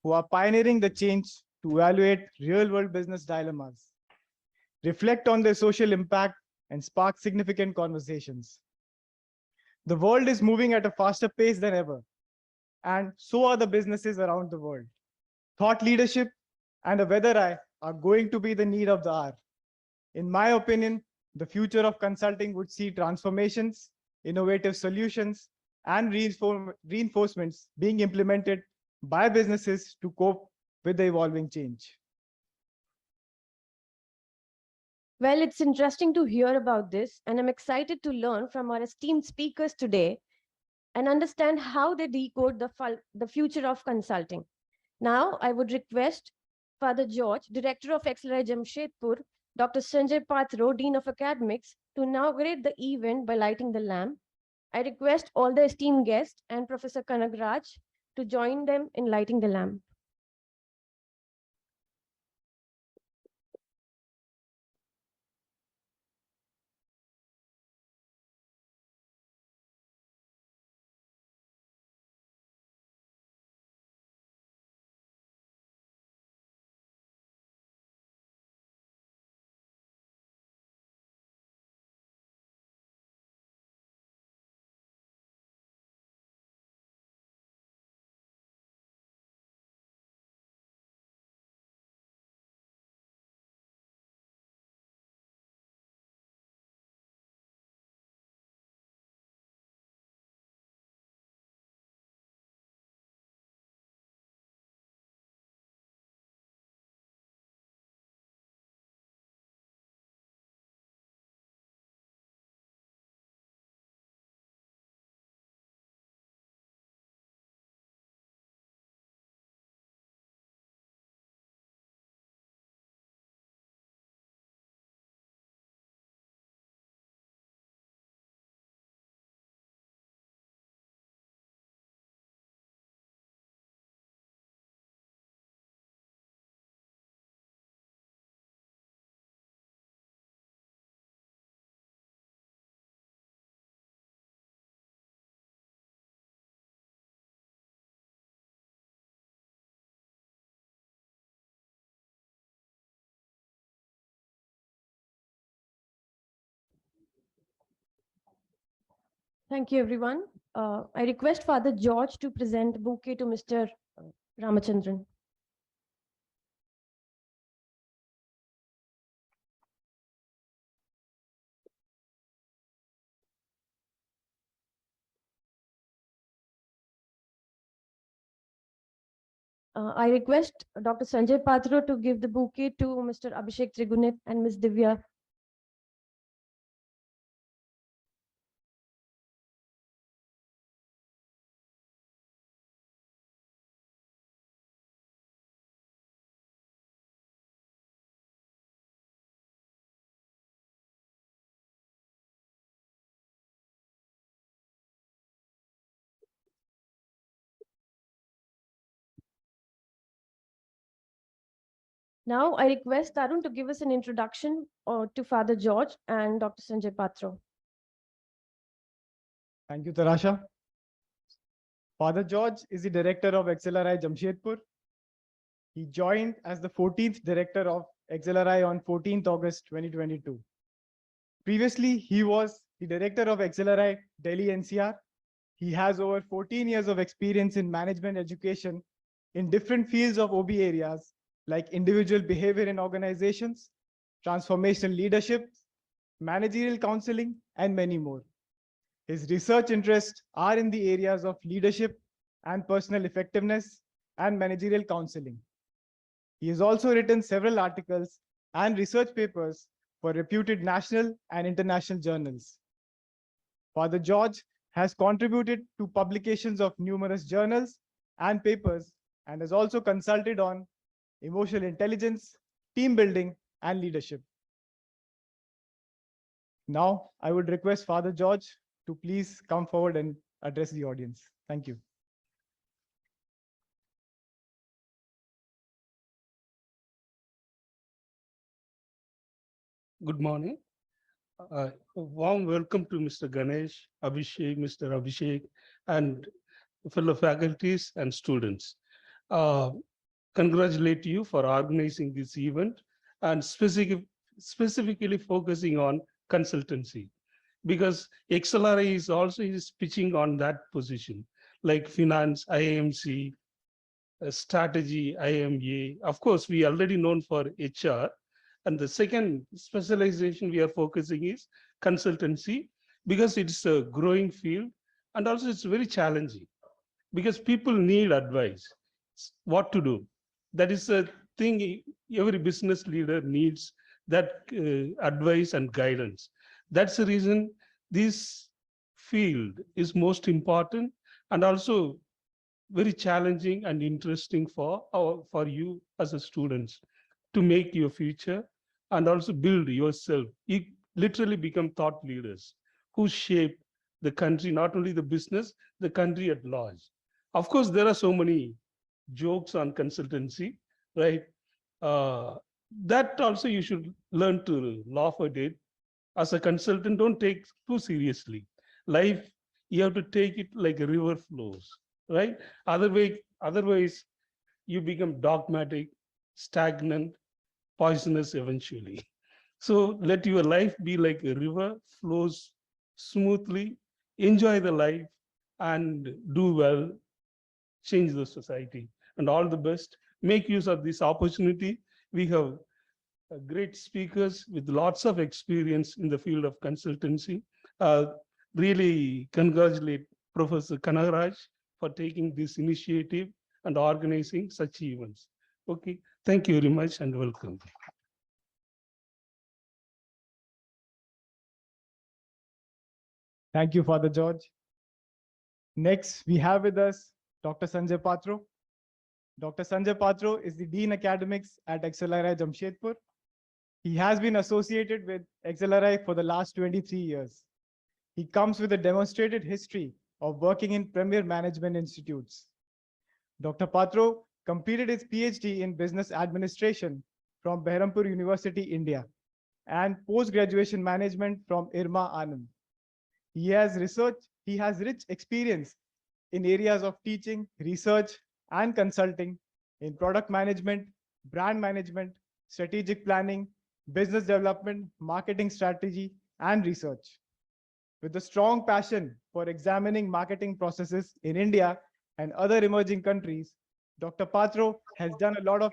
who are pioneering the change to evaluate real-world business dilemmas, reflect on their social impact, and spark significant conversations. The world is moving at a faster pace than ever, and so are the businesses around the world. Thought leadership and a weather eye are going to be the need of the hour. In my opinion, the future of consulting would see transformations, innovative solutions, and reinforcements being implemented by businesses to cope with the evolving change. Well, it's interesting to hear about this, and I'm excited to learn from our esteemed speakers today and understand how they decode the future of consulting. Now, I would request Father George, Director of XLRI Jamshedpur, Dr. Sanjay Pathro, Dean of Academics, to inaugurate the event by lighting the lamp. I request all the esteemed guests and Professor Kanagraj to join them in lighting the lamp. Thank you, everyone. I request Father George to present the bouquet to Mr. Ramachandran. I request Dr. Sanjay Pathro to give the bouquet to Mr. Abhishek Trigunit and Ms. Divya. Now, I request Tarun to give us an introduction to Father George and Dr. Sanjay Pathro. Thank you, Tarasha. Father George is the director of XLRI Jamshedpur. He joined as the 14th director of XLRI on 14th August 2022. Previously, he was the director of XLRI Delhi NCR. He has over 14 years of experience in management education in different fields of OB areas like individual behavior in organizations, transformational leadership, managerial counseling, and many more. His research interests are in the areas of leadership and personal effectiveness and managerial counseling. He has also written several articles and research papers for reputed national and international journals. Father George has contributed to publications of numerous journals and papers and has also consulted on emotional intelligence, team building, and leadership. Now, I would request Father George to please come forward and address the audience. Thank you. Good morning. A warm welcome to Mr. Ganesh, Abhishek, Mr. Abhishek, and fellow faculties and students. congratulate you for organizing this event and specifically focusing on consultancy, because XLRI is also is pitching on that position, like finance, IMC, strategy, IMA. Of course, we already known for HR. And the second specialization we are focusing is consultancy, because it's a growing field and also it's very challenging because people need advice, what to do. That is a thing every business leader needs, that advice and guidance. That's the reason this field is most important and also very challenging and interesting for you as a students to make your future and also build yourself. You literally become thought leaders who shape the country, not only the business, the country at large. Of course, there are so many jokes on consultancy, right? That also you should learn to laugh at it. As a consultant, don't take too seriously. Life, you have to take it like a river flows, right? Otherwise, you become dogmatic, stagnant, poisonous eventually. So let your life be like a river, flows smoothly, enjoy the life, and do well, change the society. And all the best. Make use of this opportunity. We have great speakers with lots of experience in the field of consultancy. Really congratulate Professor Kanagaraj for taking this initiative and organizing such events. Okay, thank you very much and welcome. Thank you, Father George. Next, we have with us Dr. Sanjay Patro. Dr. Sanjay Patro is the Dean Academics at XLRI Jamshedpur. He has been associated with XLRI for the last 23 years. He comes with a demonstrated history of working in premier management institutes. Dr. Patro completed his PhD in business administration from Behrampur University, India, and post-graduation management from IRMA Anand. He has rich experience in areas of teaching, research, and consulting in product management, brand management, strategic planning, business development, marketing strategy, and research. With a strong passion for examining marketing processes in India and other emerging countries, Dr. Patro has done a lot of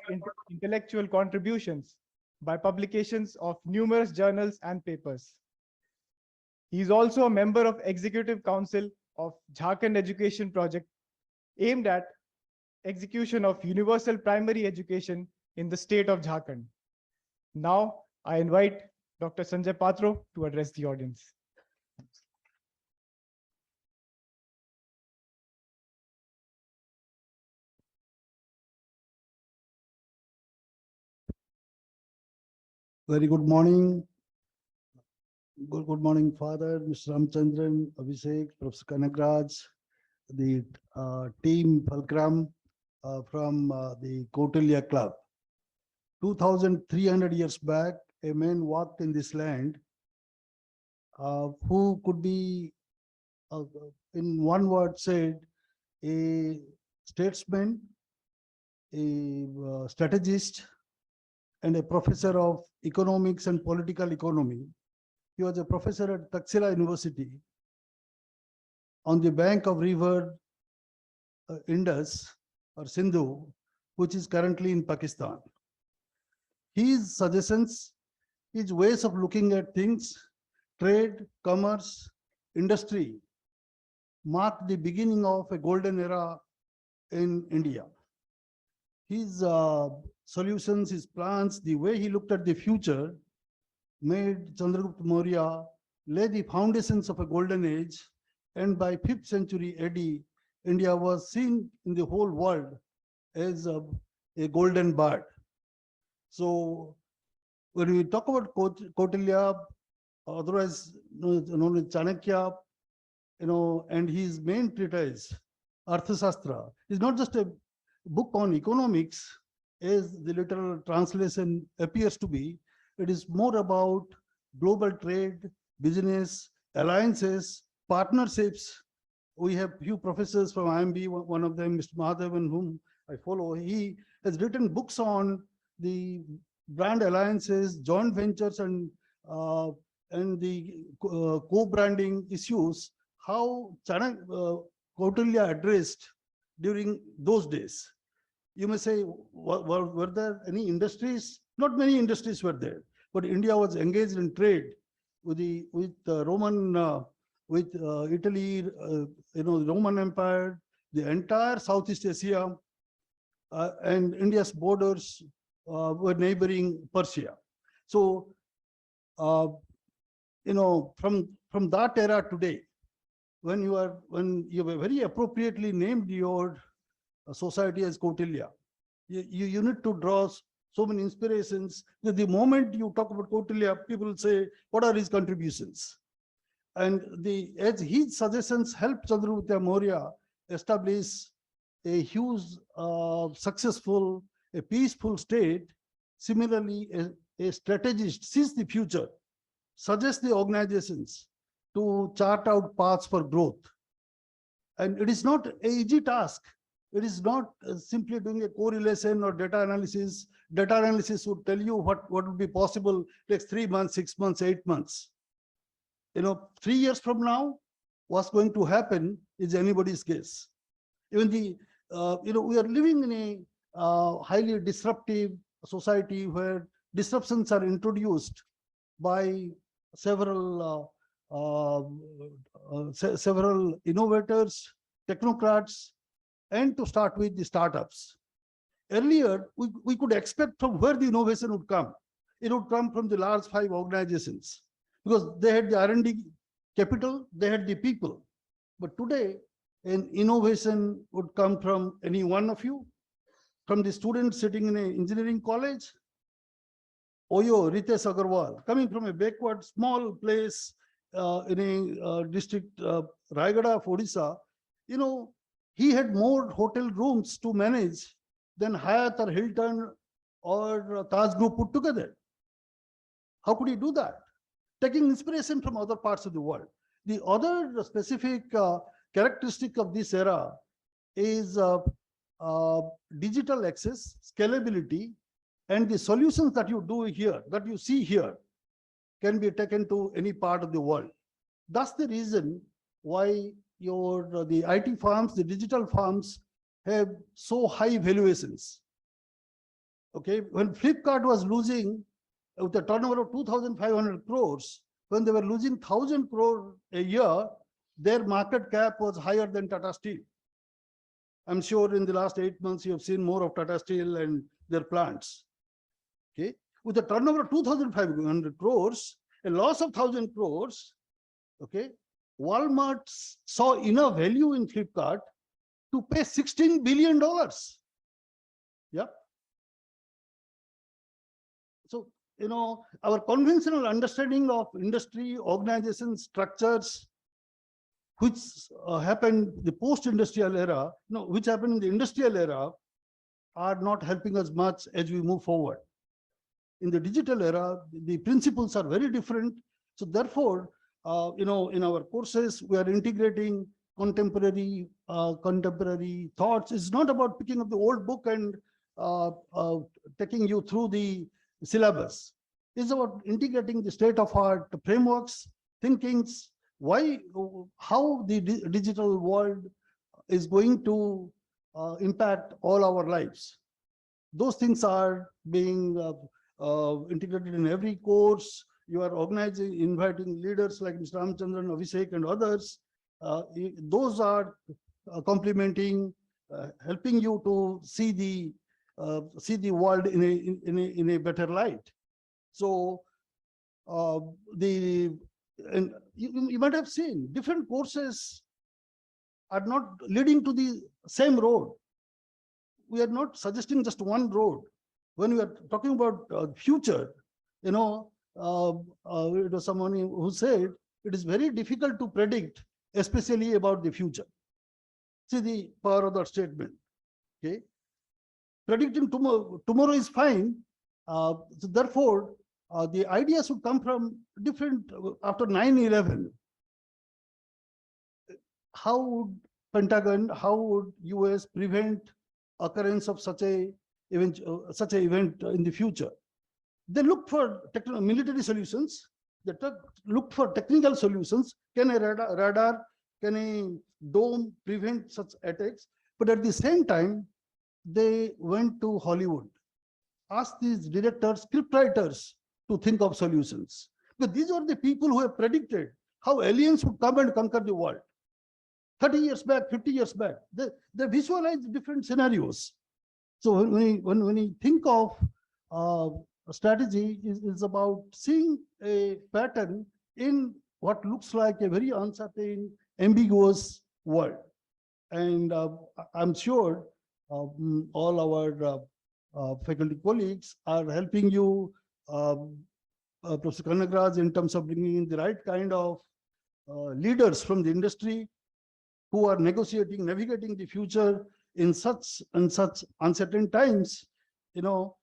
intellectual contributions by publications of numerous journals and papers. He is also a member of Executive Council of Jharkhand Education Project, aimed at execution of universal primary education in the state of Jharkhand. Now, I invite Dr. Sanjay Patro to address the audience. Very good morning. Good morning, Father, Mr. Ramchandran, Abhishek, Professor Kanagraj, the team FULCRUM from the Kautilya Club. 2,300 years back, a man walked in this land who could be, in one word said, a statesman, a strategist, and a professor of economics and political economy. He was a professor at Taxila University on the bank of river Indus or Sindhu, which is currently in Pakistan. His suggestions, his ways of looking at things, trade, commerce, industry, marked the beginning of a golden era in India. His solutions, his plans, the way he looked at the future made Chandragupta Maurya lay the foundations of a golden age, and by 5th century AD, India was seen in the whole world as a golden bird. So when we talk about Kautilya, otherwise known as Chanakya, and his main treatise, Arthashastra, is not just a book on economics, as the literal translation appears to be. It is more about global trade, business, alliances, partnerships. We have few professors from IMB, one of them, Mr. Mahadevan, whom I follow. He has written books on the brand alliances, joint ventures, and the co-branding issues. How China Kautilya addressed during those days. You may say, were there any industries? Not many industries were there, but India was engaged in trade with the Roman, with Italy, the Roman Empire, the entire Southeast Asia, and India's borders were neighboring Persia. So, from that era today, when you have very appropriately named your society as Kautilya, you need to draw so many inspirations. The moment you talk about Kautilya, people say, what are his contributions? And as his suggestions helped Chandragupta Maurya establish a huge, successful, a peaceful state. Similarly, a strategist sees the future, suggests the organizations to chart out paths for growth. And it is not an easy task. It is not simply doing a correlation or data analysis. Data analysis would tell you what would be possible next 3 months, 6 months, 8 months. 3 years from now, what's going to happen is anybody's guess. Even we are living in a highly disruptive society where disruptions are introduced by several innovators, technocrats, and to start with the startups. Earlier, we could expect from where the innovation would come. It would come from the large 5 organizations because they had the R&D capital, they had the people. But today, an innovation would come from any one of you, from the student sitting in an engineering college, Oyo, Ritesh Agarwal, coming from a backward small place in a district, Raigada of Odisha. He had more hotel rooms to manage than Hyatt or Hilton or Taj Group put together. How could he do that? Taking inspiration from other parts of the world. The other specific characteristic of this era is digital access, scalability, and the solutions that you do here, that you see here, can be taken to any part of the world. That's the reason why the IT firms, the digital firms have so high valuations. Okay, when Flipkart was losing with a turnover of 2,500 crores, when they were losing 1,000 crore a year, their market cap was higher than Tata Steel. I'm sure in the last 8 months, you have seen more of Tata Steel and their plants. Okay, with a turnover of 2,500 crores, a loss of 1,000 crores, okay, Walmart saw enough value in Flipkart to pay $16 billion. Yeah. So, our conventional understanding of industry, organization structures, which happened the post-industrial era, which happened in the industrial era, are not helping us much as we move forward. In the digital era, the principles are very different. So therefore, in our courses, we are integrating contemporary thoughts. It's not about picking up the old book and taking you through the syllabus. It's about integrating the state-of-art frameworks, thinkings, how the digital world is going to impact all our lives. Those things are being integrated in every course. You are organizing, inviting leaders like Mr. Ramchandran, Abhishek, and others. Those are complementing, helping you to see the world in a better light. So you might have seen different courses are not leading to the same road. We are not suggesting just one road. When we are talking about future, it was someone who said it is very difficult to predict, especially about the future. See the power of that statement. Okay, predicting tomorrow is fine. So therefore, the ideas would come from different. After 9/11, how would Pentagon, how would US prevent occurrence of such a event, in the future. They looked for military solutions. They looked for technical solutions. Can a radar, can a dome prevent such attacks? But at the same time, they went to Hollywood, asked these directors, scriptwriters to think of solutions. But these are the people who have predicted how aliens would come and conquer the world. 30 years back, 50 years back, they visualized different scenarios. So when we think of a strategy, is about seeing a pattern in what looks like a very uncertain, ambiguous world. And I'm sure all our faculty colleagues are helping you, Professor Kanagraj, in terms of bringing in the right kind of leaders from the industry who are negotiating, navigating the future in such uncertain times. You know,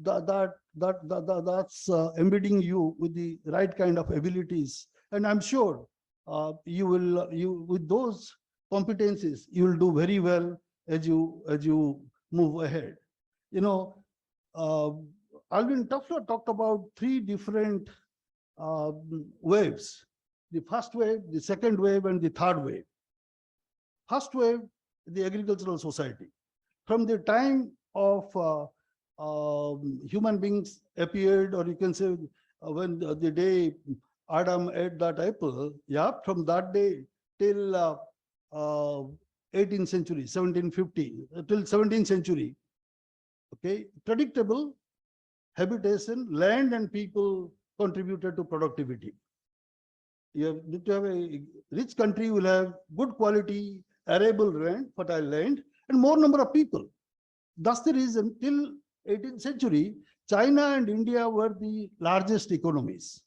that's embedding you with the right kind of abilities. And I'm sure you with those competencies, you will do very well as you move ahead. You know, Alvin Toffler talked about 3 different waves: the first wave, the second wave, and the third wave. First wave, the agricultural society. From the time of human beings appeared, or you can say when the day Adam ate that apple, yeah, from that day till 18th century, 1750, till 17th century, okay, predictable habitation, land and people contributed to productivity. You need to have a rich country, you will have good quality, arable land, fertile land, and more number of people. That's the reason till 18th century, China and India were the largest economies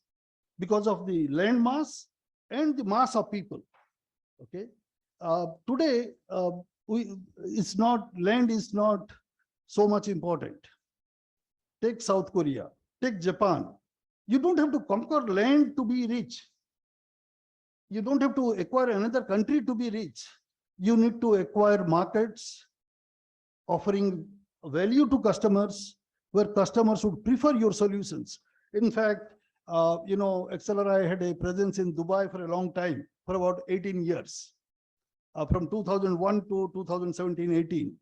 because of the land mass and the mass of people. Okay. Today, land is not so much important. Take South Korea, take Japan. You don't have to conquer land to be rich. You don't have to acquire another country to be rich. You need to acquire markets offering value to customers, where customers would prefer your solutions. In fact, you know, XLRI had a presence in Dubai for a long time, for about 18 years, from 2001 to 2017-18.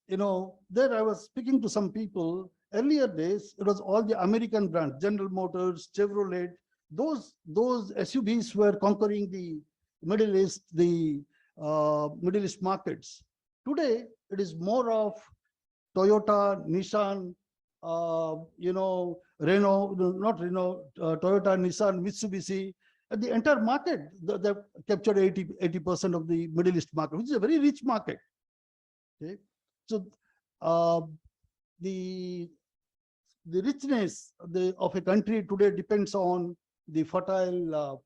You know, there I was speaking to some people. Earlier days, it was all the American brands, General Motors, Chevrolet. Those SUVs were conquering the Middle East, the Middle East markets. Today, it is more of Toyota, Nissan, you know, Renault, not Renault, Toyota, Nissan, Mitsubishi. And the entire market, they captured 80% of the Middle East market, which is a very rich market. Okay, so the richness of a country today depends on the fertile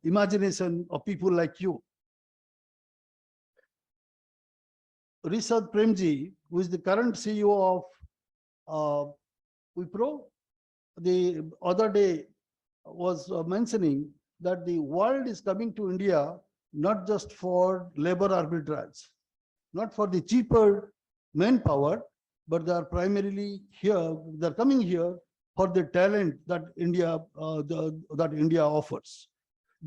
imagination of people like you. Rishabh Premji, who is the current CEO of Wipro, the other day was mentioning that the world is coming to India not just for labor arbitrage, not for the cheaper manpower, but they are primarily here, they're coming here for the talent that India offers.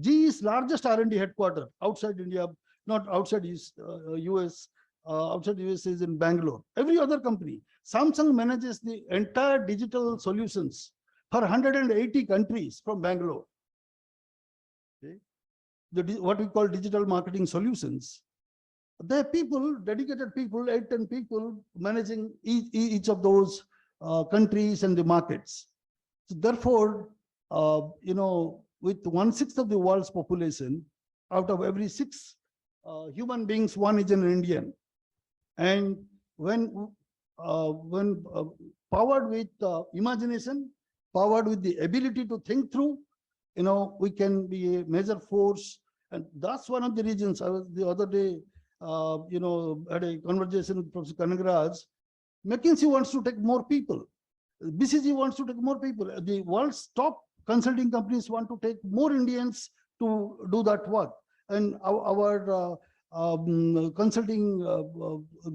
GE's largest R&D headquarters outside India, not outside US, outside US is in Bangalore. Every other company, Samsung manages the entire digital solutions for 180 countries from Bangalore. Okay. What we call digital marketing solutions. There are people, dedicated people, 8-10 people managing each of those countries and the markets. So therefore, you know, with 1/6 of the world's population, out of every 6 human beings, 1 is an Indian. And when powered with imagination, powered with the ability to think through, you know, we can be a major force. And that's one of the reasons. I was the other day, you know, had a conversation with Professor Kanagraj. McKinsey wants to take more people. BCG wants to take more people. The world's top consulting companies want to take more Indians to do that work. And our consulting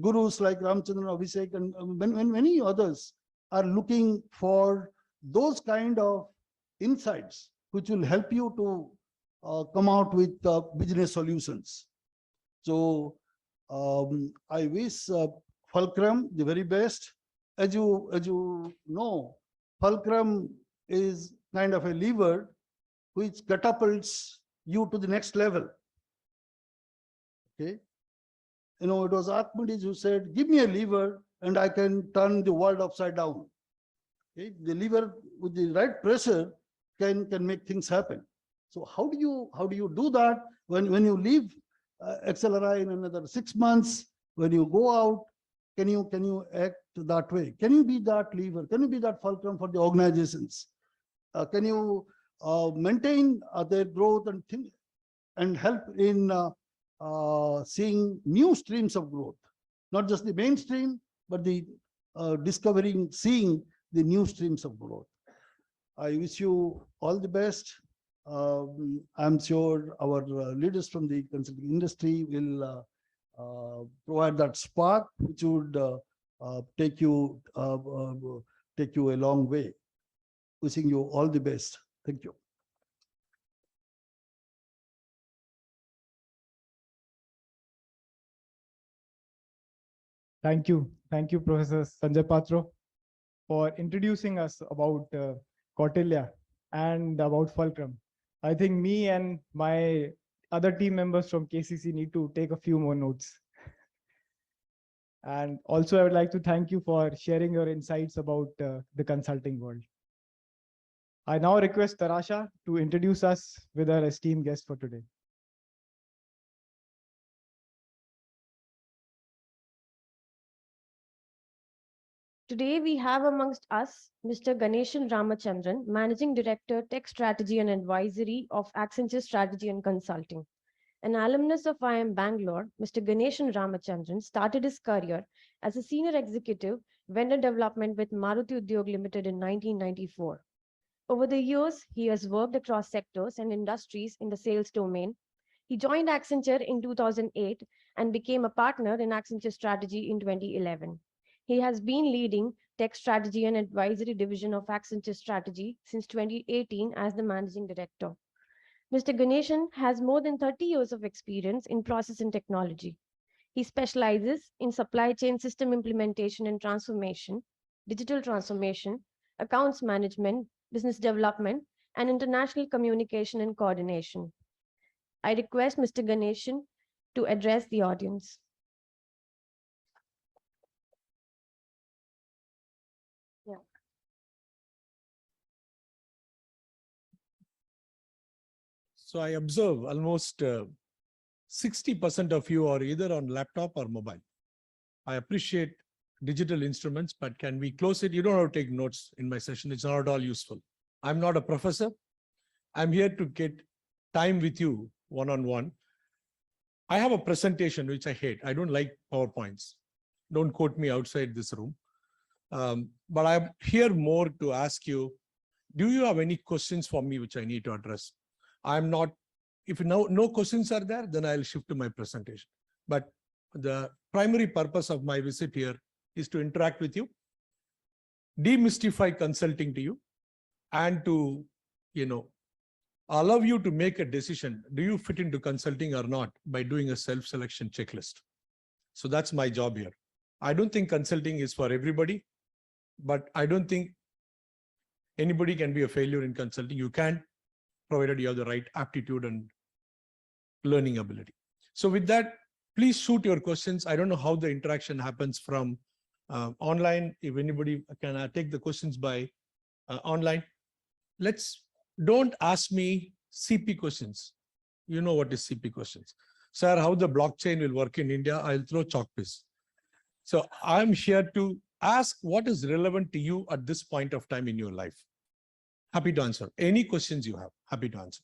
gurus like Ramchandran, Abhishek, and many others are looking for those kind of insights which will help you to come out with business solutions. So I wish FULCRUM the very best. As you know, FULCRUM is kind of a lever which catapults you to the next level. Okay, it was Archimedes who said, "Give me a lever, and I can turn the world upside down." Okay, the lever with the right pressure can make things happen. So how do you do that when you leave XLRI in another 6 months? When you go out, can you act that way? Can you be that lever? Can you be that fulcrum for the organizations? Can you maintain their growth and help in seeing new streams of growth, not just the mainstream, but the seeing the new streams of growth. I wish you all the best. I'm sure our leaders from the consulting industry will provide that spark which would take you a long way. Wishing you all the best. Thank you. Thank you, Professor Sanjay Patro, for introducing us about Kautilya and about FULCRUM. I think me and my other team members from KCC need to take a few more notes. And also, I would like to thank you for sharing your insights about the consulting world. I now request Tarasha to introduce us with our esteemed guest for today. Today, we have amongst us Mr. Ganeshan Ramachandran, Managing Director, Tech Strategy and Advisory of Accenture Strategy and Consulting. An alumnus of IIM Bangalore, Mr. Ganeshan Ramachandran started his career as a senior executive vendor development with Maruti Udyog Limited in 1994. Over the years, he has worked across sectors and industries in the sales domain. He joined Accenture in 2008 and became a partner in Accenture Strategy in 2011. He has been leading Tech Strategy and Advisory Division of Accenture Strategy since 2018 as the Managing Director. Mr. Ganeshan has more than 30 years of experience in process and technology. He specializes in supply chain system implementation and transformation, digital transformation, accounts management, business development, and international communication and coordination. I request Mr. Ganeshan to address the audience. So I observe almost 60% of you are either on laptop or mobile. I appreciate digital instruments, but can we close it? You don't have to take notes in my session. It's not at all useful. I'm not a professor. I'm here to get time with you one-on-one. I have a presentation which I hate. I don't like PowerPoints. Don't quote me outside this room. But I'm here more to ask you, do you have any questions for me which I need to address? I'm not, if no questions are there, then I'll shift to my presentation. But the primary purpose of my visit here is to interact with you, demystify consulting to you, and to, allow you to make a decision. Do you fit into consulting or not by doing a self-selection checklist? So that's my job here. I don't think consulting is for everybody, but I don't think anybody can be a failure in consulting. You can, provided you have the right aptitude and learning ability. So with that, please shoot your questions. I don't know how the interaction happens from online. If anybody can take the questions by online. Don't ask me CP questions. You know what is CP questions. Sir, how the blockchain will work in India, I'll throw chalk piece. So I'm here to ask what is relevant to you at this point of time in your life. Happy to answer. Any questions you have, happy to answer.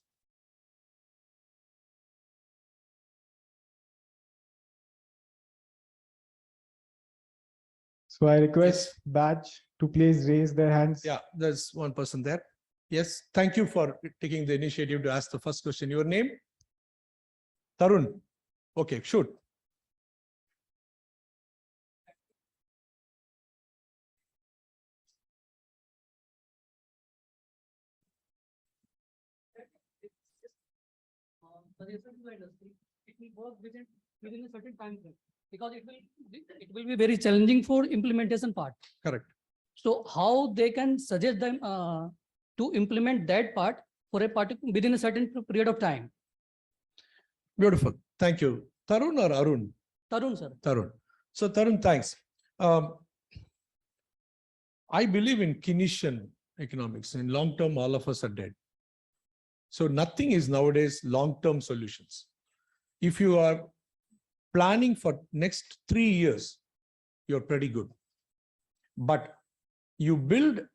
So I request Batch to please raise their hands. Yeah, there's one person there. Yes, thank you for taking the initiative to ask the first question. Your name? Tarun. Okay, shoot. Suggestion to the industry, it will work within a certain time frame, because it will be very challenging for implementation part. Correct. So how they can suggest them to implement that part for a particular within a certain period of time? Beautiful. Thank you. Tarun or Arun? Tarun, sir. Tarun. So Tarun, thanks. I believe in Keynesian economics. In long term, all of us are dead. So nothing is nowadays long-term solutions. If you are planning for next 3 years, you're pretty good. But you build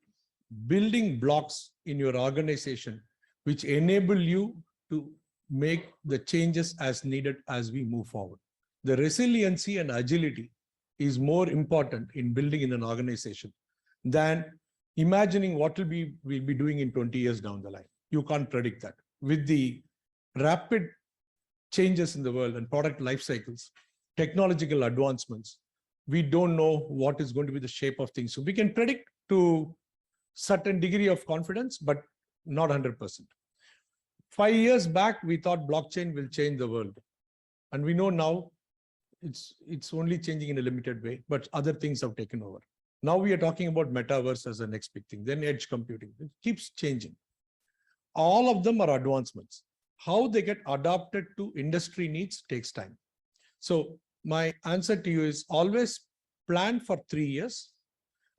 building blocks in your organization, which enable you to make the changes as needed as we move forward. The resiliency and agility is more important in building in an organization than imagining what we'll be doing in 20 years down the line. You can't predict that. With the rapid changes in the world and product life cycles, technological advancements, we don't know what is going to be the shape of things. So we can predict to certain degree of confidence, but not 100%. 5 years back, we thought blockchain will change the world. And we know now it's only changing in a limited way, but other things have taken over. Now we are talking about metaverse as the next big thing, then edge computing. It keeps changing. All of them are advancements. How they get adapted to industry needs takes time. So my answer to you is always plan for 3 years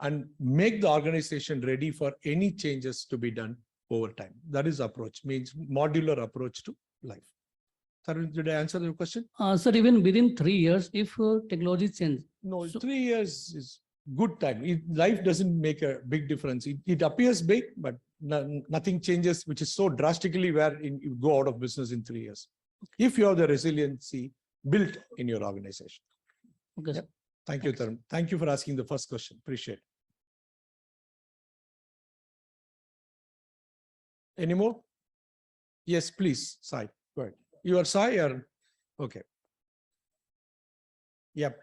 and make the organization ready for any changes to be done over time. That is approach, means modular approach to life. Tarun, did I answer your question? Sir, even within 3 years, if technology change. No, So- 3 years is good time. Life doesn't make a big difference. It appears big, but nothing changes, which is so drastically where you go out of business in 3 years. If you have the resiliency built in your organization. Okay, sir. Yep. Thank you, Tarun. Thank you for asking the first question. Appreciate it. Any more? Yes, please, Sai. Go ahead. You are Sai or? Okay. Yep.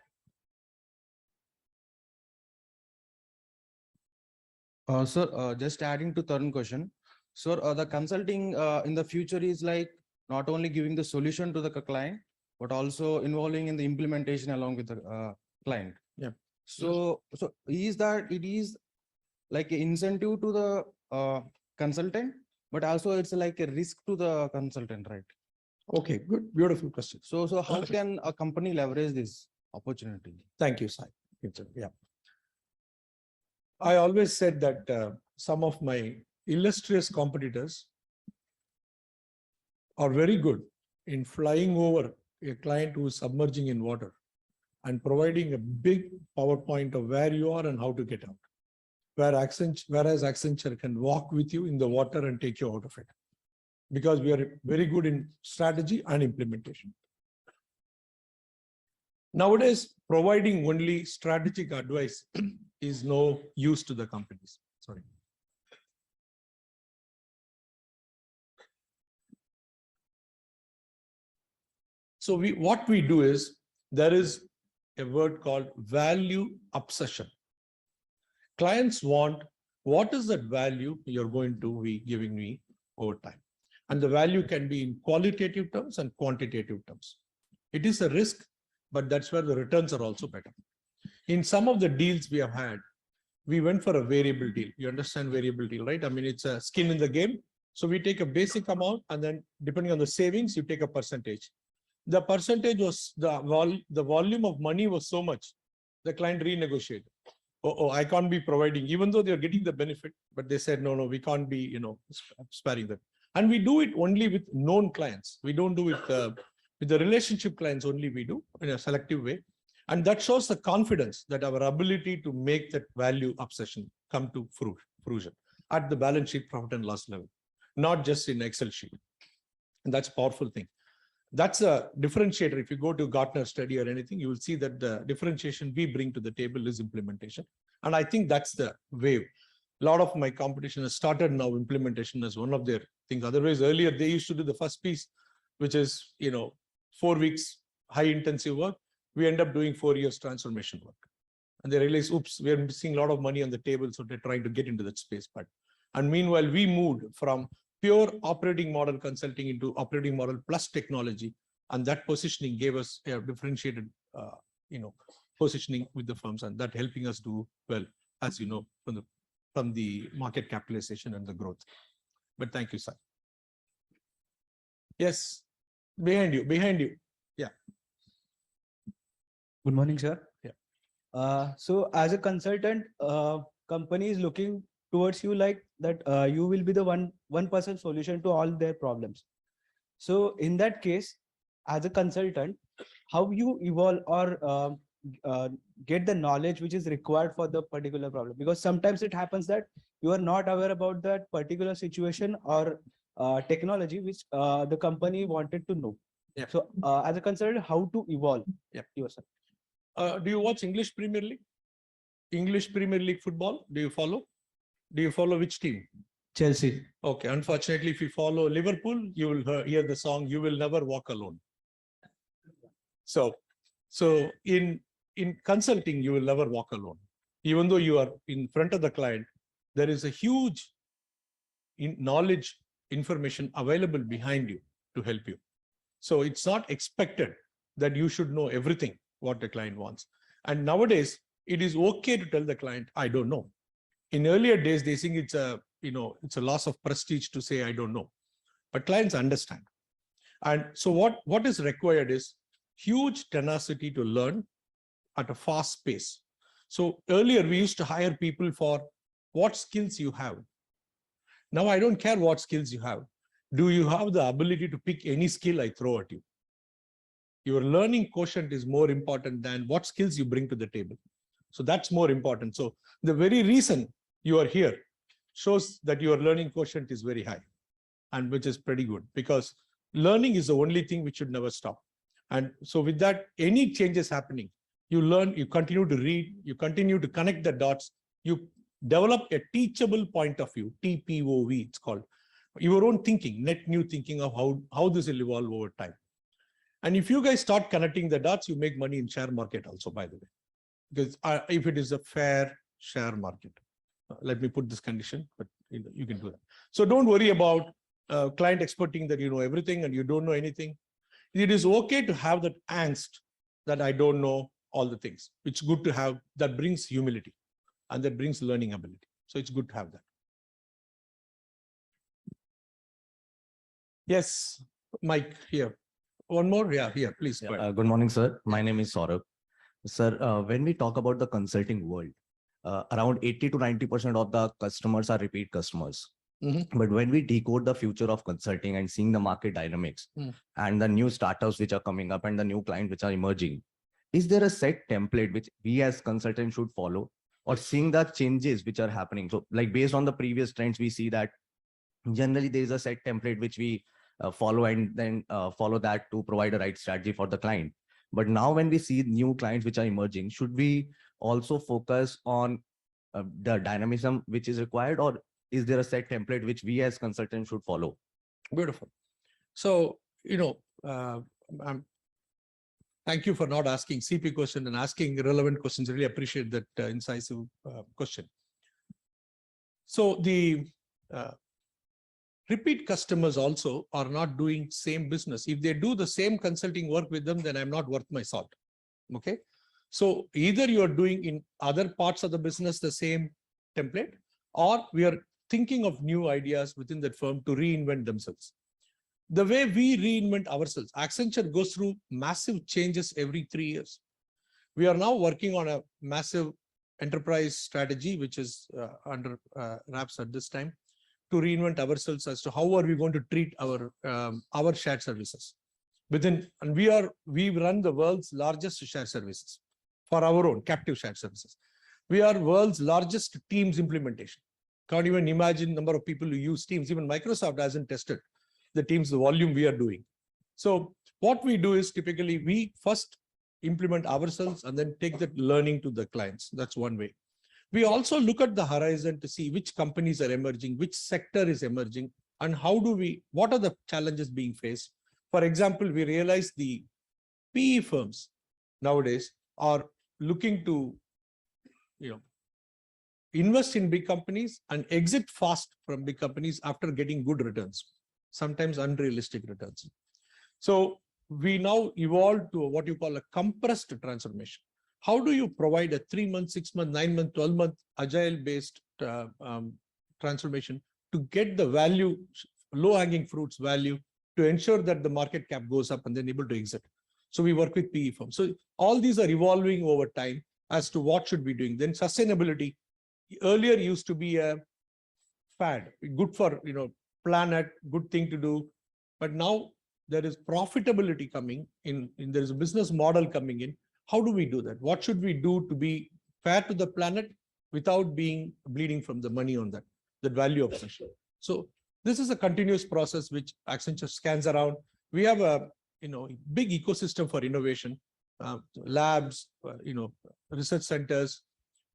Sir, just adding to Tarun question. Sir, the consulting in the future is like not only giving the solution to the client, but also involving in the implementation along with the client. Yeah. So is that it is like an incentive to the consultant, but also it's like a risk to the consultant, right? Okay, good. Beautiful question. So how can a company leverage this opportunity? Thank you, Sai. Yeah. I always said that some of my illustrious competitors are very good in flying over a client who is submerging in water and providing a big PowerPoint of where you are and how to get out. Whereas Accenture can walk with you in the water and take you out of it. Because we are very good in strategy and implementation. Nowadays, providing only strategic advice is no use to the companies. Sorry. So what we do is, there is a word called value obsession. Clients want, what is that value you're going to be giving me over time? And the value can be in qualitative terms and quantitative terms. It is a risk, but that's where the returns are also better. In some of the deals we have had, we went for a variable deal. You understand variable deal, right? I mean, it's a skin in the game. So we take a basic amount and then depending on the savings, you take a percentage. The percentage was, the volume of money was so much, the client renegotiated. Oh, I can't be providing, even though they're getting the benefit, but they said, no, we can't be, sparing them. And we do it only with known clients. We don't do it with the relationship clients only, we do in a selective way. And that shows the confidence that our ability to make that value obsession come to fruition at the balance sheet profit and loss level, not just in Excel sheet. And that's a powerful thing. That's a differentiator. If you go to Gartner study or anything, you will see that the differentiation we bring to the table is implementation. And I think that's the wave. A lot of my competition has started now implementation as one of their things. Otherwise, earlier they used to do the first piece, which is, 4 weeks high intensive work, we end up doing 4 years transformation work. And they realize, oops, we are missing a lot of money on the table. So they're trying to get into that space. And meanwhile, we moved from pure operating model consulting into operating model plus technology. And that positioning gave us a differentiated, positioning with the firms, and that helping us do well, as you know, from the market capitalization and the growth. But thank you, sir. Yes, behind you. Yeah. Good morning, sir. Yeah. So as a consultant, company is looking towards you like that you will be the one person solution to all their problems. So in that case, as a consultant, how you evolve or get the knowledge which is required for the particular problem? Because sometimes it happens that you are not aware about that particular situation or technology which the company wanted to know. Yeah. So as a consultant, how to evolve yourself? Do you watch English Premier League? English Premier League football? Do you follow? Do you follow which team? Chelsea. Okay. Unfortunately, if you follow Liverpool, you will hear the song, "You Will Never Walk Alone." So in consulting, you will never walk alone. Even though you are in front of the client, there is a huge knowledge, information available behind you to help you. So it's not expected that you should know everything what the client wants. And nowadays, it is okay to tell the client, I don't know. In earlier days, they think it's a loss of prestige to say, I don't know. But clients understand. And so what is required is huge tenacity to learn at a fast pace. So earlier, we used to hire people for what skills you have. Now, I don't care what skills you have. Do you have the ability to pick any skill I throw at you? Your learning quotient is more important than what skills you bring to the table. So that's more important. So the very reason you are here shows that your learning quotient is very high, and which is pretty good, because learning is the only thing which should never stop. And so with that, any changes happening, you learn, you continue to read, you continue to connect the dots, you develop a teachable point of view, TPOV, it's called, your own thinking, net new thinking of how this will evolve over time. And if you guys start connecting the dots, you make money in share market also, by the way, because if it is a fair share market, let me put this condition, but you can do that. So don't worry about client expecting that you know everything and you don't know anything. It is okay to have that angst that I don't know all the things. It's good to have, that brings humility and that brings learning ability. So it's good to have that. Yes, Mike, here. One more? Yeah, here, please. Go ahead. Good morning, sir. My name is Saurabh. Sir, when we talk about the consulting world, around 80 to 90% of the customers are repeat customers. But when we decode the future of consulting and seeing the market dynamics and the new startups which are coming up and the new clients which are emerging, is there a set template which we as consultants should follow, or seeing the changes which are happening? So like based on the previous trends, we see that generally there is a set template which we follow and then follow that to provide a right strategy for the client. But now when we see new clients which are emerging, should we also focus on the dynamism which is required, or is there a set template which we as consultants should follow? Beautiful. So, thank you for not asking CP question and asking relevant questions. Really appreciate that incisive question. So the repeat customers also are not doing same business. If they do the same consulting work with them, then I'm not worth my salt. Okay. So either you are doing in other parts of the business the same template, or we are thinking of new ideas within that firm to reinvent themselves. The way we reinvent ourselves, Accenture goes through massive changes every 3 years. We are now working on a massive enterprise strategy, which is under wraps at this time, to reinvent ourselves as to how are we going to treat our shared services. And we run the world's largest shared services for our own captive shared services. We are world's largest Teams implementation. Can't even imagine number of people who use Teams. Even Microsoft hasn't tested the Teams, the volume we are doing. So what we do is typically we first implement ourselves and then take that learning to the clients. That's one way. We also look at the horizon to see which companies are emerging, which sector is emerging, and what are the challenges being faced. For example, we realize the PE firms nowadays are looking to, invest in big companies and exit fast from big companies after getting good returns, sometimes unrealistic returns. So we now evolved to what you call a compressed transformation. How do you provide a 3-month, 6-month, 9-month, 12-month agile-based transformation to get the value, low-hanging fruits value, to ensure that the market cap goes up and then able to exit? So we work with PE firms. So all these are evolving over time as to what should be doing. Then sustainability earlier used to be a fad, good for planet, good thing to do, but now there is profitability coming in, there is a business model coming in. How do we do that? What should we do to be fair to the planet without being bleeding from the money on that value of social? So this is a continuous process which Accenture scans around. We have a big ecosystem for innovation, labs, research centers,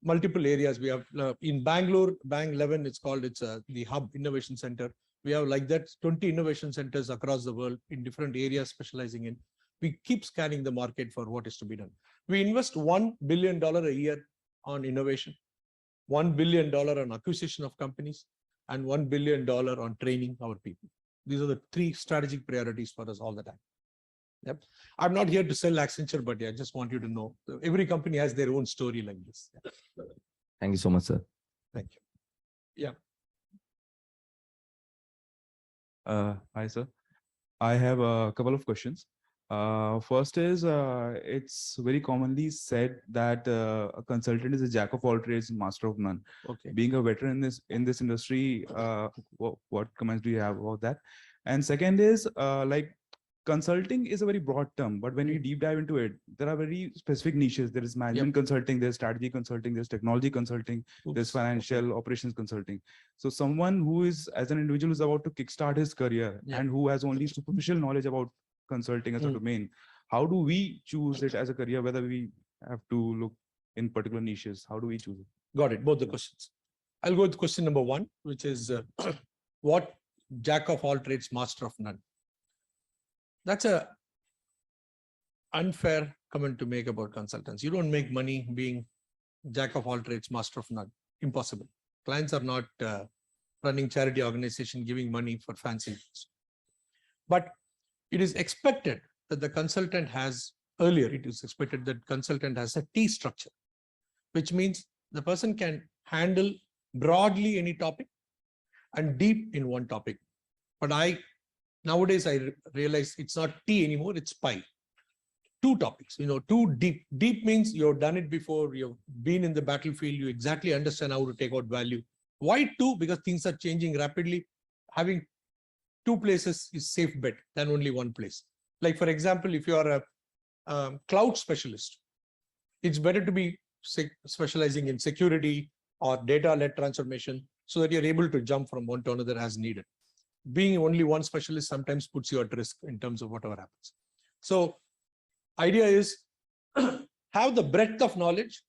multiple areas. We have in Bangalore, Bang 11, it's the Hub Innovation Center. We have like that 20 innovation centers across the world in different areas specializing in. We keep scanning the market for what is to be done. We invest $1 billion a year on innovation, $1 billion on acquisition of companies, and $1 billion on training our people. These are the 3 strategic priorities for us all the time. Yep. I'm not here to sell Accenture, but I just want you to know every company has their own story like this. Yeah. Thank you so much, sir. Thank you. Yeah. Hi, sir. I have a couple of questions. First is, it's very commonly said that a consultant is a jack of all trades and master of none. Okay. Being a veteran in this industry, what comments do you have about that? And second is, like, consulting is a very broad term, but when you deep dive into it, there are very specific niches. There is management consulting, there's strategy consulting, there's technology consulting, there's financial operations consulting. So someone who is, as an individual, is about to kickstart his career and who has only superficial knowledge about consulting as a domain, how do we choose it as a career, whether we have to look in particular niches? How do we choose it? Got it. Both the questions. I'll go with question number 1, which is what jack of all trades, master of none. That's a unfair comment to make about consultants. You don't make money being jack of all trades, master of none. Impossible. Clients are not running charity organization giving money for fancy things. But it is expected that the consultant has, earlier it is expected that consultant has a T structure, which means the person can handle broadly any topic and deep in one topic. But nowadays I realize it's not T anymore, it's pi. 2 topics, 2 deep. Deep means you've done it before, you've been in the battlefield, you exactly understand how to take out value. Why 2? Because things are changing rapidly. Having 2 places is safe bet than only 1 place. Like, for example, if you are a cloud specialist, it's better to be specializing in security or data-led transformation so that you're able to jump from one to another as needed. Being only one specialist sometimes puts you at risk in terms of whatever happens. So idea is have the breadth of knowledge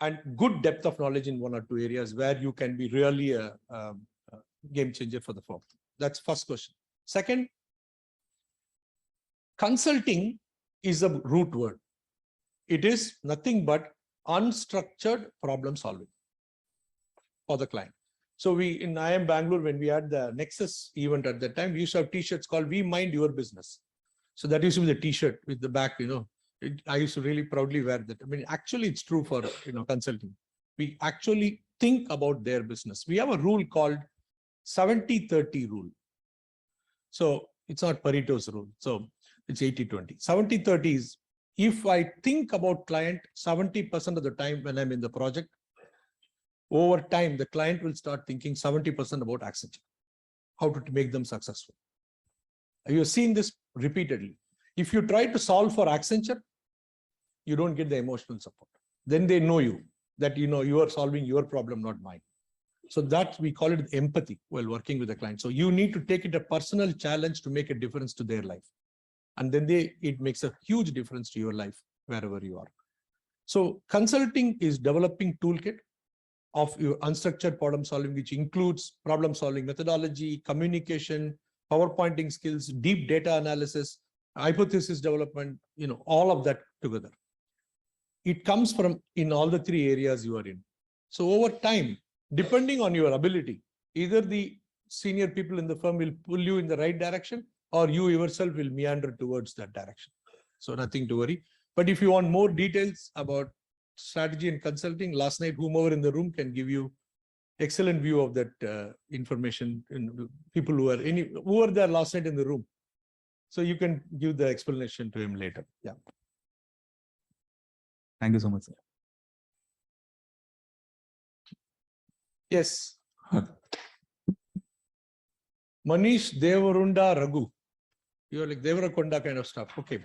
and good depth of knowledge in 1 or 2 areas where you can be really a game changer for the firm. That's first question. Second, consulting is a root word. It is nothing but unstructured problem solving for the client. So in IIM Bangalore, when we had the Nexus event at that time, we used to have t-shirts called "We Mind Your Business." So that used to be the t-shirt with the back, I used to really proudly wear that. I mean, actually it's true for, consulting. We actually think about their business. We have a rule called 70-30 rule. So it's not Pareto's rule. So it's 80-20. 70-30 is, if I think about client 70% of the time when I'm in the project, over time, the client will start thinking 70% about Accenture, how to make them successful. You've seen this repeatedly. If you try to solve for Accenture, you don't get the emotional support. Then they know you, that you are solving your problem, not mine. So that we call it empathy while working with the client. So you need to take it a personal challenge to make a difference to their life. And then it makes a huge difference to your life wherever you are. So consulting is developing toolkit of your unstructured problem solving, which includes problem solving methodology, communication, PowerPointing skills, deep data analysis, hypothesis development, all of that together. It comes from in all the three areas you are in. So over time, depending on your ability, either the senior people in the firm will pull you in the right direction, or you yourself will meander towards that direction. So nothing to worry. But if you want more details about strategy and consulting, last night, whomever in the room can give you excellent view of that information. In people who were there last night in the room. So you can give the explanation to him later. Yeah. Thank you so much, sir. Yes. Manish Devarunda Raghu. You're like Devarakonda kind of stuff. Okay.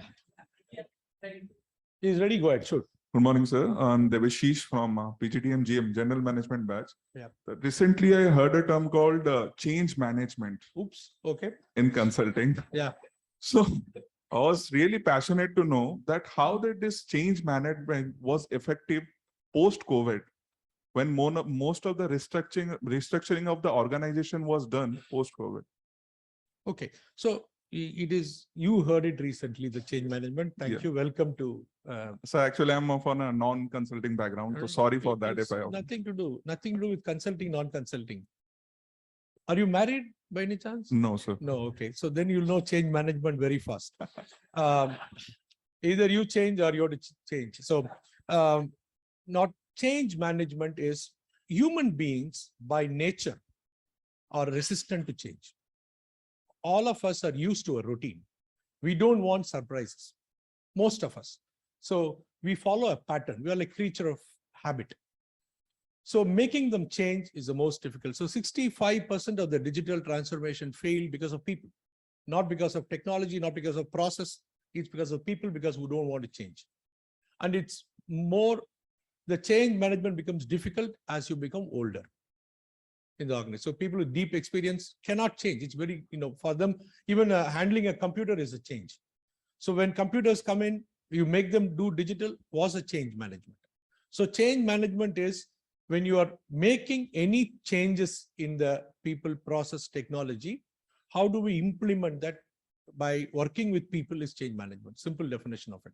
He's ready. Go ahead. Shoot. Good morning, sir. I'm Devashish from PGDM GM, General Management Batch. Yeah. Recently, I heard a term called change management Oops. Okay. in consulting. Yeah. So I was really passionate to know that how did this change management was effective post-COVID, when most of the restructuring of the organization was done post-COVID. Okay. So it is, you heard it recently, the change management. Thank Yeah. you. Welcome to. So actually, I'm on a non-consulting background. So sorry for that if I. Nothing to do with consulting, non-consulting. Are you married by any chance? No, sir. No. Okay. So then you'll know change management very fast. Either you change or you have to change. So not change management is human beings by nature are resistant to change. All of us are used to a routine. We don't want surprises. Most of us. So we follow a pattern. We are like creature of habit. So making them change is the most difficult. So 65% of the digital transformation failed because of people, not because of technology, not because of process. It's because of people, because we don't want to change. And it's more, the change management becomes difficult as you become older in the organization. So people with deep experience cannot change. It's very, for them, even handling a computer is a change. So when computers come in, you make them do digital was a change management. So change management is when you are making any changes in the people, process, technology, how do we implement that? By working with people is change management. Simple definition of it.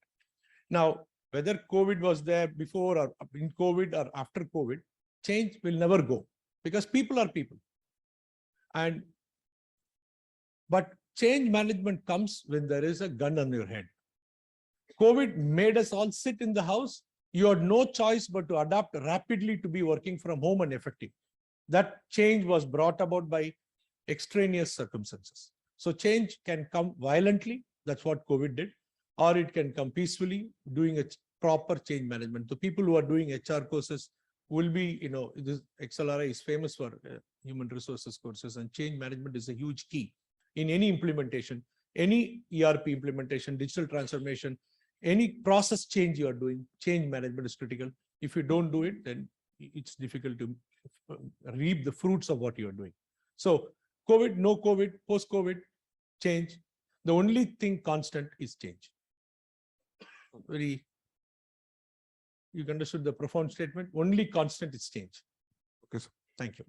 Now, whether COVID was there before or in COVID or after COVID, change will never go because people are people. But change management comes when there is a gun on your head. COVID made us all sit in the house. You had no choice but to adapt rapidly to be working from home and effective. That change was brought about by extraneous circumstances. So change can come violently. That's what COVID did. Or it can come peacefully, doing a proper change management. The people who are doing HR courses will be, this XLRI is famous for human resources courses, and change management is a huge key in any implementation, any ERP implementation, digital transformation, any process change you are doing, change management is critical. If you don't do it, then it's difficult to reap the fruits of what you are doing. So COVID, no COVID, post-COVID, change. The only thing constant is change. You understood the profound statement. Only constant is change. Okay, sir. Thank you.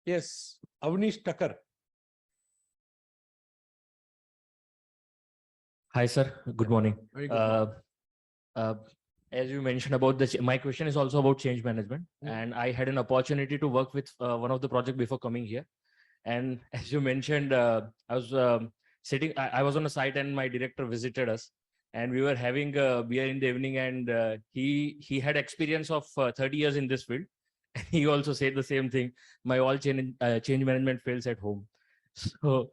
Yes, Avnish Tucker. Hi, sir. Good morning. Very good. As you mentioned about my question is also about change management, and I had an opportunity to work with one of the project before coming here. And as you mentioned, I was I was on a site and my director visited us, and we were having a beer in the evening, and he had experience of 30 years in this field. And he also said the same thing. My all change management fails at home. So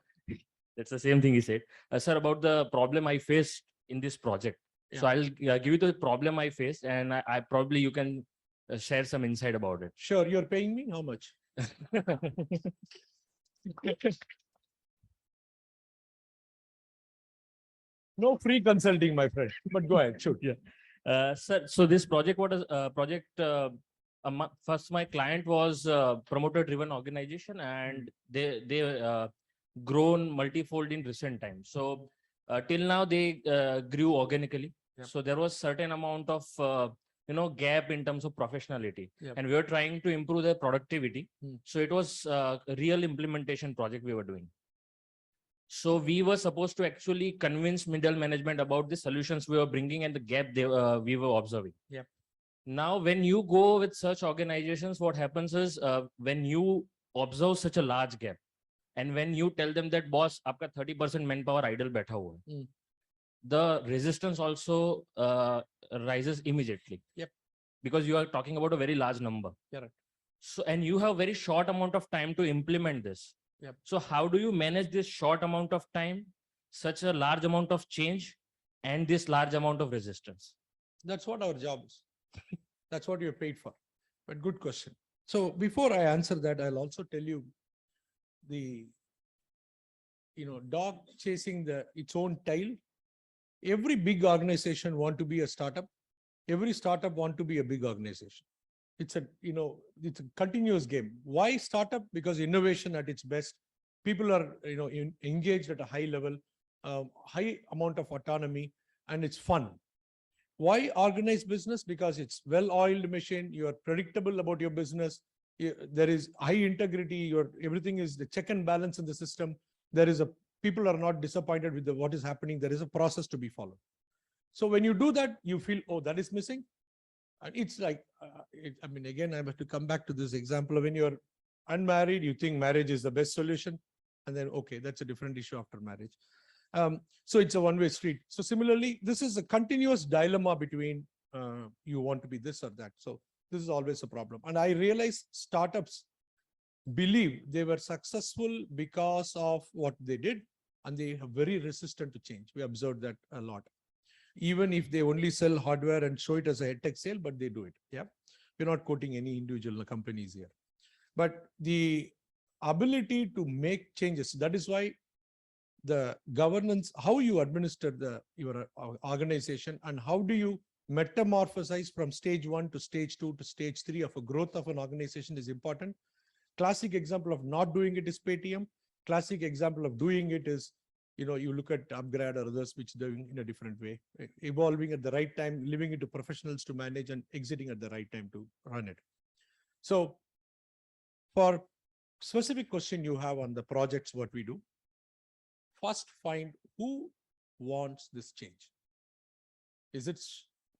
that's the same thing he said. Sir, about the problem I faced in this project. Yeah. So I'll give you the problem I faced, and I probably you can share some insight about it. Sure. You're paying me how much? No free consulting, my friend. But go ahead. Shoot. Yeah. Sir, so this project, what is first my client was promoter driven organization, and they grown multifold in recent times. So till now they grew organically. Yep. So there was certain amount of gap in terms of professionality. Yep. And we were trying to improve their productivity. So it was a real implementation project we were doing. So we were supposed to actually convince middle management about the solutions we were bringing and the gap we were observing. Yep. Now, when you go with such organizations, what happens is when you observe such a large gap, and when you tell them that boss, आपका 30% manpower idle बैठा हुआ है, the resistance also rises immediately. Yep. Because you are talking about a very large number. Correct. So, and you have very short amount of time to implement this. Yep. So how do you manage this short amount of time, such a large amount of change, and this large amount of resistance? That's what our job is. That's what you're paid for. But good question. So before I answer that, I'll also tell you the, dog chasing its own tail. Every big organization want to be a startup. Every startup want to be a big organization. It's a continuous game. Why startup? Because innovation at its best. People are, engaged at a high level, high amount of autonomy, and it's fun. Why organized business? Because it's well-oiled machine. You are predictable about your business. There is high integrity. Everything is the check and balance in the system. People are not disappointed with what is happening. There is a process to be followed. So when you do that, you feel, oh, that is missing. And it's like, again, I have to come back to this example of when you're unmarried, you think marriage is the best solution. And then, okay, that's a different issue after marriage. So it's a one-way street. So similarly, this is a continuous dilemma between you want to be this or that. So this is always a problem. And I realize startups believe they were successful because of what they did, and they are very resistant to change. We observed that a lot. Even if they only sell hardware and show it as a head tech sale, but they do it. Yeah, we're not quoting any individual companies here. But the ability to make changes, that is why the governance, how you administer your organization, and how do you metamorphosize from stage 1 to stage 2 to stage 3 of a growth of an organization is important. Classic example of not doing it is Paytm. Classic example of doing it is, you look at Upgrade or others which they're doing in a different way, evolving at the right time, leaving it to professionals to manage, and exiting at the right time to run it. So for specific question you have on the projects, what we do, first find who wants this change.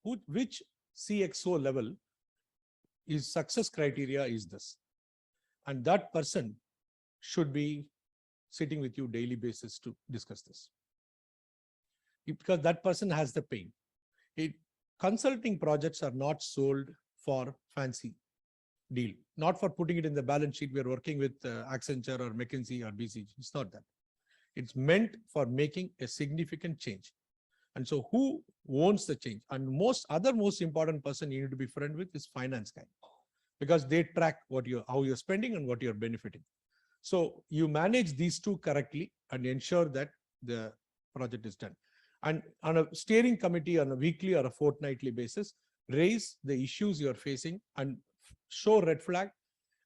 Which CXO level is success criteria is this? And that person should be sitting with you daily basis to discuss this. Because that person has the pain. Consulting projects are not sold for fancy deal, not for putting it in the balance sheet. We're working with Accenture or McKinsey or BCG. It's not that. It's meant for making a significant change. And so who owns the change? And most important person you need to be friend with is finance guy, because they track how you're spending and what you're benefiting. So you manage these two correctly and ensure that the project is done. And on a steering committee on a weekly or a fortnightly basis, raise the issues you're facing and show red flag.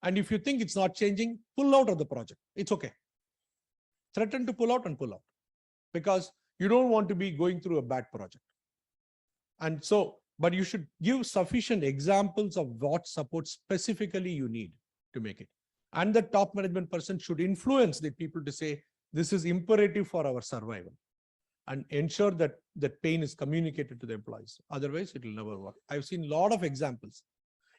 And if you think it's not changing, pull out of the project. It's okay. Threaten to pull out and pull out, because you don't want to be going through a bad project. And so, but you should give sufficient examples of what support specifically you need to make it. And the top management person should influence the people to say, this is imperative for our survival, and ensure that that pain is communicated to the employees. Otherwise, it will never work. I've seen a lot of examples,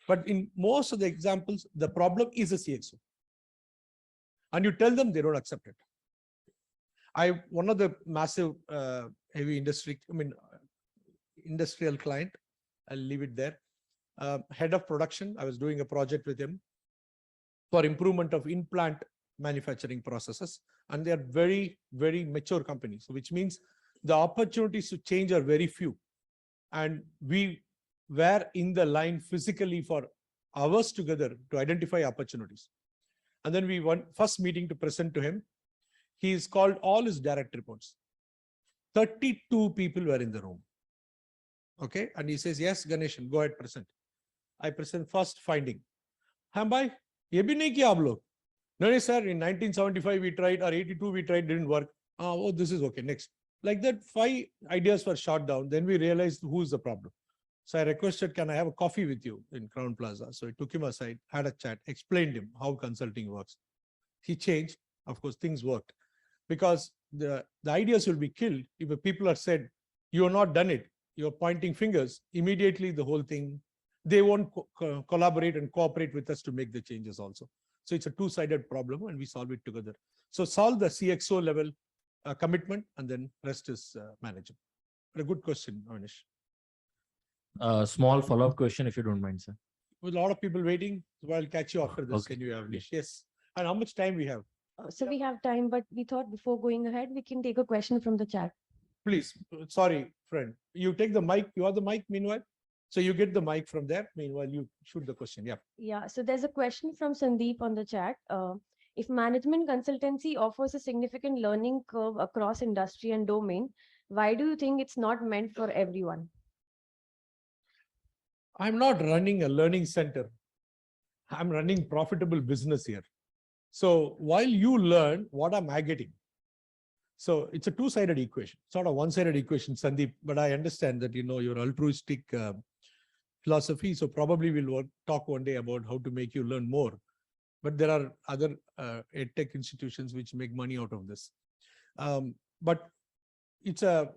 but in most of the examples, the problem is a CXO. And you tell them, they don't accept it. One of the massive heavy industrial client, I'll leave it there. Head of production, I was doing a project with him for improvement of in-plant manufacturing processes. And they are very, very mature companies, which means the opportunities to change are very few. And we were in the line physically for hours together to identify opportunities. And then we went first meeting to present to him. He's called all his direct reports. 32 people were in the room. Okay. And he says, yes, Ganeshan, go ahead, present. I present first finding. Bhai, ye bhi nahi kiya aap log. No, sir, in 1975 we tried, or 82 we tried, didn't work. Oh, this is okay, next. Like that, 5 ideas were shot down. Then we realized who's the problem. So I requested, can I have a coffee with you in Crown Plaza? So I took him aside, had a chat, explained him how consulting works. He changed. Of course, things worked. Because the ideas will be killed if the people are said, you have not done it, you're pointing fingers, immediately the whole thing, they won't collaborate and cooperate with us to make the changes also. So it's a two-sided problem and we solve it together. So solve the CXO level commitment and then rest is manageable. A good question, Anish. Small follow-up question, if you don't mind, sir. With a lot of people waiting, so I'll catch you after this. Okay. Can you have Anish? Yes. And how much time we have? So we have time, but we thought before going ahead, we can take a question from the chat. Please, sorry, friend. You take the mic. You have the mic meanwhile. So you get the mic from there. Meanwhile, you shoot the question. Yeah. Yeah, so there's a question from Sandeep on the chat. If management consultancy offers a significant learning curve across industry and domain, why do you think it's not meant for everyone? I'm not running a learning center. I'm running profitable business here. So while you learn, what am I getting? So it's a two-sided equation. It's not a one-sided equation, Sandeep, but I understand that, your altruistic philosophy. So probably we'll talk one day about how to make you learn more. But there are other edtech institutions which make money out of this. But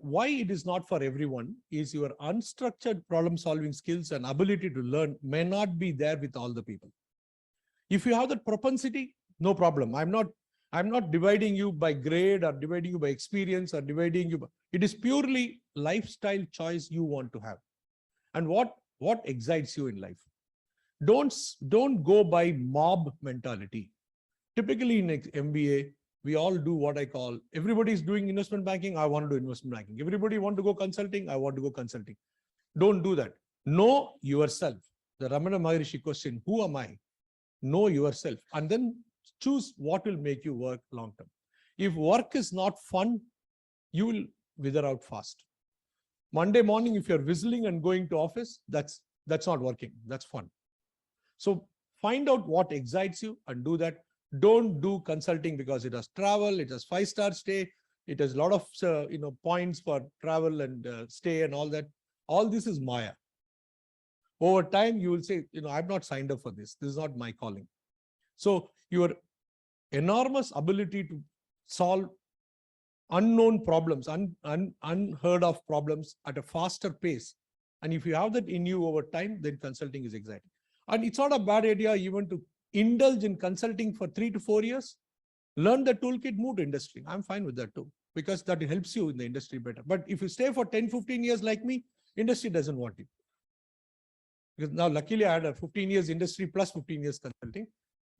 why it is not for everyone is your unstructured problem-solving skills and ability to learn may not be there with all the people. If you have that propensity, no problem. I'm not dividing you by grade or dividing you by experience or dividing you by, it is purely lifestyle choice you want to have. And what excites you in life? Don't go by mob mentality. Typically in MBA, we all do what I call, everybody is doing investment banking, I want to do investment banking. Everybody want to go consulting, I want to go consulting. Don't do that. Know yourself. The Ramana Maharishi question, who am I? Know yourself and then choose what will make you work long term. If work is not fun, you will wither out fast. Monday morning, if you're whistling and going to office, that's not working. That's fun. So find out what excites you and do that. Don't do consulting because it has travel, it has 5-star stay, it has a lot of points for travel and stay and all that. All this is Maya. Over time, you will say, I'm not signed up for this. This is not my calling. So your enormous ability to solve unknown problems, unheard of problems at a faster pace. And if you have that in you over time, then consulting is exciting. And it's not a bad idea even to indulge in consulting for 3 to 4 years, learn the toolkit, move to industry. I'm fine with that too, because that helps you in the industry better. But if you stay for 10, 15 years like me, industry doesn't want you. Because now luckily I had a 15 years industry plus 15 years consulting.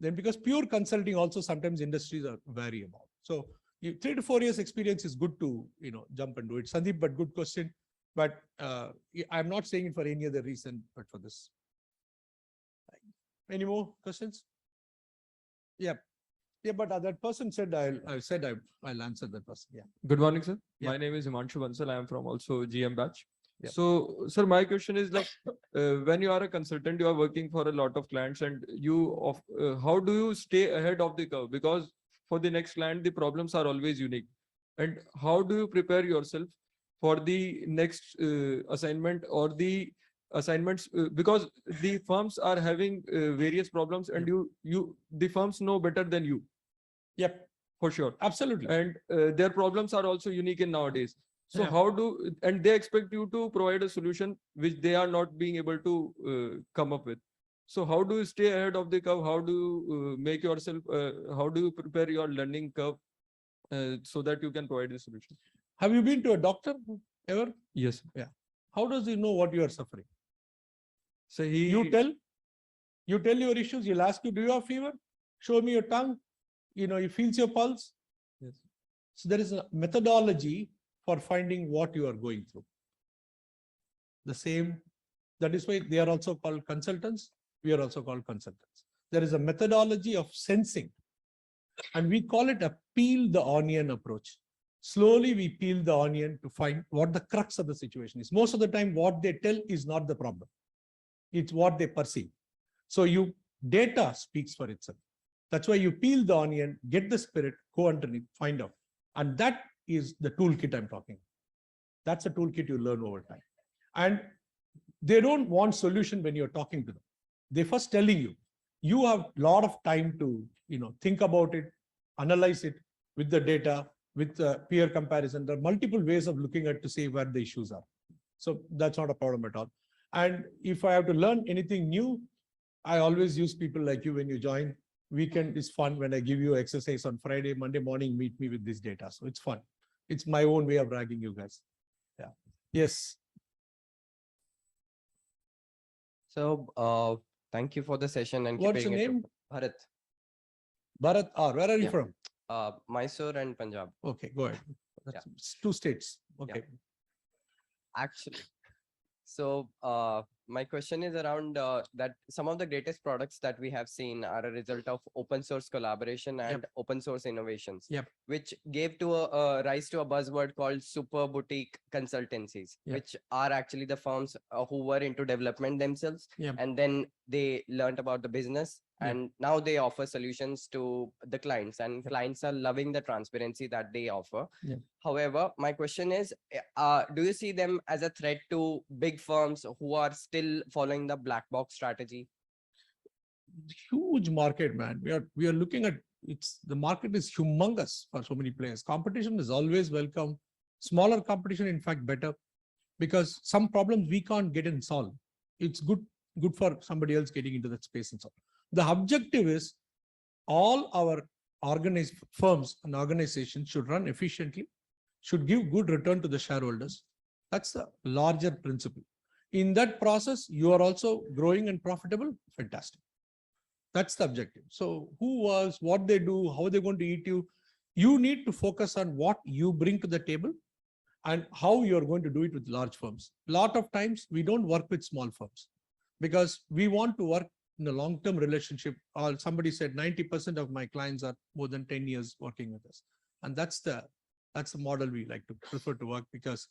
Then because pure consulting also sometimes industries are vary about. So 3 to 4 years experience is good to jump and do it. Sandeep, but good question. But I'm not saying it for any other reason, but for this. Any more questions? Yeah. Yeah, but that person said I'll answer that person. Yeah. Good morning, sir. Yeah. My name is Himanshu Bansal. I am from also GM batch. Yeah. So, sir, my question is like, when you are a consultant, you are working for a lot of clients, and how do you stay ahead of the curve? Because for the next client, the problems are always unique. And how do you prepare yourself for the next assignment or the assignments? Because the firms are having various problems, and the firms know better than you. Yep. For sure. Absolutely. And their problems are also unique in nowadays. So Yeah. and they expect you to provide a solution which they are not being able to come up with. So how do you stay ahead of the curve? How do you make yourself, how do you prepare your learning curve so that you can provide the solution? Have you been to a doctor ever? Yes. Yeah. How does he know what you are suffering? So You tell your issues, he'll ask you, do you have fever? Show me your tongue. He feels your pulse. Yes. So there is a methodology for finding what you are going through. That is why they are also called consultants. We are also called consultants. There is a methodology of sensing, and we call it a peel the onion approach. Slowly we peel the onion to find what the crux of the situation is. Most of the time, what they tell is not the problem. It's what they perceive. So data speaks for itself. That's why you peel the onion, get the spirit, go underneath, find out. And that is the toolkit I'm talking about. That's a toolkit you learn over time. And they don't want solution when you're talking to them. They're first telling you. You have a lot of time to think about it, analyze it with the data, with peer comparison. There are multiple ways of looking at to see where the issues are. So that's not a problem at all. And if I have to learn anything new, I always use people like you when you join. Weekend is fun when I give you exercise on Friday, Monday morning, meet me with this data. So it's fun. It's my own way of bragging you guys. Yeah. Yes. So thank you for the session and What's your keeping it name? Bharat. Bharat R. Where are you Yeah. from? Mysore and Punjab. Okay, go ahead. That's 2 states. Okay. Actually. So my question is around that some of the greatest products that we have seen are a result of open source collaboration and open source innovations, which gave to a rise to a buzzword called super boutique consultancies, which are actually the firms who were into development themselves, and then they learned about the business, and now they offer solutions to the clients, and clients are loving the transparency that they offer. However, my question is, do you see them as a threat to big firms who are still following the black box strategy? Huge market, man. We are looking at the market is humongous for so many players. Competition is always welcome. Smaller competition, in fact, better, because some problems we can't get and solve. It's good for somebody else getting into that space and solve. The objective is all our organized firms and organizations should run efficiently, should give good return to the shareholders. That's the larger principle. In that process, you are also growing and profitable. Fantastic. That's the objective. So what they do, how they're going to eat you, you need to focus on what you bring to the table and how you're going to do it with large firms. A lot of times we don't work with small firms because we want to work in a long-term relationship. Somebody said 90% of my clients are more than 10 years working with us. And that's the model we like to prefer to work, because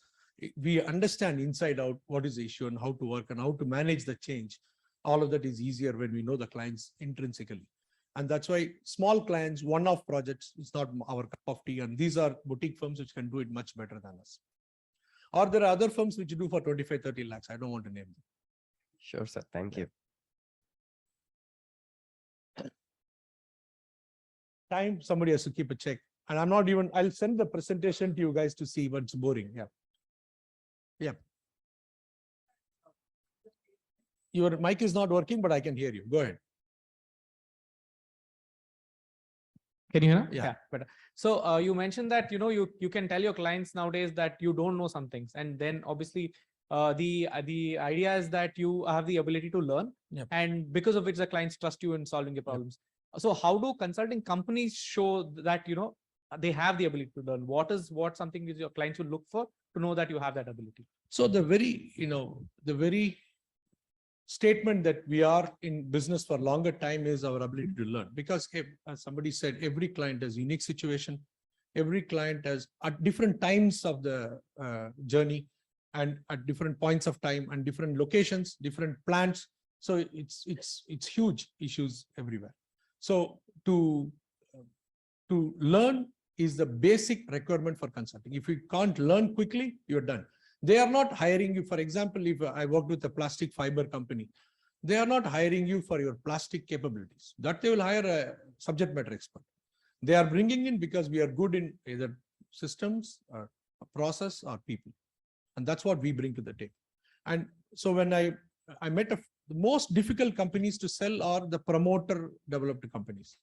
we understand inside out what is the issue and how to work and how to manage the change. All of that is easier when we know the clients intrinsically. And that's why small clients, one-off projects, is not our cup of tea. And these are boutique firms which can do it much better than us. Or there are other firms which do for 25, 30 lakhs. I don't want to name them. Sure, sir. Thank you. Time, somebody has to keep a check. And I'll send the presentation to you guys to see what's boring. Yeah. Your mic is not working, but I can hear you. Go ahead. Can you hear? Yeah. But so you mentioned that, you can tell your clients nowadays that you don't know some things. And then obviously the idea is that you have the ability to learn. And because of which the clients trust you in solving your problems. So how do consulting companies show that, they have the ability to learn? What something is your clients will look for to know that you have that ability? So the very statement that we are in business for longer time is our ability to learn, because as somebody said, every client has unique situation. Every client has at different times of the journey and at different points of time and different locations, different plants. So it's huge issues everywhere. So to learn is the basic requirement for consulting. If you can't learn quickly, you're done. They are not hiring you. For example, if I worked with a plastic fiber company, they are not hiring you for your plastic capabilities. That they will hire a subject matter expert. They are bringing in because we are good in either systems or a process or people. And that's what we bring to the table. And so when I met the most difficult companies to sell are the promoter developed companies,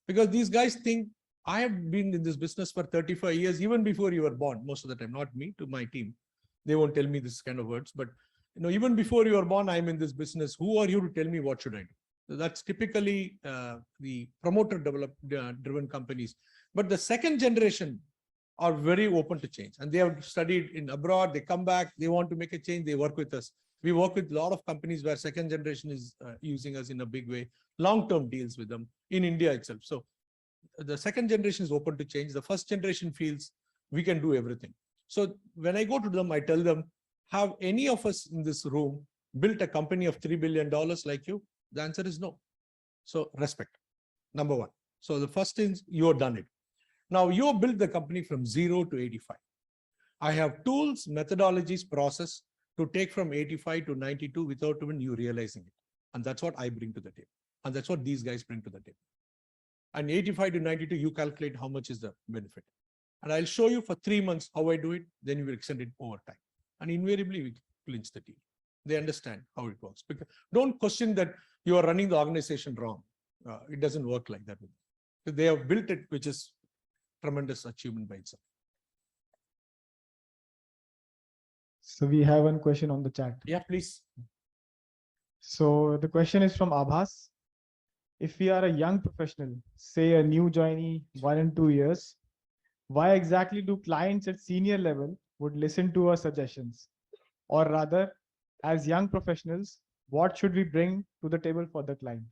because these guys think, I have been in this business for 35 years, even before you were born, most of the time, not me, to my team. They won't tell me this kind of words, but even before you were born, I'm in this business. Who are you to tell me what should I do? So that's typically the promoter driven companies. But the second generation are very open to change, and they have studied in abroad. They come back, they want to make a change. They work with us. We work with a lot of companies where second generation is using us in a big way, long-term deals with them in India itself. So the second generation is open to change. The first generation feels we can do everything. So when I go to them, I tell them, have any of us in this room built a company of $3 billion like you? The answer is no. So respect, number one. So the first is you have done it. Now you built the company from 0 to 85. I have tools, methodologies, process to take from 85 to 92 without even you realizing it. And that's what I bring to the table. And that's what these guys bring to the table. And 85 to 92, you calculate how much is the benefit. And I'll show you for 3 months how I do it. Then you will extend it over time. And invariably, we clinch the deal. They understand how it works. Because don't question that you are running the organization wrong. It doesn't work like that. They have built it, which is tremendous achievement by itself. So we have one question on the chat. Yeah, please. So the question is from Abhas. If we are a young professional, say a new joinee 1 and 2 years, why exactly do clients at senior level would listen to our suggestions? Or rather, as young professionals, what should we bring to the table for the client?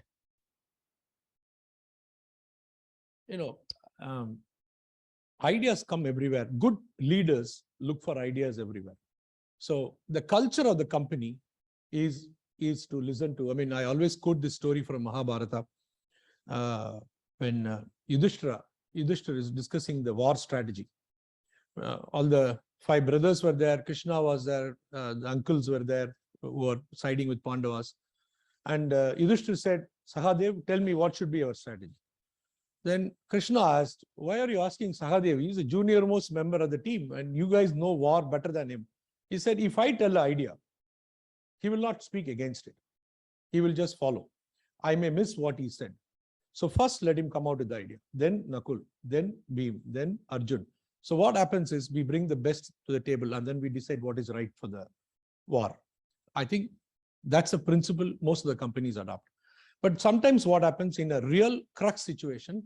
Ideas come everywhere. Good leaders look for ideas everywhere. So the culture of the company is to listen to. I mean, I always quote this story from Mahabharata when Yudhishthira is discussing the war strategy. All the 5 brothers were there. Krishna was there. The uncles were there who were siding with Pandavas. And Yudhishthira said, Sahadev, tell me what should be our strategy. Then Krishna asked, why are you asking Sahadev? He's a junior most member of the team and you guys know war better than him. He said, if I tell an idea, he will not speak against it. He will just follow. I may miss what he said. So first let him come out with the idea. Then Nakul, then Bhim, then Arjun. So what happens is we bring the best to the table and then we decide what is right for the war. I think that's a principle most of the companies adopt. But sometimes what happens in a real crux situation,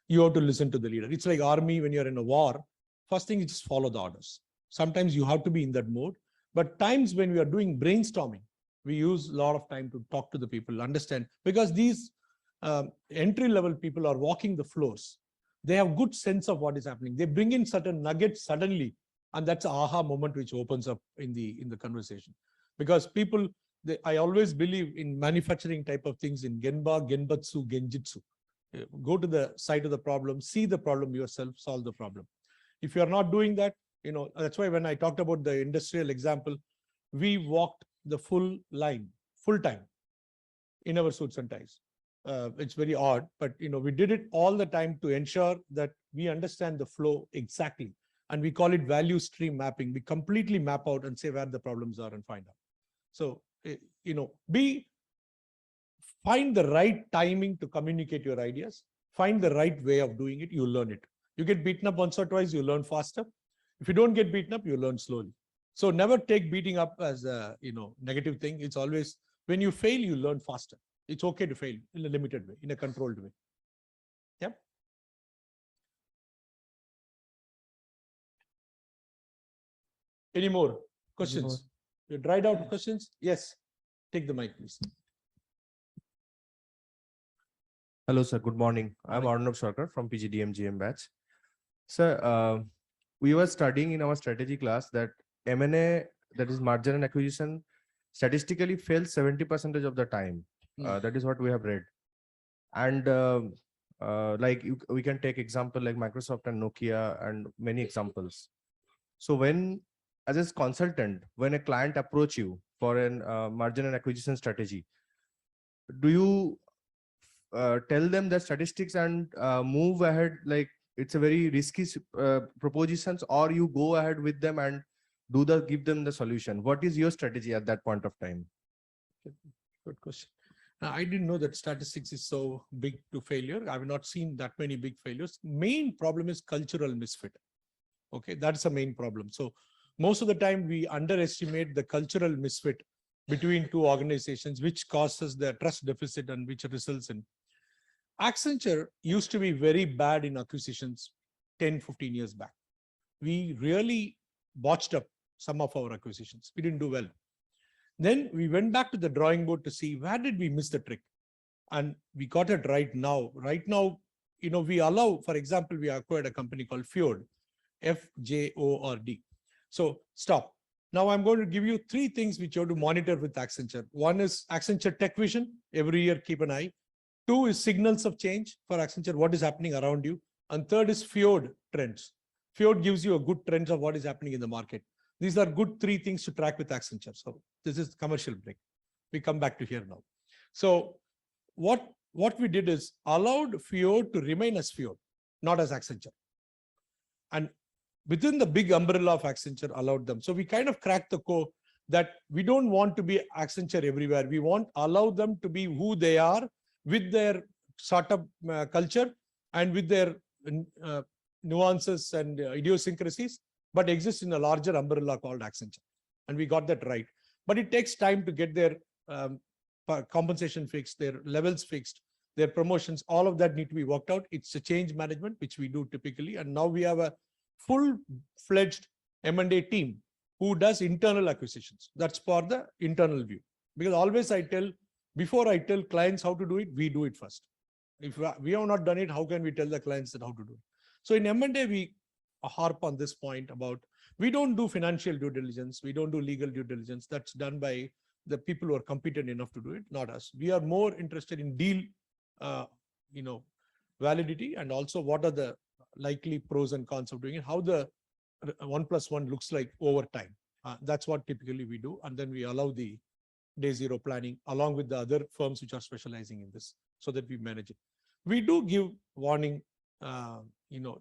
you have to listen to the leader. It's like army when you're in a war. First thing is just follow the orders. Sometimes you have to be in that mode. But times when we are doing brainstorming, we use a lot of time to talk to the people, understand, because these entry-level people are walking the floors. They have good sense of what is happening. They bring in certain nuggets suddenly, and that's an aha moment which opens up in the conversation. Because people, I always believe in manufacturing type of things in Genba, Genbatsu, Genjitsu. Go to the site of the problem, see the problem yourself, solve the problem. If you are not doing that, that's why when I talked about the industrial example, we walked the full line, full time in our suits and ties. It's very odd, but we did it all the time to ensure that we understand the flow exactly. And we call it value stream mapping. We completely map out and say where the problems are and find out. So, find the right timing to communicate your ideas, find the right way of doing it, you learn it. You get beaten up once or twice, you learn faster. If you don't get beaten up, you learn slowly. So never take beating up as a negative thing. It's always, when you fail, you learn faster. It's okay to fail in a limited way, in a controlled way. Yep. Any more questions? You dried out questions? Yes. Take the mic, please. Hello, sir. Good morning. I'm Arnav Sarkar from PGDM GM batch. Sir, we were studying in our strategy class that M&A, that is merger and acquisition, statistically fails 70% of the time. That is what we have read. And we can take example like Microsoft and Nokia and many examples. So when, as a consultant, when a client approach you for an merger and acquisition strategy, do you tell them the statistics and move ahead like it's a very risky propositions, or you go ahead with them and give them the solution? What is your strategy at that point of time? Good question. I didn't know that statistics is so big to failure. I have not seen that many big failures. Main problem is cultural misfit. Okay, that's the main problem. So most of the time we underestimate the cultural misfit between two organizations, which causes the trust deficit and which results in. Accenture used to be very bad in acquisitions 10, 15 years back. We really botched up some of our acquisitions. We didn't do well. Then we went back to the drawing board to see where did we miss the trick. And we got it right now. Right now, we allow, for example, we acquired a company called Fjord, F-J-O-R-D. So stop. Now I'm going to give you 3 things which you have to monitor with Accenture. One is Accenture Tech Vision. Every year, keep an eye. 2 is signals of change for Accenture, what is happening around you. And 3rd is Fjord trends. Fjord gives you a good trends of what is happening in the market. These are good 3 things to track with Accenture. So this is commercial break. We come back to here now. So what we did is allowed Fjord to remain as Fjord, not as Accenture. And within the big umbrella of Accenture allowed them. So we kind of cracked the code that we don't want to be Accenture everywhere. We want allow them to be who they are with their startup culture and with their nuances and idiosyncrasies, but exist in a larger umbrella called Accenture. And we got that right. But it takes time to get their compensation fixed, their levels fixed, their promotions, all of that need to be worked out. It's a change management, which we do typically. And now we have a full-fledged M&A team who does internal acquisitions. That's for the internal view. Because always before I tell clients how to do it, we do it first. If we have not done it, how can we tell the clients that how to do it? So in M&A, we harp on this point about, we don't do financial due diligence. We don't do legal due diligence. That's done by the people who are competent enough to do it, not us. We are more interested in deal, validity, and also what are the likely pros and cons of doing it, how the 1+1 looks like over time. That's what typically we do. And then we allow the day zero planning along with the other firms which are specializing in this so that we manage it. We do give warning,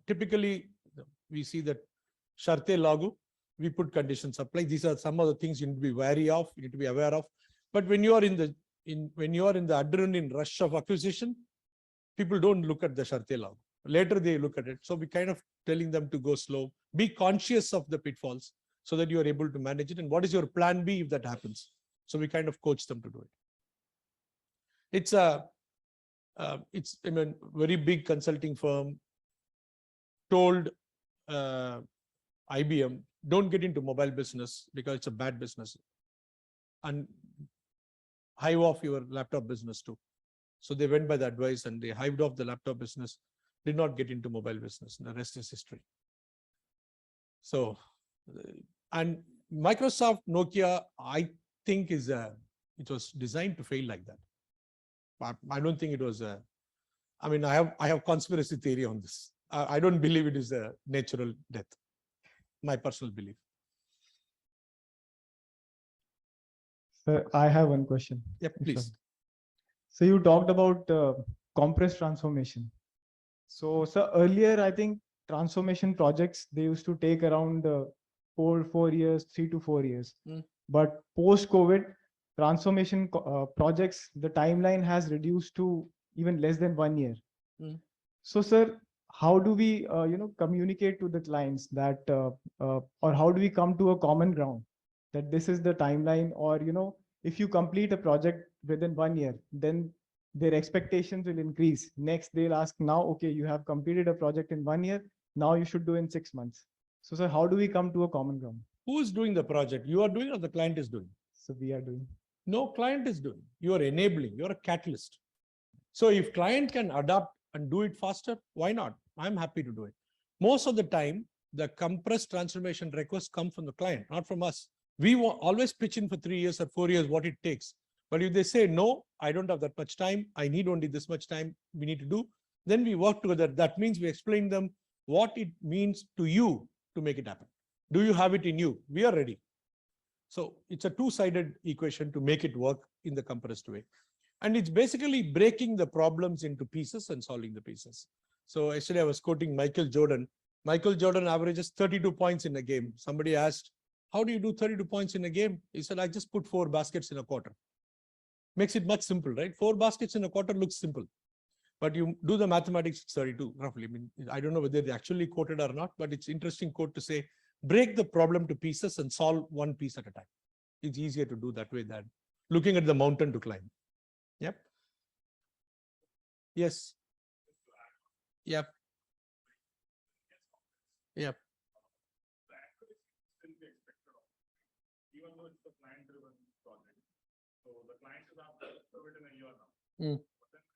typically we see that Sharte Lagu, we put conditions apply. These are some of the things you need to be wary of, you need to be aware of. But when you are in the adrenaline rush of acquisition, people don't look at the Sharte Lagu. Later they look at it. So we kind of telling them to go slow, be conscious of the pitfalls so that you are able to manage it. And what is your plan B if that happens? So we kind of coach them to do it. It's a very big consulting firm told IBM, don't get into mobile business because it's a bad business, and hive off your laptop business too. So they went by the advice and they hived off the laptop business, did not get into mobile business. The rest is history. So, and Microsoft Nokia, I think it was designed to fail like that. But I don't think it was I have conspiracy theory on this. I don't believe it is a natural death. My personal belief. Sir, I have one question. Yep, please. So you talked about compressed transformation. So, sir, earlier, I think transformation projects, they used to take around 4 years, 3 to 4 years. But post-COVID, transformation projects, the timeline has reduced to even less than 1 year. So, sir, how do we, communicate to the clients that, or how do we come to a common ground that this is the timeline, or, if you complete a project within 1 year, then their expectations will increase. Next, they'll ask now, okay, you have completed a project in 1 year. Now you should do in 6 months. So, sir, how do we come to a common ground? Who is doing the project? You are doing or the client is doing? So we are doing. No, client is doing. You are enabling. You're a catalyst. So if client can adapt and do it faster, why not? I'm happy to do it. Most of the time, the compressed transformation requests come from the client, not from us. We always pitch in for 3 years or 4 years what it takes. But if they say, no, I don't have that much time, I need only this much time we need to do, then we work together. That means we explain them what it means to you to make it happen. Do you have it in you? We are ready. So it's a two-sided equation to make it work in the compressed way. And it's basically breaking the problems into pieces and solving the pieces. So yesterday I was quoting Michael Jordan. Michael Jordan averages 32 points in a game. Somebody asked, how do you do 32 points in a game? He said, I just put 4 baskets in a quarter. Makes it much simple, right? 4 baskets in a quarter looks simple. But you do the mathematics, it's 32 roughly. I don't know whether they actually quoted or not, but it's interesting quote to say, break the problem to pieces and solve one piece at a time. It's easier to do that way than looking at the mountain to climb. Yep. Yes. Yep. Yep. Even though it's a client-driven project, so the client is after it in a year now. But then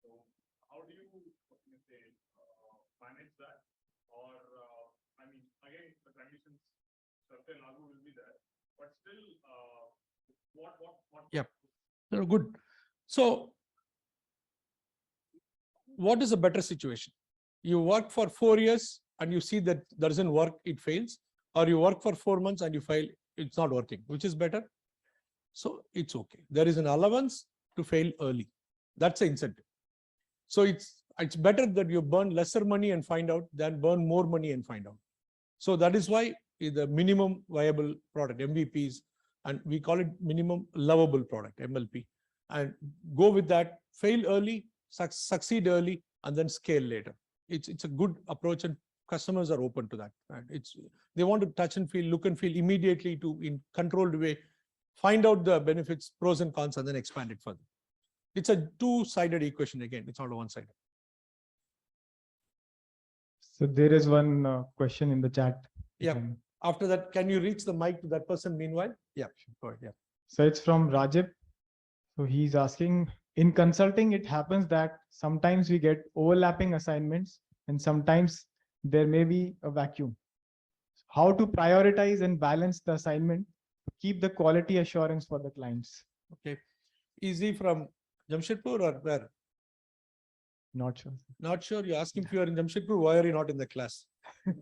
so how do you manage that? Or again, the conditions certain Lagu will be there, but still, what? Yep. Good. So, what is a better situation? You work for 4 years and you see that doesn't work, it fails, or you work for 4 months and you fail, it's not working. Which is better? So it's okay. There is an allowance to fail early. That's the incentive. So it's better that you burn lesser money and find out than burn more money and find out. So that is why the minimum viable product, MVPs, and we call it minimum lovable product, MLP, and go with that, fail early, succeed early, and then scale later. It's a good approach, and customers are open to that. And they want to touch and feel, look and feel immediately to in controlled way, find out the benefits, pros and cons, and then expand it further. It's a two-sided equation again. It's not a one-sided. So there is one question in the chat. Yeah. After that, can you reach the mic to that person meanwhile? Yeah, go ahead. Yeah. So it's from Rajib. So he's asking, in consulting, it happens that sometimes we get overlapping assignments and sometimes there may be a vacuum. How to prioritize and balance the assignment to keep the quality assurance for the clients? Okay. Is he from Jamshedpur or where? Not sure. Not sure. You're asking if you are in Jamshedpur, why are you not in the class?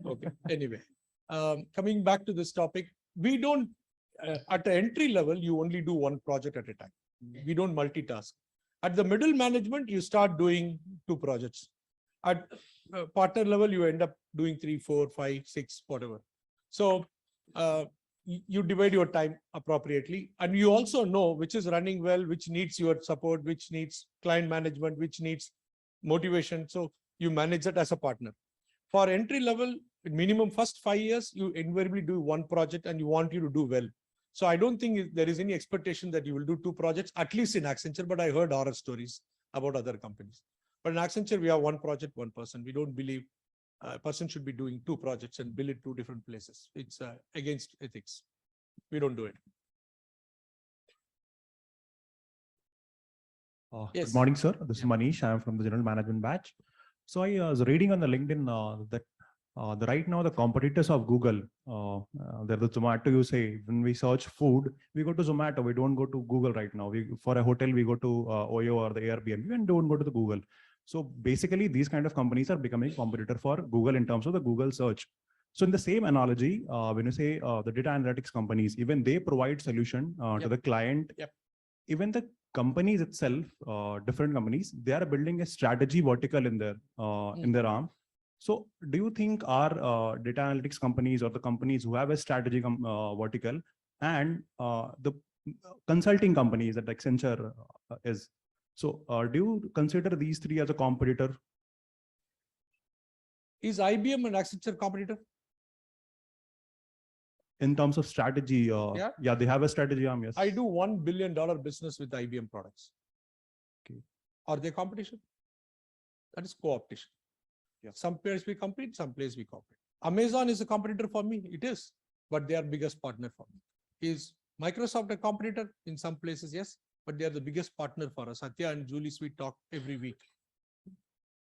Okay. Anyway, coming back to this topic, we don't, at the entry level, you only do one project at a time. We don't multitask. At the middle management, you start doing 2 projects. At partner level, you end up doing 3, 4, 5, 6, whatever. So you divide your time appropriately. And you also know which is running well, which needs your support, which needs client management, which needs motivation. So you manage that as a partner. For entry level, minimum first 5 years, you invariably do one project and you want you to do well. So I don't think there is any expectation that you will do 2 projects, at least in Accenture, but I heard horror stories about other companies. But in Accenture, we have 1 project, 1 person. We don't believe a person should be doing 2 projects and bill it 2 different places. It's against ethics. We don't do it. Yes. Good morning, sir. This is Manish. I am from the General Management batch. So I was reading on the LinkedIn that right now the competitors of Google, they're the Zomato. You say when we search food, we go to Zomato. We don't go to Google right now. For a hotel, we go to Oyo or the Airbnb and don't go to the Google. So basically, these kind of companies are becoming competitor for Google in terms of the Google search. So in the same analogy, when you say the data analytics companies, even they provide solution to the client. Yep. Even the companies itself, different companies, they are building a strategy vertical in their arm. So do you think our data analytics companies or the companies who have a strategy vertical and the consulting companies that Accenture is, so do you consider these 3 as a competitor? Is IBM and Accenture competitor? In terms of strategy, yeah, they have a strategy arm, yes. I do $1 billion business with IBM products. Okay. Are they competition? That is co-optation. Yeah. Some players we compete, some players we cooperate. Amazon is a competitor for me. It is, but they are biggest partner for me. Is Microsoft a competitor? In some places, yes, but they are the biggest partner for us. Satya and Julie Sweet talk every week.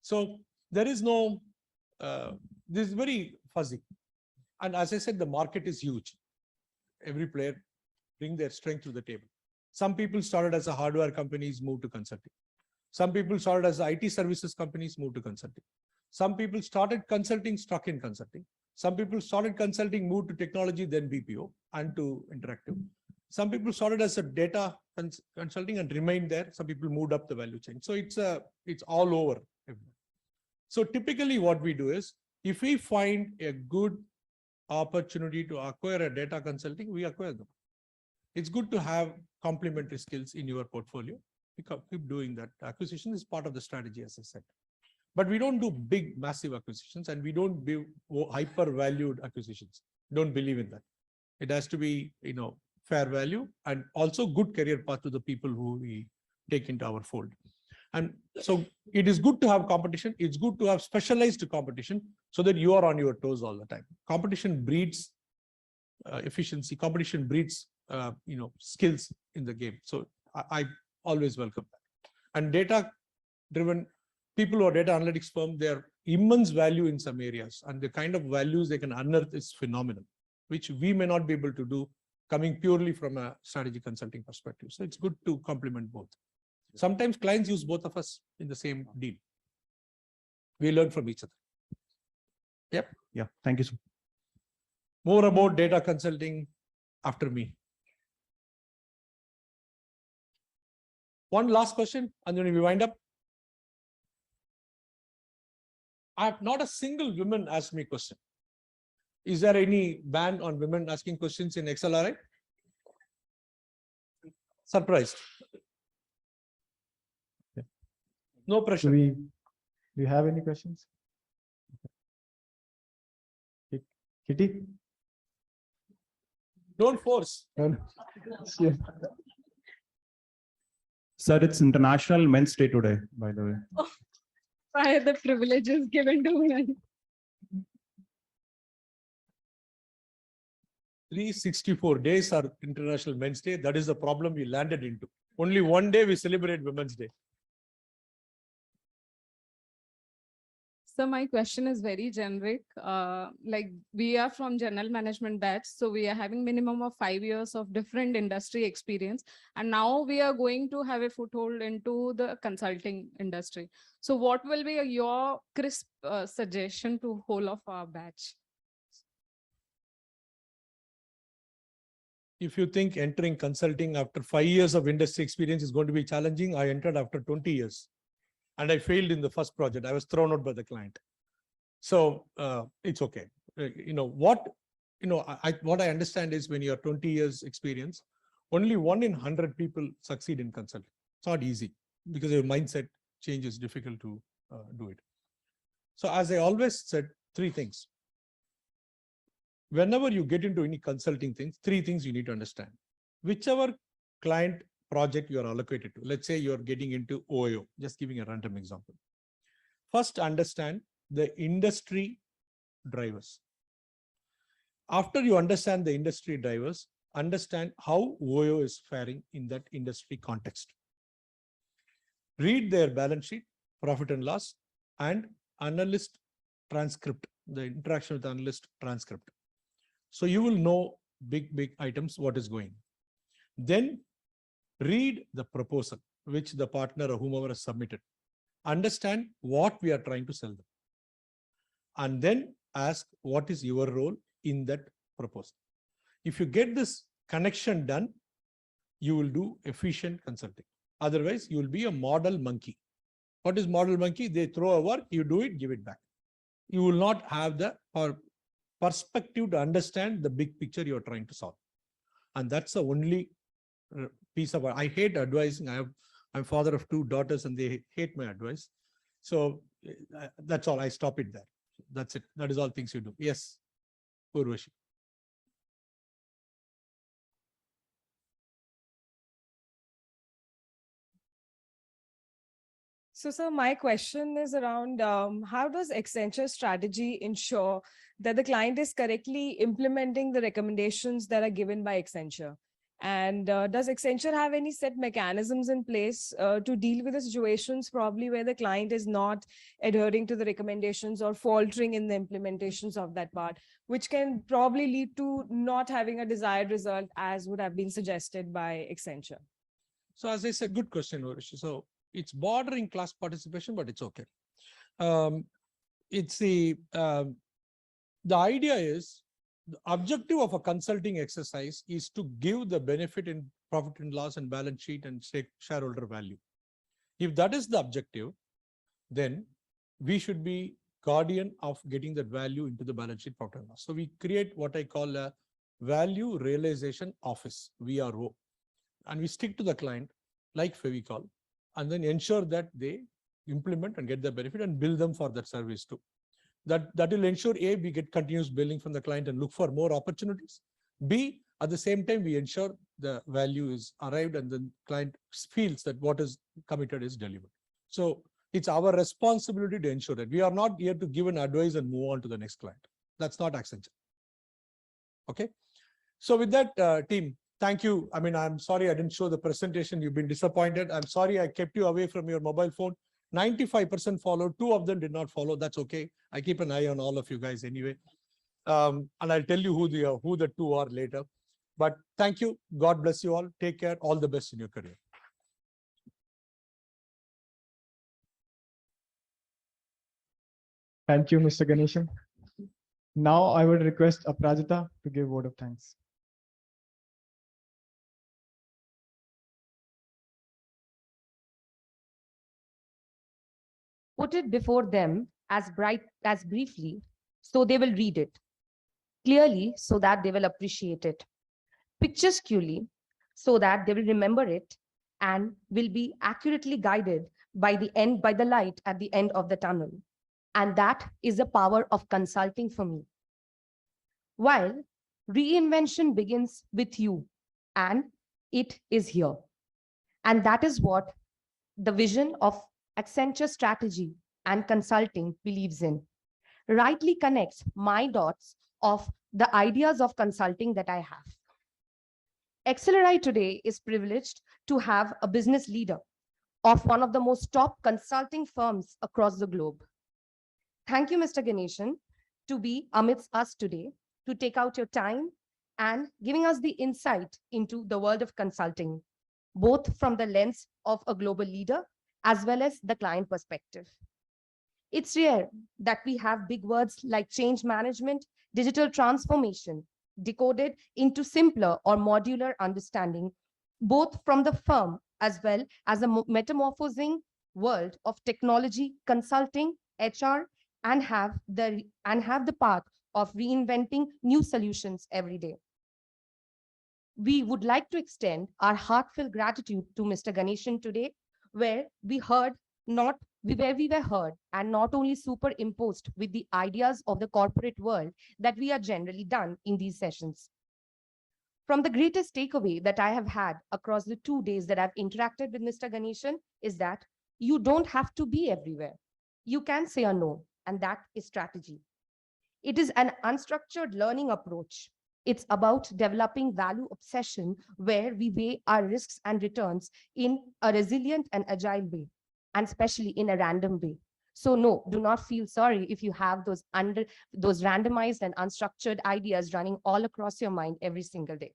So there is no, this is very fuzzy. And as I said, the market is huge. Every player bring their strength to the table. Some people started as a hardware companies, moved to consulting. Some people started as IT services companies, moved to consulting. Some people started consulting, stuck in consulting. Some people started consulting, moved to technology, then BPO and to interactive. Some people started as a data consulting and remained there. Some people moved up the value chain. So it's all over. So typically what we do is, if we find a good opportunity to acquire a data consulting, we acquire them. It's good to have complementary skills in your portfolio. We keep doing that. Acquisition is part of the strategy, as I said. But we don't do big, massive acquisitions, and we don't do hyper-valued acquisitions. Don't believe in that. It has to be, fair value and also good career path to the people who we take into our fold. And so it is good to have competition. It's good to have specialized competition so that you are on your toes all the time. Competition breeds efficiency. Competition breeds, skills in the game. So I always welcome that. And data-driven people who are data analytics firm, they are immense value in some areas, and the kind of values they can unearth is phenomenal, which we may not be able to do coming purely from a strategy consulting perspective. So it's good to complement both. Sometimes clients use both of us in the same deal. We learn from each other. Yep. Yeah. Thank you, sir. More about data consulting after me. One last question, and then we wind up. I have not a single woman asked me question. Is there any ban on women asking questions in XLRI? Surprised. No pressure. Do you have any questions? Kitty? Don't force. No, no. Sure. Sir, it's International Men's Day today, by the way. Why are the privileges given to women? 364 days are International Men's Day. That is the problem we landed into. Only one day we celebrate Women's Day. So my question is very generic. Like we are from general management batch, so we are having minimum of 5 years of different industry experience, and now we are going to have a foothold into the consulting industry. So what will be your crisp suggestion to whole of our batch? If you think entering consulting after 5 years of industry experience is going to be challenging, I entered after 20 years. And I failed in the first project. I was thrown out by the client. So it's okay. What I understand is when you have 20 years experience, only 1 in 100 people succeed in consulting. It's not easy because your mindset change is difficult to do it. So as I always said, 3 things. Whenever you get into any consulting things, 3 things you need to understand. Whichever client project you are allocated to. Let's say you're getting into OIO, just giving a random example. First, understand the industry drivers. After you understand the industry drivers, understand how OIO is faring in that industry context. Read their balance sheet, profit and loss, and analyst transcript, the interaction with analyst transcript. So you will know big items, what is going. Then read the proposal, which the partner or whomever has submitted. Understand what we are trying to sell them. And then ask what is your role in that proposal. If you get this connection done, you will do efficient consulting. Otherwise, you will be a model monkey. What is model monkey? They throw a work, you do it, give it back. You will not have the perspective to understand the big picture you are trying to solve. And that's the only piece of, I hate advising. I'm father of 2 daughters and they hate my advice. So that's all. I stop it there. That's it. That is all things you do. Yes, Urvashi. So, sir, my question is around how does Accenture strategy ensure that the client is correctly implementing the recommendations that are given by Accenture? And does Accenture have any set mechanisms in place to deal with the situations probably where the client is not adhering to the recommendations or faltering in the implementations of that part, which can probably lead to not having a desired result as would have been suggested by Accenture? So as I said, good question, Urvashi. So it's bordering class participation, but it's okay. It's the idea is the objective of a consulting exercise is to give the benefit in profit and loss and balance sheet and shareholder value. If that is the objective, then we should be guardian of getting that value into the balance sheet profit and loss. So we create what I call a value realization office, VRO, and we stick to the client like Fevicol, and then ensure that they implement and get the benefit and bill them for that service too. That will ensure A, we get continuous billing from the client and look for more opportunities. B, at the same time, we ensure the value is arrived and the client feels that what is committed is delivered. So it's our responsibility to ensure that we are not here to give an advice and move on to the next client. That's not Accenture. Okay. So with that, team, thank you. I mean, I'm sorry I didn't show the presentation. You've been disappointed. I'm sorry I kept you away from your mobile phone. 95% followed, 2 of them did not follow. That's okay. I keep an eye on all of you guys anyway. And I'll tell you who the 2 are later. But thank you. God bless you all. Take care. All the best in your career. Thank you, Mr. Ganeshan. Now I would request Aprajita to give word of thanks. Put it before them as briefly, so they will read it. Clearly, so that they will appreciate it. Picturesquely, so that they will remember it and will be accurately guided by the light at the end of the tunnel. And that is the power of consulting for me. While reinvention begins with you, and it is here. And that is what the vision of Accenture strategy and consulting believes in. Rightly connects my dots of the ideas of consulting that I have. XLRI today is privileged to have a business leader of one of the most top consulting firms across the globe. Thank you, Mr. Ganeshan, to be amidst us today, to take out your time and giving us the insight into the world of consulting, both from the lens of a global leader as well as the client perspective. It's rare that we have big words like change management, digital transformation, decoded into simpler or modular understanding, both from the firm as well as a metamorphosing world of technology, consulting, HR, and have the path of reinventing new solutions every day. We would like to extend our heartfelt gratitude to Mr. Ganeshan today, where we were heard and not only superimposed with the ideas of the corporate world that we are generally done in these sessions. From the greatest takeaway that I have had across the 2 days that I've interacted with Mr. Ganeshan is that you don't have to be everywhere. You can say a no, and that is strategy. It is an unstructured learning approach. It's about developing value obsession where we weigh our risks and returns in a resilient and agile way, and especially in a random way. So no, do not feel sorry if you have those randomized and unstructured ideas running all across your mind every single day.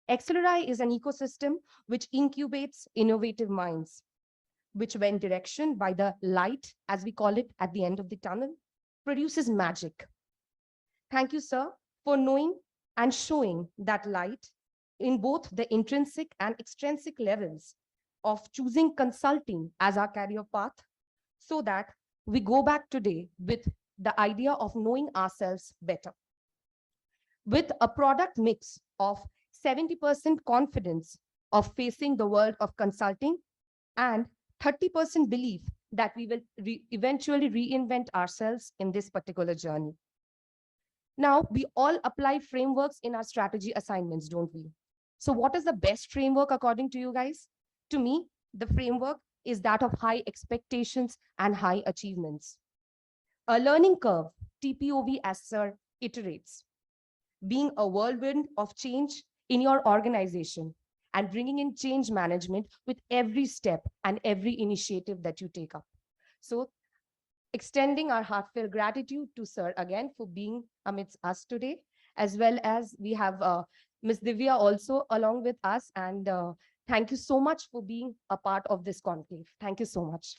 XLRI is an ecosystem which incubates innovative minds, which when direction by the light, as we call it, at the end of the tunnel, produces magic. Thank you, sir, for knowing and showing that light in both the intrinsic and extrinsic levels of choosing consulting as our career path, so that we go back today with the idea of knowing ourselves better. With a product mix of 70% confidence of facing the world of consulting and 30% belief that we will eventually reinvent ourselves in this particular journey. Now, we all apply frameworks in our strategy assignments, don't we? So what is the best framework according to you guys? To me, the framework is that of high expectations and high achievements. A learning curve, TPOV as sir iterates, being a whirlwind of change in your organization and bringing in change management with every step and every initiative that you take up. So extending our heartfelt gratitude to sir again for being amidst us today, as well as we have Ms. Divya also along with us. And thank you so much for being a part of this conclave. Thank you so much.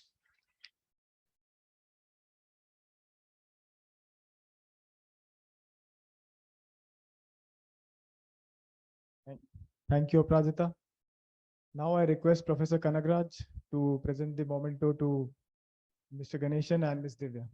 Thank you, Aprazita. Now I request Professor Kanagraj to present the memento to Mr. Ganeshan and Ms. Divya.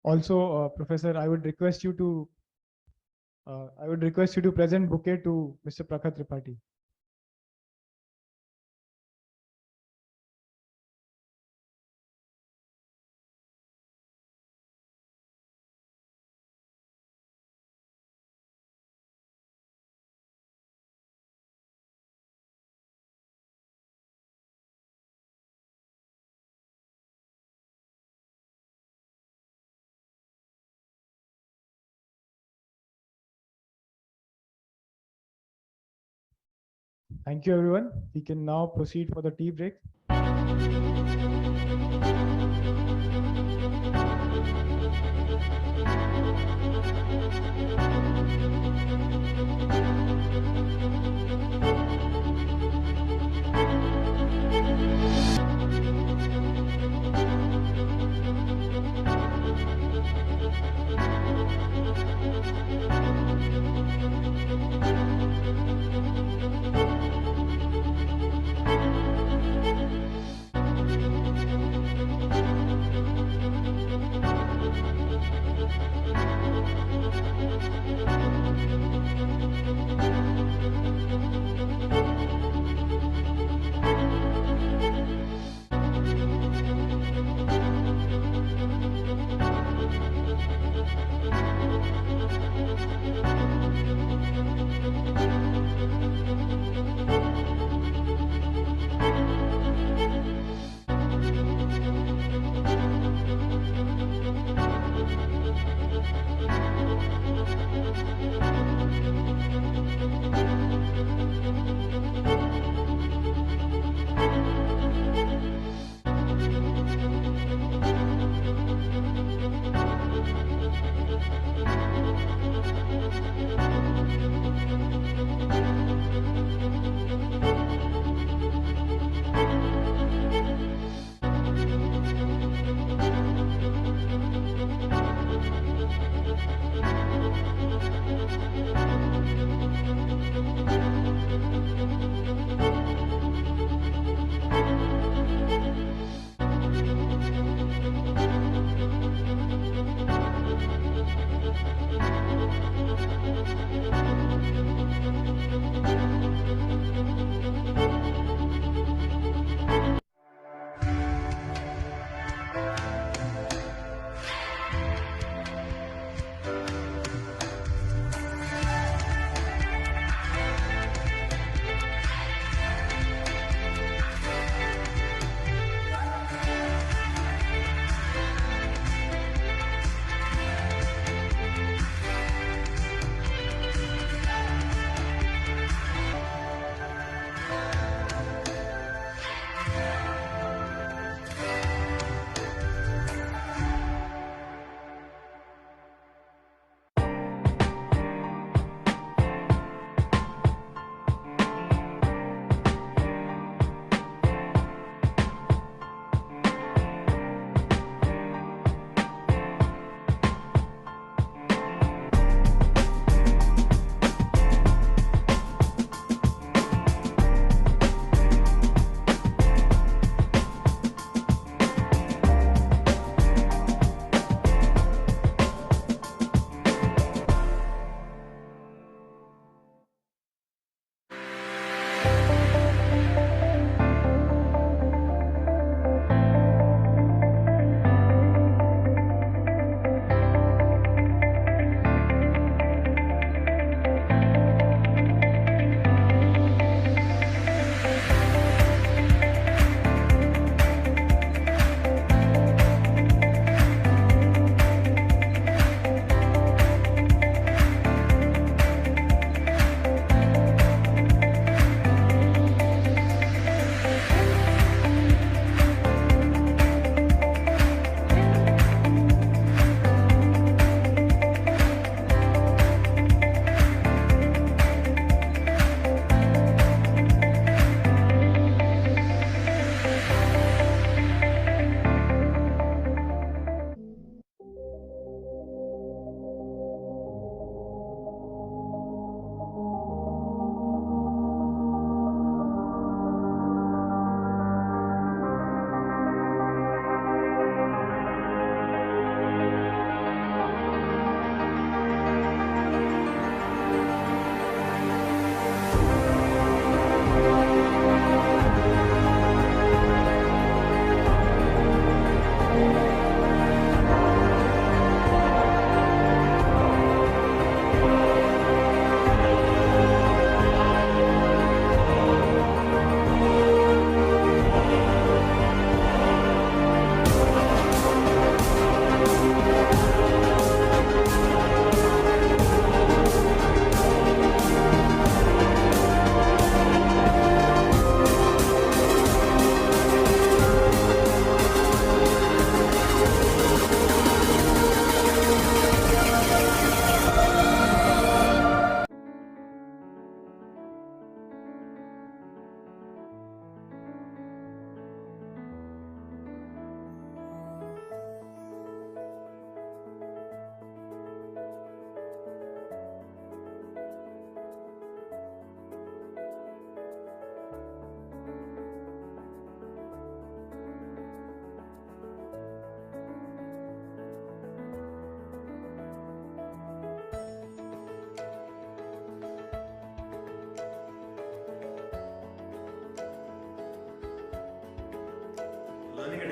Also, Professor, I would request you to present bouquet to Mr. Prakhat Tripathi. Thank you, everyone. We can now proceed for the tea break.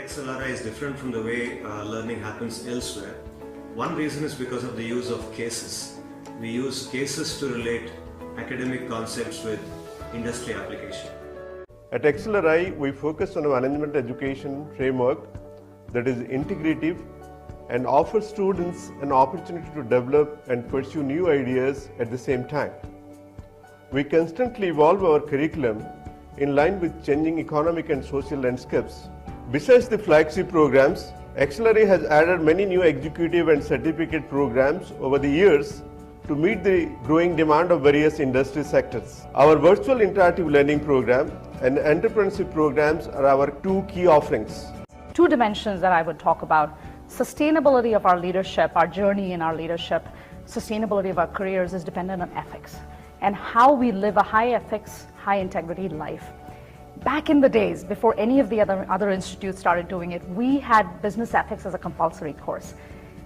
XLRI is different from the way learning happens elsewhere. One reason is because of the use of cases. We use cases to relate academic concepts with industry application. At XLRI, we focus on a management education framework that is integrative and offers students an opportunity to develop and pursue new ideas at the same time. We constantly evolve our curriculum in line with changing economic and social landscapes. Besides the flagship programs, XLRI has added many new executive and certificate programs over the years to meet the growing demand of various industry sectors. Our virtual interactive learning program and entrepreneurship programs are our two key offerings. Two dimensions that I would talk about: sustainability of our leadership, our journey in our leadership, sustainability of our careers is dependent on ethics and how we live a high ethics, high integrity life. Back in the days, before any of the other institutes started doing it, we had business ethics as a compulsory course.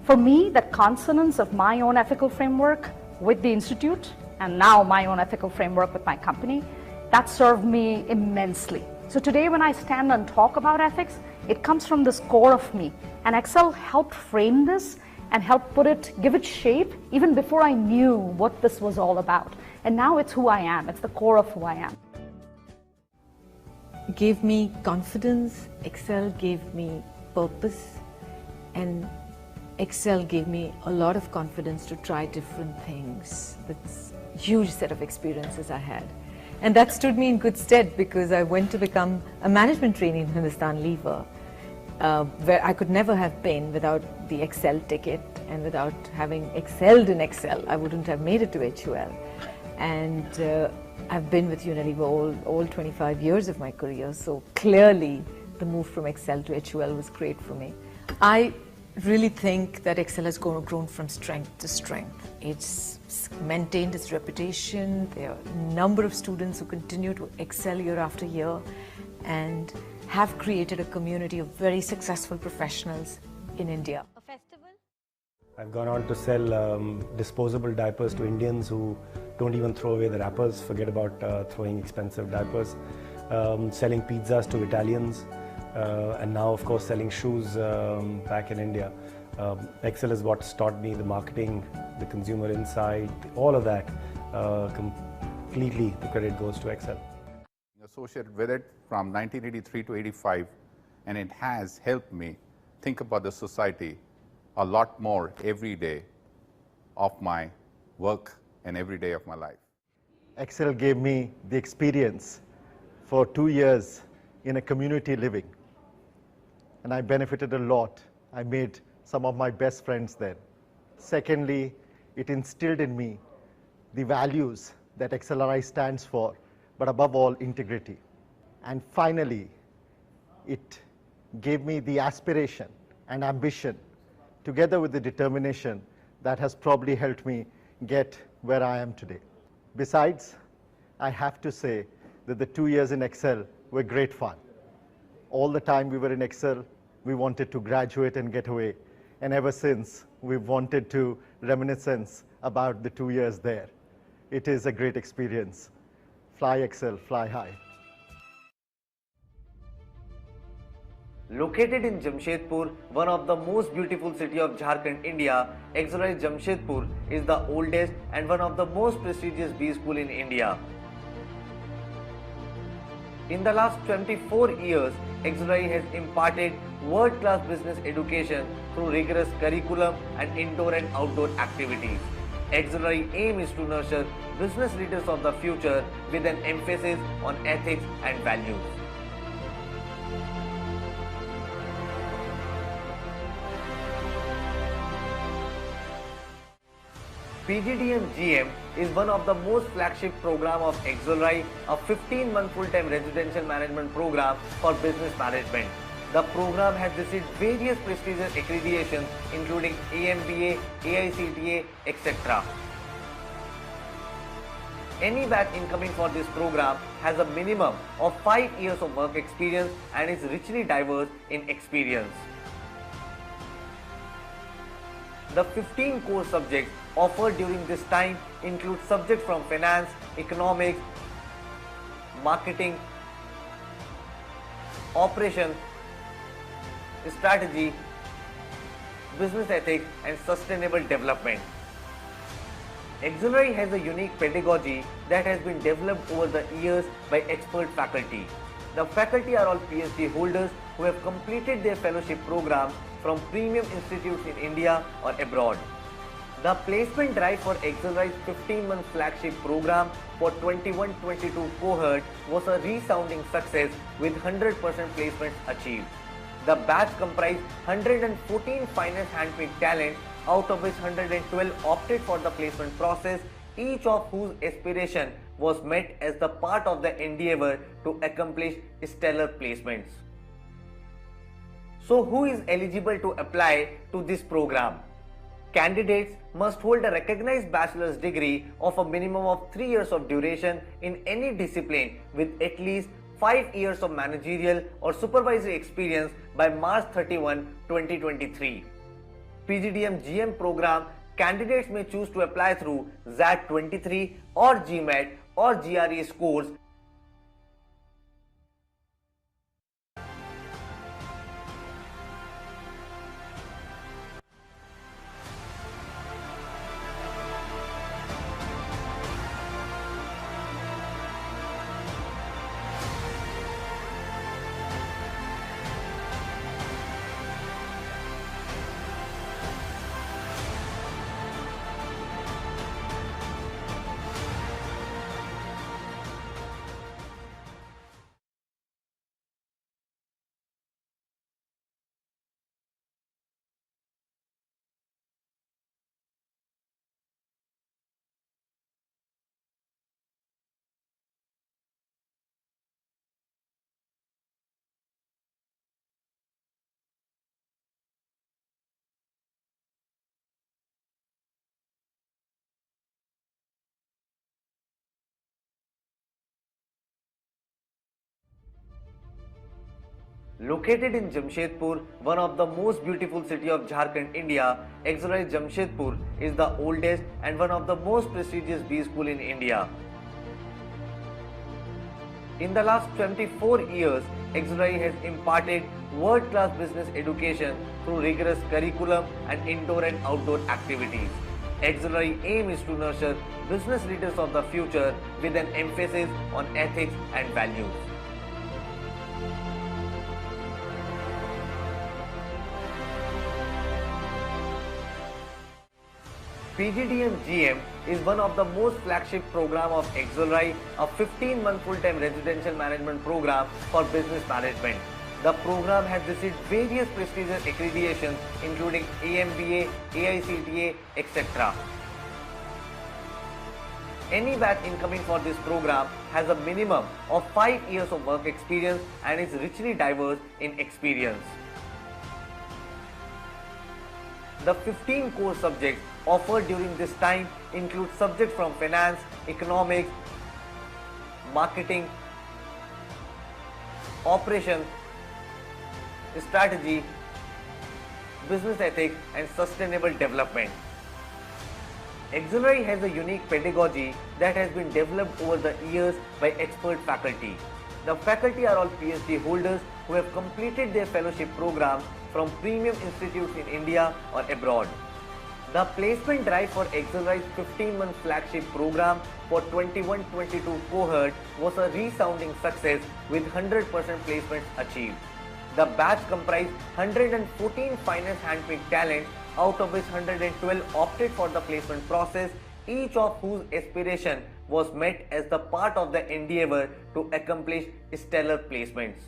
For me, that consonance of my own ethical framework with the institute and now my own ethical framework with my company, that served me immensely. So today when I stand and talk about ethics, it comes from this core of me. And Excel helped frame this and helped give it shape even before I knew what this was all about. And now it's who I am. It's the core of who I am. Gave me confidence, Excel gave me purpose, and Excel gave me a lot of confidence to try different things. That's a huge set of experiences I had. And that stood me in good stead because I went to become a management trainee in Hindustan Lever, where I could never have been without the Excel ticket, and without having excelled in Excel, I wouldn't have made it to HUL. And I've been with Unilever all 25 years of my career, so clearly the move from Excel to HUL was great for me. I really think that Excel has grown from strength to strength. It's maintained its reputation. There are a number of students who continue to excel year after year and have created a community of very successful professionals in India. I've gone on to sell disposable diapers to Indians who don't even throw away the wrappers, forget about throwing expensive diapers, selling pizzas to Italians, and now of course selling shoes back in India. Excel is what's taught me the marketing, the consumer insight, all of that. Completely the credit goes to Excel. Associated with it from 1983 to 85, and it has helped me think about the society a lot more every day of my work and every day of my life. Excel gave me the experience for 2 years in a community living, and I benefited a lot. I made some of my best friends there. Secondly, it instilled in me the values that XLRI stands for, but above all, integrity. And finally, it gave me the aspiration and ambition, together with the determination that has probably helped me get where I am today. Besides, I have to say that the 2 years in Excel were great fun. All the time we were in Excel, we wanted to graduate and get away. And ever since, we've wanted to reminiscence about the 2 years there. It is a great experience. Fly Excel, fly high. Located in Jamshedpur, one of the most beautiful city of Jharkhand, India, XLRI Jamshedpur is the oldest and one of the most prestigious B school in India. In the last 24 years, XLRI has imparted world-class business education through rigorous curriculum and indoor and outdoor activities. XLRI aim is to nurture business leaders of the future with an emphasis on ethics and values. PGDM GM is one of the most flagship program of XLRI, a 15-month full-time residential management program for business management. The program has received various prestigious accreditations including AMBA, AICTA, etc. Any batch incoming for this program has a minimum of 5 years of work experience and is richly diverse in experience. The 15 core subjects offered during this time include subjects from finance, economics, marketing, operations, strategy, business ethics, and sustainable development. XLRI has a unique pedagogy that has been developed over the years by expert faculty. The faculty are all PhD holders who have completed their fellowship program from premium institutes in India or abroad. The placement drive for XLRI's 15-month flagship program for 21-22 cohort was a resounding success with 100% placements achieved. The batch comprised 114 finance handpicked talent, out of which 112 opted for the placement process, each of whose aspiration was met as the part of the endeavor to accomplish stellar placements. So who is eligible to apply to this program? Candidates must hold a recognized bachelor's degree of a minimum of 3 years of duration in any discipline with at least 5 years of managerial or supervisory experience by March 31, 2023. PGDM GM program candidates may choose to apply through ZAT23 or GMAT or GRE scores. Located in Jamshedpur, one of the most beautiful city of Jharkhand, India, XLRI Jamshedpur is the oldest and one of the most prestigious B school in India. In the last 24 years, XLRI has imparted world-class business education through rigorous curriculum and indoor and outdoor activities. XLRI aim is to nurture business leaders of the future with an emphasis on ethics and values. PGDM GM is one of the most flagship program of XLRI, a 15-month full-time residential management program for business management. The program has received various prestigious accreditations including AMBA, AICTA, etc. Any batch incoming for this program has a minimum of 5 years of work experience and is richly diverse in experience. The 15 core subjects offered during this time include subjects from finance, economics, marketing, operations, strategy, business ethics, and sustainable development. XLRI has a unique pedagogy that has been developed over the years by expert faculty. The faculty are all PhD holders who have completed their fellowship programs from premium institutes in India or abroad. The placement drive for XLRI's 15-month flagship program for 21-22 cohort was a resounding success with 100% placements achieved. The batch comprised 114 finance handpicked talent, out of which 112 opted for the placement process, each of whose aspiration was met as the part of the endeavor to accomplish stellar placements.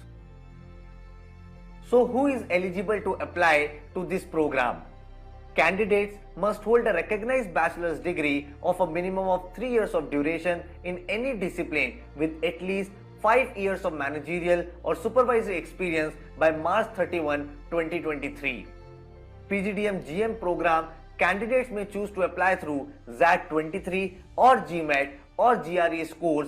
So who is eligible to apply to this program? Candidates must hold a recognized bachelor's degree of a minimum of 3 years of duration in any discipline with at least 5 years of managerial or supervisory experience by March 31, 2023. PGDM GM program candidates may choose to apply through ZAT23 or GMAT or GRE scores.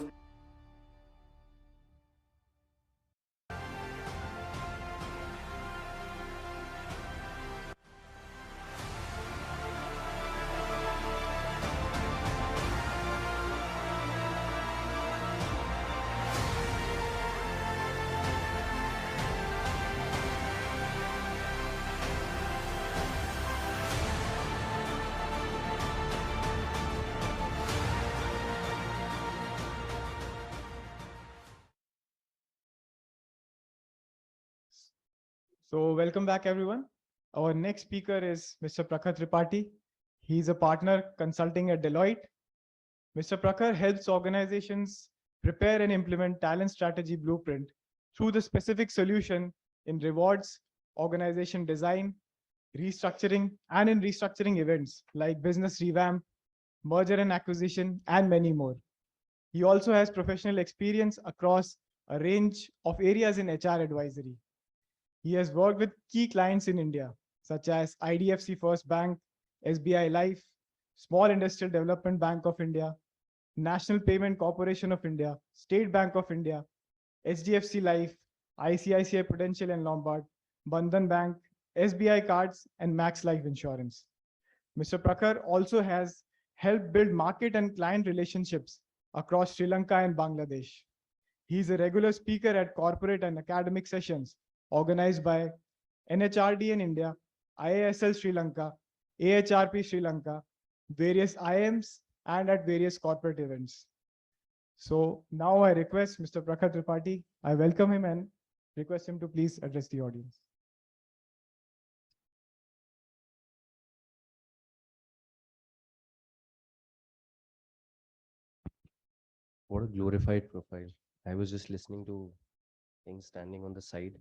So welcome back, everyone. Our next speaker is Mr. Prakhar Tripathi. He's a partner consulting at Deloitte. Mr. Prakhar helps organizations prepare and implement talent strategy blueprint through the specific solution in rewards, organization design, restructuring, and in restructuring events like business revamp, merger and acquisition, and many more. He also has professional experience across a range of areas in HR advisory. He has worked with key clients in India, such as IDFC First Bank, SBI Life, Small Industrial Development Bank of India, National Payment Corporation of India, State Bank of India, HDFC Life, ICICI Prudential and Lombard, Bandhan Bank, SBI Cards, and Max Life Insurance. Mr. Prakhar also has helped build market and client relationships across Sri Lanka and Bangladesh. He is a regular speaker at corporate and academic sessions organized by NHRD in India, IASL Sri Lanka, AHRP Sri Lanka, various IMs, and at various corporate events. So now I request Mr. Prakhar Tripathi, I welcome him and request him to please address the audience. What a glorified profile. I was just listening to things standing on the side.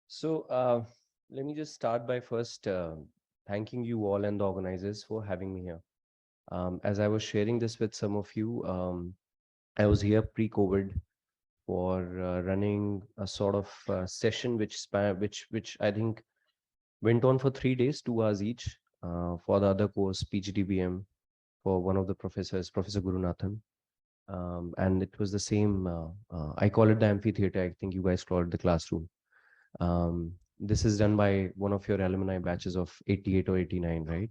So let me just start by first thanking you all and the organizers for having me here. As I was sharing this with some of you, I was here pre-COVID for running a sort of session which I think went on for 3 days, 2 hours each, for the other course, PGDM, for one of the professors, Professor Gurunathan. And it was the same, I call it the amphitheater. I think you guys call it the classroom. This is done by one of your alumni batches of 88 or 89, right?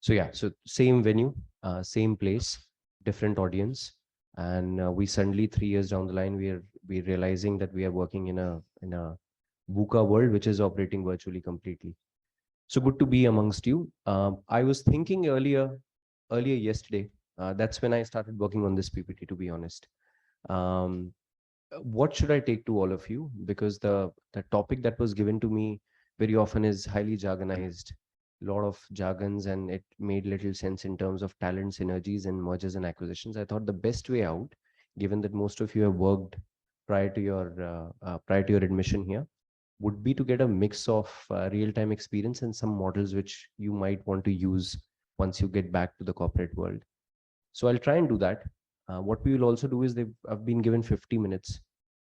So yeah, so same venue, same place, different audience. And we suddenly 3 years down the line, we're realizing that we are working in a VUCA world, which is operating virtually completely. So good to be amongst you. I was thinking earlier yesterday, that's when I started working on this PPT, to be honest. What should I take to all of you? Because the topic that was given to me very often is highly jargonized, a lot of jargons, and it made little sense in terms of talent synergies and mergers and acquisitions. I thought the best way out, given that most of you have worked prior to your admission here, would be to get a mix of real-time experience and some models which you might want to use once you get back to the corporate world. So I'll try and do that. What we will also do is I've been given 50 minutes.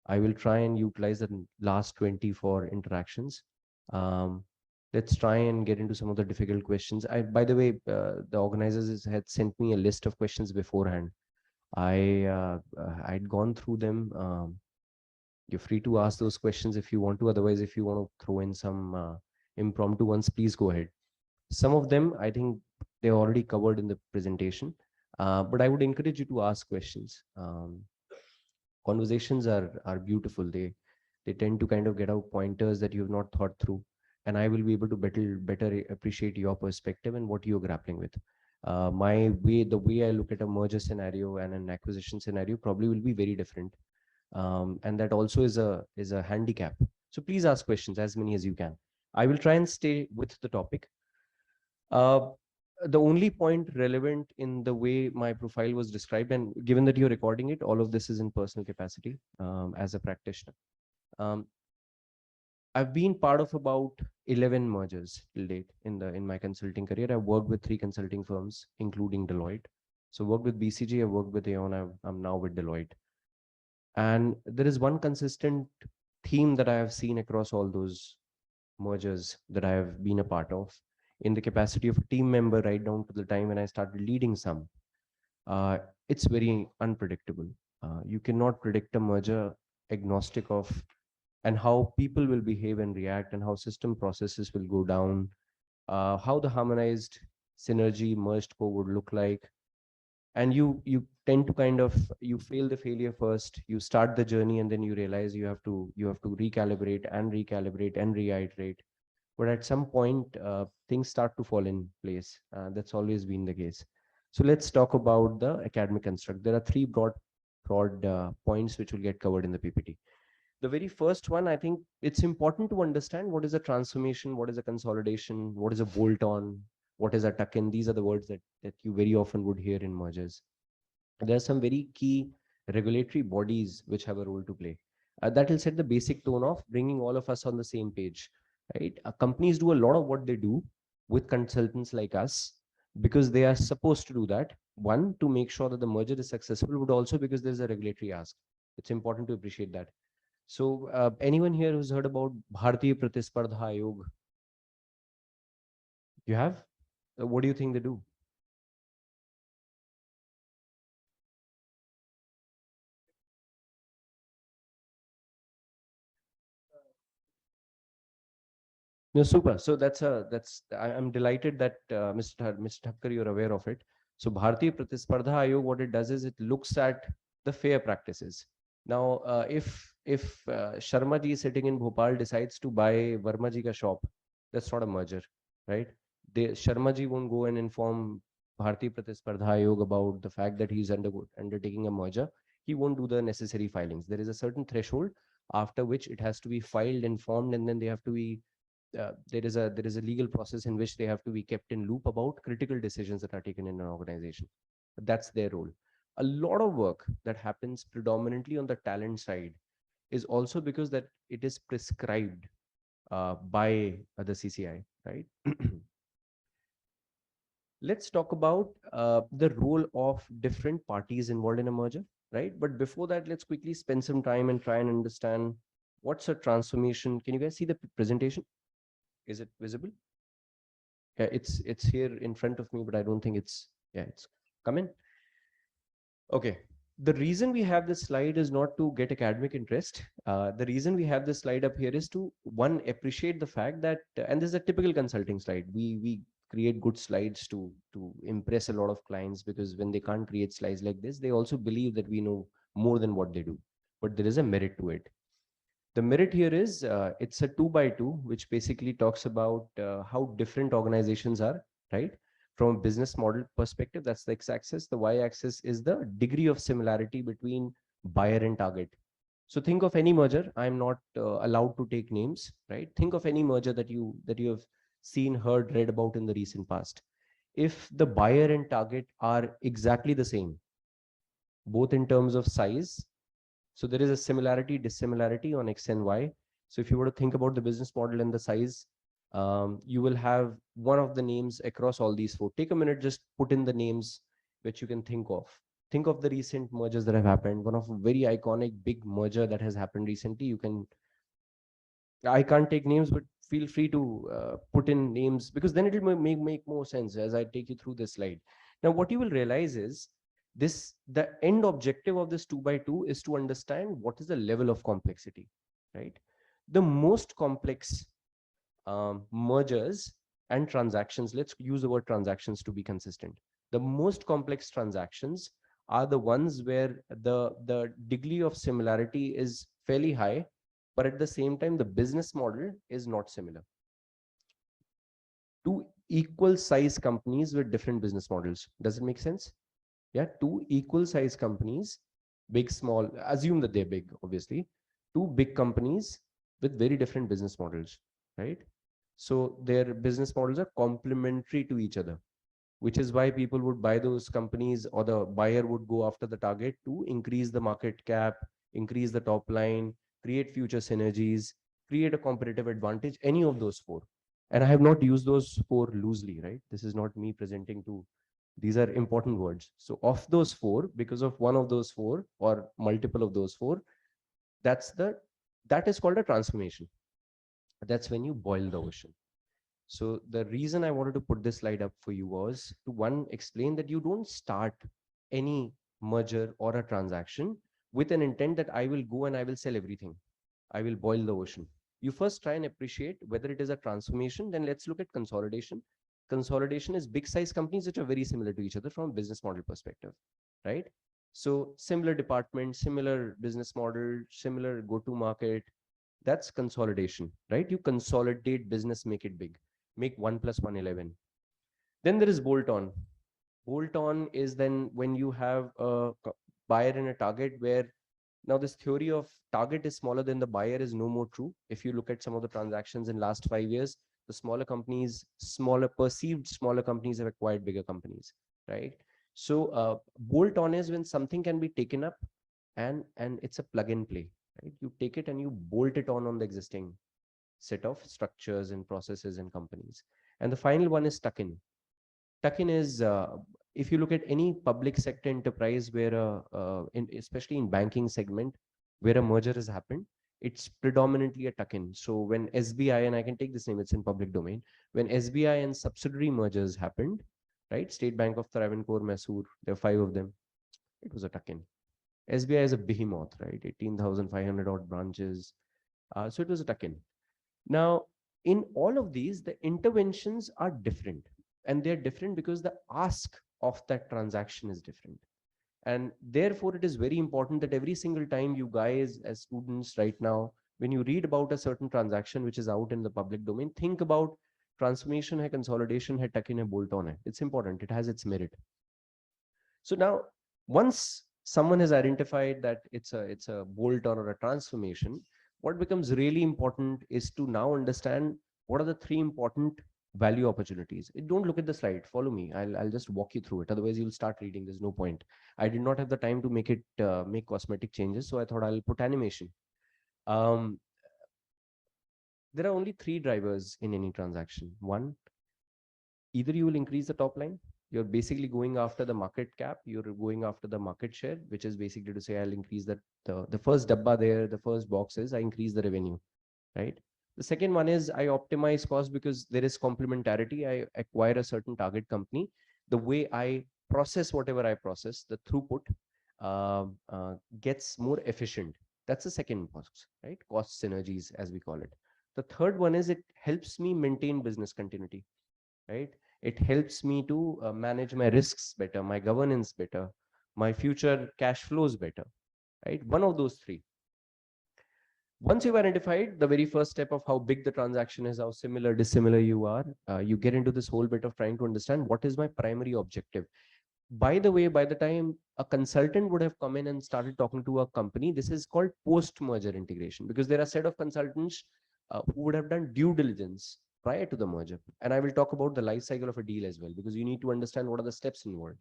I will try and utilize the last 20 for interactions. Let's try and get into some of the difficult questions. By the way, the organizers had sent me a list of questions beforehand. I'd gone through them. You're free to ask those questions if you want to. Otherwise, if you want to throw in some impromptu ones, please go ahead. Some of them, I think they're already covered in the presentation. But I would encourage you to ask questions. Conversations are beautiful. They tend to kind of get out pointers that you have not thought through, and I will be able to better appreciate your perspective and what you're grappling with. The way I look at a merger scenario and an acquisition scenario probably will be very different, and that also is a handicap. So please ask questions, as many as you can. I will try and stay with the topic. The only point relevant in the way my profile was described, and given that you're recording it, all of this is in personal capacity as a practitioner. I've been part of about 11 mergers till date in my consulting career. I've worked with 3 consulting firms, including Deloitte. So worked with BCG, I've worked with Aon, I'm now with Deloitte. And there is one consistent theme that I have seen across all those mergers that I have been a part of, in the capacity of a team member right down to the time when I started leading some. It's very unpredictable. You cannot predict a merger agnostic of and how people will behave and react, and how system processes will go down, how the harmonized synergy merged core would look like. And you tend to kind of, you fail the failure first, you start the journey, and then you realize you have to recalibrate and reiterate. But at some point, things start to fall in place. That's always been the case. So let's talk about the academic construct. There are 3 broad broad points which will get covered in the PPT. The very first one, I think it's important to understand what is a transformation, what is a consolidation, what is a bolt-on, what is a tuck-in. These are the words that you very often would hear in mergers. There are some very key regulatory bodies which have a role to play. That will set the basic tone of bringing all of us on the same page, right? Companies do a lot of what they do with consultants like us because they are supposed to do that. One, to make sure that the merger is successful, but also because there's a regulatory ask. It's important to appreciate that. So anyone here who's heard about Bharatiya Pratispardha Ayog? You have? What do you think they do? No, super. So I'm delighted that Mr. Thakkar, you're aware of it. So Bharatiya Pratispardha Ayog, what it does is it looks at the fair practices. Now, if Sharma ji sitting in Bhopal decides to buy Verma ji ka shop, that's not a merger, right? Sharma ji won't go and inform Bharatiya Pratispardha Ayog about the fact that he's undertaking a merger. He won't do the necessary filings. There is a certain threshold after which it has to be filed, informed, and then they have to be there is a legal process in which they have to be kept in loop about critical decisions that are taken in an organization. But that's their role. A lot of work that happens predominantly on the talent side is also because that it is prescribed by the CCI, right? Let's talk about the role of different parties involved in a merger, right? But before that, let's quickly spend some time and try and understand what's a transformation. Can you guys see the presentation? Is it visible? Yeah, it's here in front of me, but I don't think it's coming. Okay. The reason we have this slide is not to get academic interest. The reason we have this slide up here is to, one, appreciate the fact that, and this is a typical consulting slide. We create good slides to impress a lot of clients, because when they can't create slides like this, they also believe that we know more than what they do. But there is a merit to it. The merit here is it's a 2x2, which basically talks about how different organizations are, right? From a business model perspective, that's the x-axis. The y-axis is the degree of similarity between buyer and target. So think of any merger. I'm not allowed to take names, right? Think of any merger that you have seen, heard, read about in the recent past. If the buyer and target are exactly the same, both in terms of size, so there is a similarity, dissimilarity on X and Y. So if you were to think about the business model and the size, you will have one of the names across all these four. Take a minute, just put in the names which you can think of. Think of the recent mergers that have happened. One of a very iconic big merger that has happened recently. I can't take names, but feel free to put in names, because then it will make more sense as I take you through this slide. Now, what you will realize is the end objective of this 2x2 is to understand what is the level of complexity, right? The most complex mergers and transactions, let's use the word transactions to be consistent. The most complex transactions are the ones where the degree of similarity is fairly high, but at the same time, the business model is not similar. Two equal size companies with different business models. Does it make sense? Yeah, two equal size companies, big, small, assume that they're big, obviously. Two big companies with very different business models, right? So their business models are complementary to each other, which is why people would buy those companies, or the buyer would go after the target to increase the market cap, increase the top line, create future synergies, create a competitive advantage, any of those four. And I have not used those four loosely, right? This is not me presenting to, these are important words. So of those four, because of one of those four or multiple of those four, that is called a transformation. That's when you boil the ocean. So the reason I wanted to put this slide up for you was to, one, explain that you don't start any merger or a transaction with an intent that I will go and I will sell everything. I will boil the ocean. You first try and appreciate whether it is a transformation. Then let's look at consolidation. Consolidation is big size companies which are very similar to each other from a business model perspective, right? So similar department, similar business model, similar go-to market. That's consolidation, right? You consolidate business, make it big, make 1 + 1 = 11. Then there is bolt-on. Bolt-on is then when you have a buyer and a target, where now this theory of target is smaller than the buyer is no more true. If you look at some of the transactions in last 5 years, the smaller companies, perceived smaller companies have acquired bigger companies, right? So bolt on is when something can be taken up and it's a plug and play, right? You take it and you bolt it on the existing set of structures and processes and companies. And the final one is tuck in. Tuck in is if you look at any public sector enterprise where especially in banking segment where a merger has happened, it's predominantly a tuck-in. So when SBI, and I can take this name, it's in public domain, when SBI and subsidiary mergers happened, right? State Bank of Travancore, Mysore, there are 5 of them. It was a tuck-in. SBI is a behemoth, right? 18,500 odd branches. So it was a tuck-in. Now, in all of these, the interventions are different. And they're different because the ask of that transaction is different. And therefore, it is very important that every single time you guys as students right now, when you read about a certain transaction which is out in the public domain, think about transformation hai, consolidation hai, tuck in hai, bolt on hai. It's important. It has its merit. So now, once someone has identified that it's a bolt on or a transformation, what becomes really important is to now understand what are the 3 important value opportunities. Don't look at the slide, follow me. I'll just walk you through it. Otherwise you'll start reading. There's no point. I did not have the time to make it make cosmetic changes. So I thought I'll put animation. There are only 3 drivers in any transaction. One, either you will increase the top line. You're basically going after the market cap. You're going after the market share, which is basically to say, I'll increase the first dabba there, the first box is I increase the revenue, right? The second one is I optimize cost because there is complementarity. I acquire a certain target company. The way I process whatever I process, the throughput gets more efficient. That's the second box, right? Cost synergies, as we call it. The third one is it helps me maintain business continuity, right? It helps me to manage my risks better, my governance better, my future cash flows better, right? One of those 3. Once you've identified the very first step of how big the transaction is, how similar, dissimilar you are, you get into this whole bit of trying to understand what is my primary objective. By the way, by the time a consultant would have come in and started talking to a company, this is called post-merger integration, because there are a set of consultants who would have done due diligence prior to the merger. And I will talk about the life cycle of a deal as well, because you need to understand what are the steps involved.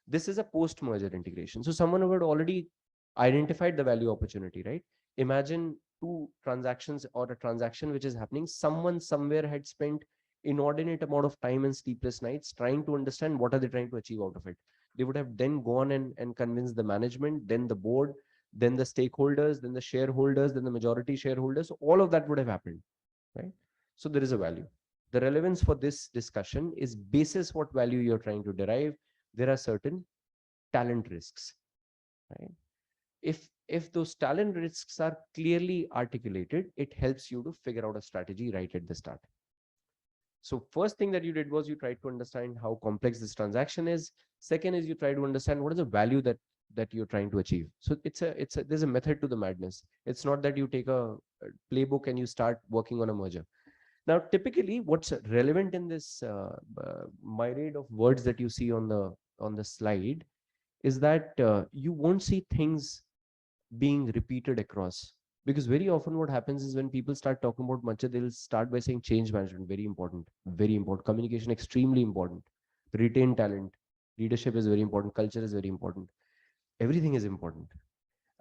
This is a post-merger integration. So someone who had already identified the value opportunity, right? Imagine 2 transactions or a transaction which is happening. Someone somewhere had spent inordinate amount of time and sleepless nights trying to understand what are they trying to achieve out of it. They would have then gone and convinced the management, then the board, then the stakeholders, then the shareholders, then the majority shareholders. All of that would have happened, right? So there is a value. The relevance for this discussion is basis what value you're trying to derive. There are certain talent risks, right? If those talent risks are clearly articulated, it helps you to figure out a strategy right at the start. So first thing that you did was you tried to understand how complex this transaction is. Second is you try to understand what is the value that you're trying to achieve. So there's a method to the madness. It's not that you take a playbook and you start working on a merger. Now, typically what's relevant in this myriad of words that you see on the slide is that you won't see things being repeated across, because very often what happens is when people start talking about merger, they'll start by saying change management, very important, communication, extremely important, retain talent, leadership is very important, culture is very important, everything is important.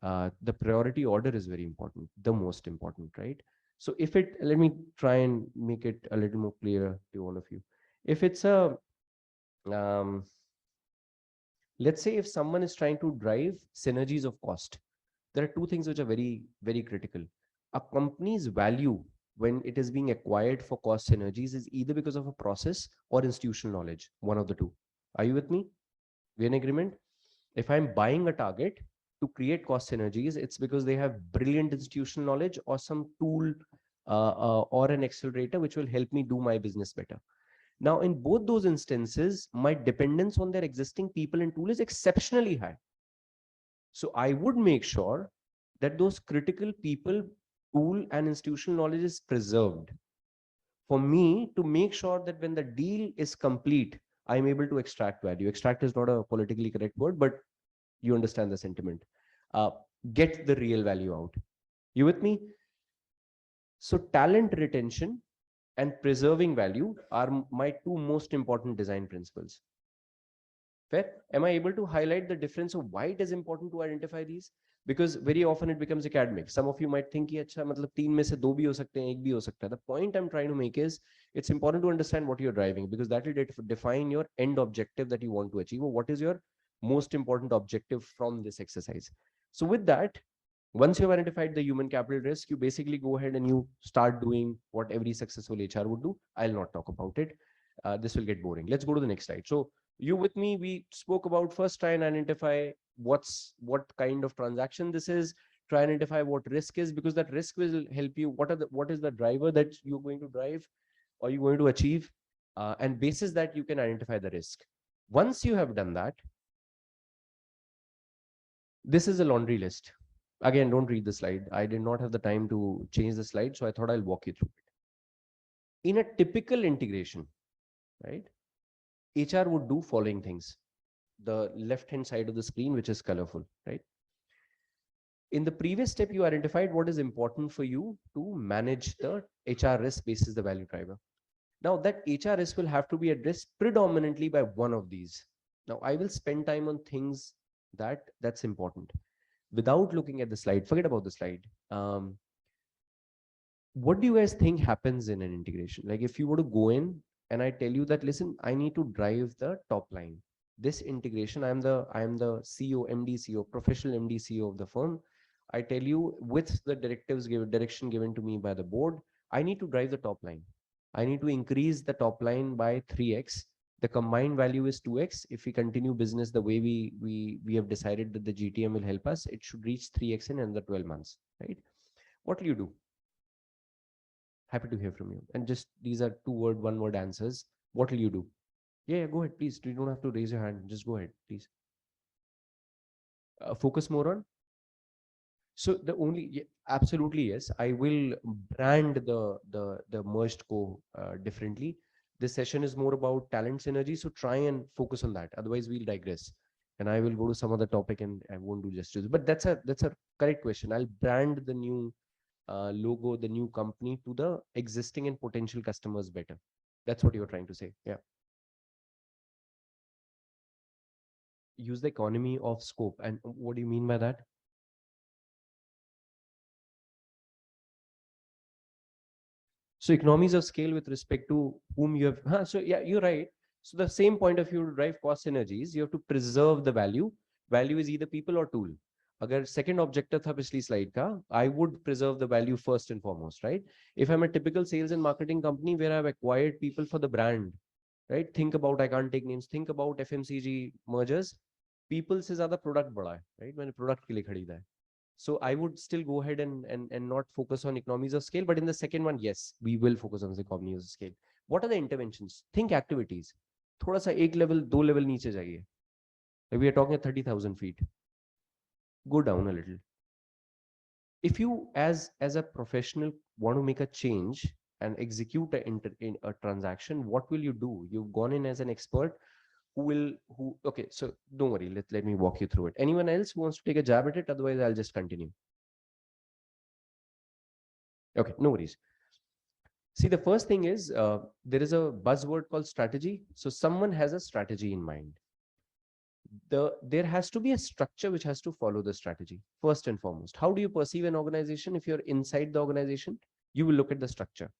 The priority order is very important, the most important, right? So let me try and make it a little more clear to all of you. If it's let's say if someone is trying to drive synergies of cost, there are 2 things which are very, very critical. A company's value when it is being acquired for cost synergies is either because of a process or institutional knowledge, one of the 2. Are you with me? We're in agreement? If I'm buying a target to create cost synergies, it's because they have brilliant institutional knowledge or some tool or an accelerator which will help me do my business better. Now, in both those instances, my dependence on their existing people and tool is exceptionally high. So I would make sure that those critical people, tool, and institutional knowledge is preserved for me to make sure that when the deal is complete, I'm able to extract value. Extract is not a politically correct word, but You understand the sentiment. Get the real value out. You with me? So talent retention and preserving value are my two most important design principles. Fair? Am I able to highlight the difference of why it is important to identify these? Because very often it becomes academic. Some of you might think कि अच्छा मतलब तीन में से दो भी हो सकते हैं, एक भी हो सकता है. The point I'm trying to make is it's important to understand what you're driving, because that will define your end objective that you want to achieve, or what is your most important objective from this exercise. So with that, once you've identified the human capital risk, you basically go ahead and you start doing what every successful HR would do. I'll not talk about it. This will get boring. Let's go to the next slide. So you with me, we spoke about first try and identify what kind of transaction this is, try and identify what risk is, because that risk will help you. What is the driver that you're going to drive or you're going to achieve? And basis that you can identify the risk. Once you have done that, this is a laundry list. Again, don't read the slide. I did not have the time to change the slide, so I thought I'll walk you through it. In a typical integration, right, HR would do following things. The left-hand side of the screen, which is colorful, right? In the previous step, you identified what is important for you to manage the HR risk basis the value driver. Now that HR risk will have to be addressed predominantly by one of these. Now I will spend time on things that's important. Without looking at the slide, forget about the slide. What do you guys think happens in an integration? Like if you were to go in and I tell you that, listen, I need to drive the top line. This integration, I am the CEO, MD, CEO, professional MD, CEO of the firm. I tell you with the direction given to me by the board, I need to drive the top line. I need to increase the top line by 3x. The combined value is 2x. If we continue business the way we have decided that the GTM will help us, it should reach 3x in another 12 months, right? What will you do? Happy to hear from you. And just these are one word answers. What will you do? Yeah, go ahead, please. You don't have to raise your hand. Just go ahead, please. Focus more on. So absolutely yes, I will brand the merged co differently. This session is more about talent synergy, so try and focus on that. Otherwise, we'll digress, and I will go to some other topic, and I won't do justice. But that's a correct question. I'll brand the new logo, the new company to the existing and potential customers better. That's what you're trying to say. Yeah. Use the economy of scope. And what do you mean by that? So economies of scale with respect to whom you have. So yeah, you're right. So the same point of view to drive cost synergies, you have to preserve the value. Value is either people or tool. Agar second objective tha पिछली slide ka, I would preserve the value first and foremost, right? If I'm a typical sales and marketing company where I've acquired people for the brand, right? Think about, I can't take names, think about FMCG mergers. People से ज़्यादा product बड़ा है, right? मैंने product के लिए खरीदा है. So I would still go ahead and not focus on economies of scale. But in the second one, yes, we will focus on the economies of scale. What are the interventions? Think activities. थोड़ा सा एक level, दो level नीचे जाइए. Like we are talking at 30,000 feet. Go down a little. If you, as a professional, want to make a change and execute a transaction, what will you do? You've gone in as an expert. Okay, so don't worry, let me walk you through it. Anyone else who wants to take a jab at it? Otherwise, I'll just continue. Okay, no worries. See, the first thing is, there is a buzzword called strategy. So someone has a strategy in mind. There has to be a structure which has to follow the strategy, first and foremost. How do you perceive an organization? If you're inside the organization, you will look at the structure.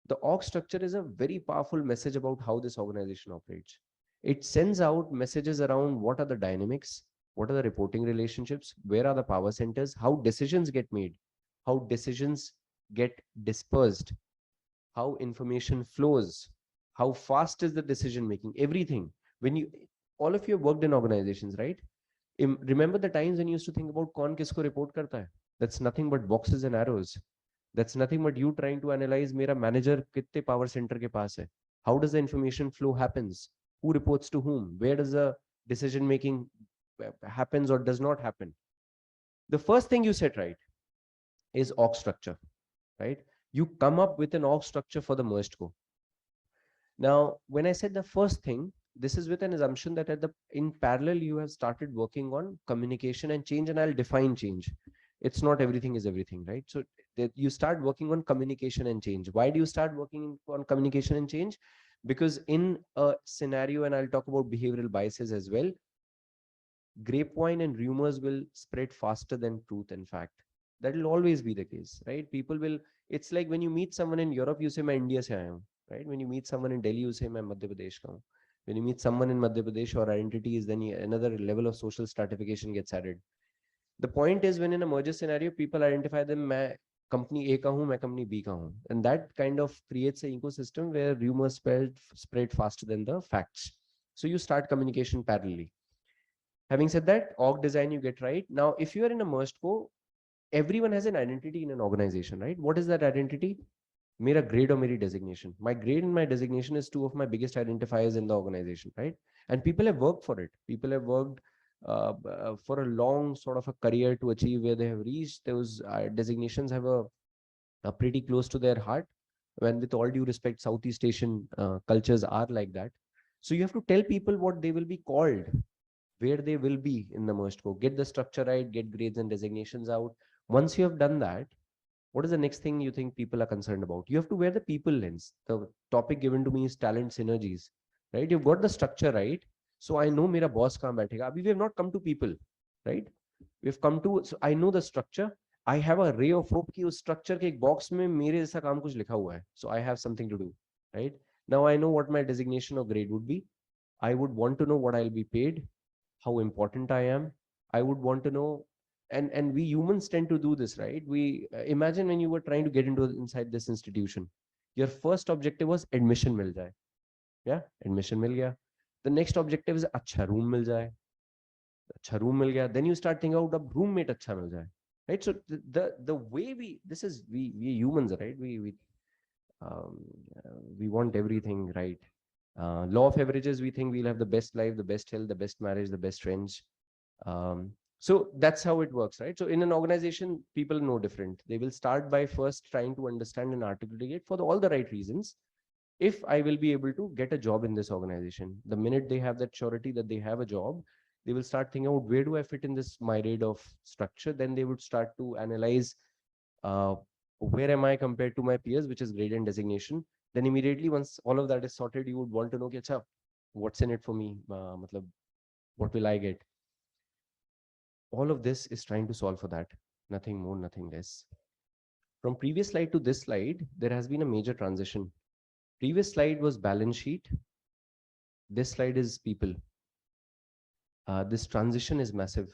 The org structure is a very powerful message about how this organization operates. It sends out messages around what are the dynamics, what are the reporting relationships, where are the power centers, how decisions get made, how decisions get dispersed, how information flows, how fast is the decision making, everything. All of you have worked in organizations, right? Remember the times when you used to think about kaun kisko report karta hai? That's nothing but boxes and arrows. That's nothing but you trying to analyze mera manager kitte power center ke paas hai. How does the information flow happens? Who reports to whom? Where does the decision making happens or does not happen? The first thing you said right is org structure, right? You come up with an org structure for the merged co. Now, when I said the first thing, this is with an assumption that in parallel, you have started working on communication and change, and I'll define change. It's not everything is everything, right? So that you start working on communication and change. Why do you start working on communication and change? Because in a scenario, and I'll talk about behavioral biases as well, grapevine and rumors will spread faster than truth and fact. That will always be the case, right? People will, it's like when you meet someone in Europe, you say, "Main India se aaya hu," right? When you meet someone in Delhi, you say, "Main Madhya Pradesh ka hu." When you meet someone in Madhya Pradesh, or identity is then another level of social stratification gets added. The point is, when in a merger scenario, people identify them, "Main company A ka hu, main company B ka hu," and that kind of creates an ecosystem where rumors spread faster than the facts. So you start communication parallelly. Having said that, org design you get right. Now, if you are in a merged co, everyone has an identity in an organization, right? What is that identity? Mera grade or meri designation. My grade and my designation is two of my biggest identifiers in the organization, right? And people have worked for it. People have worked for a long sort of a career to achieve where they have reached. Those designations have a pretty close to their heart. When, with all due respect, Southeast Asian cultures are like that. So you have to tell people what they will be called, where they will be in the merged co. Get the structure right, get grades and designations out. Once you have done that, what is the next thing you think people are concerned about? You have to wear the people lens. The topic given to me is talent synergies, right? You've got the structure right. So I know mera boss kahan baithega. We have not come to people, right? We've come to, so I know the structure. I have a ray of hope ki us structure ke ek box mein mere jaisa kaam kuch likha hua hai. So I have something to do, right? Now I know what my designation or grade would be. I would want to know what I'll be paid, how important I am. I would want to know, and we humans tend to do this, right? We imagine when you were trying to get into inside this institution, your first objective was admission mil jaye. Yeah, admission mil gaya. The next objective is acha room mil jaye. Acha room mil gaya. Then you start thinking out ab roommate acha mil jaye. Right? So the way we humans, right? We want everything right. Law of averages, we think we'll have the best life, the best health, the best marriage, the best friends. So that's how it works, right? So in an organization, people know different. They will start by first trying to understand and articulate for all the right reasons. If I will be able to get a job in this organization, the minute they have that surety that they have a job, they will start thinking out, where do I fit in this myriad of structure? Then they would start to analyze where am I compared to my peers, which is grade and designation. Then immediately, once all of that is sorted, you would want to know, Acha, what's in it for me? What will I get? All of this is trying to solve for that. Nothing more, nothing less. From previous slide to this slide, there has been a major transition. Previous slide was balance sheet. This slide is people. This transition is massive.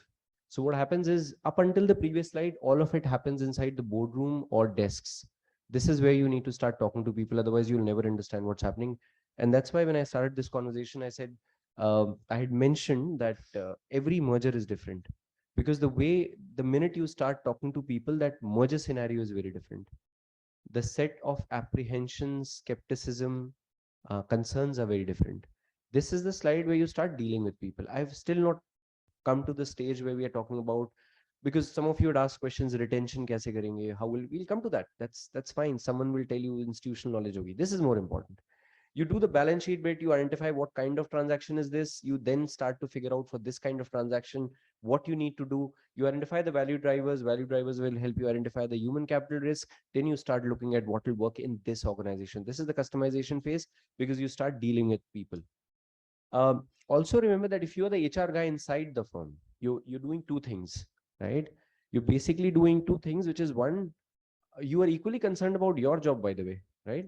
So what happens is, up until the previous slide, all of it happens inside the boardroom or desks. This is where you need to start talking to people. Otherwise, you'll never understand what's happening. And that's why when I started this conversation, I said, I had mentioned that every merger is different. Because the minute you start talking to people, that merger scenario is very different. The set of apprehensions, skepticism, concerns are very different. This is the slide where you start dealing with people. I've still not come to the stage where we are talking about, because some of you would ask questions, retention kaise karenge, how we'll come to that. That's fine. Someone will tell you institutional knowledge hogi. This is more important. You do the balance sheet bit, you identify what kind of transaction is this, you then start to figure out for this kind of transaction what you need to do. You identify the value drivers will help you identify the human capital risk. Then you start looking at what will work in this organization. This is the customization phase, because you start dealing with people. Also remember that if you're the HR guy inside the firm, you're doing two things, right? You're basically doing two things, which is one, you are equally concerned about your job, by the way, right?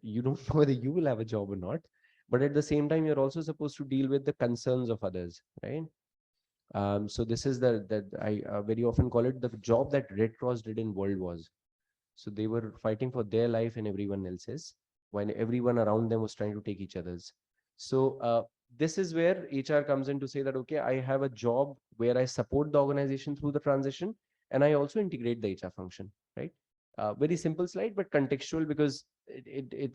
You don't know whether you will have a job or not, but at the same time, you're also supposed to deal with the concerns of others, right? So this is that I very often call it the job that Red Cross did in World Wars. So they were fighting for their life and everyone else's, while everyone around them was trying to take each other's. So this is where HR comes in to say that, okay, I have a job where I support the organization through the transition, and I also integrate the HR function, right? Very simple slide, but contextual, because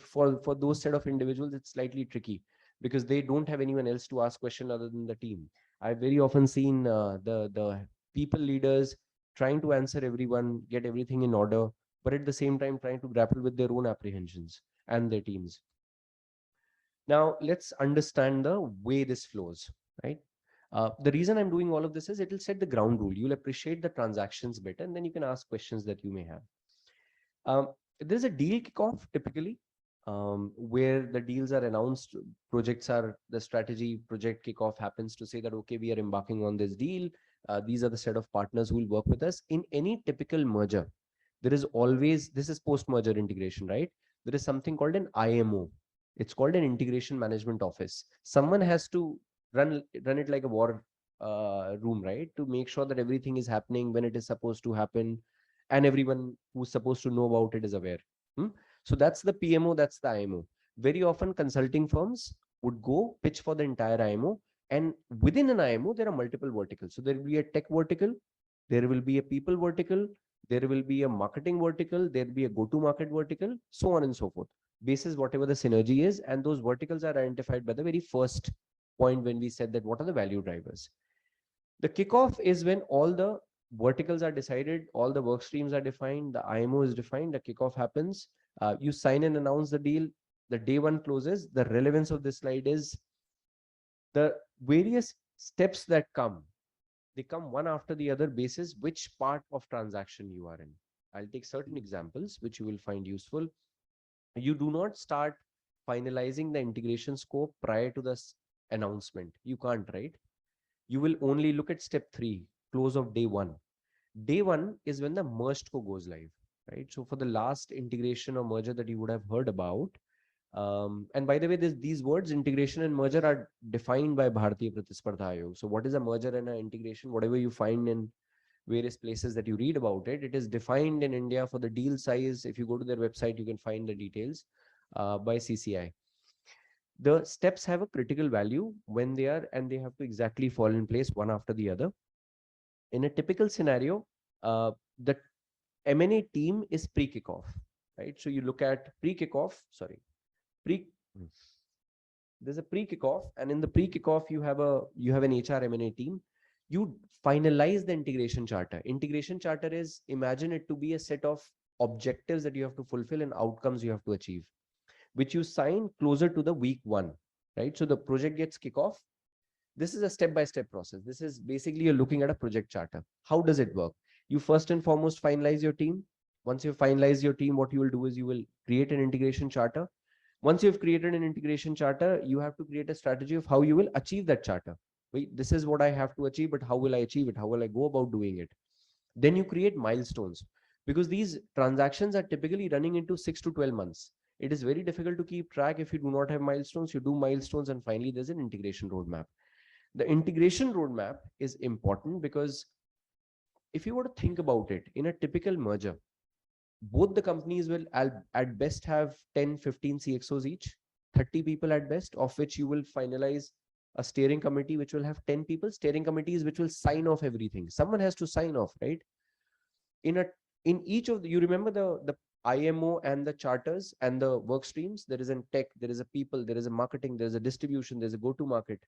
for those set of individuals, it's slightly tricky because they don't have anyone else to ask question other than the team. I've very often seen the people leaders trying to answer everyone, get everything in order, but at the same time trying to grapple with their own apprehensions and their teams. Now let's understand the way this flows, right? The reason I'm doing all of this is it will set the ground rule. You'll appreciate the transactions better, and then you can ask questions that you may have. There's a deal kickoff typically, where the deals are announced, the strategy project kickoff happens to say that, okay, we are embarking on this deal. These are the set of partners who will work with us. In any typical merger, there is always, this is post-merger integration, right? There is something called an IMO. It's called an integration management office. Someone has to run it like a war room, right? To make sure that everything is happening when it is supposed to happen, and everyone who's supposed to know about it is aware. So that's the PMO, that's the IMO. Very often consulting firms would go pitch for the entire IMO, and within an IMO, there are multiple verticals. So there will be a tech vertical, there will be a people vertical, there will be a marketing vertical, there will be a go-to-market vertical, so on and so forth. Basis whatever the synergy is, and those verticals are identified by the very first point when we said that what are the value drivers. The kickoff is when all the verticals are decided, all the work streams are defined, the IMO is defined, the kickoff happens, you sign and announce the deal, the day one closes. The relevance of this slide is the various steps that come, they come one after the other basis which part of transaction you are in. I'll take certain examples which you will find useful. You do not start finalizing the integration scope prior to the announcement. You can't, right? You will only look at step 3, close of day 1. Day 1 is when the merged co goes live, right? So for the last integration or merger that you would have heard about, and by the way, these words integration and merger are defined by Bharatiya Pratispardha Ayog. So what is a merger and an integration? Whatever you find in various places that you read about it, it is defined in India for the deal size. If you go to their website, you can find the details by CCI. The steps have a critical value when they are, and they have to exactly fall in place one after the other. In a typical scenario, the M&A team is pre-kickoff, right? So you look at there's a pre-kickoff, and in the pre-kickoff, you have an HR M&A team. You finalize the integration charter. Integration charter is, imagine it to be a set of objectives that you have to fulfill and outcomes you have to achieve, which you sign closer to the week 1, right? So the project gets kickoff. This is a step-by-step process. This is basically you're looking at a project charter. How does it work? You first and foremost finalize your team. Once you finalize your team, what you will do is you will create an integration charter. Once you've created an integration charter, you have to create a strategy of how you will achieve that charter. Wait, this is what I have to achieve, but how will I achieve it? How will I go about doing it? Then you create milestones, because these transactions are typically running into 6 to 12 months. It is very difficult to keep track if you do not have milestones. You do milestones, and finally there's an integration roadmap. The integration roadmap is important because if you were to think about it, in a typical merger, both the companies will at best have 10, 15 CXOs each, 30 people at best, of which you will finalize a steering committee, which will have 10 people, steering committees, which will sign off everything. Someone has to sign off, right? In each of the, you remember the IMO and the charters and the work streams, there is a tech, there is a people, there is a marketing, there is a distribution, there's a go-to-market,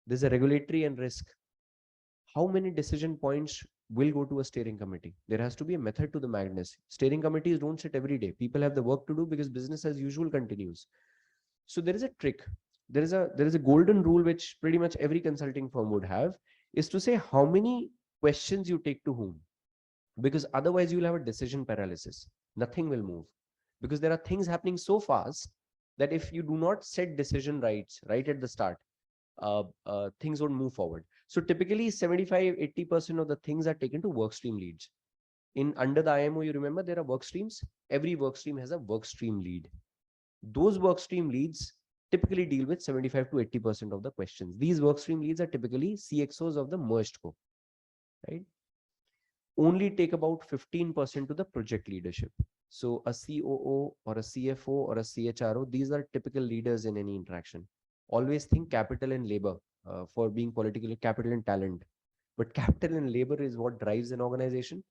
there's a regulatory and risk. How many decision points will go to a steering committee? There has to be a method to the madness. Steering committees don't sit every day. People have the work to do because business as usual continues. So there is a trick. There is a golden rule which pretty much every consulting firm would have, is to say how many questions you take to whom. Because otherwise you'll have a decision paralysis. Nothing will move. Because there are things happening so fast that if you do not set decision rights right at the start, things won't move forward. So typically 75-80% of the things are taken to work stream leads. Under the IMO, you remember there are work streams. Every work stream has a work stream lead. Those work stream leads typically deal with 75-80% of the questions. These work stream leads are typically CXOs of the merged co, right? Only take about 15% to the project leadership. So a COO or a CFO or a CHRO, these are typical leaders in any interaction. Always think capital and labor for being politically, capital and talent. But capital and labor is what drives an organization.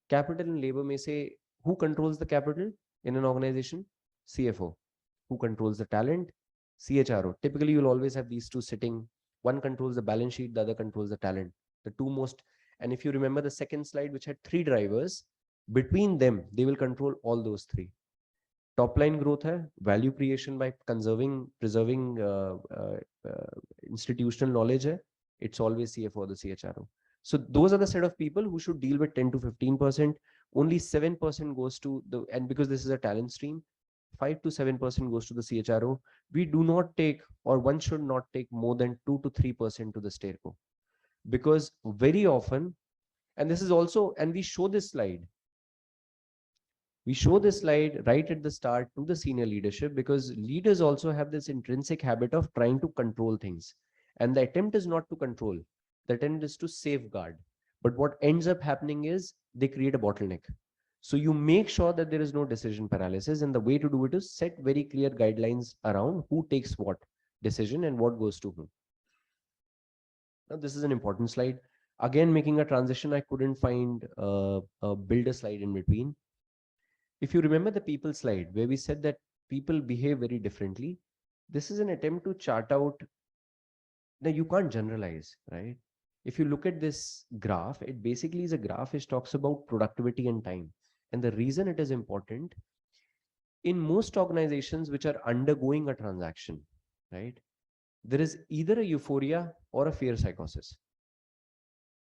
Capital and labor may say, who controls the capital in an organization? CFO. Who controls the talent? CHRO. Typically, you'll always have these two sitting. One controls the balance sheet, the other controls the talent. The two most, and if you remember the second slide, which had 3 drivers, between them, they will control all those 3. top line growth hai, value creation by preserving institutional knowledge hai, it's always CFO or the CHRO. So those are the set of people who should deal with 10 to 15%. Only 7% goes to the, and because this is a talent stream, 5 to 7% goes to the CHRO. We do not take, or one should not take more than 2 to 3% to the StairCo. Because very often, and this is also, and we show this slide. We show this slide right at the start to the senior leadership, because leaders also have this intrinsic habit of trying to control things. And the attempt is not to control, the attempt is to safeguard. But what ends up happening is they create a bottleneck. So you make sure that there is no decision paralysis, and the way to do it is set very clear guidelines around who takes what decision and what goes to whom. Now, this is an important slide. Again, making a transition, I couldn't find a builder slide in between. If you remember the people slide where we said that people behave very differently, this is an attempt to chart out. Now, you can't generalize, right? If you look at this graph, it basically is a graph which talks about productivity and time. And the reason it is important, in most organizations which are undergoing a transaction, right, there is either a euphoria or a fear psychosis.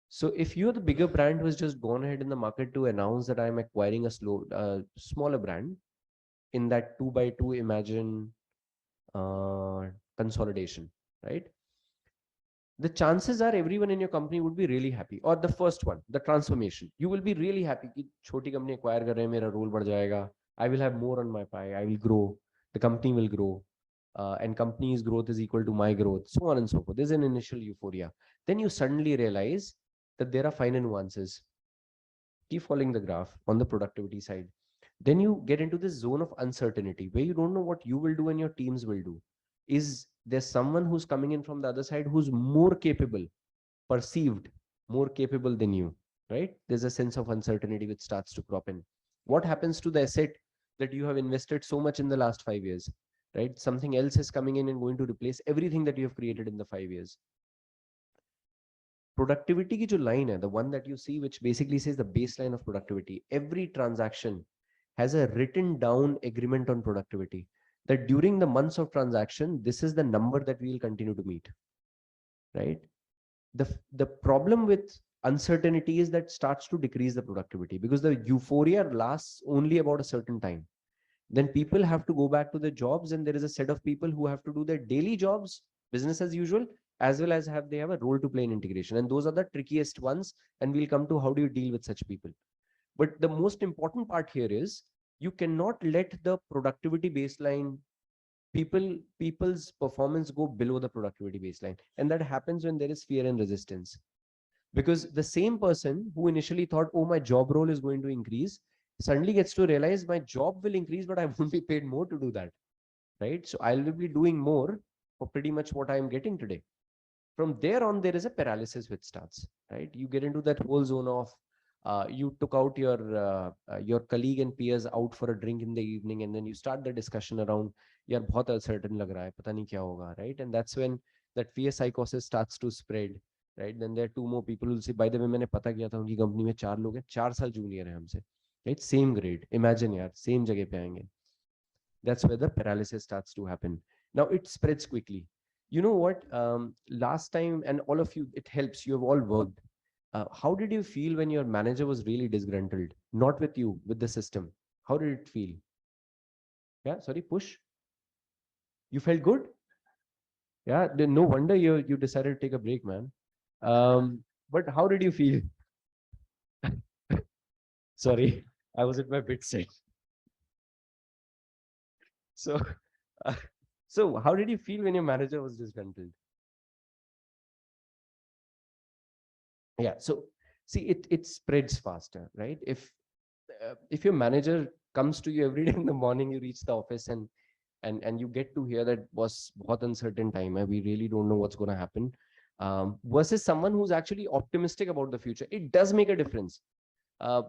So if you're the bigger brand who has just gone ahead in the market to announce that I'm acquiring a smaller brand in that 2x2 imagine consolidation, right? The chances are everyone in your company would be really happy. Or the first one, the transformation. You will be really happy कि छोटी company acquire कर रहे हैं, मेरा role बढ़ जाएगा. I will have more on my pie. I will grow. The company will grow. And company's growth is equal to my growth, so on and so forth. There's an initial euphoria. Then you suddenly realize that there are finer nuances. Keep following the graph on the productivity side. Then you get into this zone of uncertainty where you don't know what you will do and your teams will do. Is there someone who's coming in from the other side who's more capable, perceived more capable than you, right? There's a sense of uncertainty which starts to crop in. What happens to the asset that you have invested so much in the last 5 years, right? Something else is coming in and going to replace everything that you have created in the 5 years. Productivity ki jo line hai, the one that you see, which basically says the baseline of productivity. Every transaction has a written down agreement on productivity, that during the months of transaction, this is the number that we will continue to meet, right? The problem with uncertainty is that starts to decrease the productivity, because the euphoria lasts only about a certain time. Then people have to go back to their jobs, and there is a set of people who have to do their daily jobs, business as usual, as well as they have a role to play in integration. And those are the trickiest ones. And we'll come to how do you deal with such people. But the most important part here is you cannot let the productivity baseline, people's performance go below the productivity baseline. And that happens when there is fear and resistance. Because the same person who initially thought, oh, my job role is going to increase, suddenly gets to realize my job will increase, but I won't be paid more to do that, right? So I'll be doing more for pretty much what I'm getting today. From there on, there is a paralysis which starts, right? You get into that whole zone of you took out your colleague and peers out for a drink in the evening, and then you start the discussion around, yaar bahut uncertain lag raha hai, pata nahi kya hoga, right? And that's when that fear psychosis starts to spread, right? Then there are two more people who will say, by the way, मैंने पता किया था उनकी company में 4 लोग हैं, 4 साल junior हैं हमसे, right? Same grade. Imagine यार, same जगह पे आएंगे. That's where the paralysis starts to happen. Now it spreads quickly. You know what? Last time, and all of you, it helps. You have all worked. How did you feel when your manager was really disgruntled? Not with you, with the system. How did it feel? Yeah, sorry, push. You felt good? Yeah, no wonder you decided to take a break, man. But how did you feel? Sorry, I was at my bit sick. So, so how did you feel when your manager was disgruntled? Yeah, so see, it spreads faster, right? If your manager comes to you every day in the morning, you reach the office and you get to hear that was bahut uncertain time, we really don't know what's going to happen, versus someone who's actually optimistic about the future, it does make a difference.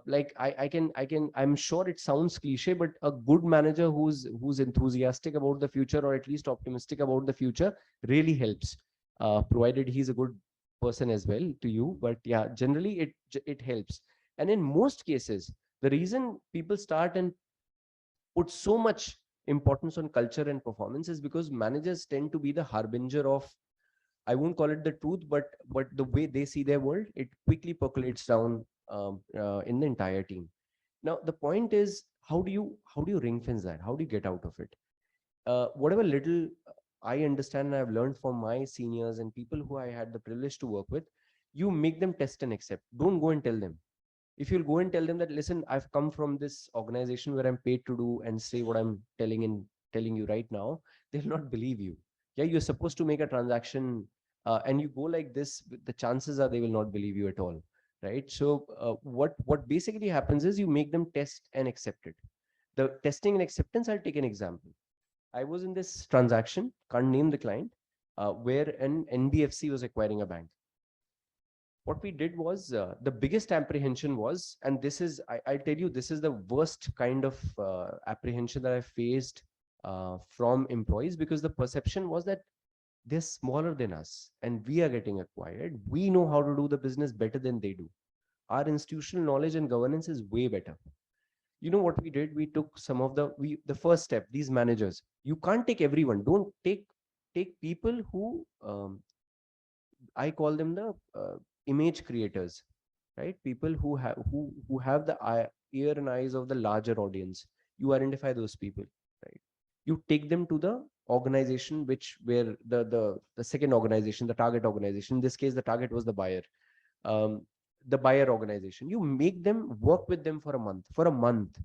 Like I'm sure it sounds cliche, but a good manager who's enthusiastic about the future, or at least optimistic about the future, really helps, provided he's a good person as well to you. But yeah, generally it helps. And in most cases, the reason people start and put so much importance on culture and performance is because managers tend to be the harbinger of, I won't call it the truth, but the way they see their world, it quickly percolates down in the entire team. Now the point is, how do you ring fence that? How do you get out of it? Whatever little I understand and I've learned from my seniors and people who I had the privilege to work with, you make them test and accept. Don't go and tell them. If you'll go and tell them that, listen, I've come from this organization where I'm paid to do and say what I'm telling you right now, they'll not believe you. Yeah, you're supposed to make a transaction and you go like this, the chances are they will not believe you at all, right? So what basically happens is you make them test and accept it. The testing and acceptance, I'll take an example. I was in this transaction, can't name the client, where an NBFC was acquiring a bank. What we did was, the biggest apprehension was, and this is, I'll tell you, this is the worst kind of apprehension that I faced from employees, because the perception was that they're smaller than us and we are getting acquired. We know how to do the business better than they do. Our institutional knowledge and governance is way better. You know what we did? We took some of the first step, these managers. You can't take everyone. Don't take people who, I call them the image creators, right? People who have the ear and eyes of the larger audience. You identify those people, right? You take them to the organization where the second organization, the target organization. In this case, the target was the buyer. The buyer organization. You make them work with them for a month,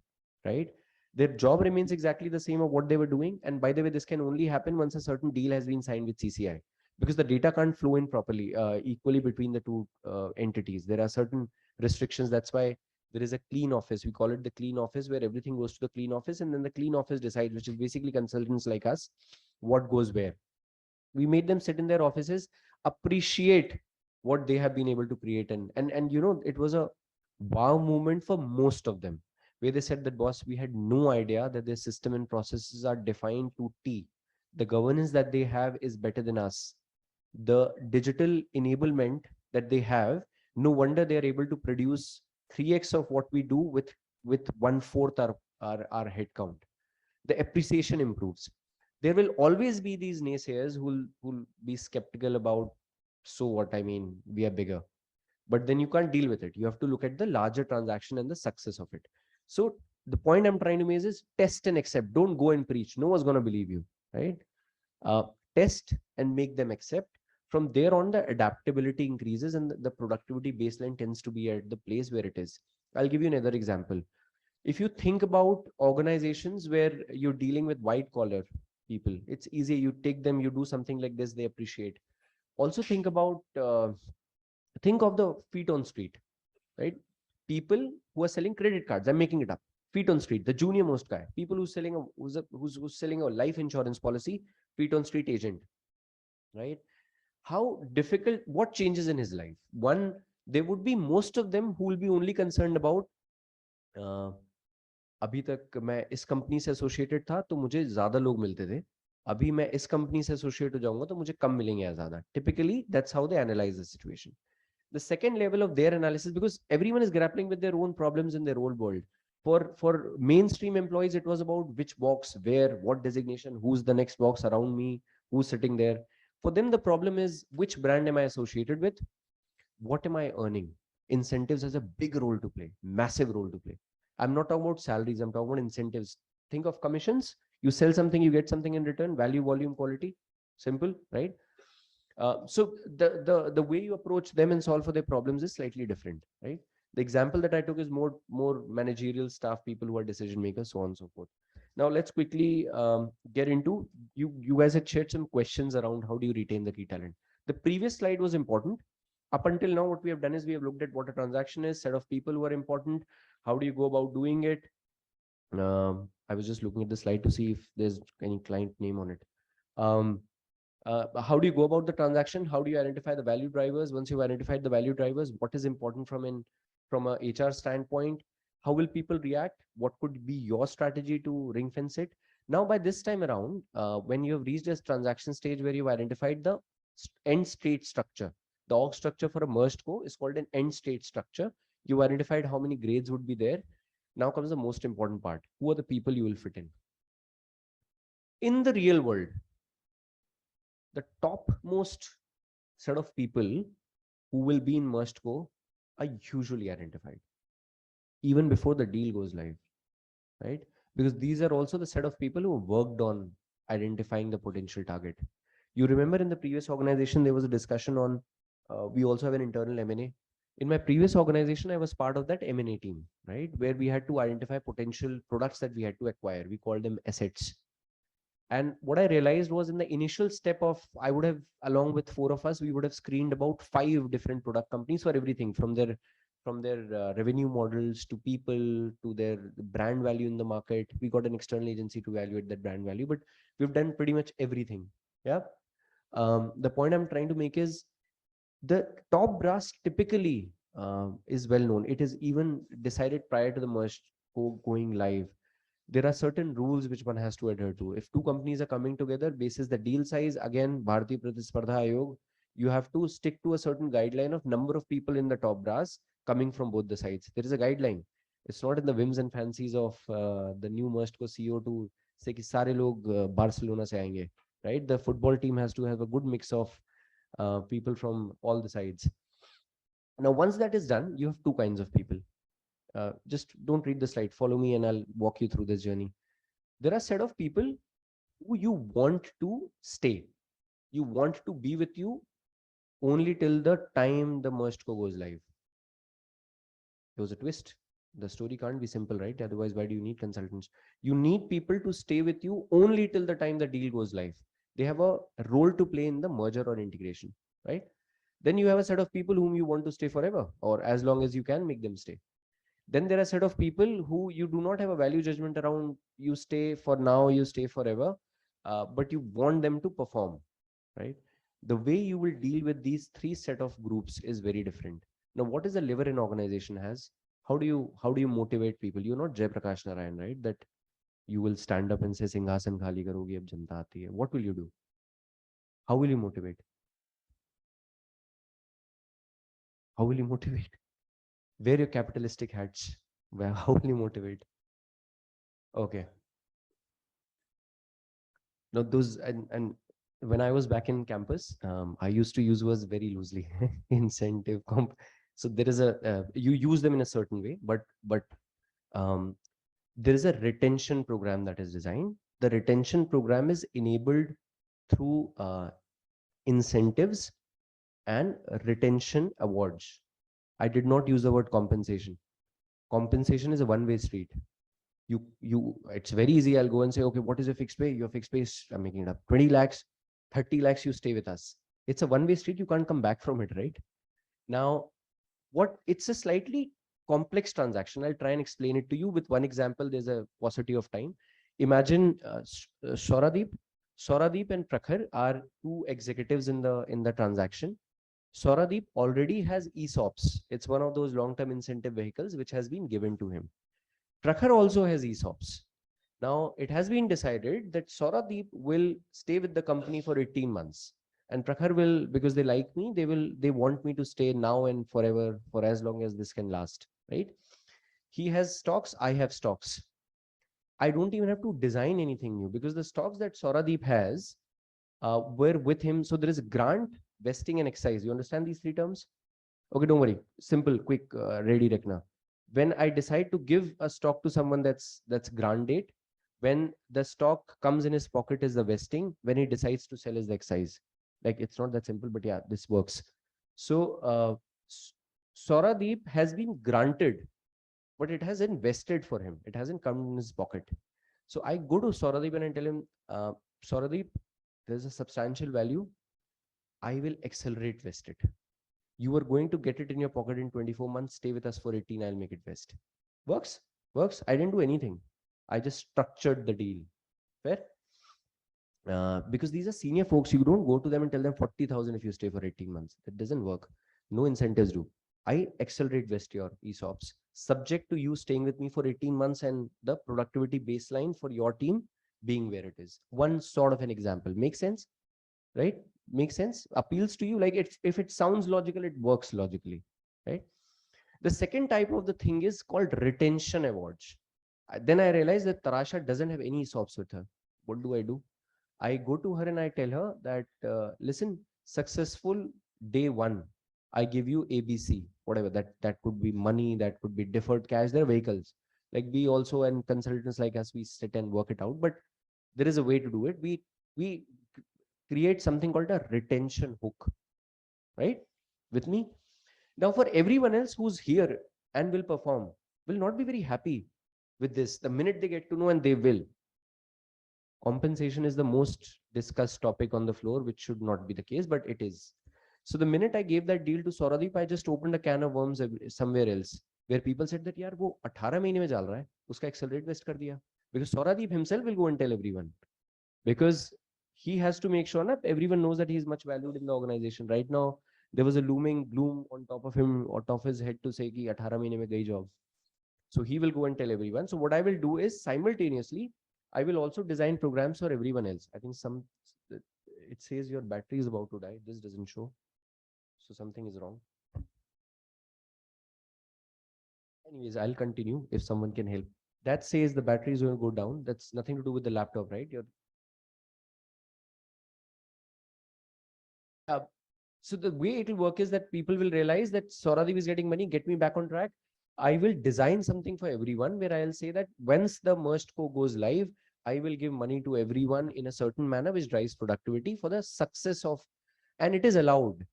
right? Their job remains exactly the same of what they were doing. And by the way, this can only happen once a certain deal has been signed with CCI, because the data can't flow in properly, equally between the two entities. There are certain restrictions. That's why there is a clean office. We call it the clean office, where everything goes to the clean office, and then the clean office decides, which is basically consultants like us, what goes where. We made them sit in their offices, appreciate what they have been able to create. And you know, it was a wow moment for most of them, where they said that, boss, we had no idea that their system and processes are defined to T. The governance that they have is better than us. The digital enablement that they have, no wonder they are able to produce 3x of what we do with 1/4 our headcount. The appreciation improves. There will always be these naysayers who will be skeptical about, so what, I mean, we are bigger. But then you can't deal with it. You have to look at the larger transaction and the success of it. So the point I'm trying to make is test and accept. Don't go and preach. No one's going to believe you, right? Test and make them accept. From there on, the adaptability increases and the productivity baseline tends to be at the place where it is. I'll give you another example. If you think about organizations where you're dealing with white collar people, it's easy. You take them, you do something like this, they appreciate. Also think about, think of the feet on street, right? People who are selling credit cards, I'm making it up. Feet on street, the junior most guy. People who's selling who's selling a life insurance policy, feet on street agent, right? How difficult, what changes in his life? One, there would be most of them who will be only concerned about, अभी तक मैं इस company से associated था तो मुझे ज्यादा लोग मिलते थे, अभी मैं इस कंपनी से एसोसिएट हो जाऊंगा तो मुझे कम मिलेंगे ज्यादा. Typically that's how they analyze the situation. The second level of their analysis, because everyone is grappling with their own problems in their own world. For mainstream employees, it was about which box, where, what designation, who's the next box around me, who's sitting there. For them, the problem is, which brand am I associated with? What am I earning? Incentives has a big role to play, massive role to play. I'm not talking about salaries, I'm talking about incentives. Think of commissions. You sell something, you get something in return, value, volume, quality. Simple, right? So the way you approach them and solve for their problems is slightly different, right? The example that I took is more managerial staff, people who are decision makers, so on and so forth. Now let's quickly get into, you guys had shared some questions around how do you retain the key talent. The previous slide was important. Up until now, what we have done is we have looked at what a transaction is, set of people who are important. How do you go about doing it? I was just looking at the slide to see if there's any client name on it. How do you go about the transaction? How do you identify the value drivers? Once you've identified the value drivers, what is important from a HR standpoint? How will people react? What could be your strategy to ring fence it? Now, by this time around, when you have reached this transaction stage where you've identified the end state structure, the org structure for a merged co is called an end state structure. You identified how many grades would be there. Now comes the most important part. Who are the people you will fit in? In the real world, the topmost set of people who will be in merged co are usually identified even before the deal goes live, right? Because these are also the set of people who worked on identifying the potential target. You remember in the previous organization, there was a discussion on, we also have an internal M&A. In my previous organization, I was part of that M&A team, right? Where we had to identify potential products that we had to acquire. We called them assets. And what I realized was in the initial step of, I would have, along with 4 of us, we would have screened about 5 different product companies for everything from their revenue models to people to their brand value in the market. We got an external agency to evaluate that brand value, but we've done pretty much everything. Yeah. The point I'm trying to make is the top brass typically is well known. It is even decided prior to the merge going live. There are certain rules which one has to adhere to. If 2 companies are coming together, basis the deal size, again, Bharatiya Pratispardha Ayog, you have to stick to a certain guideline of number of people in the top brass coming from both the sides. There is a guideline. It's not in the whims and fancies of the new merged co CEO to say ki sare log Barcelona se aayenge, right? The football team has to have a good mix of people from all the sides. Now, once that is done, you have 2 kinds of people. Just don't read the slide, follow me and I'll walk you through this journey. There are a set of people who you want to stay. You want to be with you only till the time the merged co goes live. There was a twist. The story can't be simple, right? Otherwise, why do you need consultants? You need people to stay with you only till the time the deal goes live. They have a role to play in the merger or integration, right? Then you have a set of people whom you want to stay forever, or as long as you can make them stay. Then there are a set of people who you do not have a value judgment around, you stay for now, you stay forever, but you want them to perform, right? The way you will deal with these 3 set of groups is very different. Now, what is the lever an organization has? How do you motivate people? You're not Jai Prakash Narayan, right? That you will stand up and say, Singhasan khali karogi, ab janta aati hai. What will you do? How will you motivate? How will you motivate? Wear your capitalistic hats. Well, how will you motivate? Okay. Now those, and when I was back in campus, I used to use words very loosely. Incentive, comp. So there is a, you use them in a certain way, but there is a retention program that is designed. The retention program is enabled through incentives and retention awards. I did not use the word compensation. Compensation is a one-way street. It's very easy. I'll go and say, okay, what is your fixed pay? Your fixed pay is, I'm making it up, 20 lakhs, 30 lakhs, you stay with us. It's a one-way street. You can't come back from it, right? Now, it's a slightly complex transaction. I'll try and explain it to you with one example. There's a paucity of time. Imagine Sauradeep and Prakhar are 2 executives in the transaction. Sauradeep already has ESOPs. It's one of those long-term incentive vehicles which has been given to him. Prakhar also has ESOPs. Now, it has been decided that Sauradeep will stay with the company for 18 months. And Prakhar will, because they like me, they want me to stay now and forever, for as long as this can last, right? He has stocks, I have stocks. I don't even have to design anything new because the stocks that Sauradeep has were with him. So there is a grant, vesting and exercise. You understand these 3 terms? Okay, don't worry. Simple, quick, ready, Rekna. When I decide to give a stock to someone that's grant date, when the stock comes in his pocket is the vesting, when he decides to sell is the exercise. Like, it's not that simple, but yeah, this works. So Sauradeep has been granted, but it has invested for him. It hasn't come in his pocket. So I go to Sauradeep and I tell him, Sauradeep, there's a substantial value. I will accelerate vest it. You are going to get it in your pocket in 24 months. Stay with us for 18. I'll make it vest. Works? Works. I didn't do anything. I just structured the deal. Fair? Because these are senior folks. You don't go to them and tell them 40,000 if you stay for 18 months. That doesn't work. No incentives do. I accelerate vest your ESOPs, subject to you staying with me for 18 months and the productivity baseline for your team being where it is. One sort of an example. Makes sense? Right? Makes sense? Appeals to you? Like, if it sounds logical, it works logically, right? The second type of the thing is called retention awards. Then I realized that Tarasha doesn't have any ESOPs with her. What do? I go to her and I tell her that, listen, successful day one, I give you ABC, whatever that could be money, that could be deferred cash, they're vehicles. Like we also, and consultants like us, we sit and work it out, but there is a way to do it. We create something called a retention hook, right? With me. Now, for everyone else who's here and will perform, will not be very happy with this the minute they get to know, and they will. Compensation is the most discussed topic on the floor, which should not be the case, but it is. So the minute I gave that deal to Sauradeep, I just opened a can of worms somewhere else, where people said that, yaar, wo 18 mahine mein jal raha hai, uska accelerate vest kar diya. Because Sauradeep himself will go and tell everyone. Because he has to make sure that everyone knows that he is much valued in the organization. Right now, there was a looming gloom on top of him, on top of his head, to say ki 18 mahine mein gayi job. So he will go and tell everyone. So what I will do is simultaneously, I will also design programs for everyone else. I think it says your battery is about to die. This doesn't show. So something is wrong. Anyways, I'll continue if someone can help. That says the battery is going to go down. That's nothing to do with the laptop, right? So the way it will work is that people will realize that Sauradeep is getting money, get me back on track. I will design something for everyone where I'll say that once the merged co goes live, I will give money to everyone in a certain manner which drives productivity for the success of, and it is allowed.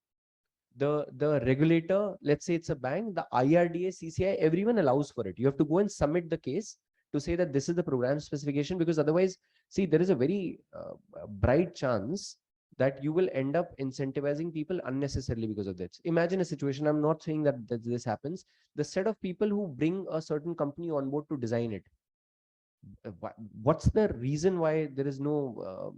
The regulator, let's say it's a bank, the IRDA, CCI, everyone allows for it. You have to go and submit the case to say that this is the program specification, because otherwise, see, there is a very bright chance that you will end up incentivizing people unnecessarily because of this. Imagine a situation, I'm not saying that this happens, the set of people who bring a certain company on board to design it. What's the reason why there is no,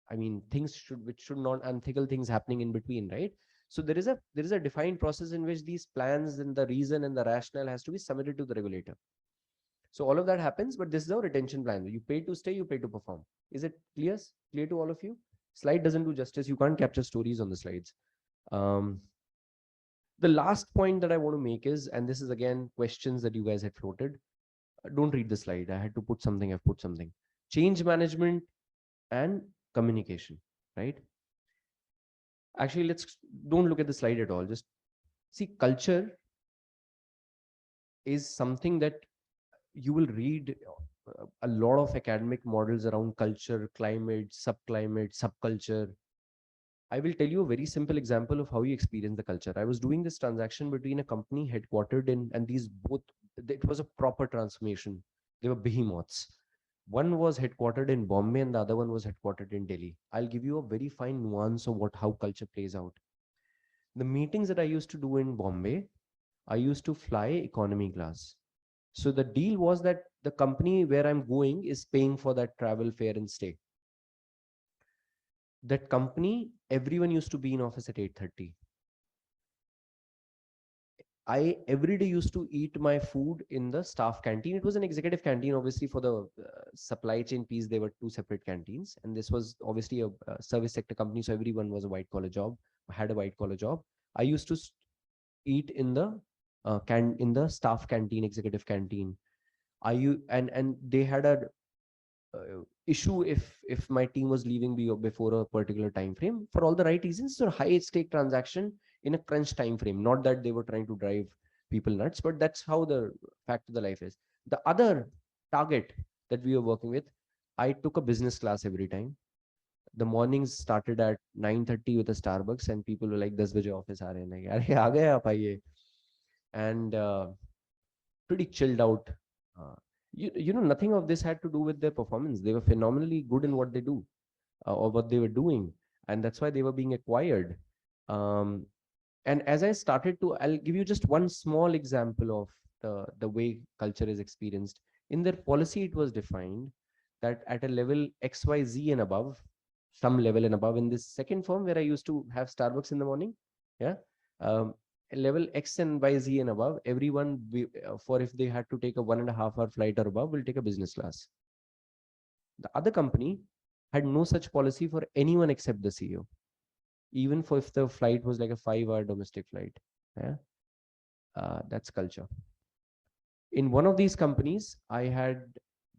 I mean, which should not, unethical things happening in between, right? So there is a defined process in which these plans and the reason and the rationale has to be submitted to the regulator. So all of that happens, but this is our retention plan. You pay to stay, you pay to perform. Is it clear to all of you? Slide doesn't do justice. You can't capture stories on the slides. The last point that I want to make is, and this is again questions that you guys had floated. Don't read the slide. I had to put something. I've put something. Change management and communication, right? Actually, don't look at the slide at all. Just see, culture is something that you will read a lot of academic models around culture, climate, subculture. I will tell you a very simple example of how you experience the culture. I was doing this transaction between a company headquartered in, and these both, it was a proper transformation. They were behemoths. One was headquartered in Bombay and the other one was headquartered in Delhi. I'll give you a very fine nuance of how culture plays out. The meetings that I used to do in Bombay, I used to fly economy class. So the deal was that the company where I'm going is paying for that travel fare and stay. That company, everyone used to be in office at 8:30. I every day used to eat my food in the staff canteen. It was an executive canteen, obviously for the supply chain piece, there were two separate canteens. And this was obviously a service sector company. So everyone was a white collar job, had a white collar job. I used to eat in the staff canteen, executive canteen. And they had a issue if my team was leaving before a particular time frame for all the right reasons. So high stake transaction in a crunch time frame, not that they were trying to drive people nuts, but that's how the fact of the life is. The other target that we were working with, I took a business class every time. The mornings started at 9:30 with a Starbucks, and people were like, 10 baje office aa rahe hain, like, aa gaye aap aiye. And pretty chilled out. You know, nothing of this had to do with their performance. They were phenomenally good in what they do, or what they were doing, and that's why they were being acquired. And as I started to, I'll give you just one small example of the way culture is experienced. In their policy, it was defined that at a level XYZ and above, some level and above, in this second firm where I used to have Starbucks in the morning, level X and Y, Z and above, everyone, for if they had to take a 1.5 hour flight or above, will take a business class. The other company had no such policy for anyone except the CEO, even for if the flight was like a 5-hour domestic flight. That's culture. In one of these companies, I had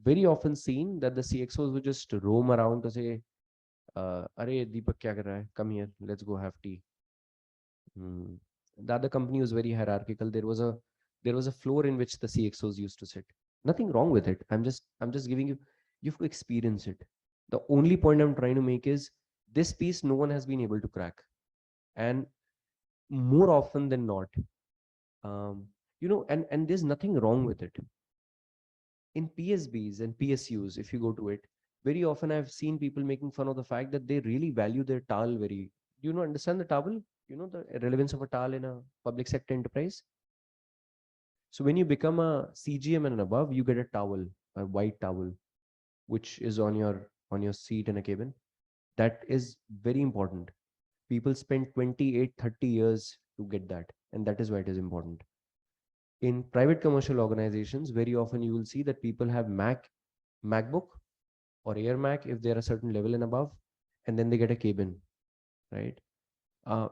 very often seen that the CXOs would just roam around to say, "Are Deepak kya kar raha hai? Come here, let's go have tea." The other company was very hierarchical. There was a floor in which the CXOs used to sit. Nothing wrong with it. I'm just giving you have to experience it. The only point I'm trying to make is this piece no one has been able to crack. And more often than not, and there's nothing wrong with it. In PSBs and PSUs, if you go to it, very often I've seen people making fun of the fact that they really value their towel very. Do you understand the towel? You know the relevance of a towel in a public sector enterprise? So when you become a CGM and above, you get a towel, a white towel, which is on your seat in a cabin. That is very important. People spend 28, 30 years to get that. And that is why it is important. In private commercial organizations, very often you will see that people have MacBook or Air Mac if they're a certain level and above, and then they get a cabin, right?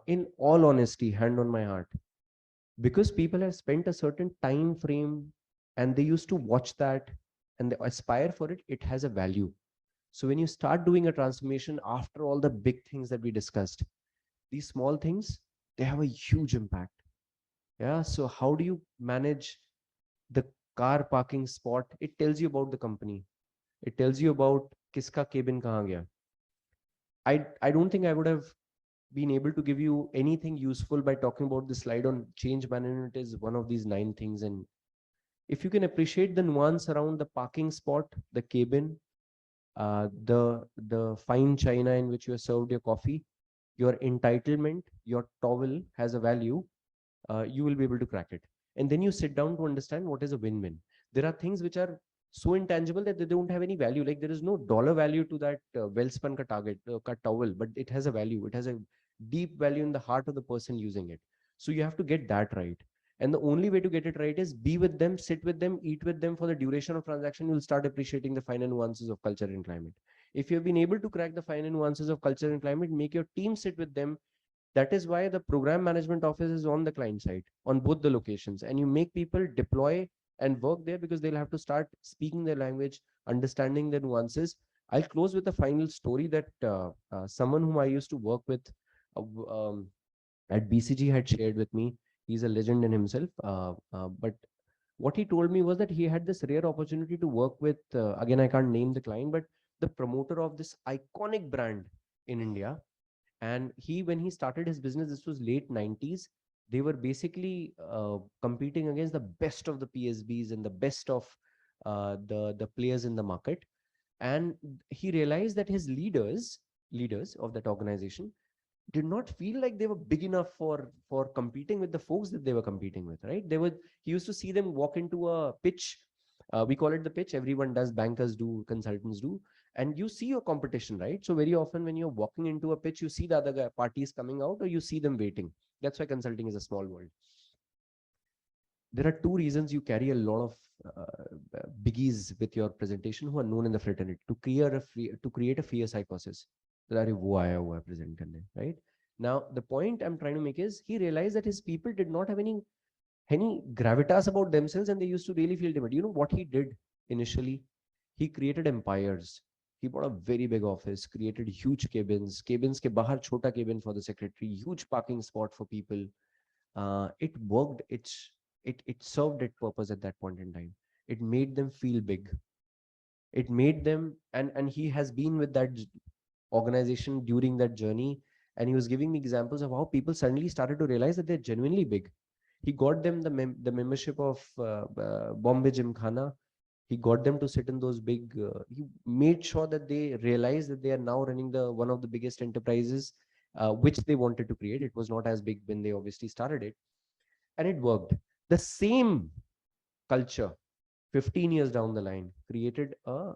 In all honesty, hand on my heart, because people have spent a certain time frame and they used to watch that and they aspire for it, it has a value. So when you start doing a transformation after all the big things that we discussed, these small things, they have a huge impact. Yeah. So how do you manage the car parking spot? It tells you about the company. It tells you about kiska cabin kahan gaya. I don't think I would have been able to give you anything useful by talking about the slide on change management is one of these 9 things. And if you can appreciate the nuance around the parking spot, the cabin, the fine china in which you have served your coffee, your entitlement, your towel has a value, you will be able to crack it. And then you sit down to understand what is a win-win. There are things which are so intangible that they don't have any value. Like there is no dollar value to that well-spun ka towel, but it has a value. It has a deep value in the heart of the person using it. So you have to get that right. And the only way to get it right is be with them, sit with them, eat with them for the duration of transaction. You'll start appreciating the finer nuances of culture and climate. If you've been able to crack the finer nuances of culture and climate, make your team sit with them. That is why the program management office is on the client side, on both the locations. And you make people deploy and work there because they'll have to start speaking their language, understanding the nuances. I'll close with a final story that someone whom I used to work with at BCG had shared with me. He's a legend in himself. But what he told me was that he had this rare opportunity to work with, again, I can't name the client, but the promoter of this iconic brand in India. And when he started his business, this was late 90s. They were basically competing against the best of the PSBs and the best of the players in the market. And he realized that his leaders of that organization did not feel like they were big enough for competing with the folks that they were competing with, right? He used to see them walk into a pitch. We call it the pitch. Everyone does, bankers do, consultants do. And you see your competition, right? So very often when you're walking into a pitch, you see the other parties coming out or you see them waiting. That's why consulting is a small world. There are 2 reasons you carry a lot of biggies with your presentation who are known in the fraternity to create a fear psychosis. Right? Now, the point I'm trying to make is he realized that his people did not have any gravitas about themselves and they used to really feel timid. You know what he did initially? He created empires. He bought a very big office, created huge cabins ke bahar chota cabin for the secretary, huge parking spot for people. It worked. It served its purpose at that point in time. It made them feel big. It made them, and he has been with that organization during that journey. And he was giving me examples of how people suddenly started to realize that they're genuinely big. He got them the membership of Bombay Gymkhana. He got them to sit in those big, he made sure that they realized that they are now running one of the biggest enterprises, which they wanted to create. It was not as big when they obviously started it. And it worked. The same culture, 15 years down the line, created a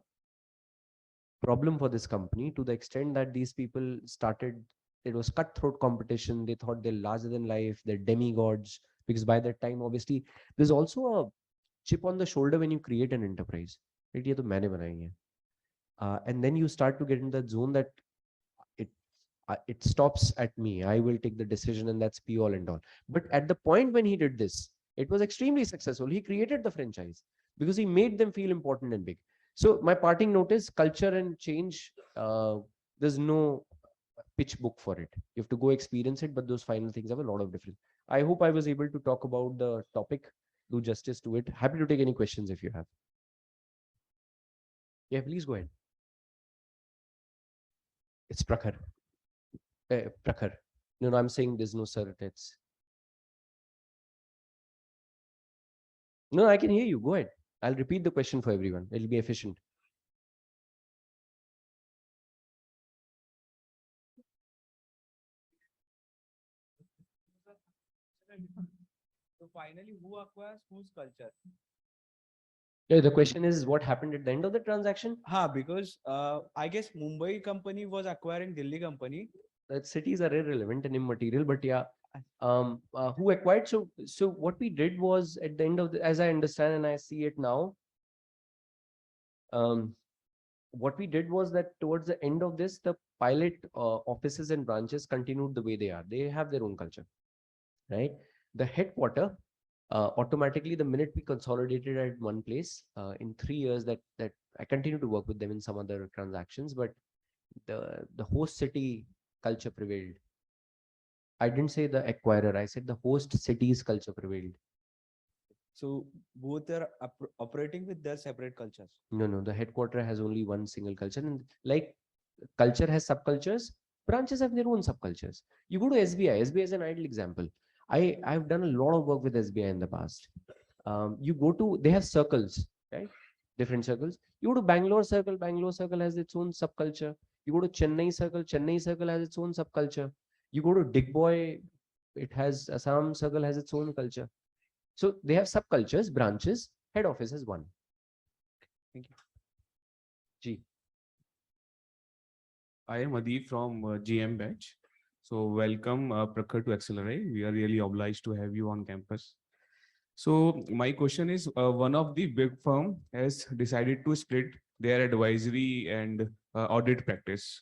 problem for this company to the extent that these people started, it was cutthroat competition. They thought they're larger than life, they're demigods, because by that time, obviously, there's also a chip on the shoulder when you create an enterprise. Right? Ye to maine banai hai. And then you start to get in that zone that it stops at me. I will take the decision and that's be all and all. But at the point when he did this, It was extremely successful. He created the franchise because he made them feel important and big. So my parting note is culture and change. There's no pitch book for it. You have to go experience it, but those final things have a lot of difference. I hope I was able to talk about the topic, do justice to it. Happy to take any questions if you have. Yeah, please go ahead. It's Prakhar. Prakhar. No, I'm saying there's no sir. It's no, I can hear you. Go ahead. I'll repeat the question for everyone. It'll be efficient. So finally, who acquires whose culture? Yeah, the question is what happened at the end of the transaction? Because I guess Mumbai company was acquiring Delhi company. That cities are irrelevant and immaterial, but yeah, who acquired? So what we did was at the end of the, as I understand and I see it now, what we did was that towards the end of this, the pilot offices and branches continued the way they are. They have their own culture, right? The headquarter, automatically, the minute we consolidated at one place, in 3 years that I continue to work with them in some other transactions, but the host city culture prevailed. I didn't say the acquirer, I said the host city's culture prevailed. So both are operating with their separate cultures. No, the headquarter has only one single culture, and like culture has subcultures, branches have their own subcultures. You go to SBI. SBI is an ideal example. I've done a lot of work with SBI in the past. You go to, they have circles, right? Different circles. You go to Bangalore circle has its own subculture. You go to Chennai circle has its own subculture. You go to Digboy, it has Assam circle has its own culture. So they have subcultures, branches, head office is one. Thank you. G. I am Adi from GM batch. So welcome Prakhar to XLRI. We are really obliged to have you on campus. So my question is, one of the big firm has decided to split their advisory and audit practice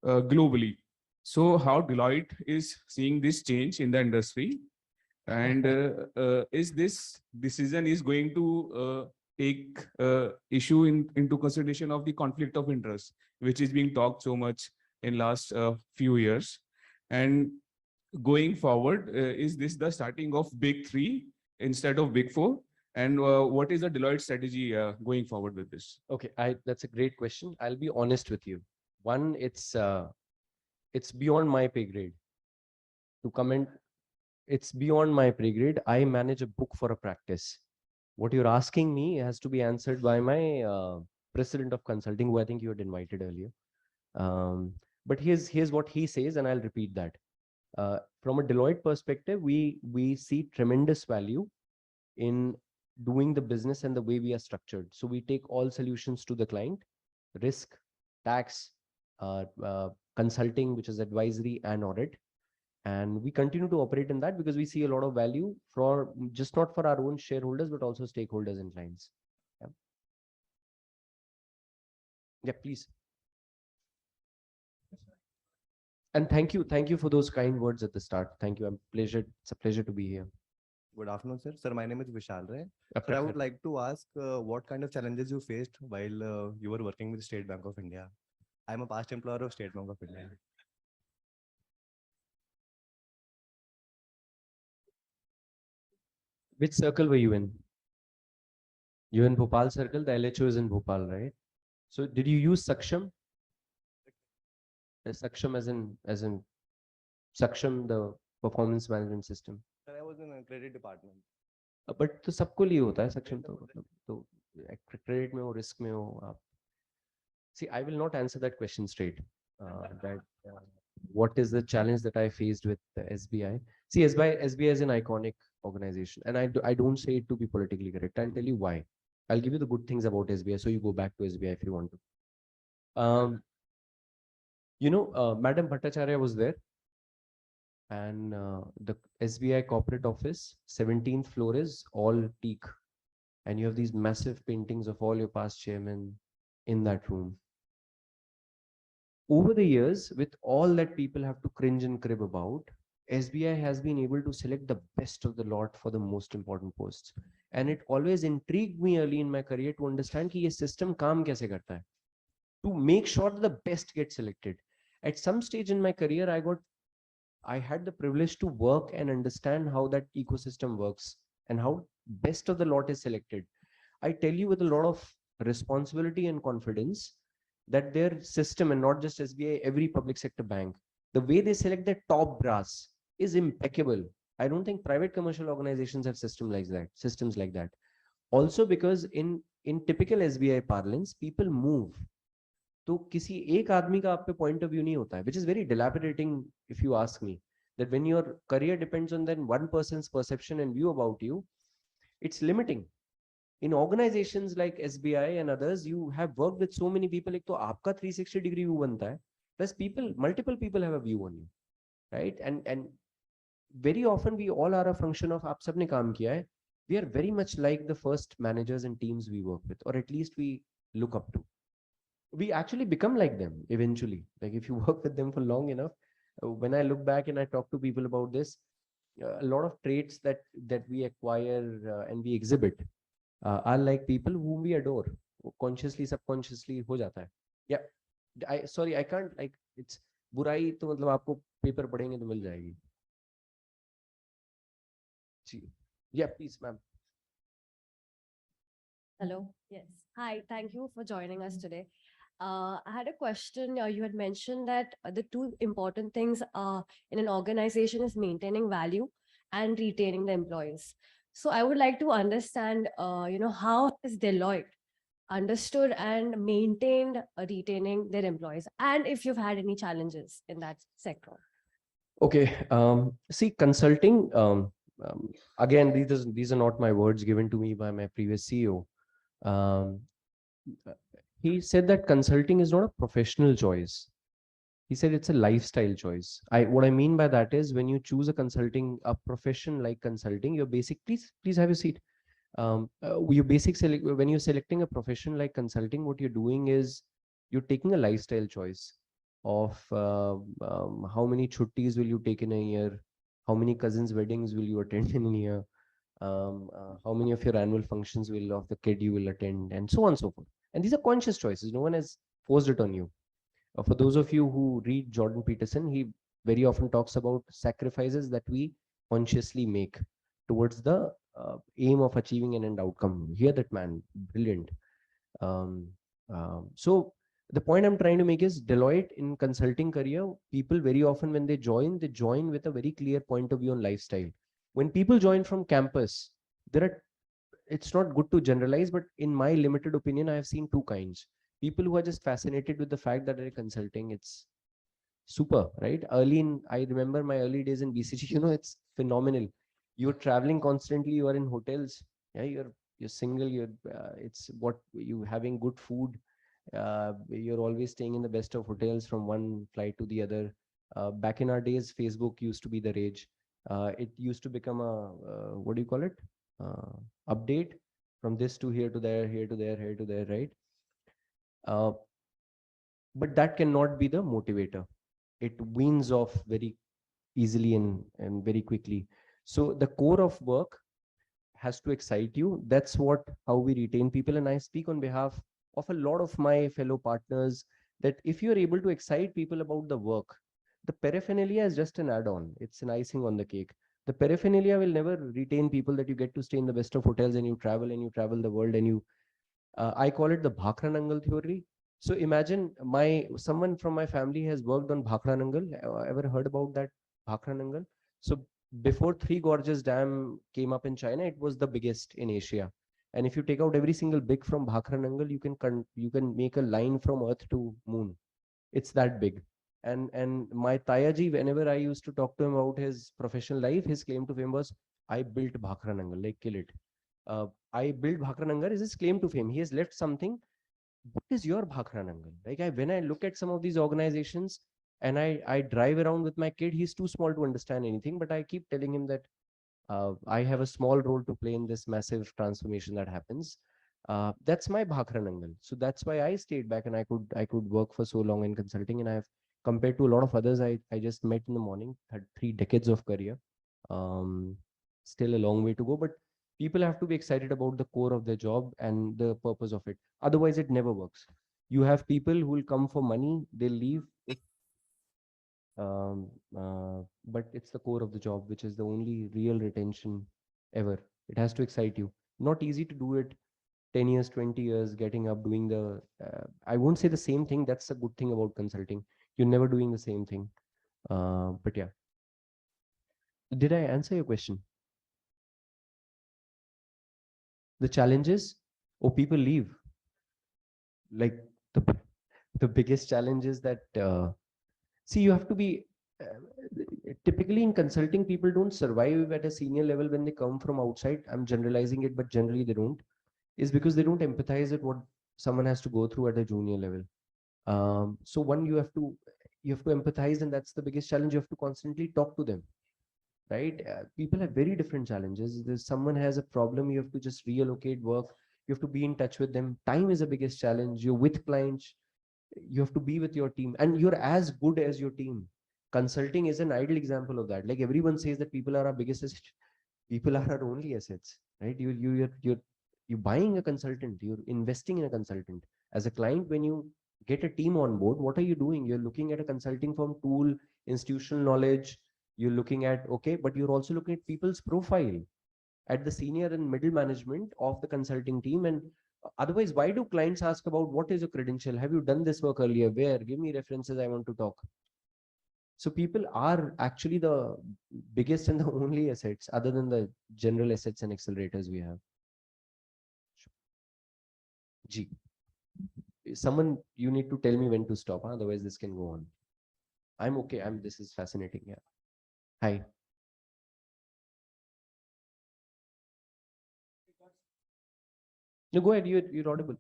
globally. So how Deloitte is seeing this change in the industry, and is this decision is going to take issue into consideration of the conflict of interest, which is being talked so much in last few years, and going forward, is this the starting of big three instead of big four? And what is the Deloitte strategy going forward with this? Okay, that's a great question. I'll be honest with you. One, it's beyond my pay grade to comment. It's beyond my pay grade. I manage a book for a practice. What you're asking me has to be answered by my president of consulting, who I think you had invited earlier. But here's what he says, and I'll repeat that. From a Deloitte perspective, we see tremendous value in doing the business and the way we are structured. So we take all solutions to the client, risk, tax, consulting, which is advisory and audit. And we continue to operate in that because we see a lot of value for just not for our own shareholders, but also stakeholders and clients. Yeah, yeah, please. And thank you for those kind words at the start. Thank you. It's a pleasure to be here. Good afternoon, sir. Sir, my name is Vishal Ray. Sir, I would like to ask what kind of challenges you faced while you were working with State Bank of India. I'm a past employer of State Bank of India. Which circle were you in? You're in Bhopal circle. The LHO is in Bhopal, right? So did you use Saksham? Saksham as in Saksham, the performance management system. Sir, I was in a credit department. But तो सबको लिए होता है Saksham तो credit में हो risk में हो आप. See, I will not answer that question straight. What is the challenge that I faced with the SBI? See, SBI is an iconic organization, and I don't say it to be politically correct. I'll tell you why. I'll give you the good things about SBI, so you go back to SBI if you want to. Madam Bhattacharya was there, and the SBI corporate office, 17th floor is all teak, and you have these massive paintings of all your past chairmen in that room. Over the years, with all that people have to cringe and crib about, SBI has been able to select the best of the lot for the most important posts. And it always intrigued me early in my career to understand कि ये system काम कैसे करता है, to make sure that the best gets selected. At some stage in my career, I had the privilege to work and understand how that ecosystem works and how best of the lot is selected. I tell you with a lot of responsibility and confidence that their system, and not just SBI, every public sector bank, the way they select their top brass is impeccable. I don't think private commercial organizations have systems like that. Also because in typical SBI parlance, people move. तो किसी एक आदमी का आप पे point of view नहीं होता है, which is very dilapidating if you ask me. That when your career depends on then one person's perception and view about you, it's limiting. In organizations like SBI and others, you have worked with so many people. एक तो आपका 360-degree view बनता है, plus multiple people have a view on you, right? And very often we all are a function of आप सबने काम किया है. We are very much like the first managers and teams we work with, or at least we look up to. We actually become like them eventually. Like if you work with them for long enough, when I look back and I talk to people about this, a lot of traits that we acquire and we exhibit are like people whom we adore. Consciously, subconsciously हो जाता है. Yeah, I can't, like, it's बुराई तो मतलब आपको paper पढ़ेंगे तो मिल जाएगी. Yeah, please, ma'am. Hello. Yes. Hi. Thank you for joining us today. I had a question. You had mentioned that the two important things in an organization is maintaining value and retaining the employees. So I would like to understand, how has Deloitte understood and maintained retaining their employees, and if you've had any challenges in that sector. Okay. See, consulting. Again, these are not my words given to me by my previous CEO. He said that consulting is not a professional choice. He said it's a lifestyle choice. What I mean by that is when you choose a profession like consulting, you're please have a seat. When you're selecting a profession like consulting, what you're doing is you're taking a lifestyle choice of how many chuttis will you take in a year, how many cousins' weddings will you attend in a year, how many of your annual functions of the kid you will attend, and so on and so forth. And these are conscious choices. No one has forced it on you. For those of you who read Jordan Peterson, he very often talks about sacrifices that we consciously make towards the aim of achieving an end outcome. Hear that man, brilliant. So the point I'm trying to make is Deloitte in consulting career, people very often when they join with a very clear point of view on lifestyle. When people join from campus, it's not good to generalize, but in my limited opinion, I have seen two kinds. People who are just fascinated with the fact that they're consulting, it's super, right? I remember my early days in BCG, it's phenomenal. You're traveling constantly, you are in hotels, yeah, you're single, it's what you having good food. You're always staying in the best of hotels from one flight to the other. Back in our days, Facebook used to be the rage. It used to become a, what do you call it? Update from this to here to there, here to there, here to there, right? But that cannot be the motivator. It weans off very easily and very quickly. So the core of work has to excite you. That's how we retain people. And I speak on behalf of a lot of my fellow partners that if you're able to excite people about the work, the paraphernalia is just an add-on. It's an icing on the cake. The paraphernalia will never retain people, that you get to stay in the best of hotels and you travel the world and I call it the Bhakra Nangal theory. So imagine someone from my family has worked on Bhakra Nangal. Ever heard about that Bhakra Nangal? So before Three Gorges Dam came up in China, it was the biggest in Asia. And if you take out every single big from Bhakra Nangal, you can make a line from Earth to Moon. It's that big. And my Tayaji, whenever I used to talk to him about his professional life, his claim to fame was, I built Bhakra Nangal, like kill it. I built Bhakra Nangal is his claim to fame. He has left something. What is your Bhakra Nangal? Like when I look at some of these organizations and I drive around with my kid, he's too small to understand anything, but I keep telling him that I have a small role to play in this massive transformation that happens. That's my Bhakra Nangal. So that's why I stayed back and I could work for so long in consulting, and I've compared to a lot of others I just met in the morning, had 3 decades of career. Still a long way to go, but people have to be excited about the core of their job and the purpose of it. Otherwise, it never works. You have people who will come for money, they'll leave. But it's the core of the job, which is the only real retention ever. It has to excite you. Not easy to do it 10 years, 20 years, getting up, doing the, I won't say the same thing. That's a good thing about consulting. You're never doing the same thing. But yeah. Did I answer your question? The challenges, or people leave. Like the biggest challenge is that, see, you have to be, typically in consulting, people don't survive at a senior level when they come from outside. I'm generalizing it, but generally they don't, is because they don't empathize at what someone has to go through at a junior level. So one, you have to empathize, and that's the biggest challenge. You have to constantly talk to them, right? People have very different challenges. There's someone has a problem, you have to just reallocate work. You have to be in touch with them. Time is the biggest challenge. You're with clients. You have to be with your team, and you're as good as your team. Consulting is an ideal example of that. Like everyone says that people are our biggest asset. People are our only assets, right? You're buying a consultant. You're investing in a consultant. As a client, when you get a team on board, what are you doing? You're looking at a consulting firm tool, institutional knowledge. You're looking at, okay, but you're also looking at people's profile at the senior and middle management of the consulting team. And otherwise, why do clients ask about what is your credential? Have you done this work earlier? Where? Give me references. I want to talk. So people are actually the biggest and the only assets, other than the general assets and accelerators we have. G. Someone, you need to tell me when to stop, huh? Otherwise this can go on. I'm okay. This is fascinating. Yeah. Hi. No, go ahead. You're audible.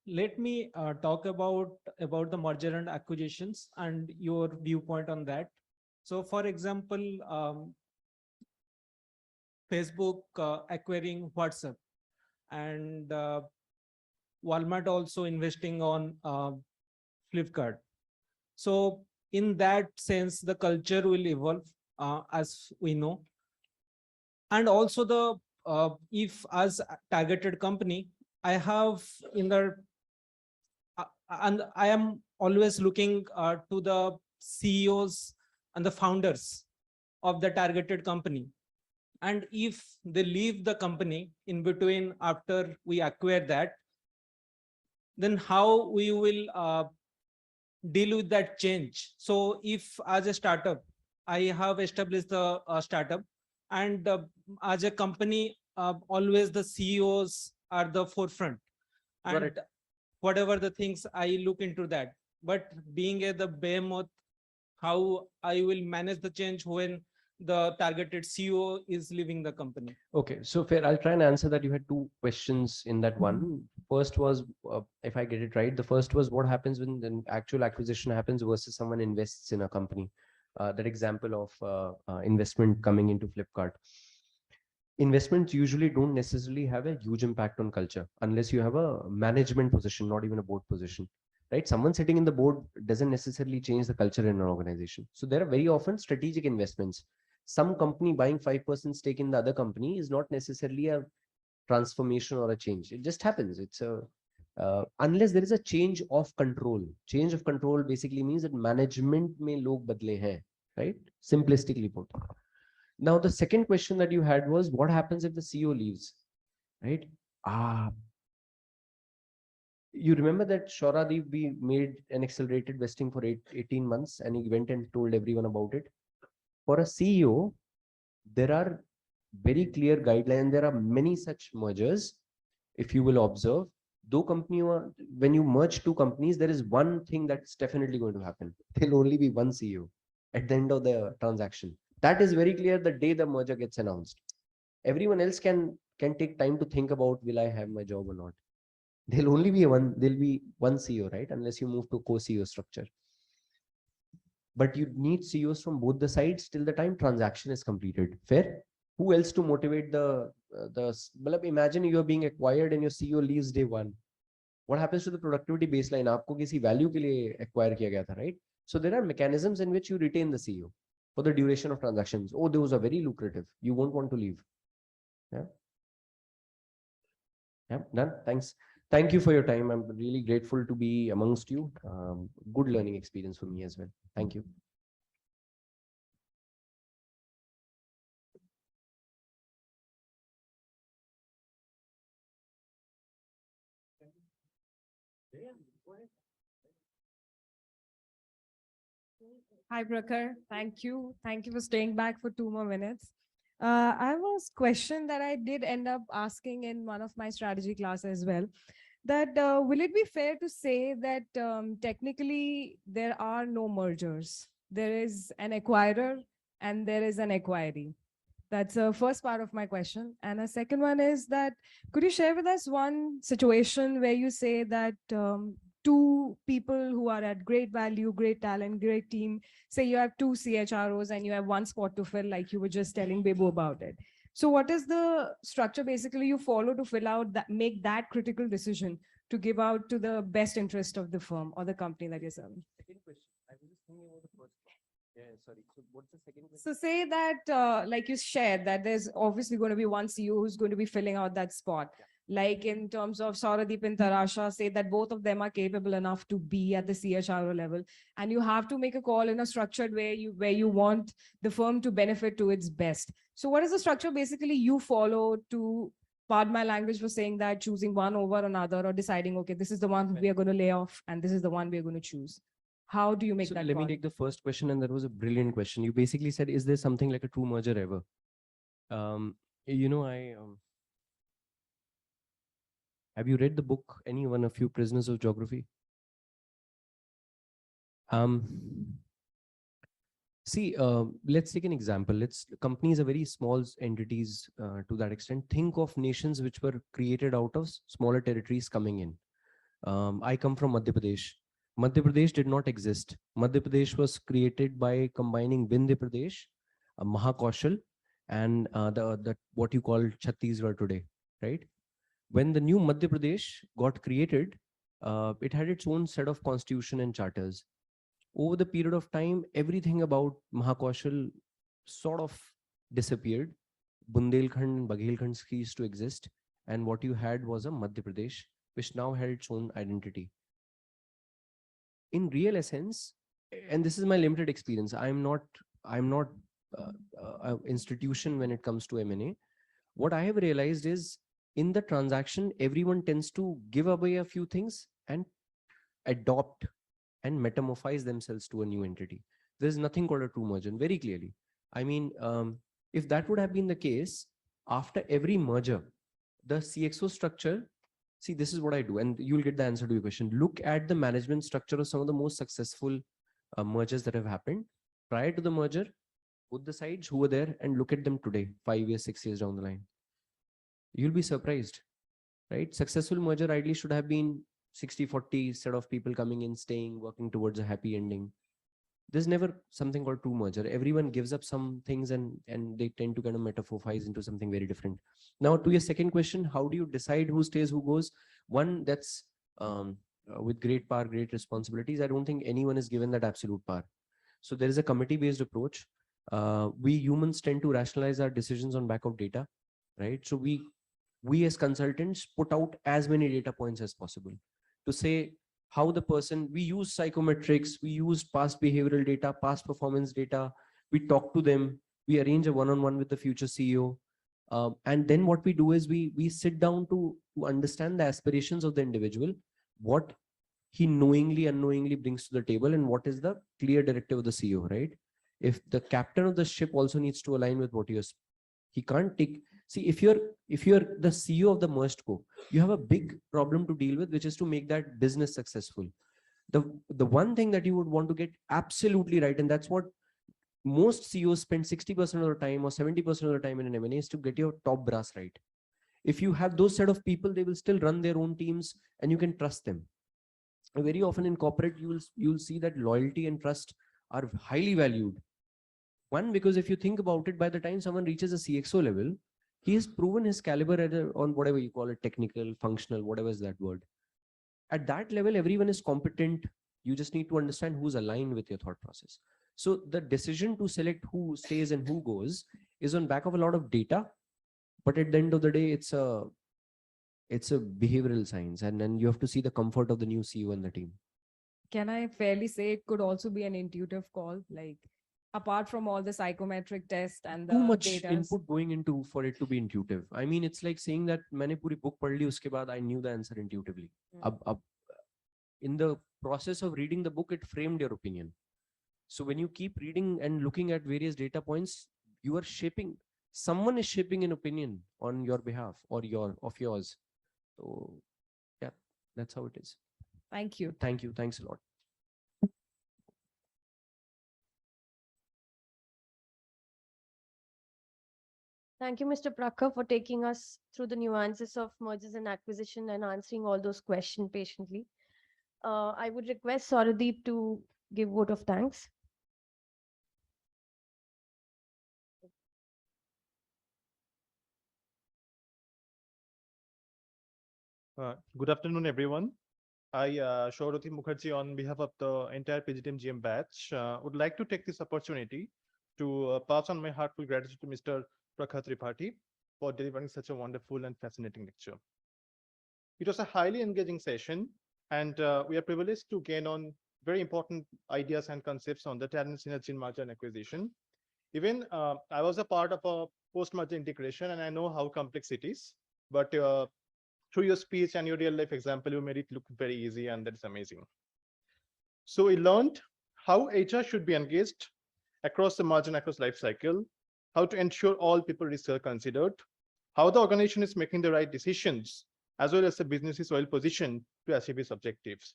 Let me talk about the merger and acquisitions and your viewpoint on that. So for example, Facebook acquiring WhatsApp, and Walmart also investing on Flipkart. So in that sense, the culture will evolve, as we know. And also the if as a targeted company, I have in the and I am always looking to the CEOs and the founders of the targeted company. And if they leave the company in between after we acquire that, then how we will deal with that change. So if as a startup, I have established the startup, and as a company, always the CEOs are the forefront. And whatever the things, I look into that. But being the behemoth, how I will manage the change when the targeted CEO is leaving the company? Okay, so fair. I'll try and answer that. You had 2 questions in that one. First was, if I get it right, the first was what happens when the actual acquisition happens versus someone invests in a company. That example of investment coming into Flipkart. Investments usually don't necessarily have a huge impact on culture unless you have a management position, not even a board position, right? Someone sitting in the board doesn't necessarily change the culture in an organization. So there are very often strategic investments. Some company buying 5% stake in the other company is not necessarily a transformation or a change. It just happens. It's a unless there is a change of control. Change of control basically means that management mein log badle hain, right? Simplistically put. Now, the second question that you had was, what happens if the CEO leaves, right? You remember that Shoradeep, we made an accelerated vesting for 18 months, and he went and told everyone about it. For a CEO, there are very clear guidelines. There are many such mergers. If you will observe, when you merge 2 companies, there is one thing that's definitely going to happen. There'll only be one CEO at the end of the transaction. That is very clear the day the merger gets announced. Everyone else can take time to think about, will I have my job or not? There'll be one CEO, right? Unless you move to co-CEO structure. But you need CEOs from both the sides till the time transaction is completed. Fair? Who else to motivate imagine you're being acquired and your CEO leaves day 1. What happens to the productivity baseline? आपको किसी value के लिए acquire किया गया था, right? So there are mechanisms in which you retain the CEO for the duration of transactions. Oh, those are very lucrative. You won't want to leave. Yeah. Yeah, done. Thanks. Thank you for your time. I'm really grateful to be amongst you. Good learning experience for me as well. Thank you. Hi, Prakhar. Thank you. Thank you for staying back for 2 more minutes. I was question that I did end up asking in one of my strategy class as well, that will it be fair to say that technically there are no mergers? There is an acquirer and there is an acquiree. That's the first part of my question. And a second one is that, could you share with us one situation where you say that two people who are at great value, great talent, great team, say you have two CHROs and you have one spot to fill, like you were just telling Bebu about it. So what is the structure basically you follow to fill out that, make that critical decision to give out to the best interest of the firm or the company that you're serving? Second question. I was just thinking about the first. Yeah, sorry. So what's the second question? So say that, like you shared, that there's obviously going to be one CEO who's going to be filling out that spot. Yeah. Like in terms of Sauradeep and Tarasha, say that both of them are capable enough to be at the CHRO level. And you have to make a call in a structured way where you want the firm to benefit to its best. So what is the structure basically you follow to, pardon my language for saying that, choosing one over another or deciding, okay, this is the one we are going to lay off and this is the one we are going to choose? How do you make that Let call? me take the first question, and that was a brilliant question. You basically said, is there something like a true merger ever? Have you read the book, any one of you, Prisoners of Geography? Let's take an example. Companies are very small entities to that extent. Think of nations which were created out of smaller territories coming in. I come from Madhya Pradesh. Madhya Pradesh did not exist. Madhya Pradesh was created by combining Vindhya Pradesh, Mahakaushal, and what you call Chhattisgarh today, right? When the new Madhya Pradesh got created, it had its own set of constitution and charters. Over the period of time, everything about Mahakaushal sort of disappeared. Bundelkhand and Baghelkhand ceased to exist. And what you had was a Madhya Pradesh, which now had its own identity. In real essence, and this is my limited experience, I'm not an institution when it comes to M&A. What I have realized is, in the transaction, everyone tends to give away a few things and adopt and metamorphose themselves to a new entity. There's nothing called a true merger, very clearly. I mean, if that would have been the case, after every merger, the CXO structure, see, this is what I do, and you'll get the answer to your question. Look at the management structure of some of the most successful mergers that have happened. Prior to the merger, put the sides who were there and look at them today, 5 years, 6 years down the line. You'll be surprised, right? Successful merger ideally should have been 60-40 set of people coming in, staying, working towards a happy ending. There's never something called true merger. Everyone gives up some things and they tend to kind of metamorphose into something very different. Now, to your second question, how do you decide who stays, who goes? One, that's with great power, great responsibilities. I don't think anyone is given that absolute power. So there is a committee-based approach. We humans tend to rationalize our decisions on back of data, right? So we as consultants put out as many data points as possible to say how the person, we use psychometrics, we use past behavioral data, past performance data, we talk to them, we arrange a one-on-one with the future CEO. And then what we do is we sit down to understand the aspirations of the individual, what he knowingly, unknowingly brings to the table, and what is the clear directive of the CEO, right? If the captain of the ship also needs to align with what he can't take. See, if you're the CEO of the merged co, you have a big problem to deal with, which is to make that business successful. The one thing that you would want to get absolutely right, and that's what most CEOs spend 60% of their time or 70% of their time in an M&A, is to get your top brass right. If you have those set of people, they will still run their own teams and you can trust them. Very often in corporate, you'll see that loyalty and trust are highly valued. One, because if you think about it, by the time someone reaches a CXO level, he has proven his caliber on whatever you call it, technical, functional, whatever is that word. At that level, everyone is competent. You just need to understand who's aligned with your thought process. So the decision to select who stays and who goes is on back of a lot of data. But at the end of the day, it's a behavioral science, and then you have to see the comfort of the new CEO and the team. Can I fairly say it could also be an intuitive call? Like, apart from all the psychometric tests and the Too much data. input going into for it to be intuitive. I mean, it's like saying that मैंने पूरी book पढ़ ली, उसके बाद I knew the answer intuitively. In the process of reading the book, it framed your opinion. So when you keep reading and looking at various data points, you are shaping, someone is shaping an opinion on your behalf or of yours. So yeah, that's how it is. Thank you. Thank you. Thanks a lot. Thank you, Mr. Prakhar, for taking us through the nuances of mergers and acquisition and answering all those questions patiently. I would request Sauradeep to give vote of thanks. Good afternoon, everyone. I, Sauradeep Mukherjee, on behalf of the entire PGDM GM batch, would like to take this opportunity to pass on my heartful gratitude to Mr. Prakhar Tripathi for delivering such a wonderful and fascinating lecture. It was a highly engaging session, and we are privileged to gain on very important ideas and concepts on the talent synergy in merger and acquisition. Even I was a part of a post-merger integration, and I know how complex it is, but through your speech and your real life example, you made it look very easy, and that's amazing. So we learned how HR should be engaged across the merger and across life cycle, how to ensure all people risks are considered, how the organization is making the right decisions, as well as the business is well positioned to achieve its objectives.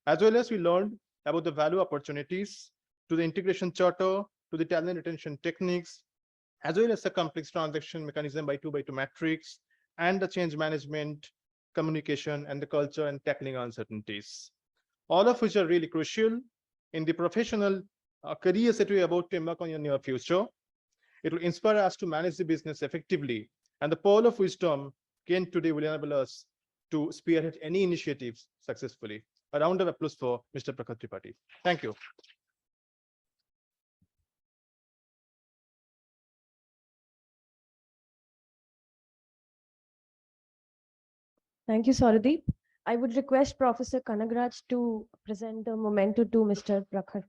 As well as we learned about the value opportunities, to the integration charter, to the talent retention techniques, as well as the complex transaction mechanism by 2x2 matrix, and the change management, communication, and the culture and tackling uncertainties. All of which are really crucial in the professional careers that we are about to embark on in the near future. It will inspire us to manage the business effectively, and the pearl of wisdom gained today will enable us to spearhead any initiatives successfully. A round of applause for Mr. Prakhar Tripathi. Thank you. Thank you, Sauradeep. I would request Professor Kanagraj to present the memento to Mr. Prakhar.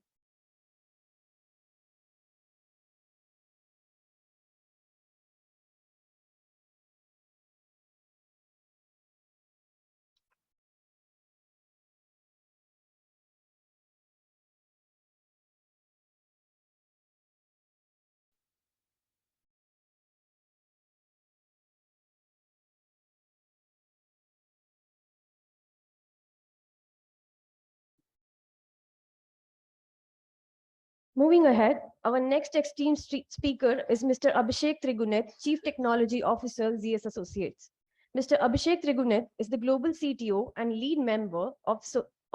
Moving ahead, our next esteemed speaker is Mr. Abhishek Trigunet, Chief Technology Officer, ZS Associates. Mr. Abhishek Trigunet is the Global CTO and lead member of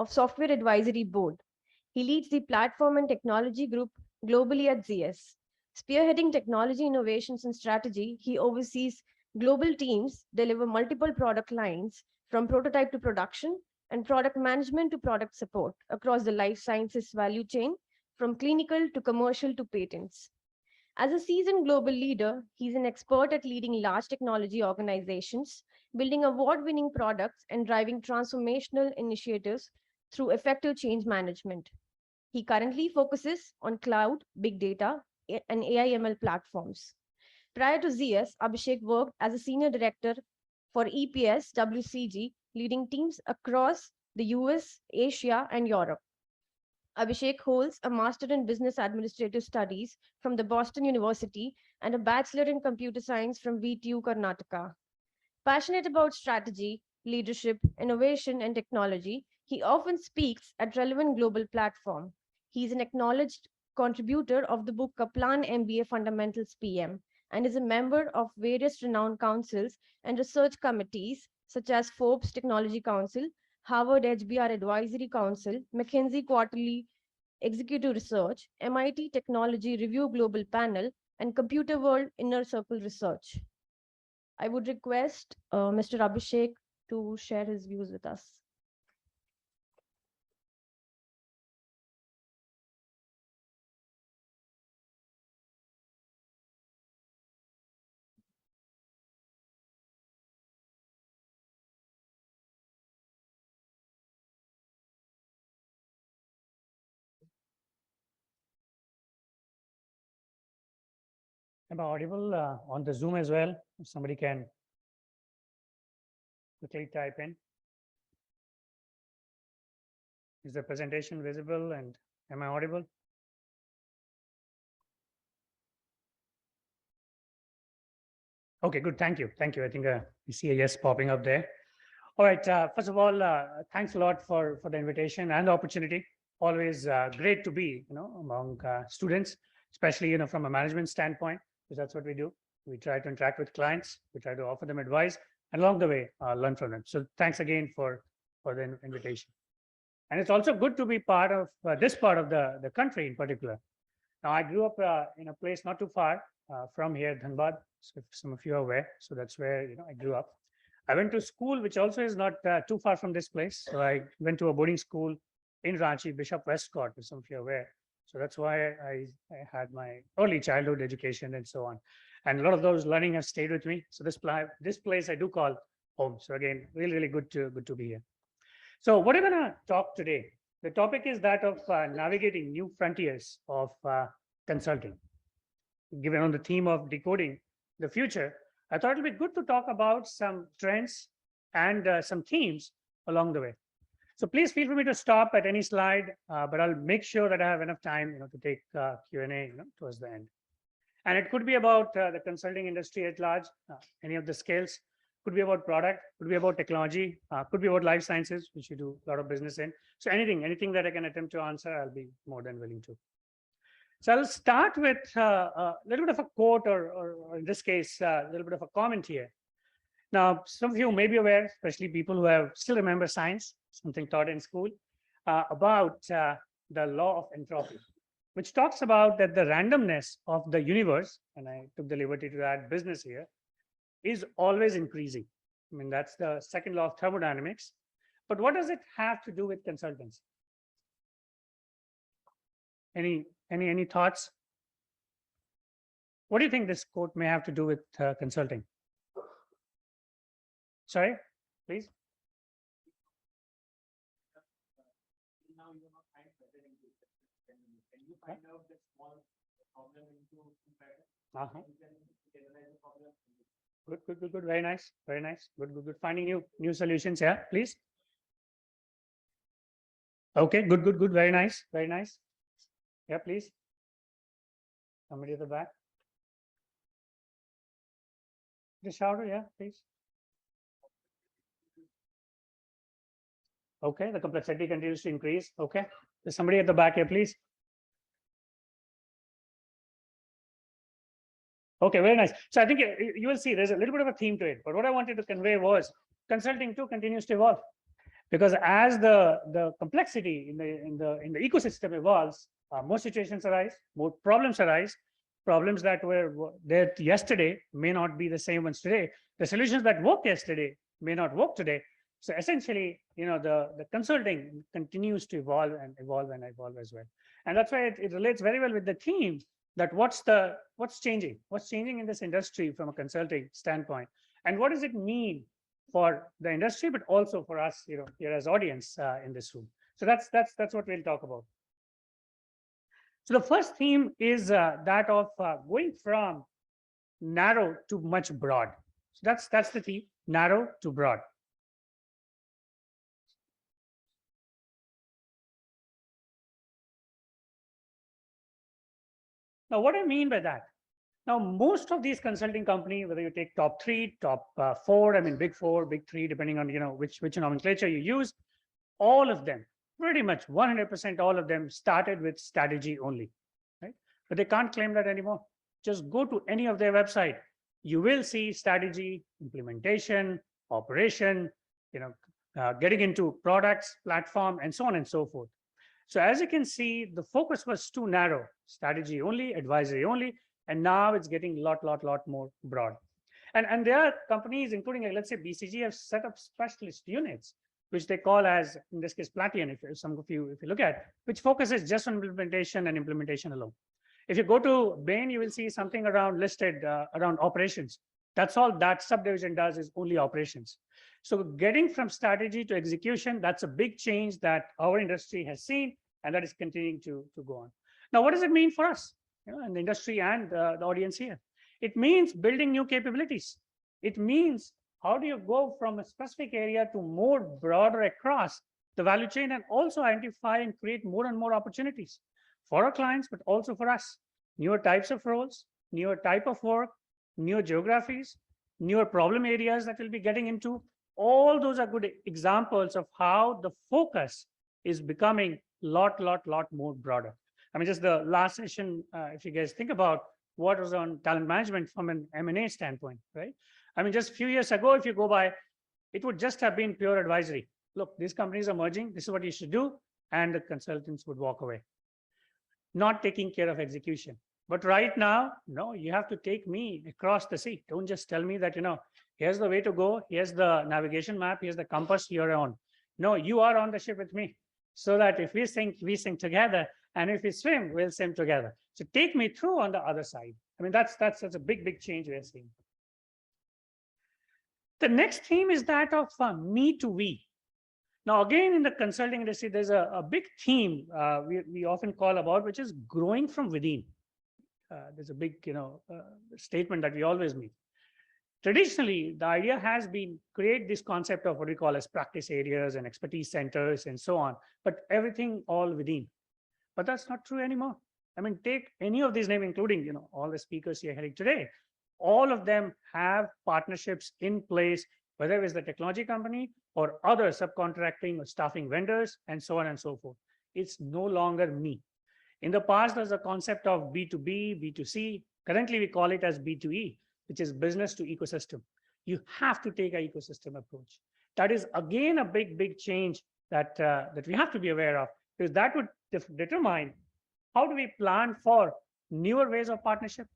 Software Advisory Board. He leads the Platform and Technology Group globally at ZS. Spearheading technology innovations and strategy, he oversees global teams deliver multiple product lines from prototype to production and product management to product support across the life sciences value chain, from clinical to commercial to patents. As a seasoned global leader, he's an expert at leading large technology organizations, building award-winning products, and driving transformational initiatives through effective change management. He currently focuses on cloud, big data, and AI/ML platforms. Prior to ZS, Abhishek worked as a senior director for EPS WCG, leading teams across the US, Asia, and Europe. Abhishek holds a Master in Business Administrative Studies from the Boston University and a Bachelor in Computer Science from VTU, Karnataka. Passionate about strategy, leadership, innovation, and technology, he often speaks at relevant global platforms. He is an acknowledged contributor of the book Kaplan MBA Fundamentals PM and is a member of various renowned councils and research committees such as Forbes Technology Council, Harvard HBR Advisory Council, McKinsey Quarterly Executive Research, MIT Technology Review Global Panel, and Computer World Inner Circle Research. I would request Mr. Abhishek to share his views with us. Am I audible on the Zoom as well? If somebody can quickly type in. Is the presentation visible and am I audible? Okay, good. Thank you. Thank you. I think we see a yes popping up there. All right. First of all, thanks a lot for the invitation and the opportunity. Always great to be, among students, especially, from a management standpoint, because that's what we do. We try to interact with clients. We try to offer them advice, and along the way, learn from them. So thanks again for the invitation. And it's also good to be part of this part of the country in particular. Now, I grew up in a place not too far from here, Dhanbad. So if some of you are aware, so that's where I grew up. I went to school, which also is not too far from this place. So I went to a boarding school in Ranchi, Bishop Westcott, if some of you are aware. So that's why I had my early childhood education and so on. And a lot of those learning has stayed with me. So this place I do call home. So again, really, really good to be here. So what I'm going to talk today, the topic is that of navigating new frontiers of consulting. Given on the theme of decoding the future, I thought it'd be good to talk about some trends and some themes along the way. So please feel free to stop at any slide, but I'll make sure that I have enough time, to take Q&A, towards the end. And it could be about the consulting industry at large, any of the scales. Could be about product, could be about technology, could be about life sciences, which you do a lot of business in. So anything that I can attempt to answer, I'll be more than willing to. So I'll start with a little bit of a quote, or in this case, a little bit of a comment here. Now, some of you may be aware, especially people who still remember science, something taught in school, about the law of entropy, which talks about that the randomness of the universe, and I took the liberty to add business here, is always increasing. I mean, that's the second law of thermodynamics. But what does it have to do with consultants? Any thoughts? What do you think this quote may have to do with consulting? Sorry, please. Good. Very nice. Good. Finding new solutions. Yeah, please. Okay, good. Very nice. Yeah, please. Somebody at the back. Just shout it, yeah, please. Okay, the complexity continues to increase. Okay, there's somebody at the back here, please. Okay, very nice. So I think you will see there's a little bit of a theme to it. But what I wanted to convey was consulting too continues to evolve, because as the complexity in the ecosystem evolves, more situations arise, more problems arise. Problems that were there yesterday may not be the same ones today. The solutions that worked yesterday may not work today. So essentially, the consulting continues to evolve as well. And that's why it relates very well with the theme that what's changing in this industry from a consulting standpoint, and what does it mean for the industry, but also for us, here as audience in this room. So that's what we'll talk about. So the first theme is that of going from narrow to much broad. So that's the theme, narrow to broad. Now, what I mean by that? Now, most of these consulting companies, whether you take top 3, top 4, I mean, big 4, big 3, depending on which nomenclature you use, all of them, pretty much 100%, all of them started with strategy only, right? But they can't claim that anymore. Just go to any of their website, you will see strategy, implementation, operation, getting into products, platform, and so on and so forth. So as you can see, the focus was too narrow, strategy only, advisory only, and now it's getting a lot more broad. And there are companies, including, let's say, BCG, have set up specialist units, which they call as, in this case, Platinum, if you look at, which focuses just on implementation and implementation alone. If you go to Bain, you will see something listed around operations. That's all that subdivision does, is only operations. So getting from strategy to execution, that's a big change that our industry has seen, and that is continuing to go on. Now, what does it mean for us, and the industry and the audience here? It means building new capabilities. It means how do you go from a specific area to more broader across the value chain and also identify and create more and more opportunities for our clients, but also for us. Newer types of roles, newer type of work, newer geographies, newer problem areas that we'll be getting into. All those are good examples of how the focus is becoming lot more broader. I mean, just the last session, if you guys think about what was on talent management from an M&A standpoint, right? I mean, just a few years ago, if you go by, it would just have been pure advisory. Look, these companies are merging. This is what you should do. And the consultants would walk away, not taking care of execution. But right now, no, you have to take me across the sea. Don't just tell me that, here's the way to go. Here's the navigation map. Here's the compass you're on. No, you are on the ship with me. So that if we sink together. And if we swim, we'll swim together. So take me through on the other side. I mean, that's a big change we're seeing. The next theme is that of me to we. Now, again, in the consulting industry, there's a big theme we often call about, which is growing from within. There's a big, statement that we always make. Traditionally, the idea has been create this concept of what we call as practice areas and expertise centers and so on, but everything all within. But that's not true anymore. I mean, take any of these names, including, all the speakers you're hearing today. All of them have partnerships in place, whether it's the technology company or other subcontracting or staffing vendors and so on and so forth. It's no longer me. In the past, there's a concept of B2B, B2C. Currently, we call it as B2E, which is business to ecosystem. You have to take an ecosystem approach. That is, again, a big change that we have to be aware of, because that would determine how do we plan for newer ways of partnership,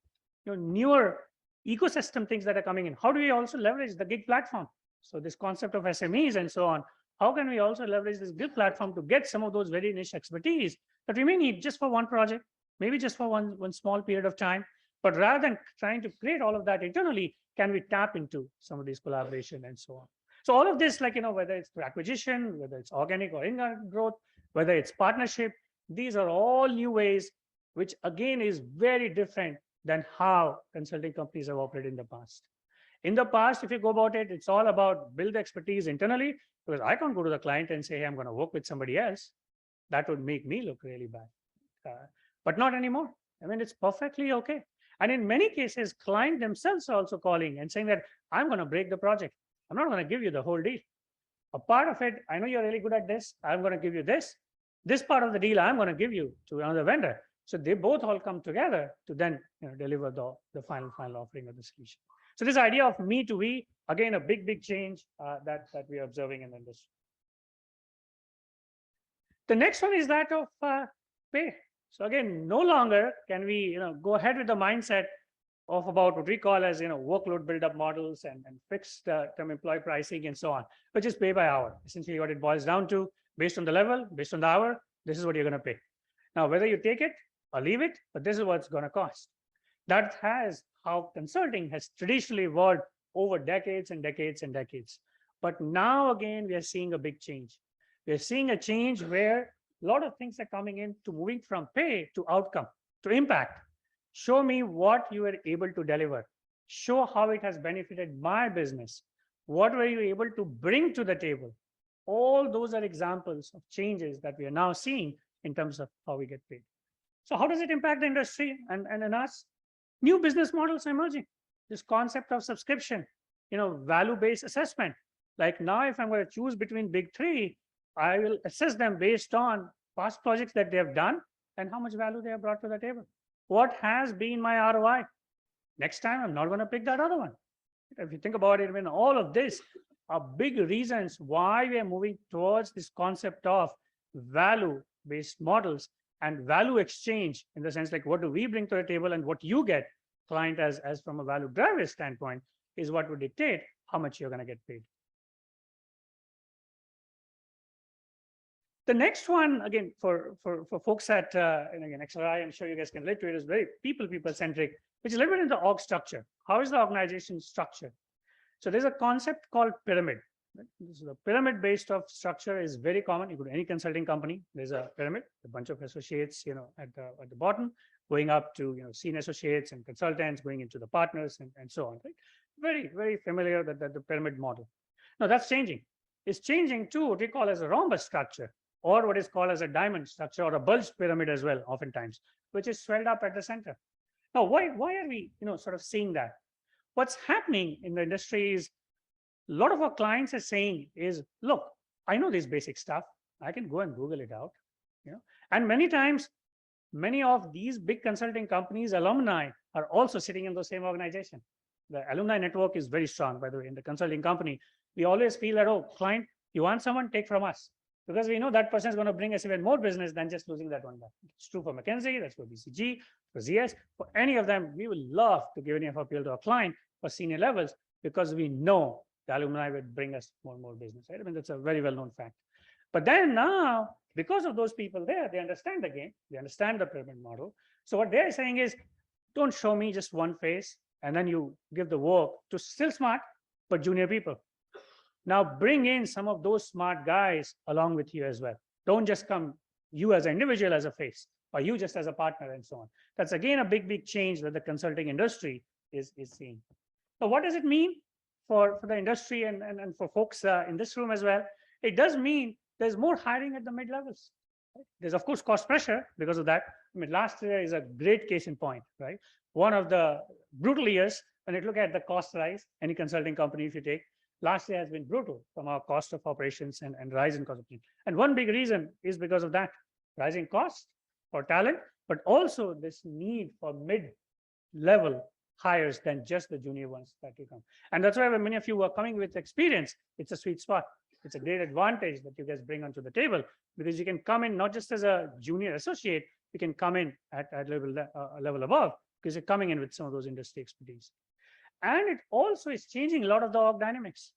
newer ecosystem things that are coming in. How do we also leverage the gig platform? So this concept of SMEs and so on, how can we also leverage this gig platform to get some of those very niche expertise that we may need just for one project, maybe just for one small period of time. But rather than trying to create all of that internally, can we tap into some of these collaboration and so on? So all of this, whether it's through acquisition, whether it's organic or inorganic growth, whether it's partnership, these are all new ways, which again is very different than how consulting companies have operated in the past. In the past, if you go about it, it's all about build expertise internally, because I can't go to the client and say, hey, I'm going to work with somebody else. That would make me look really bad. But not anymore. I mean, it's perfectly okay. And in many cases, clients themselves are also calling and saying that I'm going to break the project. I'm not going to give you the whole deal. A part of it, I know you're really good at this. I'm going to give you this. This part of the deal, I'm going to give you to another vendor. So they both all come together to then deliver the final offering of the solution. So this idea of me to we, again, a big change that we are observing in the industry. The next one is that of pay. So again, no longer can we go ahead with the mindset of about what we call as workload build-up models and fixed term employee pricing and so on, which is pay by hour. Essentially, what it boils down to, based on the level, based on the hour, this is what you're going to pay. Now, whether you take it or leave it, but this is what it's going to cost. That has how consulting has traditionally evolved over decades and decades and decades. But now again, we are seeing a big change. We are seeing a change where a lot of things are coming in to moving from pay to outcome, to impact. Show me what you were able to deliver. Show how it has benefited my business. What were you able to bring to the table? All those are examples of changes that we are now seeing in terms of how we get paid. So how does it impact the industry and us? New business models are emerging. This concept of subscription, value-based assessment. Like now, if I'm going to choose between big three, I will assess them based on past projects that they have done and how much value they have brought to the table. What has been my ROI? Next time, I'm not going to pick that other one. If you think about it, all of this are big reasons why we are moving towards this concept of value-based models and value exchange, in the sense like what do we bring to the table and what you get, client as from a value driver standpoint, is what would dictate how much you're going to get paid. The next one, again, for folks at and again, XLRI, I'm sure you guys can relate to it, is very people-centric, which is a little bit in the org structure. How is the organization structured? So there's a concept called pyramid. So the pyramid-based of structure is very common. You go to any consulting company, there's a pyramid, a bunch of associates, at the bottom, going up to senior associates and consultants, going into the partners and so on. Right? Very, very familiar that the pyramid model. Now that's changing. It's changing to what we call as a rhombus structure, or what is called as a diamond structure, or a bulge pyramid as well, oftentimes, which is swelled up at the center. Now, why are we sort of seeing that? What's happening in the industry is a lot of our clients are saying is, look, I know this basic stuff. I can go and Google it out. And many times, many of these big consulting companies, alumni are also sitting in the same organization. The alumni network is very strong, by the way, in the consulting company. We always feel that, oh, client, you want someone, take from us. Because we know that person is going to bring us even more business than just losing that one guy. It's true for McKinsey, that's for BCG, for ZS, for any of them. We will love to give any of our PL to our client for senior levels because we know the alumni will bring us more and more business. Right? I mean, that's a very well-known fact. But then now, because of those people there, they understand the game, they understand the pyramid model. So what they're saying is, don't show me just one face, and then you give the work to still smart, but junior people. Now bring in some of those smart guys along with you as well. Don't just come you as an individual as a face, or you just as a partner and so on. That's again a big change that the consulting industry is seeing. So what does it mean for the industry and for folks in this room as well? It does mean there's more hiring at the mid levels. Right? There's of course cost pressure because of that. I mean, last year is a great case in point, right? One of the brutal years when you look at the cost rise, any consulting company if you take, last year has been brutal from our cost of operations and rise in cost of. And one big reason is because of that rising cost for talent, but also this need for mid-level hires than just the junior ones that you come. And that's why when many of you are coming with experience, it's a sweet spot. It's a great advantage that you guys bring onto the table because you can come in not just as a junior associate, you can come in at a level above because you're coming in with some of those industry expertise. And it also is changing a lot of the org dynamics.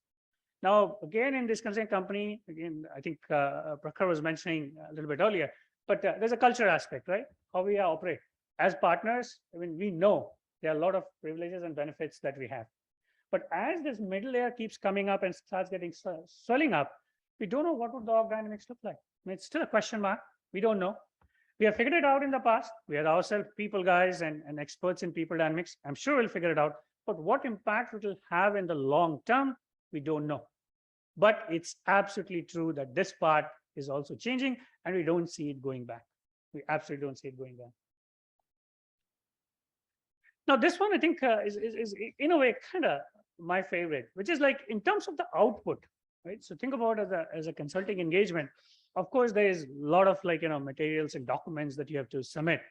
Now, again, in this consulting company, again, I think Prakhar was mentioning a little bit earlier, but there's a culture aspect, right? How we operate. As partners, I mean, we know there are a lot of privileges and benefits that we have. But as this middle layer keeps coming up and starts getting swelling up, we don't know what would the org dynamics look like. I mean, it's still a question mark. We don't know. We have figured it out in the past. We are ourselves people guys and experts in people dynamics. I'm sure we'll figure it out. But what impact it will have in the long term, we don't know. But it's absolutely true that this part is also changing and we don't see it going back. We absolutely don't see it going back. Now, this one I think is in a way kind of my favorite, which is like in terms of the output, right? So think about as a consulting engagement. Of course, there is a lot of materials and documents that you have to submit.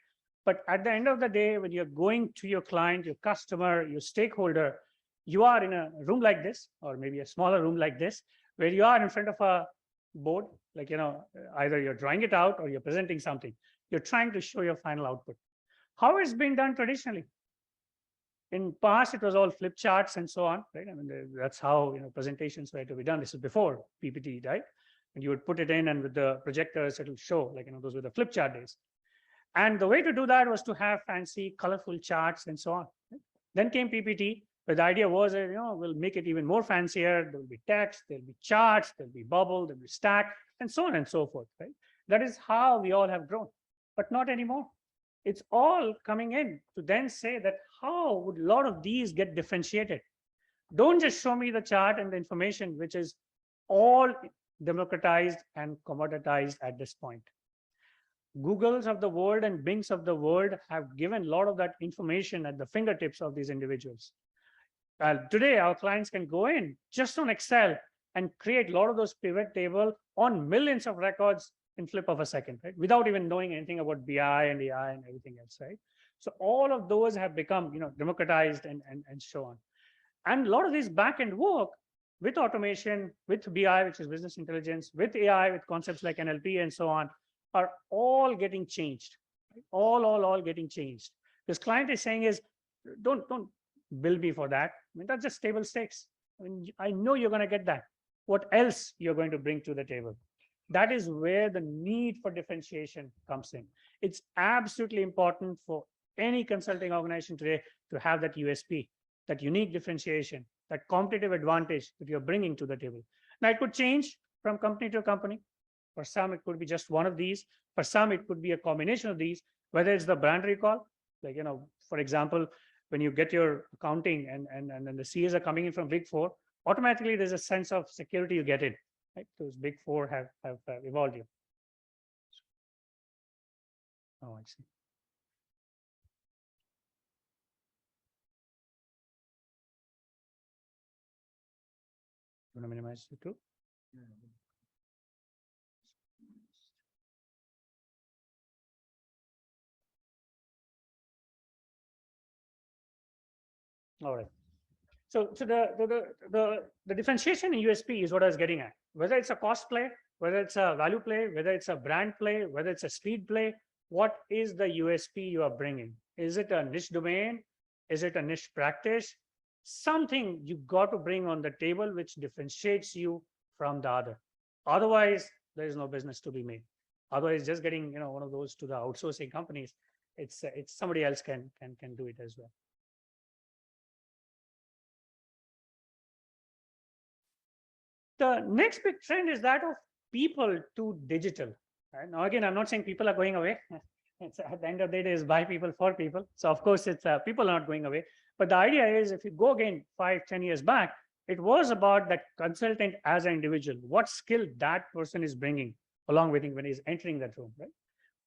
But at the end of the day, when you're going to your client, your customer, your stakeholder, you are in a room like this, or maybe a smaller room like this, where you are in front of a board, either you're drawing it out or you're presenting something. You're trying to show your final output. How it's been done traditionally? In past, it was all flip charts and so on, right? I mean, that's how presentations were to be done. This is before PPT, right? And you would put it in, and with the projectors, it'll show those were the flip chart days. And the way to do that was to have fancy, colorful charts and so on. Right? Then came PPT, where the idea was, we'll make it even more fancier. There will be text, there'll be charts, there'll be bubble, there'll be stack, and so on and so forth. Right? That is how we all have grown, but not anymore. It's all coming in to then say that how would a lot of these get differentiated? Don't just show me the chart and the information, which is all democratized and commoditized at this point. Googles of the world and Bings of the world have given a lot of that information at the fingertips of these individuals. Today, our clients can go in just on Excel and create a lot of those pivot tables on millions of records in flip of a second, right? Without even knowing anything about BI and AI and everything else, right? So all of those have become, democratized and so on. And a lot of this back-end work with automation, with BI, which is business intelligence, with AI, with concepts like NLP and so on, are all getting changed, right? All getting changed. This client is saying is, don't bill me for that. I mean, that's just table stakes. I mean, I know you're going to get that. What else you're going to bring to the table? That is where the need for differentiation comes in. It's absolutely important for any consulting organization today to have that USP, that unique differentiation, that competitive advantage that you're bringing to the table. Now, it could change from company to company. For some, it could be just one of these. For some, it could be a combination of these. Whether it's the brand recall, like, for example, when you get your accounting and then the CAs are coming in from Big Four, automatically there's a sense of security you get in, right? Those Big Four have evolved you. Oh, I see. You want to minimize it too? All right. So the differentiation in USP is what I was getting at. Whether it's a cost play, whether it's a value play, whether it's a brand play, whether it's a speed play, what is the USP you are bringing? Is it a niche domain? Is it a niche practice? Something you got to bring on the table which differentiates you from the other. Otherwise, there is no business to be made. Otherwise, just getting one of those to the outsourcing companies, it's somebody else can do it as well. The next big trend is that of people to digital. Right? Now, again, I'm not saying people are going away. It's at the end of the day is by people for people. So of course, it's people are not going away. But the idea is, if you go again 5-10 years back, it was about that consultant as an individual, what skill that person is bringing along with him when he's entering that room, right?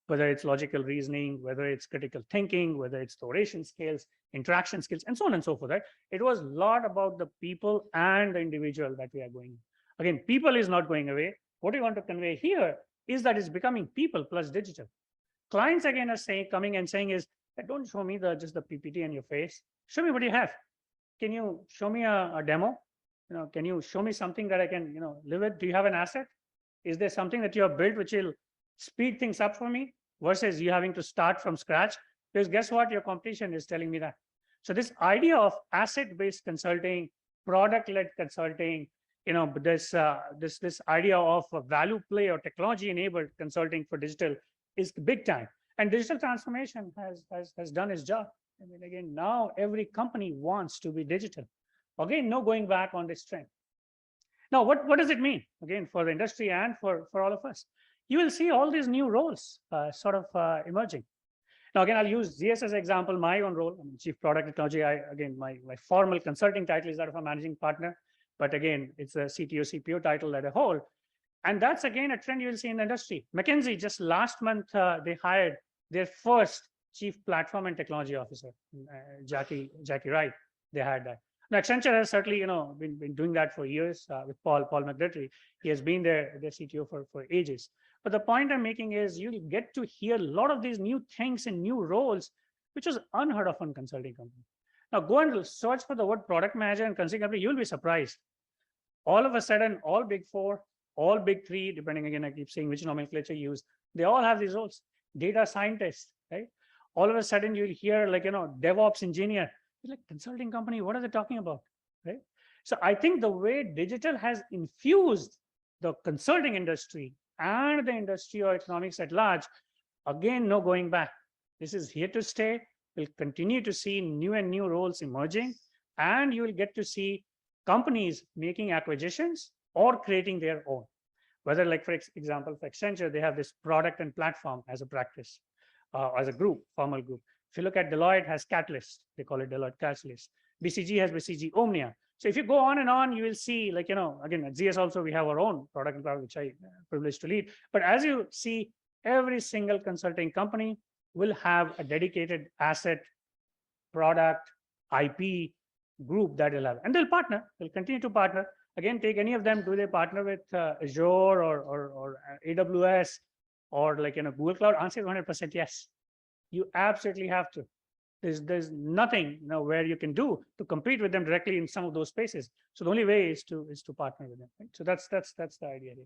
Whether it's logical reasoning, whether it's critical thinking, whether it's oration skills, interaction skills, and so on and so forth. Right? It was a lot about the people and the individual that we are going. Again, people is not going away. What we want to convey here is that it's becoming people plus digital. Clients again are coming and saying is, don't show me just the PPT and your face. Show me what you have. Can you show me a demo? Can you show me something that I can live with? Do you have an asset? Is there something that you have built which will speed things up for me versus you having to start from scratch? Because guess what? Your competition is telling me that. So this idea of asset-based consulting, product-led consulting, this idea of a value play or technology-enabled consulting for digital is big time. And digital transformation has done its job. I mean, again, now every company wants to be digital. Again, no going back on this trend. Now, what does it mean, again, for the industry and for all of us? You will see all these new roles sort of emerging. Now, again, I'll use ZS as an example, my own role. I'm Chief Product Technology. Again, my formal consulting title is that of a managing partner. But again, it's a CTO, CPO title as a whole. And that's, again, a trend you will see in the industry. McKinsey, just last month, they hired their first Chief Platform and Technology Officer, Jackie Wright. They hired that. Now, Accenture has certainly, been doing that for years with Paul McDougherty. He has been their CTO for ages. But the point I'm making is you'll get to hear a lot of these new things and new roles, which was unheard of in consulting company. Now, go and search for the word product manager and consulting company. You'll be surprised. All of a sudden, all Big Four, all Big Three, depending, again, I keep saying which nomenclature you use, they all have these roles. Data scientists, right? All of a sudden, you'll hear like, DevOps engineer. You're like, consulting company, what are they talking about, right? So I think the way digital has infused the consulting industry and the industry or economics at large, again, no going back. This is here to stay. We'll continue to see new and new roles emerging, and you will get to see companies making acquisitions or creating their own. Whether, like, for example, for Accenture, they have this product and platform as a practice, as a group, formal group. If you look at Deloitte, has Catalyst. They call it Deloitte Catalyst. BCG has BCG Omnia. So if you go on and on, you will see, like, again, at ZS also, we have our own product and cloud, which I privileged to lead. But as you see, every single consulting company will have a dedicated asset, product, IP group that they'll have. And they'll partner. They'll continue to partner. Again, take any of them. Do they partner with Azure or AWS or like Google Cloud? Answer is 100% yes. You absolutely have to. There's nothing where you can do to compete with them directly in some of those spaces. So the only way is to partner with them. Right? So that's the idea here.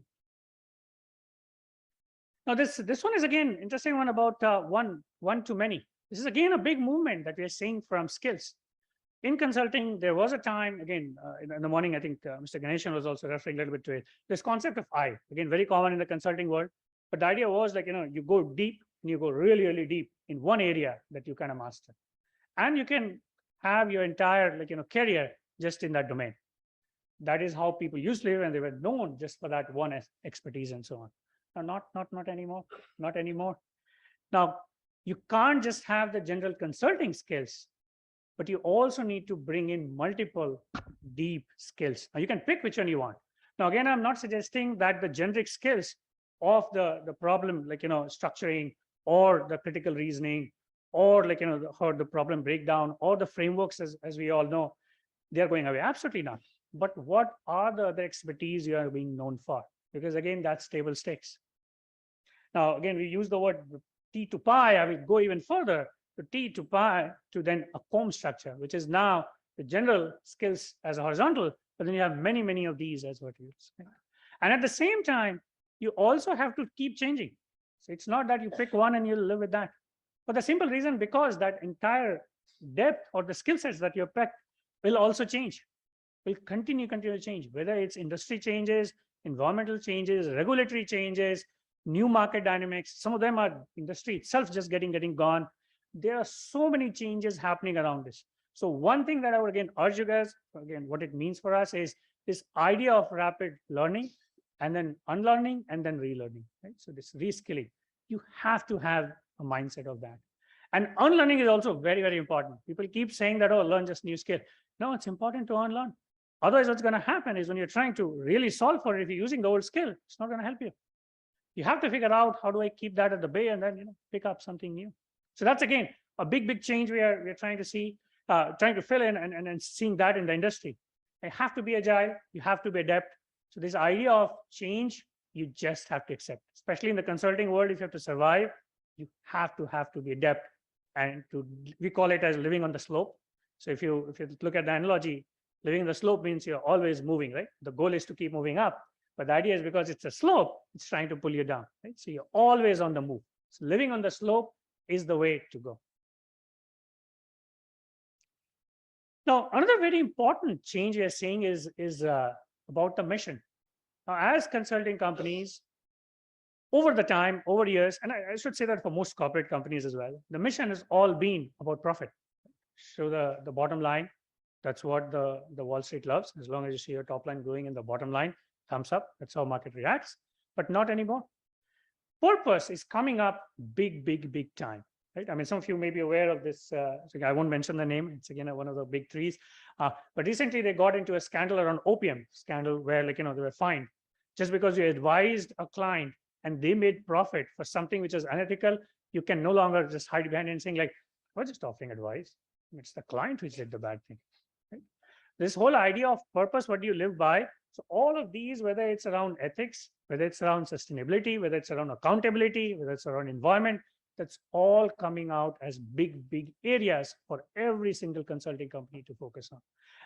Now this one is again interesting one about one to many. This is again a big movement that we are seeing from skills. In consulting, there was a time, again, in the morning, I think Mr. Ganeshan was also referring a little bit to it. This concept of I, again, very common in the consulting world. But the idea was like, you go deep and you go really, really deep in one area that you kind of master. And you can have your entire, career just in that domain. That is how people used to live, and they were known just for that one expertise and so on. Now, not anymore, not anymore. Now, You can't just have the general consulting skills, but you also need to bring in multiple deep skills. Now you can pick which one you want. Now, again, I'm not suggesting that the generic skills of the problem, like, structuring or the critical reasoning or like, the problem breakdown or the frameworks, as we all know, they're going away. Absolutely not. But what are the other expertise you are being known for? Because again, that's table stakes. Now, again, we use the word T to pi. I will go even further to T to pi to then a comb structure, which is now the general skills as a horizontal, but then you have many, many of these as what you use. And at the same time, you also have to keep changing. So it's not that you pick one and you'll live with that. For the simple reason, because that entire depth or the skill sets that you picked will also change, will continue to change, whether it's industry changes, environmental changes, regulatory changes, new market dynamics. Some of them are industry itself just getting gone. There are so many changes happening around this. So one thing that I would again urge you guys, again, what it means for us is this idea of rapid learning and then unlearning and then relearning, right? So this reskilling, you have to have a mindset of that. And unlearning is also very, very important. People keep saying that, oh, learn just new skill. No, it's important to unlearn. Otherwise, what's going to happen is when you're trying to really solve for it, if you're using the old skill, it's not going to help you. You have to figure out how do I keep that at the bay and then pick up something new. So that's again a big change we're trying to see, trying to fill in and seeing that in the industry. You have to be agile, you have to be adept. So this idea of change, you just have to accept, especially in the consulting world. If you have to survive, you have to be adept, and we call it as living on the slope. So if you look at the analogy, living on the slope means you're always moving, right? The goal is to keep moving up, but the idea is because it's a slope, it's trying to pull you down, right? So you're always on the move. So living on the slope is the way to go. Now, another very important change we are seeing is about the mission. Now, as consulting companies, over the time, over years, and I should say that for most corporate companies as well, the mission has all been about profit. So the bottom line, that's what the Wall Street loves. As long as you see your top line growing and the bottom line thumbs up, that's how market reacts, but not anymore. Purpose is coming up big time, right? I mean, some of you may be aware of this. So I won't mention the name. It's again one of the big threes. But recently they got into a scandal around opium scandal where they were fined just because you advised a client and they made profit for something which is unethical. You can no longer just hide behind and saying like, we're just offering advice. It's the client which did the bad thing. Right? This whole idea of purpose, what do you live by? So all of these, whether it's around ethics, whether it's around sustainability, whether it's around accountability, whether it's around environment, that's all coming out as big areas for every single consulting company to focus on.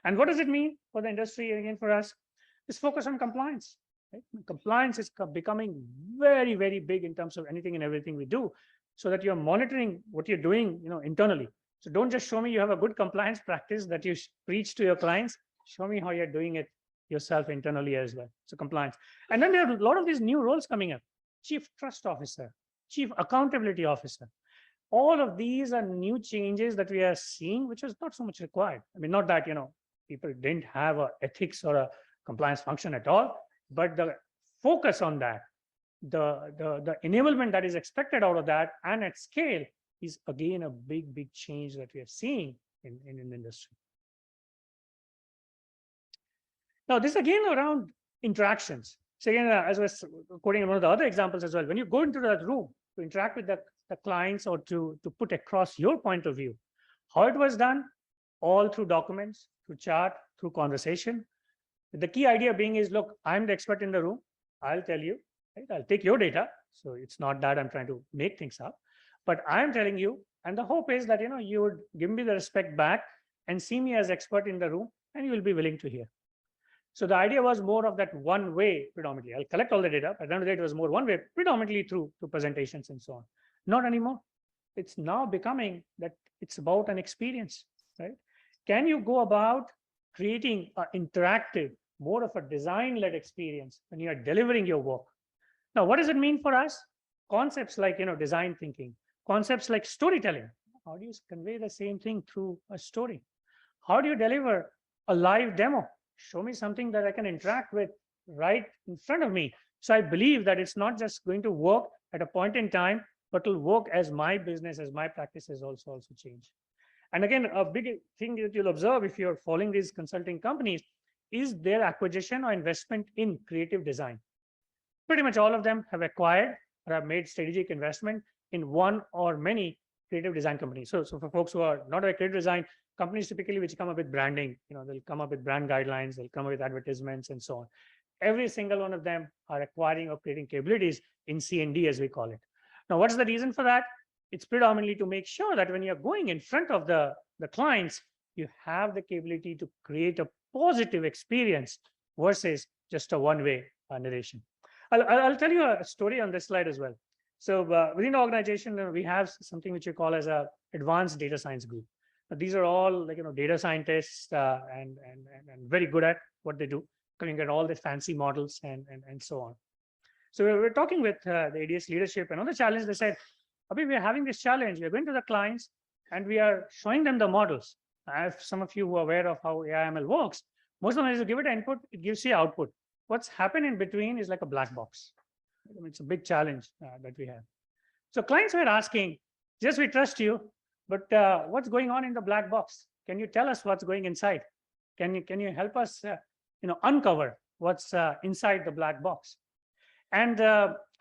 And what does it mean for the industry? Again, for us, is focus on compliance. Right? Compliance is becoming very big in terms of anything and everything we do, so that you're monitoring what you're doing, internally. So don't just show me you have a good compliance practice that you preach to your clients. Show me how you're doing it yourself internally as well. So compliance. And then there are a lot of these new roles coming up. Chief Trust Officer, Chief Accountability Officer. All of these are new changes that we are seeing, which is not so much required. I mean, not that, people didn't have a ethics or a compliance function at all, but the focus on that, the enablement that is expected out of that and at scale is again a big change that we are seeing in the industry. Now, this again around interactions. So again, as I was quoting one of the other examples as well, when you go into that room to interact with the clients or to put across your point of view, how it was done, all through documents, through chat, through conversation. The key idea being is, look, I'm the expert in the room. I'll tell you, right? I'll take your data. So it's not that I'm trying to make things up, but I'm telling you, and the hope is that, you would give me the respect back and see me as expert in the room, and you will be willing to hear. So the idea was more of that one way predominantly. I'll collect all the data, but at the end of the day, it was more one way, predominantly through presentations and so on. Not anymore. It's now becoming that it's about an experience, right? Can you go about creating an interactive, more of a design-led experience when you are delivering your work? Now, what does it mean for us? Concepts like, design thinking, concepts like storytelling. How do you convey the same thing through a story? How do you deliver a live demo? Show me something that I can interact with right in front of me. So I believe that it's not just going to work at a point in time, but but will work as my business, as my practices also change. And again, a big thing that you'll observe if you're following these consulting companies is their acquisition or investment in creative design. Pretty much all of them have acquired or have made strategic investment in one or many creative design companies. So for folks who are not a creative design, companies typically which come up with branding, they'll come up with brand guidelines, they'll come up with advertisements and so on. Every single one of them are acquiring or creating capabilities in C&D, as we call it. Now, what's the reason for that? It's predominantly to make sure that when you're going in front of the clients, you have the capability to create a positive experience versus just a one-way narration. I'll tell you a story on this slide as well. So within the organization, we have something which we call as a advanced data science group. Now, these are all data scientists and very good at what they do, looking at all the fancy models and so on. So we're talking with the ADS leadership, and on the challenge, they said, Abhi, we're having this challenge. We're going to the clients and we are showing them the models. If some of you who are aware of how AI/ML works, most of them is you give it input, it gives you output. What's happened in between is like a black box. It's a big challenge that we have. So clients were asking, yes, we trust you, but what's going on in the black box? Can you tell us what's going inside? Can you help us uncover what's inside the black box? And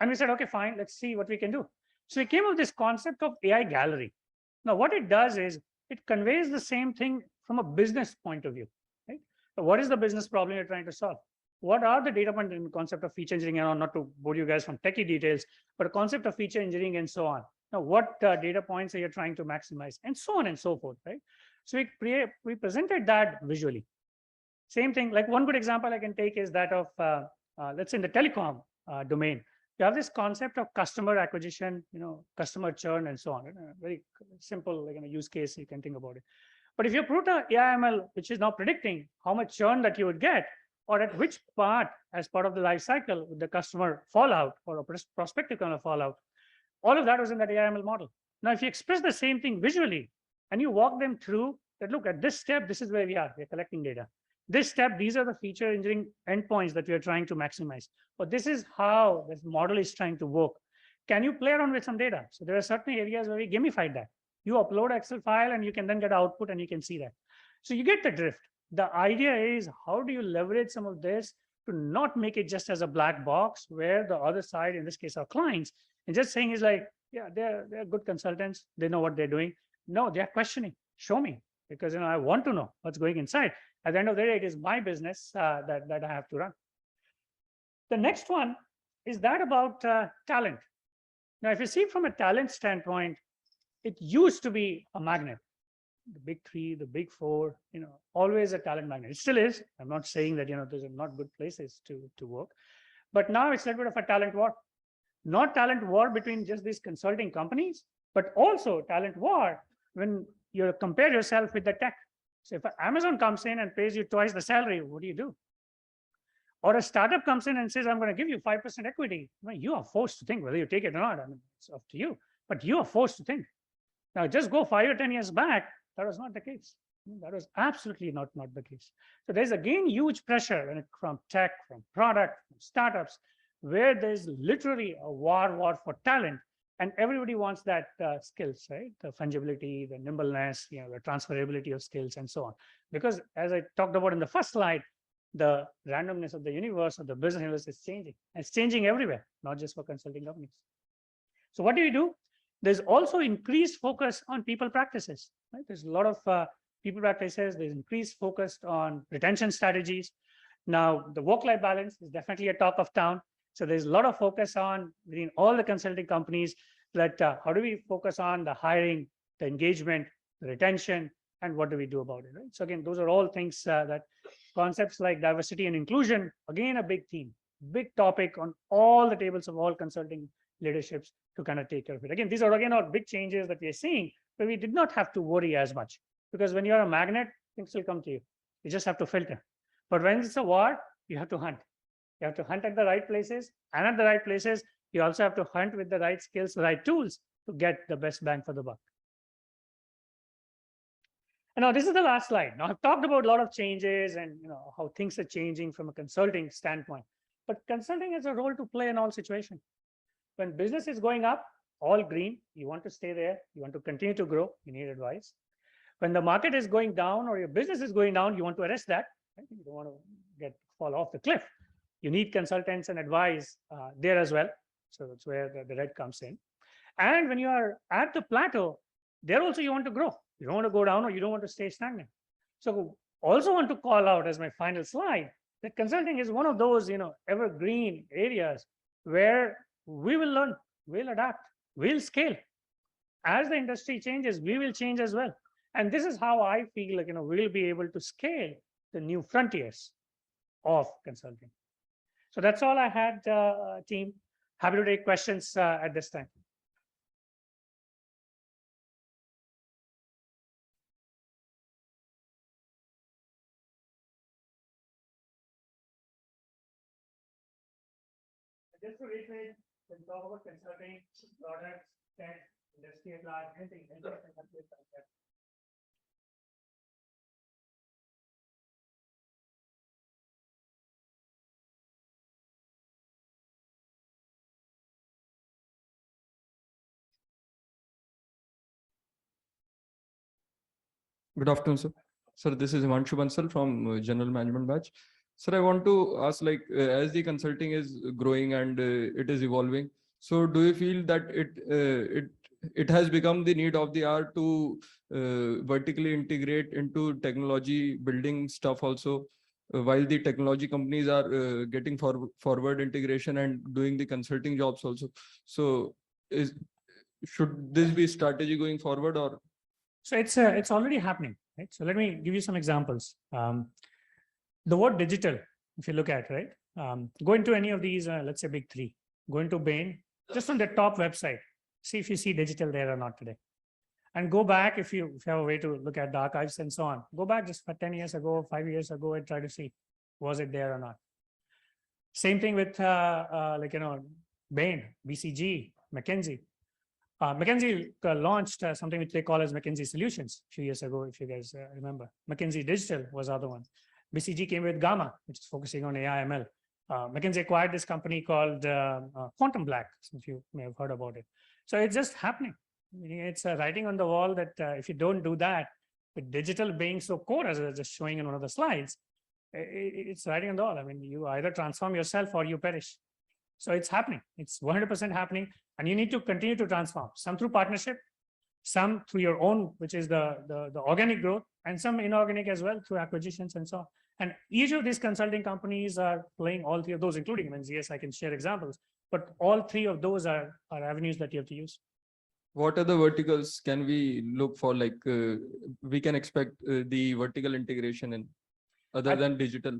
we said, okay, fine, let's see what we can do. So we came up with this concept of AI gallery. Now, what it does is it conveys the same thing from a business point of view. Right? So what is the business problem you're trying to solve? What are the data points in the concept of feature engineering? Not to bore you guys from techie details, but a concept of feature engineering and so on. Now, what data points are you trying to maximize, and so on and so forth, right? So we presented that visually. Same thing, like one good example I can take is that of, let's say in the telecom domain. You have this concept of customer acquisition, customer churn and so on. Very simple, use case you can think about it. But if you put a AI/ML, which is now predicting how much churn that you would get, or at which part as part of the life cycle with the customer fallout or a prospective kind of fallout, all of that was in that AI/ML model. Now, if you express the same thing visually and you walk them through that, look, at this step, this is where we're collecting data. This step, these are the feature engineering endpoints that we are trying to maximize. But this is how this model is trying to work. Can you play around with some data? So there are certain areas where we gamified that. You upload an Excel file and you can then get output and you can see that. So you get the drift. The idea is, how do you leverage some of this to not make it just as a black box where the other side, in this case, our clients, and just saying is like, yeah, they're good consultants. They know what they're doing. No, they're questioning. Show me, because I want to know what's going inside. At the end of the day, it is my business that I have to run. The next one is that about talent. Now, if you see from a talent standpoint, it used to be a magnet. The big three, the big four, always a talent magnet. It still is. I'm not saying that, those are not good places to work. But now it's a little bit of a talent war. Not talent war between just these consulting companies, but also talent war when you compare yourself with the tech. So if Amazon comes in and pays you twice the salary, what do? Or a startup comes in and says, I'm going to give you 5% equity. Well, you are forced to think whether you take it or not. I mean, it's up to you, but you are forced to think. Now, just go 5 or 10 years back, that was not the case. That was absolutely not the case. So there's again huge pressure from tech, from product, from startups, where there's literally a war for talent. And everybody wants that skills, right? The fungibility, the nimbleness, the transferability of skills and so on. Because as I talked about in the first slide, the randomness of the universe or the business universe is changing. And it's changing everywhere, not just for consulting companies. So what do? There's also increased focus on people practices, right? There's a lot of people practices. There's increased focus on retention strategies. Now, the work-life balance is definitely a talk of town. So there's a lot of focus on within all the consulting companies that how do we focus on the hiring, the engagement, the retention, and what do we do about it, right? So again, those are all things that concepts like diversity and inclusion, again, a big theme, big topic on all the tables of all consulting leaderships to kind of take care of it. Again, these are again all big changes that we are seeing, but we did not have to worry as much because when you're a magnet, things will come to you. You just have to filter. But when it's a war, you have to hunt. You have to hunt at the right places, and at the right places, you also have to hunt with the right skills, the right tools to get the best bang for the buck. And now this is the last slide. Now I've talked about a lot of changes and how things are changing from a consulting standpoint, but consulting has a role to play in all situations. When business is going up, all green, you want to stay there, you want to continue to grow, you need advice. When the market is going down or your business is going down, you want to arrest that. Right? You don't want to fall off the cliff. You need consultants and advice there as well. So that's where the red comes in. And when you are at the plateau, there also you want to grow. You don't want to go down or you don't want to stay stagnant. So also want to call out as my final slide that consulting is one of those, evergreen areas where we will learn, we'll adapt, we'll scale. As the industry changes, we will change as well. And this is how I feel like, we'll be able to scale the new frontiers of consulting. So that's all I had, team. Happy to take questions at this time. Just to reiterate, when we talk about consulting, products, tech, industry at large, anything. Good afternoon, sir. Sir, this is Himanshu Bansal from General Management Batch. Sir, I want to ask, as the consulting is growing and it is evolving, so do you feel that it has become the need of the hour to vertically integrate into technology building stuff also, while the technology companies are getting forward integration and doing the consulting jobs also? So should this be strategy going forward, or? So it's already happening, right? So let me give you some examples. The word digital, if you look at, right? Go into any of these, let's say big three, go into Bain, just on the top website, see if you see digital there or not today. And go back, if you have a way to look at the archives and so on, go back just for 10 years ago, 5 years ago, and try to see, was it there or not? Same thing with Bain, BCG, McKinsey. McKinsey launched something which they call as McKinsey Solutions a few years ago, if you guys remember. McKinsey Digital was the other one. BCG came with Gamma, which is focusing on AI ML. McKinsey acquired this company called Quantum Black, some of you may have heard about it. So it's just happening. It's writing on the wall that if you don't do that, with digital being so core, as I was just showing in one of the slides, it's writing on the wall. I mean, you either transform yourself or you perish. So it's happening. It's 100% happening. And you need to continue to transform, some through partnership, some through your own, which is the organic growth, and some inorganic as well through acquisitions and so on. And each of these consulting companies are playing all three of those, including yes, I can share examples, but all three of those are avenues that you have to use. What other verticals can we look for? We can expect the vertical integration in other than digital.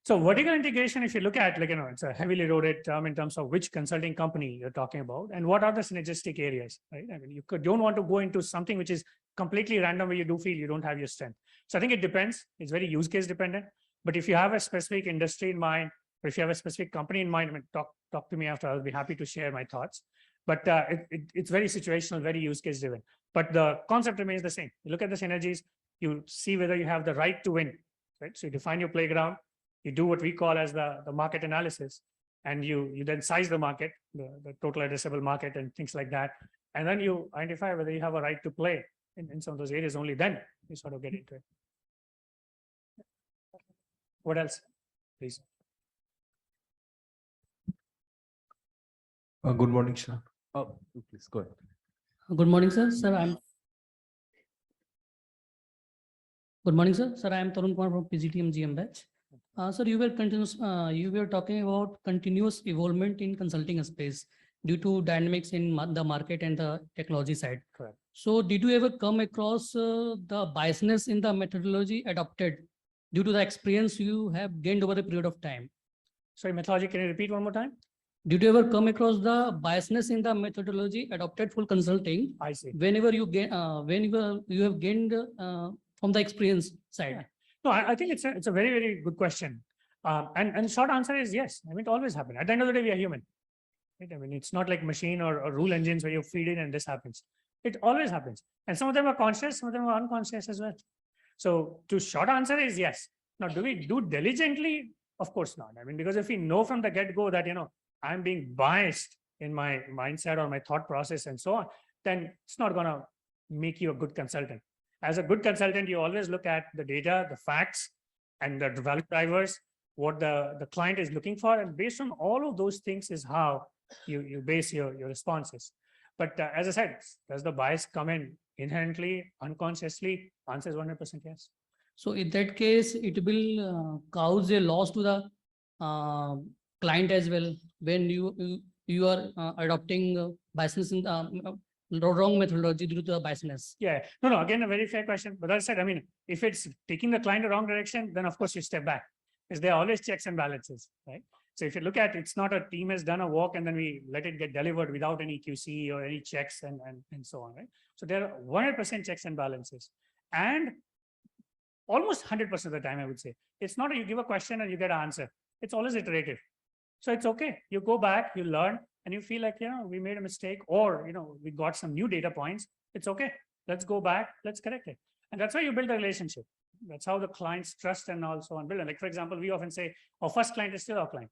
So vertical integration, if you look at, it's a heavily loaded term in terms of which consulting company you're talking about and what are the synergistic areas, right? I mean, you don't want to go into something which is completely random where you do feel you don't have your strength. So I think it depends. It's very use case dependent. But if you have a specific industry in mind, or if you have a specific company in mind, I mean, talk to me after. I'll be happy to share my thoughts. But it's very situational, very use case driven. But the concept remains the same. You look at the synergies, you see whether you have the right to win, right? So you define your playground. You do what we call as the market analysis, and you then size the market, the total addressable market and things like that. And then you identify whether you have a right to play in some of those areas. Only then you sort of get into it. What else, please? Good morning, sir. Oh, please go ahead. Good morning, sir. Good morning, sir. Sir, I am Tarun Kumar from PGDM GM Batch. Sir, you were talking about continuous evolvement in consulting space due to dynamics in the market and the technology side. Correct. So did you ever come across the biasness in the methodology adopted due to the experience you have gained over a period of time? Sorry, methodology, can you repeat one more time? Did you ever come across the biasness in the methodology adopted for consulting? I see. Whenever you have gained from the experience side. Yeah. No, I think it's a very, very good question. And short answer is yes. I mean, it always happens. At the end of the day, we are human. Right? I mean, it's not like machine or rule engines where you feed in and this happens. It always happens. And some of them are conscious, some of them are unconscious as well. So to short answer is yes. Now, do we do diligently? Of course not. I mean, because if we know from the get-go that, I'm being biased in my mindset or my thought process and so on, then it's not going to make you a good consultant. As a good consultant, you always look at the data, the facts, and the value drivers, what the client is looking for. And based on all of those things is how you base your responses. But as I said, does the bias come in inherently, unconsciously? Answer is 100% yes. So in that case, it will cause a loss to the client as well when you are adopting biasness in wrong methodology due to the biasness. Yeah, no, again, a very fair question. But as I said, I mean, if it's taking the client the wrong direction, then of course you step back, because there are always checks and balances, right? So if you look at, it's not a team has done a work and then we let it get delivered without any QC or any checks and so on, right? So there are 100% checks and balances. And almost 100% of the time, I would say, it's not you give a question and you get an answer. It's always iterative. So it's okay. You go back, you learn, and you feel like, we made a mistake, or, we got some new data points. It's okay. Let's go back. Let's correct it. And that's how you build a relationship. That's how the clients trust and also on build. And like, for example, we often say our first client is still our client.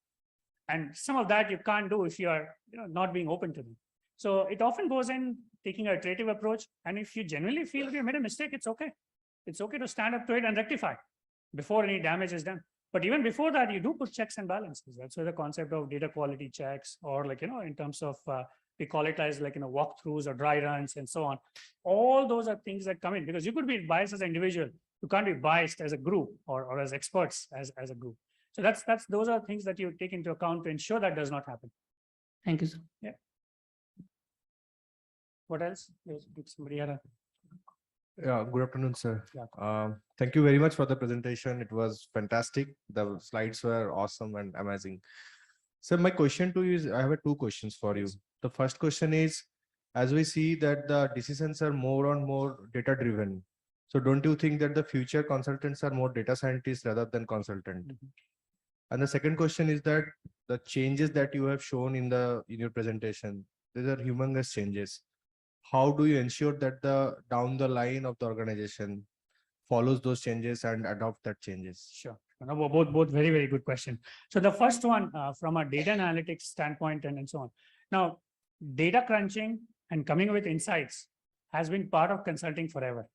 And some of that you can't do if you are not being open to them. So it often goes in taking an iterative approach. And if you genuinely feel you made a mistake, it's okay. It's okay to stand up to it and rectify before any damage is done. But even before that, you do put checks and balances. That's where the concept of data quality checks, or like, in terms of, we call it as like, walkthroughs or dry runs and so on. All those are things that come in, because you could be biased as an individual. You can't be biased as a group or as experts as a group. So those are things that you take into account to ensure that does not happen. Thank you, sir. Yeah. What else? Somebody had a... Yeah, good afternoon, sir. Yeah. Thank you very much for the presentation. It was fantastic. The slides were awesome and amazing. So my question to you is, I have two questions for you. The first question is, as we see that the decisions are more and more data driven, so don't you think that the future consultants are more data scientists rather than consultant? And the second question is that the changes that you have shown in your presentation, these are humongous changes. How do you ensure that the down the line of the organization follows those changes and adopt that changes? Sure. No, both very, very good question. So the first one, from a data analytics standpoint and so on. Now, data crunching and coming with insights has been part of consulting forever.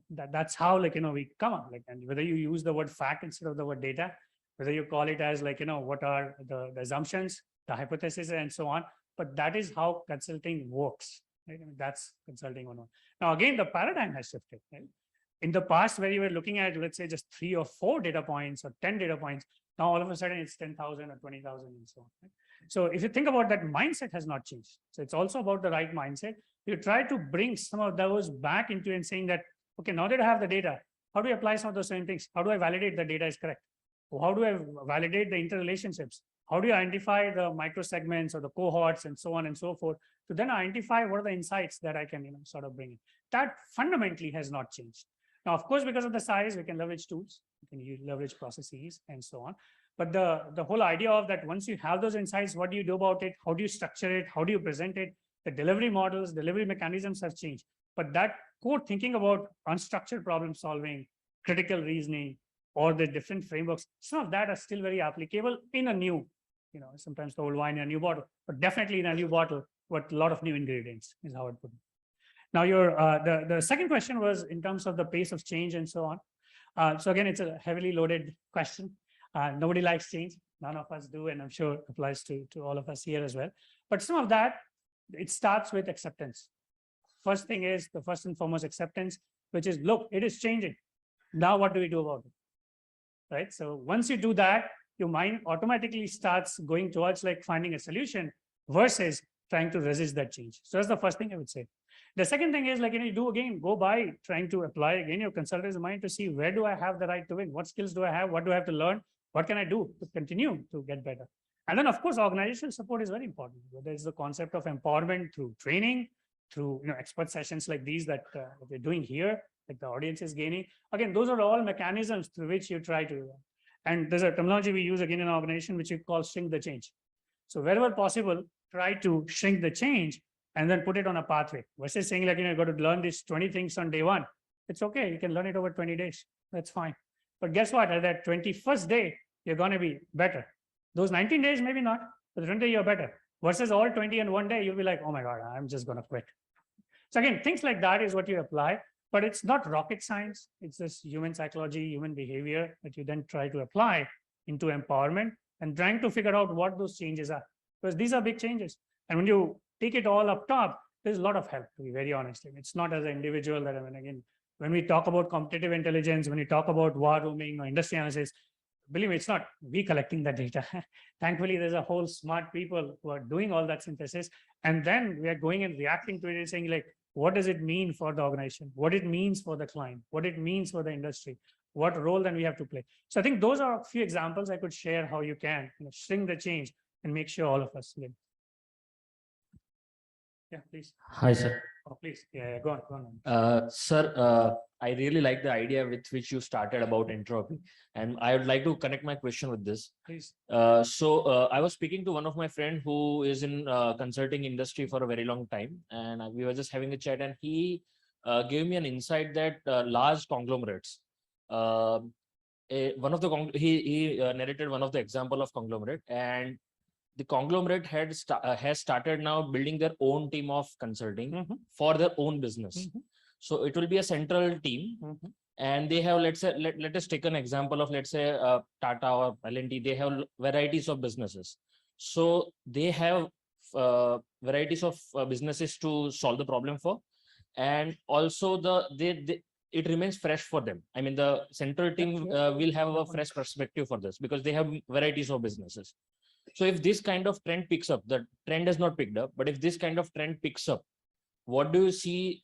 That's how, we come up, and whether you use the word fact instead of the word data, whether you call it as what are the assumptions, the hypotheses, and so on. But that is how consulting works. Right? That's consulting 101. Now, again, the paradigm has shifted. Right? In the past, where you were looking at, let's say, just 3 or 4 data points or 10 data points, now all of a sudden it's 10,000 or 20,000 and so on. Right? So if you think about that, mindset has not changed. So it's also about the right mindset. You try to bring some of those back into and saying that, okay, now that I have the data, how do I apply some of those same things? How do I validate the data is correct? How do I validate the interrelationships? How do you identify the micro segments or the cohorts and so on and so forth to then identify what are the insights that I can sort of bring in? That fundamentally has not changed. Now, of course, because of the size, we can leverage tools, we can leverage processes and so on. But the whole idea of that, once you have those insights, what do you do about it? How do you structure it? How do you present it? The delivery models, delivery mechanisms have changed. But that core thinking about unstructured problem solving, critical reasoning, or the different frameworks, some of that are still very applicable in a new, sometimes the old wine in a new bottle, but definitely in a new bottle with a lot of new ingredients is how it put it. Now, the second question was in terms of the pace of change and so on. So again, it's a heavily loaded question. Nobody likes change. None of us do, and I'm sure it applies to all of us here as well. But some of that, it starts with acceptance. First thing is the first and foremost acceptance, which is, look, it is changing. Now, what do we do about it? Right? So once you do that, your mind automatically starts going towards finding a solution versus trying to resist that change. So that's the first thing I would say. The second thing is you do again, go by trying to apply again your consultant's mind to see where do I have the right to win? What skills do I have? What do I have to learn? What can I do to continue to get better? And then, of course, organizational support is very important. Whether it's the concept of empowerment through training, through expert sessions like these that we're doing here, like the audience is gaining. Again, those are all mechanisms through which you try to. And there's a terminology we use again in our organization, which we call shrink the change. So wherever possible, try to shrink the change and then put it on a pathway. Versus saying you've got to learn these 20 things on day 1. It's okay. You can learn it over 20 days. That's fine. But guess what? At that 21st day, you're going to be better. Those 19 days, maybe not, but the 20 days, you're better. versus all 20 in one day, you'll be like, oh my God, I'm just going to quit. So again, things like that is what you apply, but it's not rocket science. It's just human psychology, human behavior that you then try to apply into empowerment and trying to figure out what those changes are, because these are big changes. And when you take it all up top, there's a lot of help, to be very honest. It's not as an individual that, I mean, again, when we talk about competitive intelligence, when we talk about war rooming or industry analysis, believe me, it's not we collecting that data. Thankfully, there's a whole smart people who are doing all that synthesis. And then we are going and reacting to it and saying, like, what does it mean for the organization? What it means for the client? What it means for the industry? What role then we have to play? So I think those are a few examples I could share how you can shrink the change and make sure all of us win. Yeah, please. Hi, sir. Oh, please. Yeah, go on. Sir, I really like the idea with which you started about entropy, and I would like to connect my question with this. Please. I was speaking to one of my friend who is in consulting industry for a very long time, and we were just having a chat, and he gave me an insight that large conglomerates. One of the he narrated one of the example of conglomerate, and the conglomerate has started now building their own team of consulting for their own business. So it will be a central team, and they have, let's say, let us take an example of, let's say, Tata or L&T. They have varieties of businesses. So they have varieties of businesses to solve the problem for, and also it remains fresh for them. I mean, the central team will have a fresh perspective for this because they have varieties of businesses. So if this kind of trend picks up, the trend has not picked up, but if this kind of trend picks up, what do you see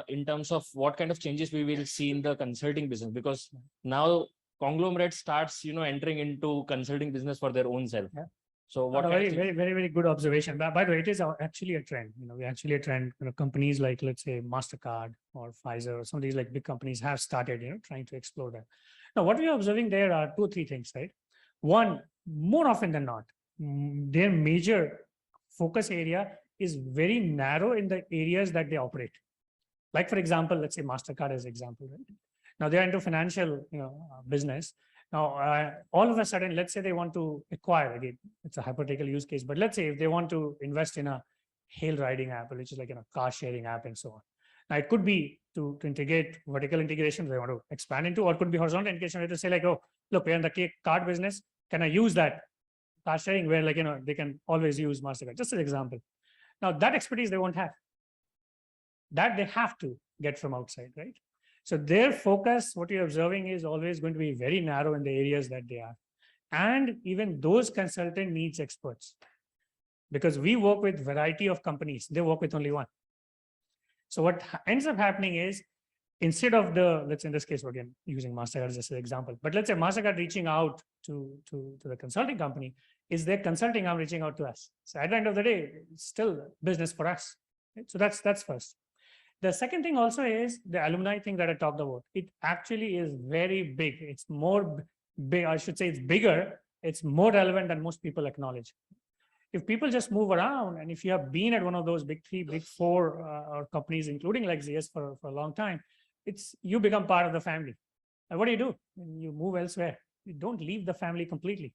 in terms of what kind of changes we will see in the consulting business? Because now conglomerate starts, entering into consulting business for their own self. Yeah. So what? Very good observation. By the way, it is actually a trend. We actually a trend. Companies like, let's say, MasterCard or Pfizer or some of these like big companies have started, trying to explore that. Now, what we are observing there are 2 or 3 things, right? One, more often than not, their major focus area is very narrow in the areas that they operate. Like, for example, let's say MasterCard as example, right? Now they're into financial, business. Now, all of a sudden, let's say they want to acquire, again, it's a hypothetical use case, but let's say if they want to invest in a hail riding app, which is like a car sharing app and so on. Now, it could be to integrate vertical integration they want to expand into, or it could be horizontal integration to say like, oh, look, we're in the card business. Can I use that car sharing where, like, they can always use MasterCard, just an example. Now, that expertise they won't have. That they have to get from outside, right? So their focus, what you're observing, is always going to be very narrow in the areas that they are. And even those consultant needs experts. Because we work with variety of companies, they work with only one. So what ends up happening is, instead of let's in this case, we're again using MasterCard as an example, but let's say MasterCard reaching out to the consulting company, is their consulting arm reaching out to us. So at the end of the day, it's still business for us. Right? So that's first. The second thing also is the alumni thing that I talked about. It actually is very big. It's more big, I should say it's bigger. It's more relevant than most people acknowledge. If people just move around, and if you have been at one of those big 3, big 4 or companies, including like ZS for a long time, you become part of the family. And what do? You move elsewhere. You don't leave the family completely.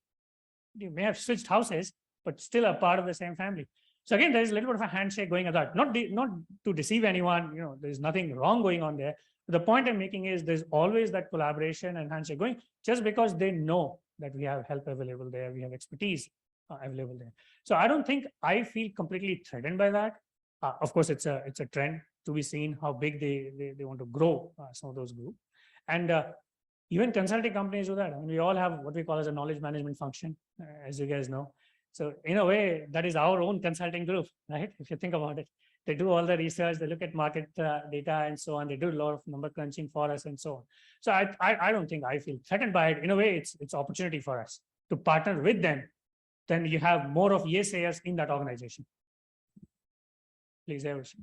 You may have switched houses, but still a part of the same family. So again, there's a little bit of a handshake going on that. Not to deceive anyone, there's nothing wrong going on there. But the point I'm making is there's always that collaboration and handshake going, just because they know that we have help available there, we have expertise available there. So I don't think I feel completely threatened by that. Of course, it's a trend to be seen how big they want to grow some of those groups. And even consulting companies do that. I mean, we all have what we call as a knowledge management function, as you guys know. So in a way, that is our own consulting group, right? If you think about it, they do all the research, they look at market data and so on. They do a lot of number crunching for us and so on. So I don't think I feel threatened by it. In a way, it's opportunity for us to partner with them. Then you have more of yes-sayers in that organization. Please, Avish.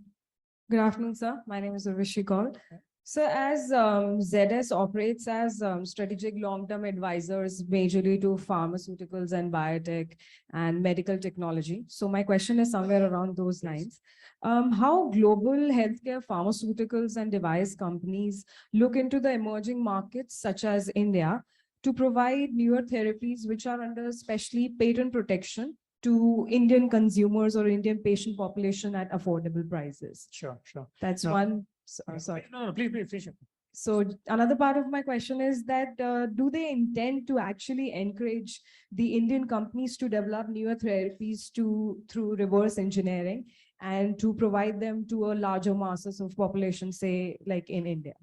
Good afternoon, sir. My name is Avish Kaur. So as ZS operates as strategic long-term advisors majorly to pharmaceuticals and biotech and medical technology. So my question is somewhere around those lines. How global healthcare pharmaceuticals and device companies look into the emerging markets such as India to provide newer therapies which are under especially patent protection to Indian consumers or Indian patient population at affordable prices? Sure, sure. That's No. one. Sorry. No, please. So another part of my question is that do they intend to actually encourage the Indian companies to develop newer therapies through reverse engineering and to provide them to a larger masses of population, say like in India?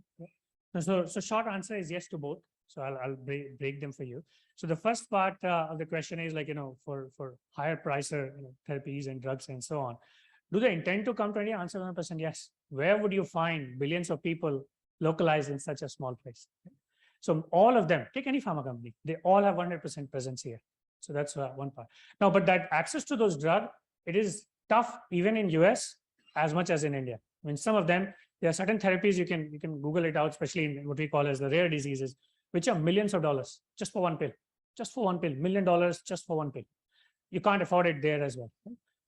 So short answer is yes to both. So I'll break them for you. So the first part of the question is like, for higher pricer therapies and drugs and so on, do they intend to come to India? Answer 100% yes. Where would you find billions of people localized in such a small place? So all of them, take any pharma company, they all have 100% presence here. So that's one part. Now, but that access to those drugs, it is tough even in US as much as in India. I mean, some of them, there are certain therapies you can Google it out, especially in what we call as the rare diseases, which are millions of dollars just for one pill, $1 million just for one pill. You can't afford it there as well.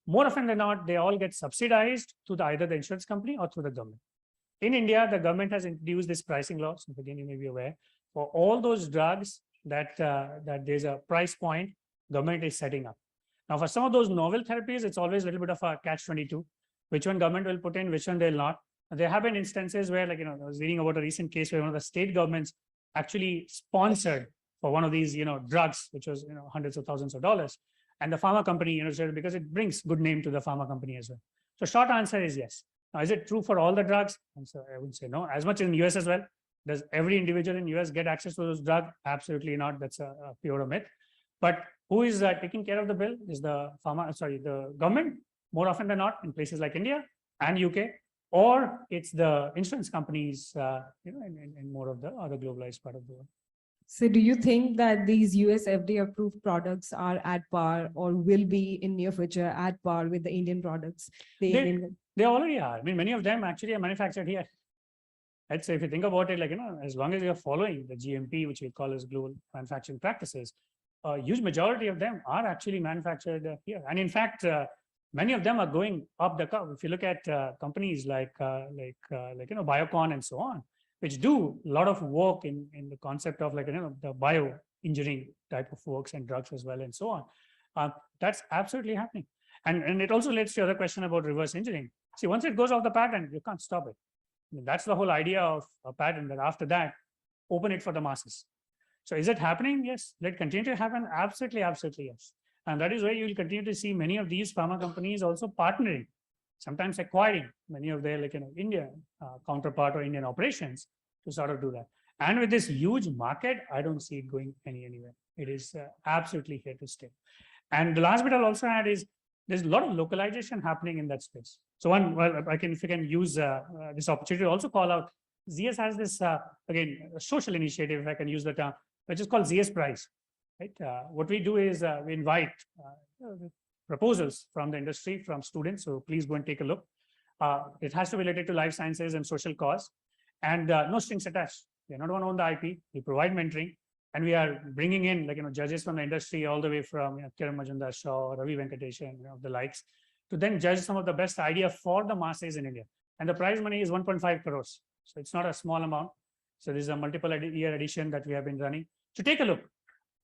More often than not, they all get subsidized through either the insurance company or through the government. In India, the government has introduced this pricing laws. Again, you may be aware, for all those drugs that there's a price point government is setting up. Now, for some of those novel therapies, it's always a little bit of a catch-22. Which one government will put in, which one they'll not. There have been instances where, I was reading about a recent case where one of the state governments actually sponsored for one of these, drugs, which was, hundreds of thousands of dollars. And the pharma company, said because it brings good name to the pharma company as well. So short answer is yes. Now, is it true for all the drugs? I would say no. As much in US as well. Does every individual in US get access to those drugs? Absolutely not. That's a pure myth. But who is taking care of the bill? Is the the government, more often than not, in places like India and UK, or it's the insurance companies, in more of the other globalized part of the world. So do you think that these US FDA approved products are at par or will be in near future at par with the Indian products? They already are. I mean, many of them actually are manufactured here. Right? So if you think about it, as long as you're following the GMP, which we call as global manufacturing practices, a huge majority of them are actually manufactured here. And in fact, many of them are going up the curve. If you look at companies like Biocon and so on, which do a lot of work in the concept of the bioengineering type of works and drugs as well and so on. That's absolutely happening. And it also leads to the other question about reverse engineering. See, once it goes off the patent, you can't stop it. I mean, that's the whole idea of a patent, that after that, open it for the masses. So is it happening? Yes. Let it continue to happen? Absolutely, absolutely yes. And that is why you will continue to see many of these pharma companies also partnering, sometimes acquiring many of their Indian counterpart or Indian operations to sort of do that. And with this huge market, I don't see it going anywhere. It is absolutely here to stay. And the last bit I'll also add is there's a lot of localization happening in that space. So if you can use this opportunity to also call out, ZS has this, again, a social initiative, if I can use the term, which is called ZS Prize. Right? What we do is we invite proposals from the industry, from students. So please go and take a look. It has to be related to life sciences and social cause, and no strings attached. We're not going to own the IP. We provide mentoring, and we are bringing in judges from the industry all the way from Kiran Majumdar-Shaw, Ravi Venkatesan, the likes, to then judge some of the best idea for the masses in India. And the prize money is 1.5 crores. So it's not a small amount. So this is a multiple year edition that we have been running. So take a look.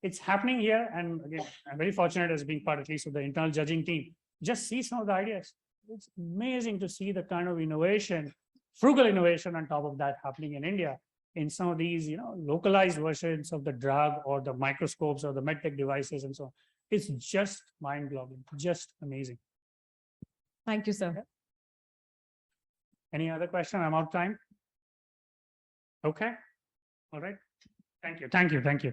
It's happening here. And again, I'm very fortunate as being part at least of the internal judging team. Just see some of the ideas. It's amazing to see the kind of innovation, frugal innovation on top of that happening in India in some of these, localized versions of the drug or the microscopes or the medtech devices and so on. It's just mind-blowing, just amazing. Thank you, sir. Any other question? I'm out of time. Okay. All right. Thank you. Thank you. Thank you.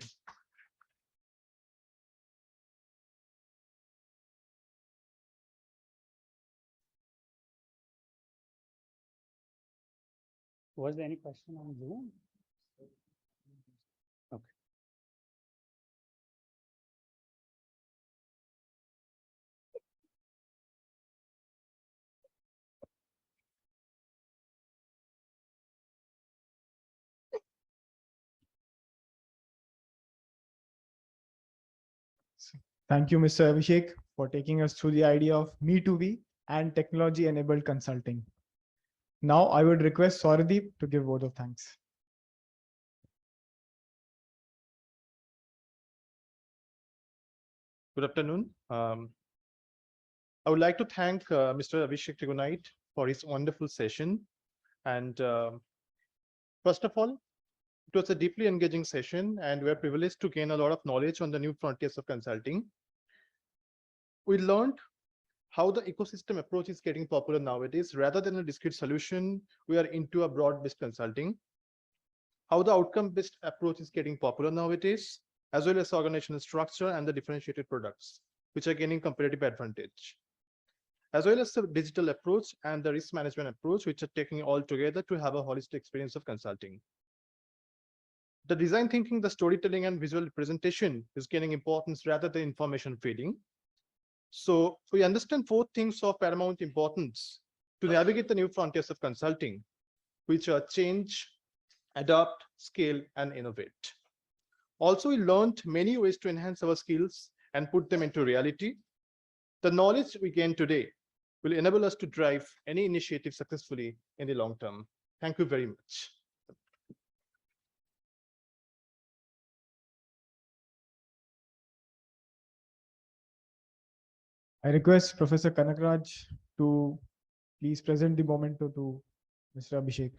Was there any question on Zoom? Okay. Thank you, Mr. Abhishek, for taking us through the idea of Me2V and technology-enabled consulting. Now, I would request Sauradeep to give vote of thanks. Good afternoon. I would like to thank Mr. Abhishek Trigonite for his wonderful session. And first of all, it was a deeply engaging session, and we are privileged to gain a lot of knowledge on the new frontiers of consulting. We learned how the ecosystem approach is getting popular nowadays. Rather than a discrete solution, we are into a broad-based consulting. How the outcome-based approach is getting popular nowadays, as well as organizational structure and the differentiated products, which are gaining competitive advantage, as well as the digital approach and the risk management approach, which are taking all together to have a holistic experience of consulting. The design thinking, the storytelling, and visual representation is gaining importance rather than information feeding. So we understand 4 things of paramount importance to navigate the new frontiers of consulting, which are change, adapt, scale, and innovate. Also, we learned many ways to enhance our skills and put them into reality. The knowledge we gain today will enable us to drive any initiative successfully in the long term. Thank you very much. I request Professor Kanakraj to please present the memento to Mr. Abhishek.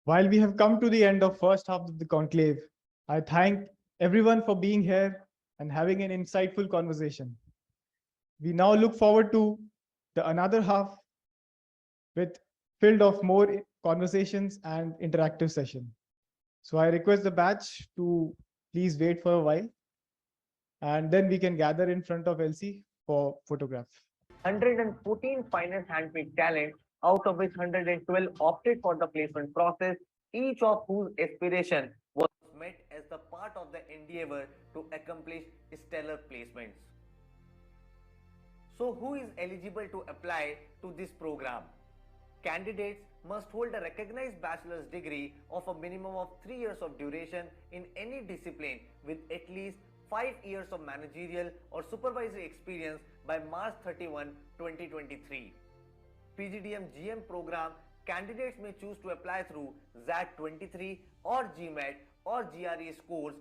While we have come to the end of first half of the conclave, I thank everyone for being here and having an insightful conversation. We now look forward to the another half with filled of more conversations and interactive session. So I request the batch to please wait for a while, and then we can gather in front of LC for photograph. 114 finance handpicked talent, out of which 112 opted for the placement process, each of whose aspiration was met as the part of the endeavor to accomplish stellar placements. So who is eligible to apply to this program? Candidates must hold a recognized bachelor's degree of a minimum of 3 years of duration in any discipline with at least 5 years of managerial or supervisory experience by March 31, 2023. PGDM GM program candidates may choose to apply through ZAT 23 or GMAT or GRE scores.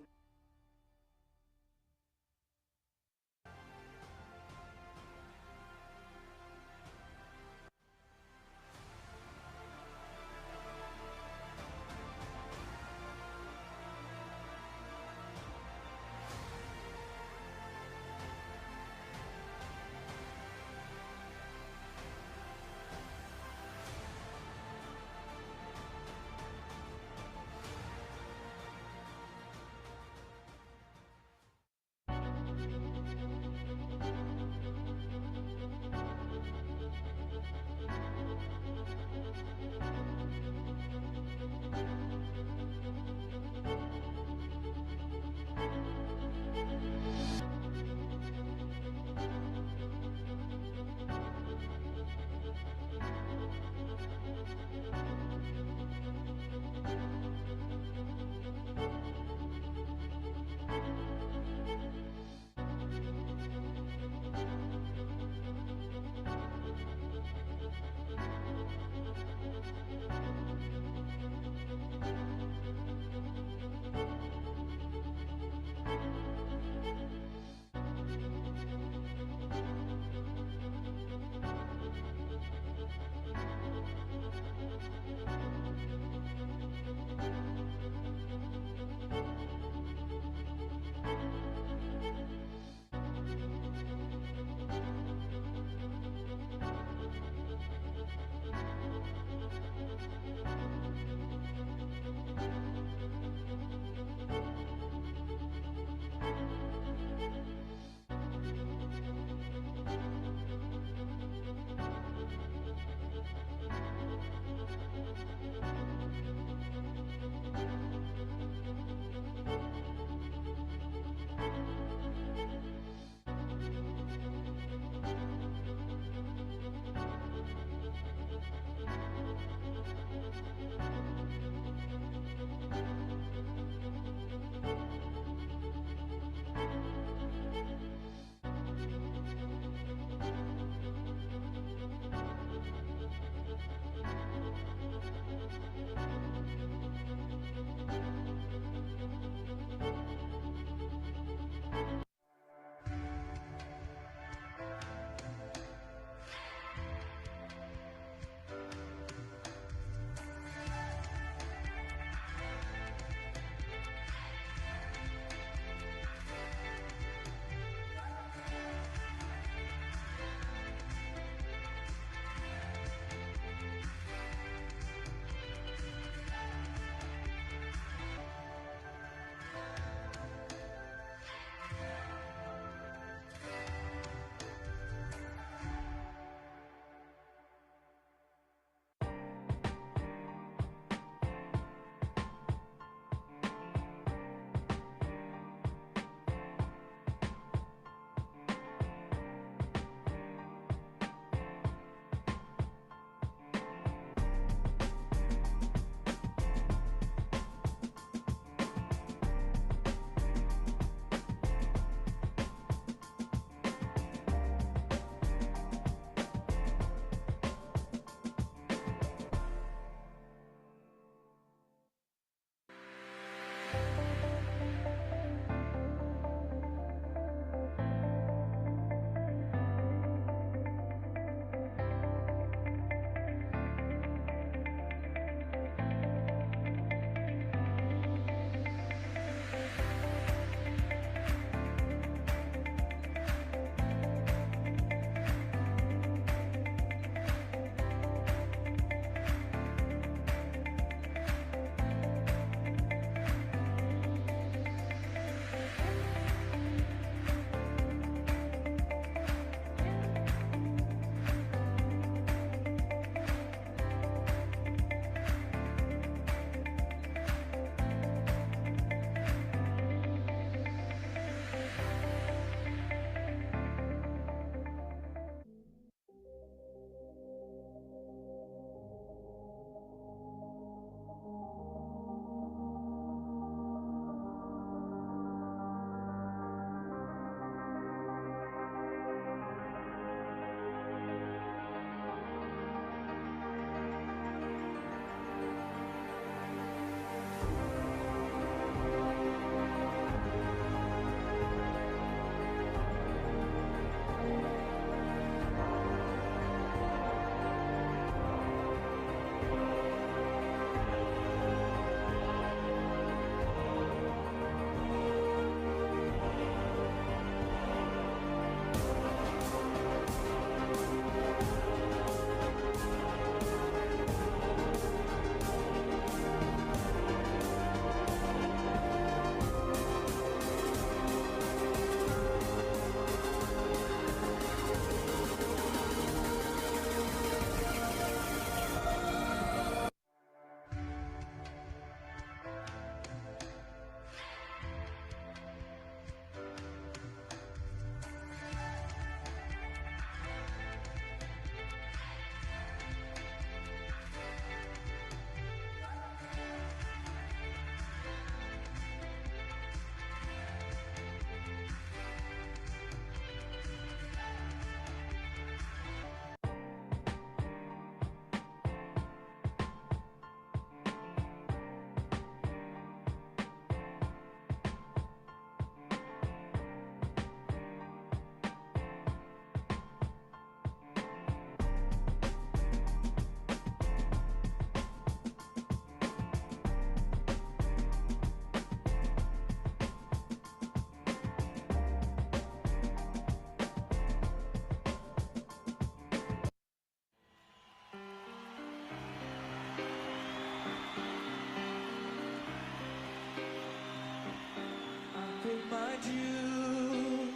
my dues,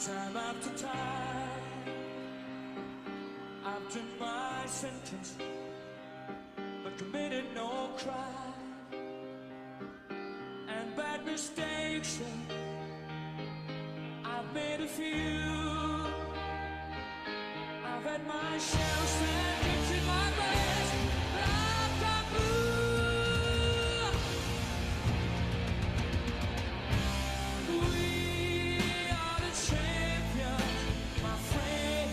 time after time. I've done my sentence, but committed no crime. And bad mistakes, I've made a few. I've had my share of seconds in my race. I've got blue. We are the champions, my friend.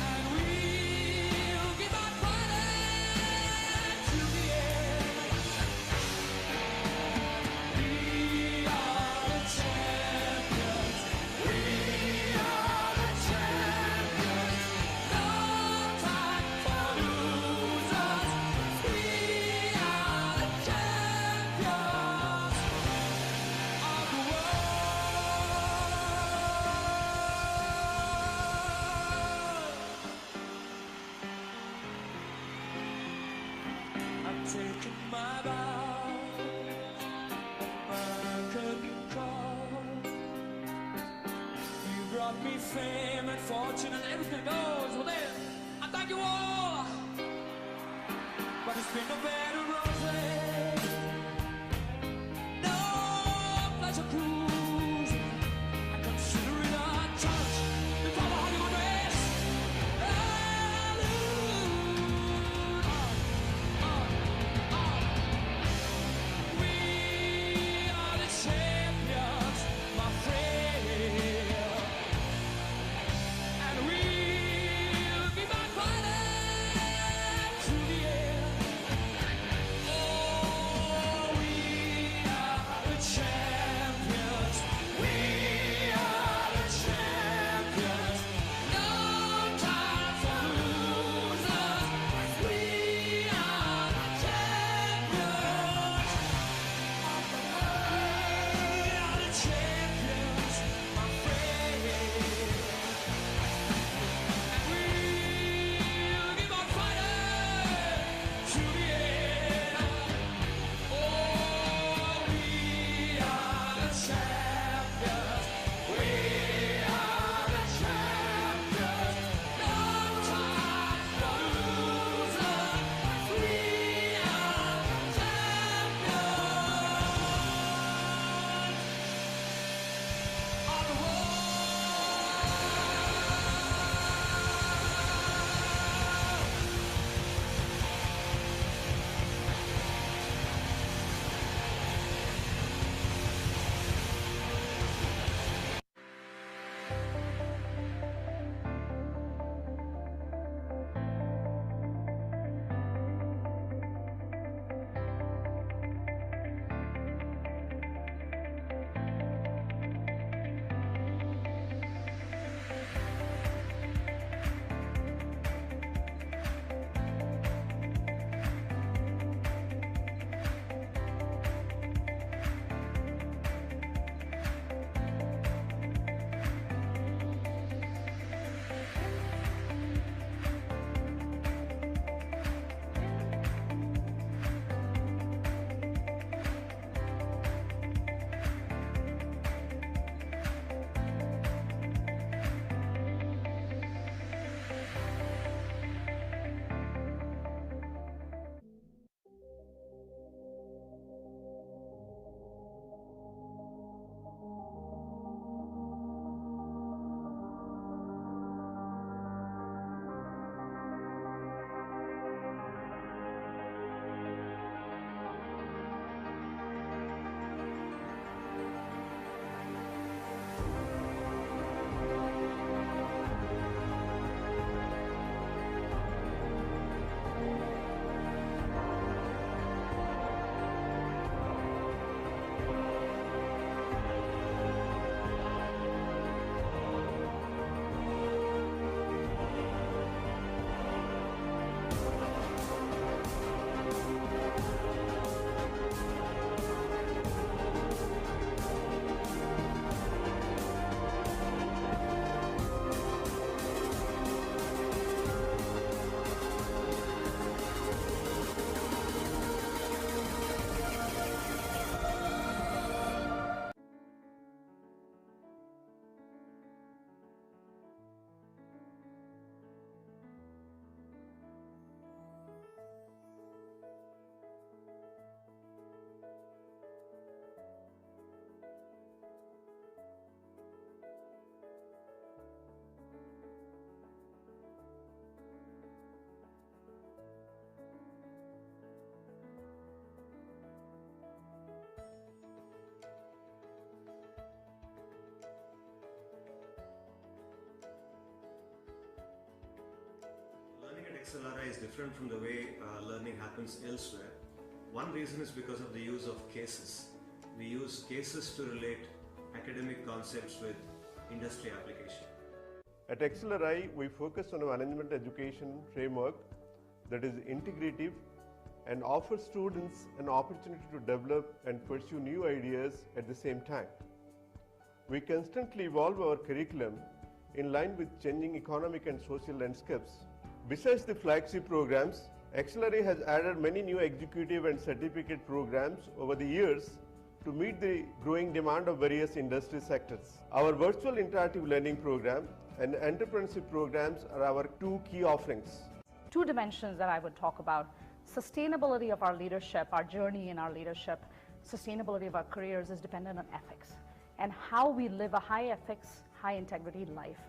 And we'll give our fighting to the end. We are the champions. We are the champions. No time for losers. We are the champions of the world. I've taken my vow, my curtain call. You brought me fame and fortune and everything goes. Well then, I thank you all. But it's been no better roses, no pleasure cruise. I consider it a challenge before the Hollywood race. We are the champions, my friend. And we'll be back fighting to the end. XLRI is different from the way learning happens elsewhere. One reason is because of the use of cases. We use cases to relate academic concepts with industry application. At XLRI, we focus on a management education framework that is integrative and offers students an opportunity to develop and pursue new ideas at the same time. We constantly evolve our curriculum in line with changing economic and social landscapes. Besides the flagship programs, XLRI has added many new executive and certificate programs over the years to meet the growing demand of various industry sectors. Our virtual interactive learning program and entrepreneurship programs are our two key offerings. Two dimensions that I would talk about: sustainability of our leadership, our journey in our leadership, sustainability of our careers is dependent on ethics and how we live a high ethics, high integrity life.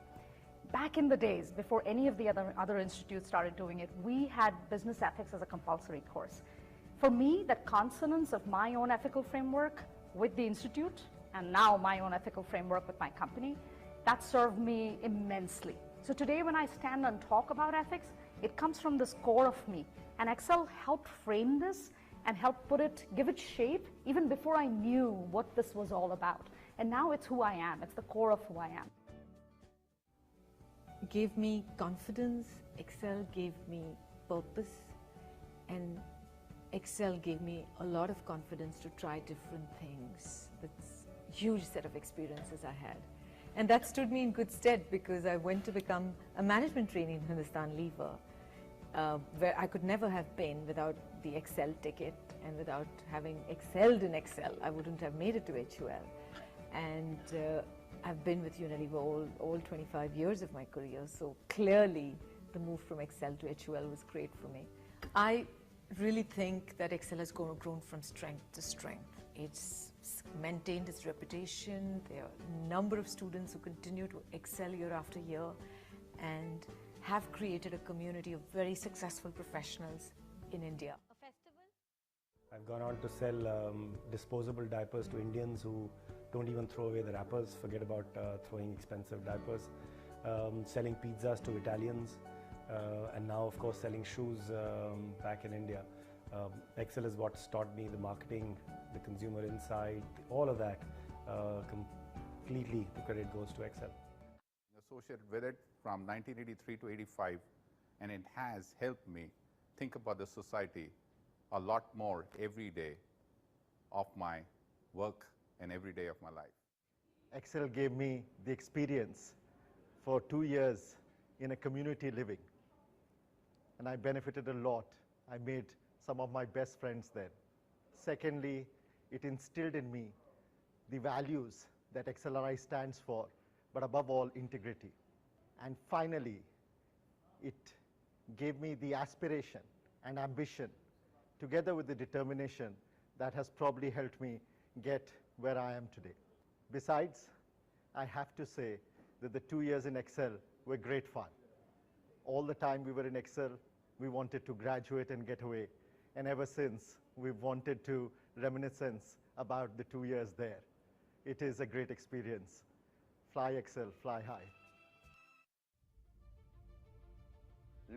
Back in the days, before any of the other institutes started doing it, we had business ethics as a compulsory course. For me, that consonance of my own ethical framework with the institute and now my own ethical framework with my company, that served me immensely. So today when I stand and talk about ethics, it comes from this core of me. And Excel helped frame this and helped give it shape even before I knew what this was all about. And now it's who I am. It's the core of who I am. Gave me confidence, Excel gave me purpose, and Excel gave me a lot of confidence to try different things. That's a huge set of experiences I had. And that stood me in good stead because I went to become a management trainee in Hindustan Lever, where I could never have been without the Excel ticket, and without having excelled in Excel, I wouldn't have made it to HUL. And I've been with Unilever all 25 years of my career, so clearly the move from Excel to HUL was great for me. I really think that Excel has grown from strength to strength. It's maintained its reputation. There are a number of students who continue to excel year after year and have created a community of very successful professionals in India. I've gone on to sell disposable diapers to Indians who don't even throw away the wrappers, forget about throwing expensive diapers, selling pizzas to Italians, and now of course selling shoes back in India. Excel is what's taught me the marketing, the consumer insight, all of that. Completely the credit goes to Excel. Associated with it from 1983 to 85, and it has helped me think about the society a lot more every day of my work and every day of my life. Excel gave me the experience for 2 years in a community living, and I benefited a lot. I made some of my best friends there. Secondly, it instilled in me the values that XLRI stands for, but above all, integrity. And finally, it gave me the aspiration and ambition, together with the determination that has probably helped me get where I am today. Besides, I have to say that the 2 years in Excel were great fun. All the time we were in Excel, we wanted to graduate and get away. And ever since, we've wanted to reminiscence about the 2 years there. It is a great experience. Fly Excel, fly high.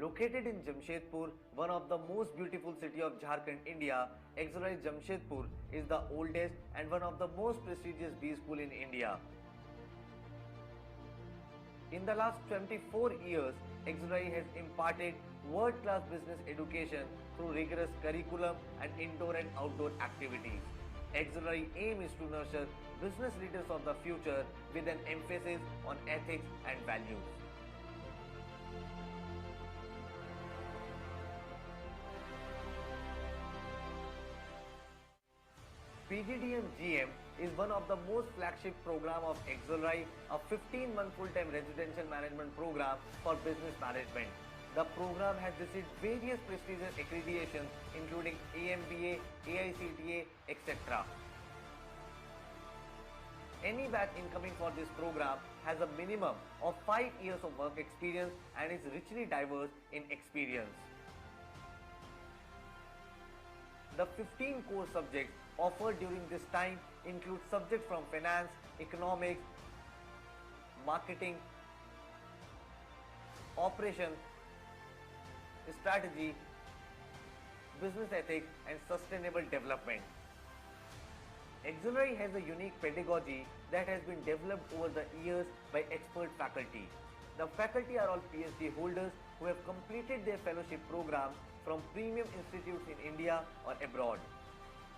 Located in Jamshedpur, one of the most beautiful city of Jharkhand, India, XLRI Jamshedpur is the oldest and one of the most prestigious B school in India. In the last 24 years, XLRI has imparted world-class business education through rigorous curriculum and indoor and outdoor activities. XLRI aim is to nurture business leaders of the future with an emphasis on ethics and values. PGDM GM is one of the most flagship program of XLRI, a 15-month full-time residential management program for business management. The program has received various prestigious accreditations including AMBA, AICTA, etc. Any batch incoming for this program has a minimum of 5 years of work experience and is richly diverse in experience. The 15 core subjects offered during this time include subjects from finance, economics, marketing, operations, strategy, business ethics, and sustainable development. XLRI has a unique pedagogy that has been developed over the years by expert faculty. The faculty are all PhD holders who have completed their fellowship programs from premium institutes in India or abroad.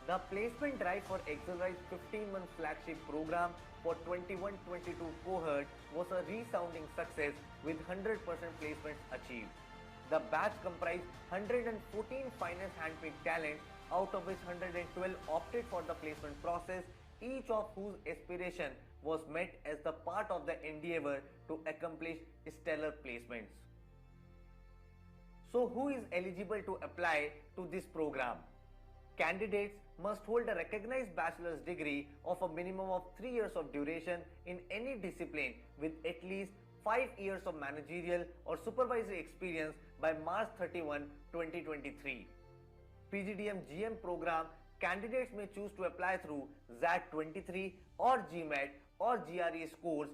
The placement drive for XLRI's 15-month flagship program for 21-22 cohort was a resounding success with 100% placements achieved. The batch comprised 114 finest handpicked talents, out of which 112 opted for the placement process, each of whose aspiration was met as the part of the endeavor to accomplish stellar placements. So who is eligible to apply to this program? Candidates must hold a recognized bachelor's degree of a minimum of 3 years of duration in any discipline with at least 5 years of managerial or supervisory experience by March 31, 2023. PGDM GM program candidates may choose to apply through ZAT 23 or GMAT or GRE scores.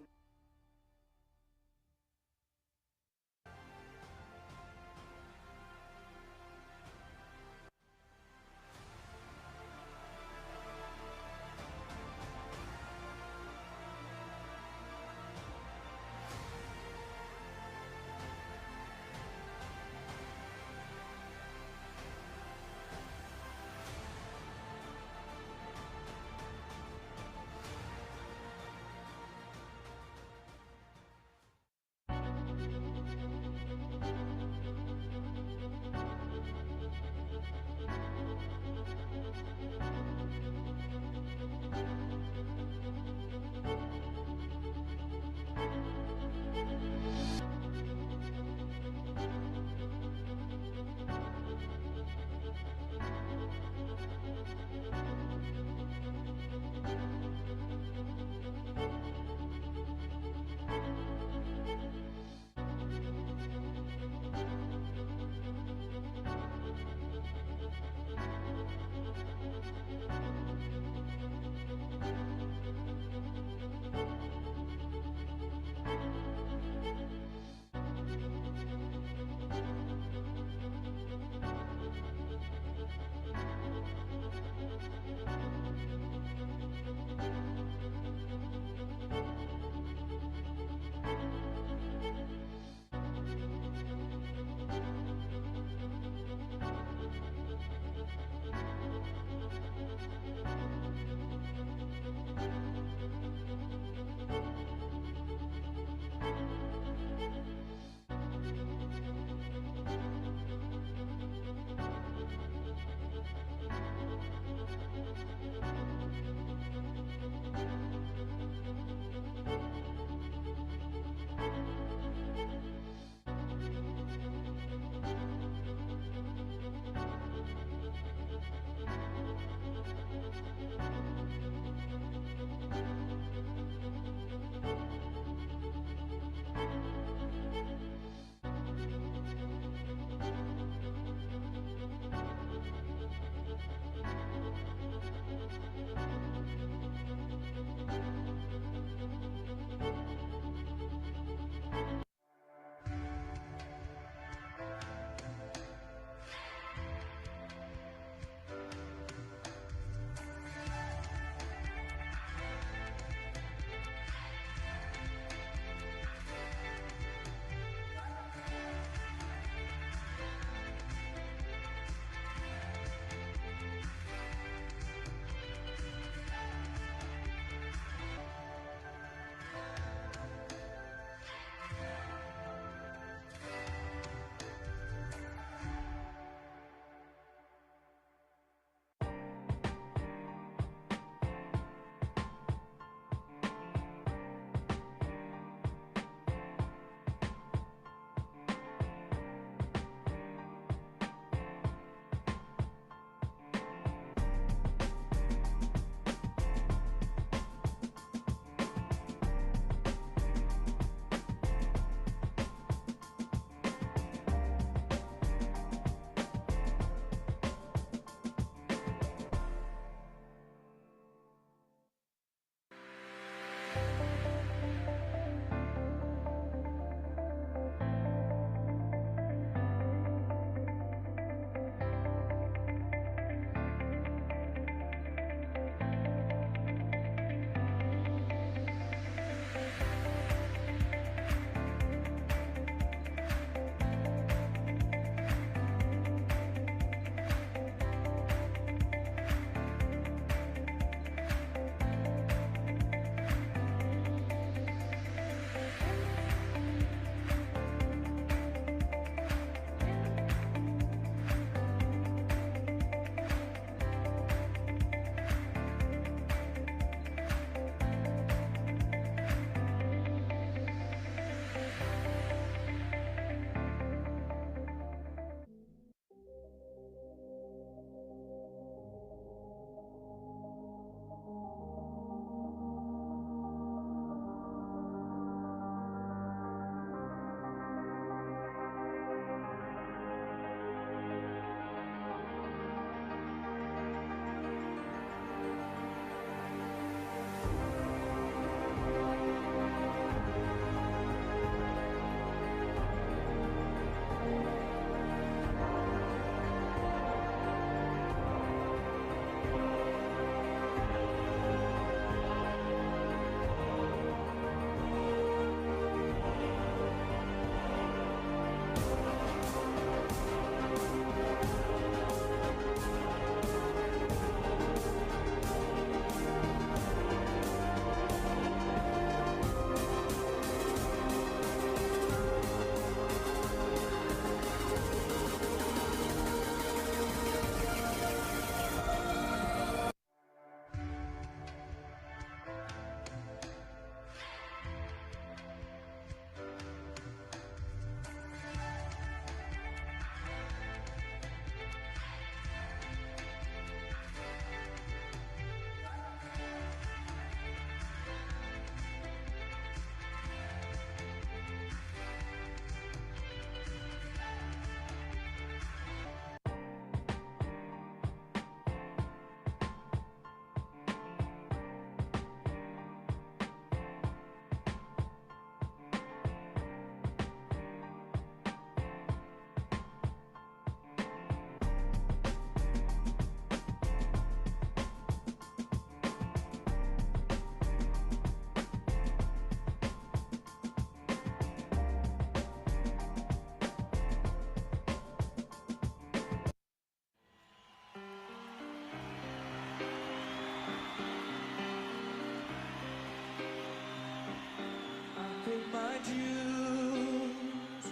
my dues,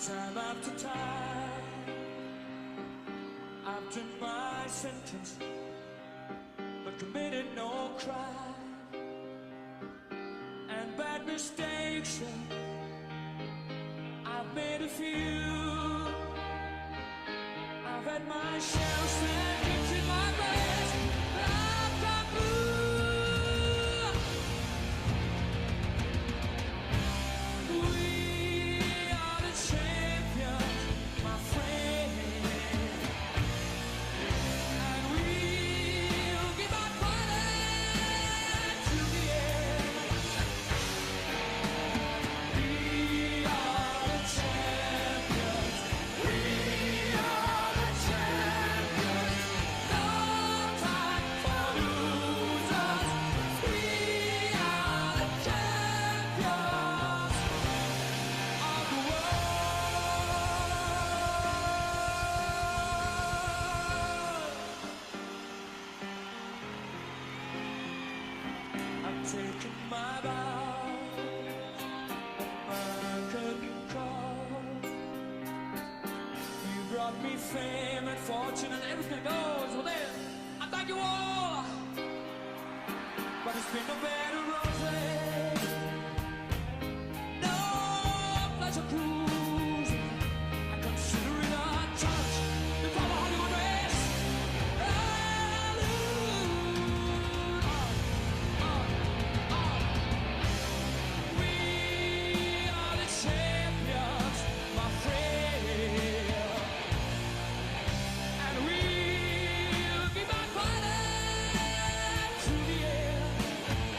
time after time. I've done my sentence, but committed no crime. And bad mistakes, I've made a few. I've had my share, sad kicks in my breast. I've got blue. We are the champions, my friend. And we'll give our fight to the end. We are the champions. We are the champions. No time for losers. We are the champions of the world. I've taken my vows, my curtain call. You brought me fame and fortune and everything goes. Well then, I thank you all. But it's been no bed of roses, no pleasure cruising. I consider it a touch before the Hollywood race. We are the champions, my friend. And we'll keep on fighting to the end.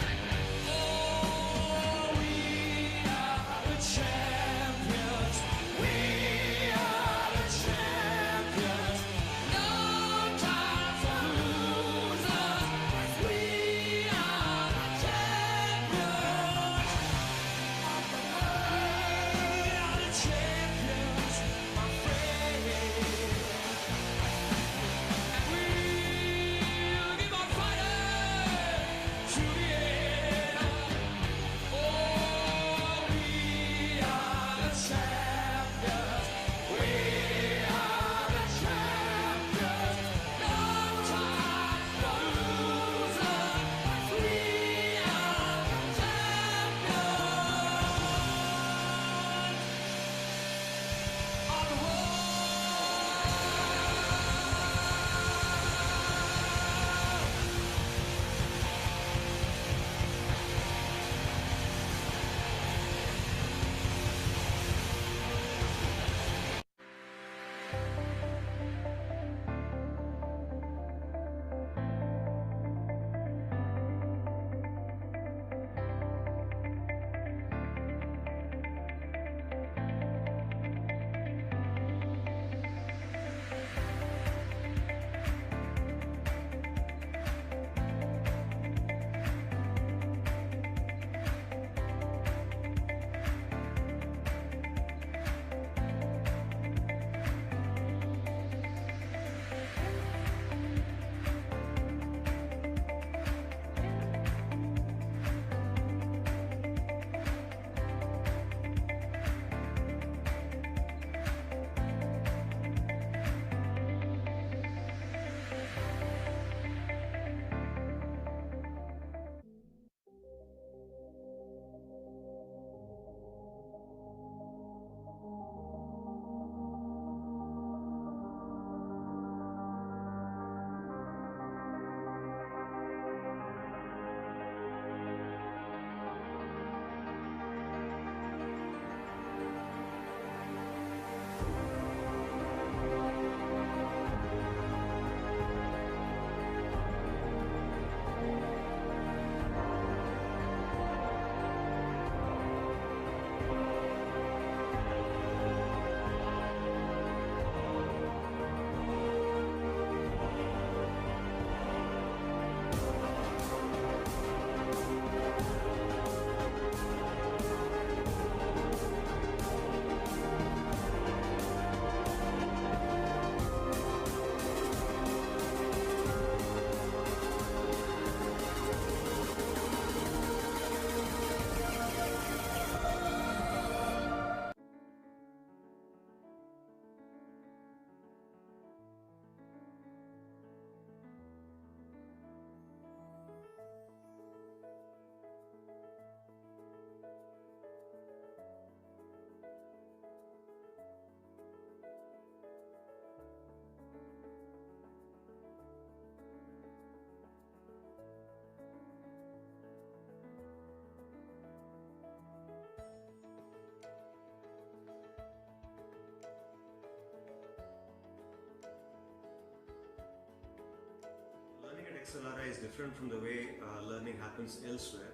XLRI is different from the way learning happens elsewhere.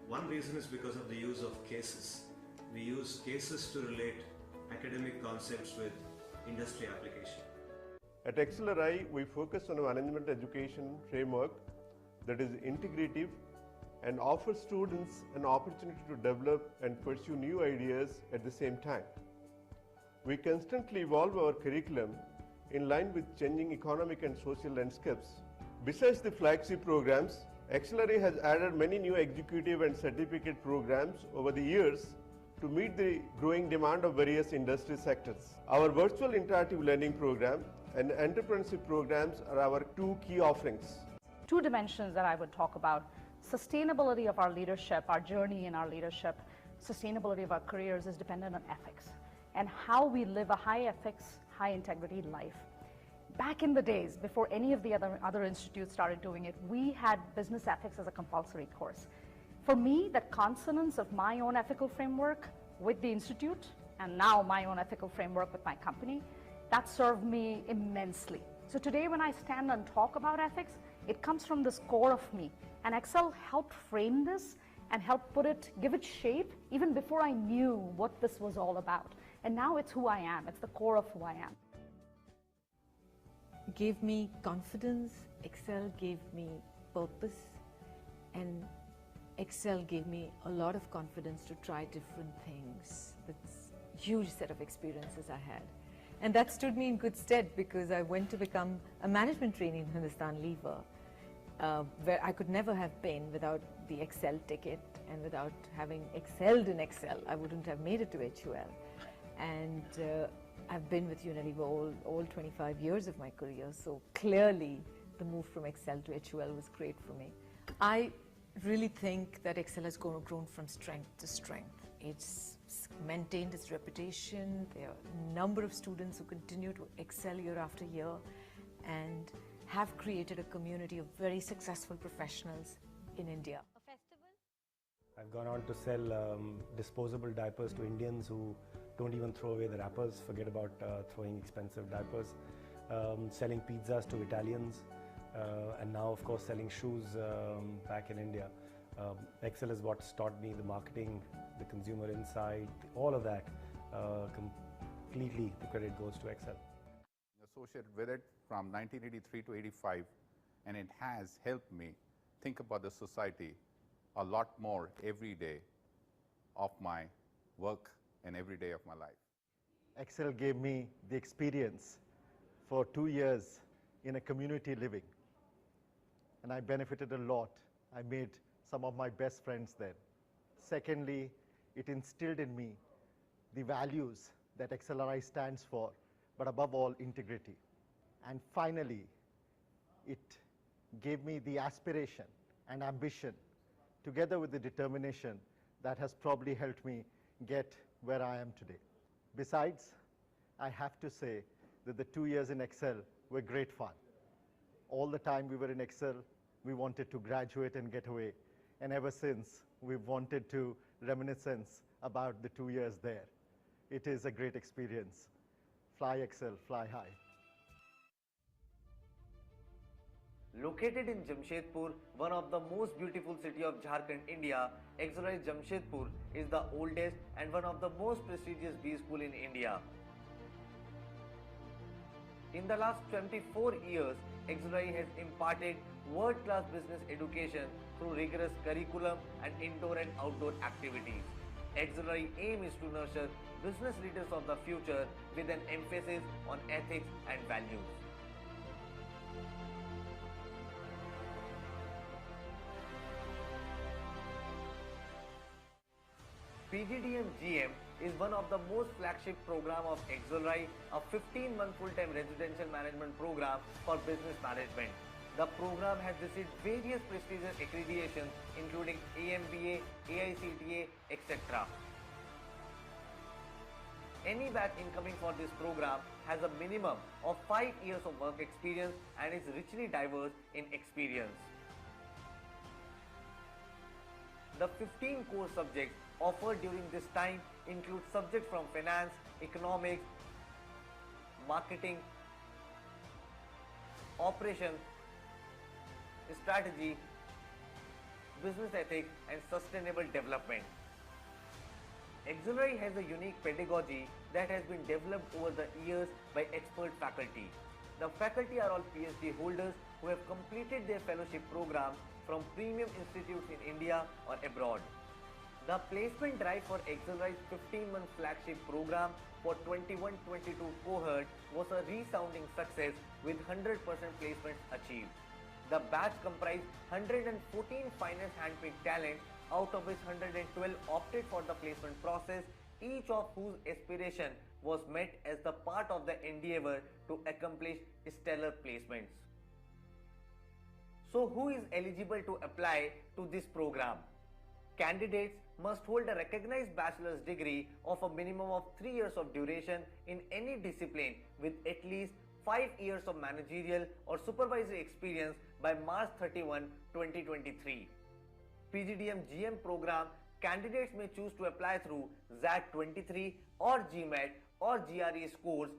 One reason is because of the use of cases. We use cases to relate academic concepts with industry application. At XLRI, we focus on a management education framework that is integrative and offers students an opportunity to develop and pursue new ideas at the same time. We constantly evolve our curriculum in line with changing economic and social landscapes. Besides the flagship programs, XLRI has added many new executive and certificate programs over the years to meet the growing demand of various industry sectors. Our virtual interactive learning program and entrepreneurship programs are our two key offerings. Two dimensions that I would talk about: sustainability of our leadership, our journey in our leadership, sustainability of our careers is dependent on ethics and how we live a high ethics, high integrity life. Back in the days, before any of the other institutes started doing it, we had business ethics as a compulsory course. For me, that consonance of my own ethical framework with the institute and now my own ethical framework with my company, that served me immensely. So today when I stand and talk about ethics, it comes from this core of me. And Excel helped frame this and helped give it shape even before I knew what this was all about. And now it's who I am. It's the core of who I am. Gave me confidence, Excel gave me purpose, and Excel gave me a lot of confidence to try different things. That's a huge set of experiences I had. And that stood me in good stead because I went to become a management trainee in Hindustan Lever, where I could never have been without the Excel ticket, and without having excelled in Excel, I wouldn't have made it to HUL. And I've been with Unilever all 25 years of my career, so clearly the move from Excel to HUL was great for me. I really think that Excel has grown from strength to strength. It's maintained its reputation. There are a number of students who continue to excel year after year and have created a community of very successful professionals in India. I've gone on to sell disposable diapers to Indians who don't even throw away the wrappers, forget about throwing expensive diapers, selling pizzas to Italians, and now of course selling shoes back in India. Excel is what's taught me the marketing, the consumer insight, all of that. Completely the credit goes to Excel. Associated with it from 1983 to 85, and it has helped me think about the society a lot more every day of my work and every day of my life. Excel gave me the experience for 2 years in a community living, and I benefited a lot. I made some of my best friends there. Secondly, it instilled in me the values that XLRI stands for, but above all, integrity. And finally, it gave me the aspiration and ambition, together with the determination that has probably helped me get where I am today. Besides, I have to say that the 2 years in Excel were great fun. All the time we were in Excel, we wanted to graduate and get away. And ever since, we've wanted to reminiscence about the 2 years there. It is a great experience. Fly Excel, fly high. Located in Jamshedpur, one of the most beautiful city of Jharkhand, India, XLRI Jamshedpur is the oldest and one of the most prestigious B school in India. In the last 24 years, XLRI has imparted world-class business education through rigorous curriculum and indoor and outdoor activities. XLRI aim is to nurture business leaders of the future with an emphasis on ethics and values. PGDM GM is one of the most flagship program of XLRI, a 15-month full-time residential management program for business management. The program has received various prestigious accreditations including AMBA, AICTA, etc. Any batch incoming for this program has a minimum of 5 years of work experience and is richly diverse in experience. The 15 core subjects offered during this time include subjects from finance, economics, marketing, operations, strategy, business ethics, and sustainable development. XLRI has a unique pedagogy that has been developed over the years by expert faculty. The faculty are all PhD holders who have completed their fellowship programs from premium institutes in India or abroad. The placement drive for XLRI's 15-month flagship program for 21-22 cohort was a resounding success with 100% placements achieved. The batch comprised 114 finest handpicked talents, out of which 112 opted for the placement process, each of whose aspiration was met as the part of the endeavor to accomplish stellar placements. So who is eligible to apply to this program? Candidates must hold a recognized bachelor's degree of a minimum of 3 years of duration in any discipline with at least 5 years of managerial or supervisory experience by March 31, 2023. PGDM GM program candidates may choose to apply through ZAT 23 or GMAT or GRE scores.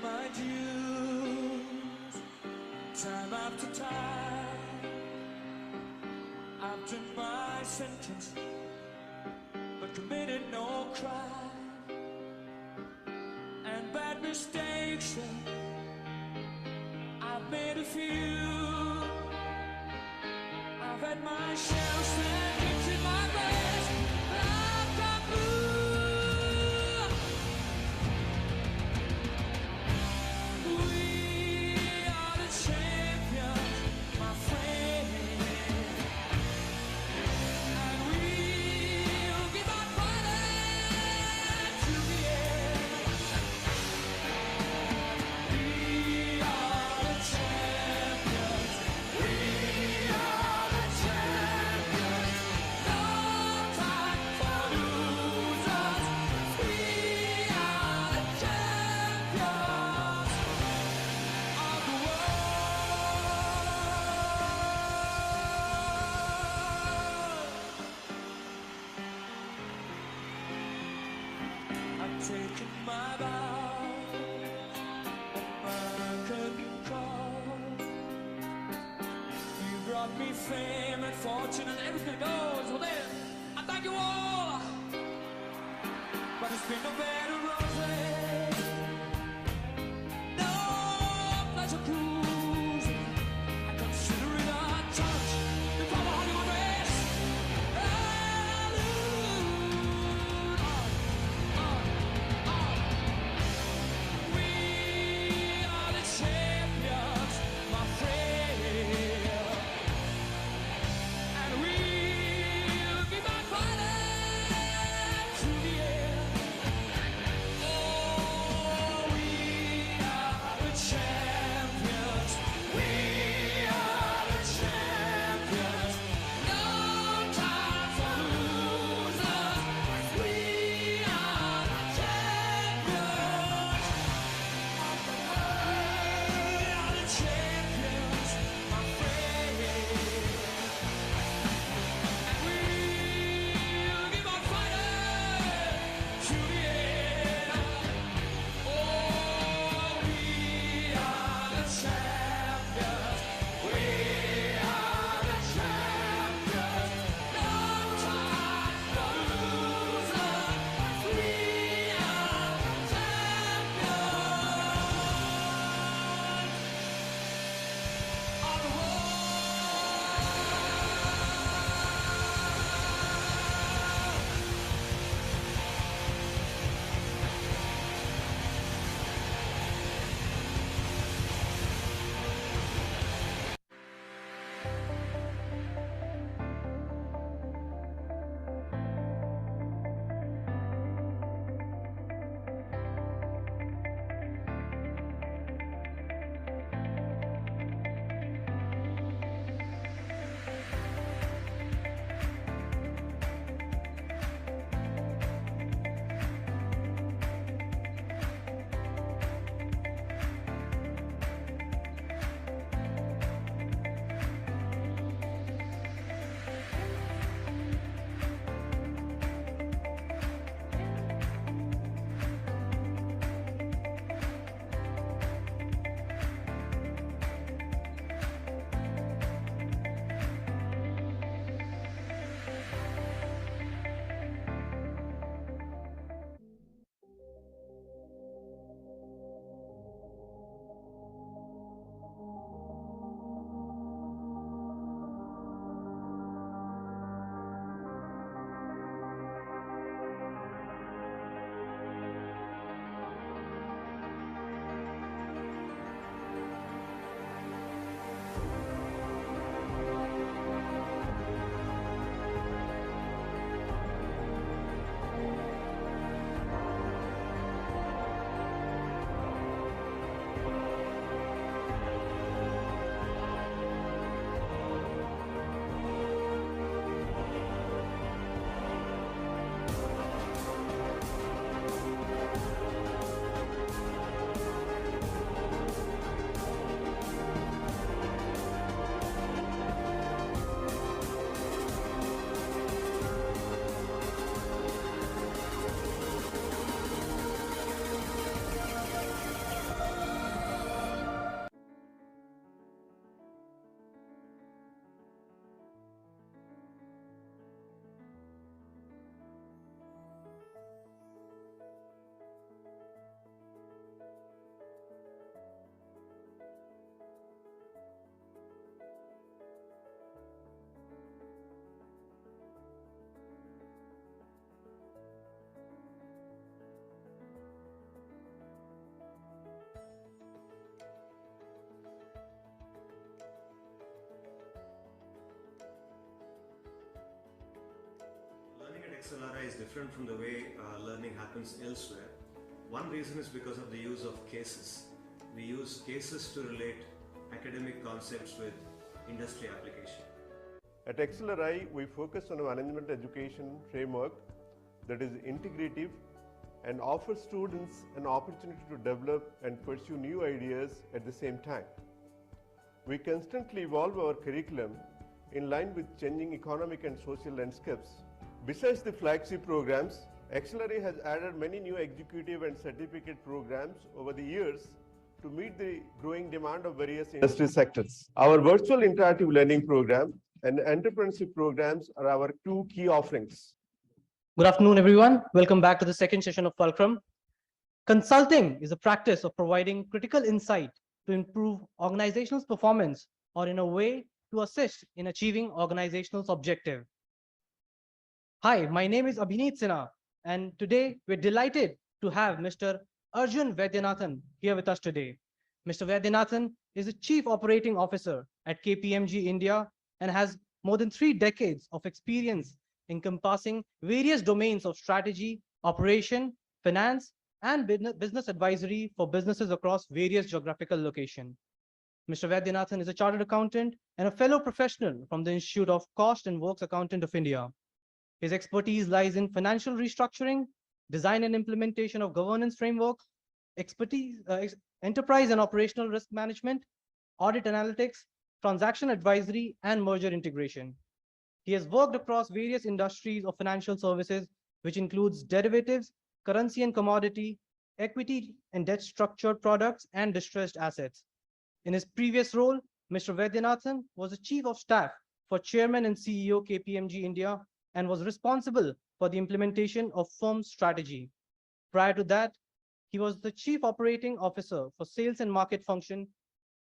my dues time after time. I've done my sentence, but committed no crime. And bad mistakes, I've made a few. I've had my shells and kicks in my breast. I've got blue. We are the champions, my friend. And we'll keep on fighting to the end. We are the champions. We are the champions. No time for losers. We are the champions of the world. I've taken my vows, my curtain call. You brought me fame and fortune and everything goes. Well then, I thank you all. But it's been no better roses. No pleasure cruising. I consider it a touch before the Hollywood race. We are the champions, my friend. And we'll keep on fighting to the end. XLRI is different from the way learning happens elsewhere. One reason is because of the use of cases. We use cases to relate academic concepts with industry application. At XLRI, we focus on a management education framework that is integrative and offers students an opportunity to develop and pursue new ideas at the same time. We constantly evolve our curriculum in line with changing economic and social landscapes. Besides the flagship programs, XLRI has added many new executive and certificate programs over the years to meet the growing demand of various industry sectors. Our virtual interactive learning program and entrepreneurship programs are our two key offerings. Good afternoon, everyone. Welcome back to the second session of FULCRUM. Consulting is a practice of providing critical insight to improve organizational performance or in a way to assist in achieving organizational objective. Hi, my name is Abhineet Sinha, and today we're delighted to have Mr. Arjun Vaidyanathan here with us today. Mr. Vaidyanathan is the Chief Operating Officer at KPMG India and has more than 3 decades of experience encompassing various domains of strategy, operation, finance, and business advisory for businesses across various geographical locations. Mr. Vaidyanathan is a chartered accountant and a fellow professional from the Institute of Cost and Works Accountant of India. His expertise lies in financial restructuring, design and implementation of governance frameworks, enterprise and operational risk management, audit analytics, transaction advisory, and merger integration. He has worked across various industries of financial services, which includes derivatives, currency and commodity, equity and debt structured products, and distressed assets. In his previous role, Mr. Vaidyanathan was the Chief of Staff for Chairman and CEO KPMG India and was responsible for the implementation of firm's strategy. Prior to that, he was the Chief Operating Officer for Sales and Market Function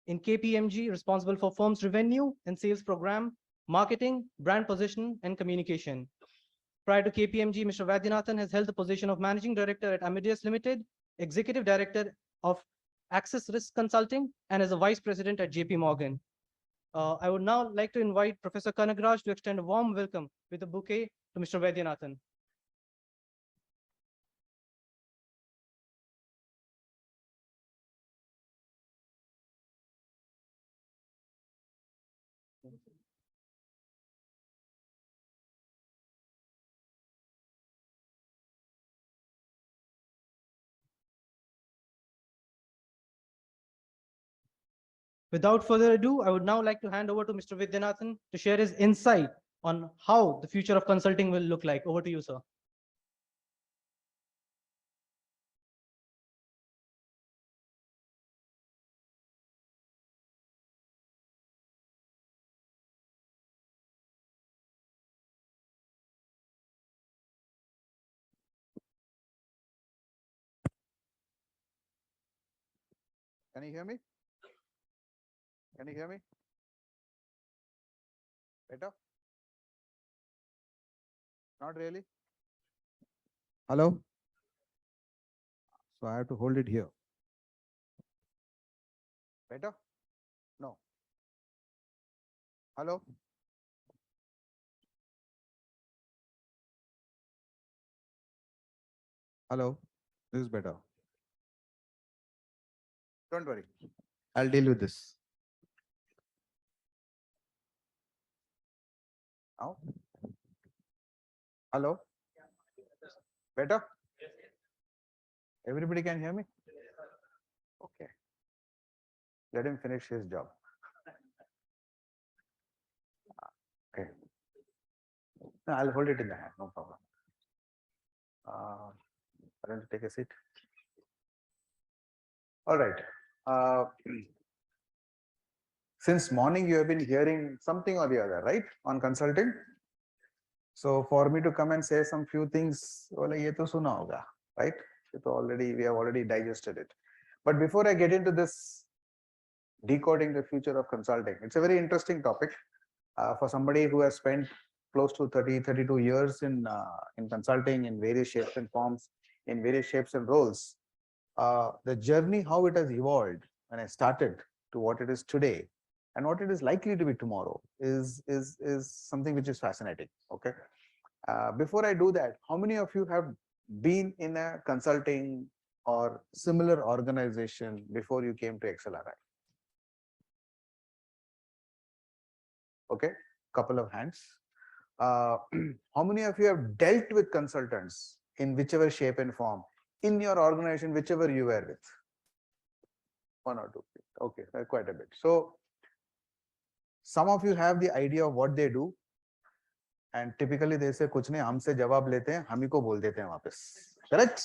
in KPMG, responsible for firm's revenue and sales program, marketing, brand position, and communication. Prior to KPMG, Mr. Vaidyanathan has held the position of Managing Director at Amadeus Limited, Executive Director of Access Risk Consulting, and as a Vice President at JP Morgan. I would now like to invite Professor Kanagraj to extend a warm welcome with a bouquet to Mr. Vaidyanathan. Without further ado, I would now like to hand over to Mr. Vaidyanathan to share his insight on how the future of consulting will look like. Over to you, sir. Can you hear me? Can you hear me? Better? Not really? Hello? So I have to hold it here. Better? No. Hello? Hello? This is better. Don't worry. I'll deal with this. Now? Hello? Better? Everybody can hear me? Okay. Let him finish his job. Okay. No, I'll hold it in the hand, no problem. I want to take a seat. All right. Since morning, you have been hearing something or the other, right, on consulting? So for me to come and say some few things, ye to suna hoga, right? We have already digested it. But before I get into this decoding the future of consulting, it's a very interesting topic for somebody who has spent close to 32 years in consulting in various shapes and forms, in various shapes and roles. The journey, how it has evolved when I started to what it is today and what it is likely to be tomorrow is something which is fascinating. Okay. Before I do that, how many of you have been in a consulting or similar organization before you came to XLRI? Okay, couple of hands. How many of you have dealt with consultants in whichever shape and form in your organization, whichever you were with? One or two people. Okay, quite a bit. So some of you have the idea of what they do, and typically they say कुछ नहीं हमसे जवाब लेते हैं हम ही को बोल देते हैं वापस. Correct?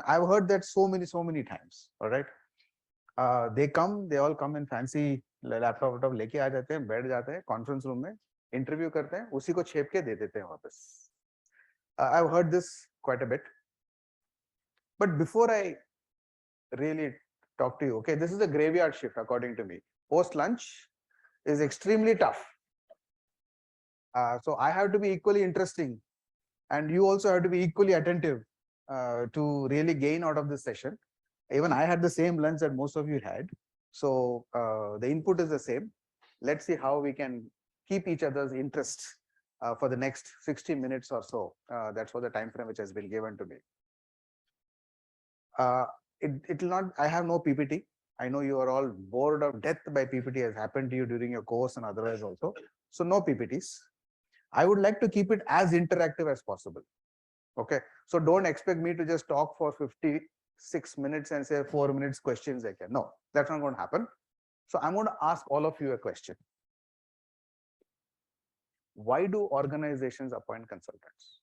I've heard that so many times. All right. They all come in fancy laptop लेके आ जाते हैं, बैठ जाते हैं conference room में, interview करते हैं, उसी को छेप के दे देते हैं वापस. I've heard this quite a bit. But before I really talk to you, okay, this is a graveyard shift according to me. Post lunch is extremely tough. So I have to be equally interesting, and you also have to be equally attentive to really gain out of this session. Even I had the same lunch that most of you had. So the input is the same. Let's see how we can keep each other's interest for the next 60 minutes or so. That's for the time frame which has been given to me. It will not, I have no PPT. I know you are all bored of death by PPT, has happened to you during your course and otherwise also. So no PPTs. I would like to keep it as interactive as possible. Okay, so don't expect me to just talk for 56 minutes and say 4 minutes questions again. No, that's not going to happen. So I'm going to ask all of you a question. Why do organizations appoint consultants?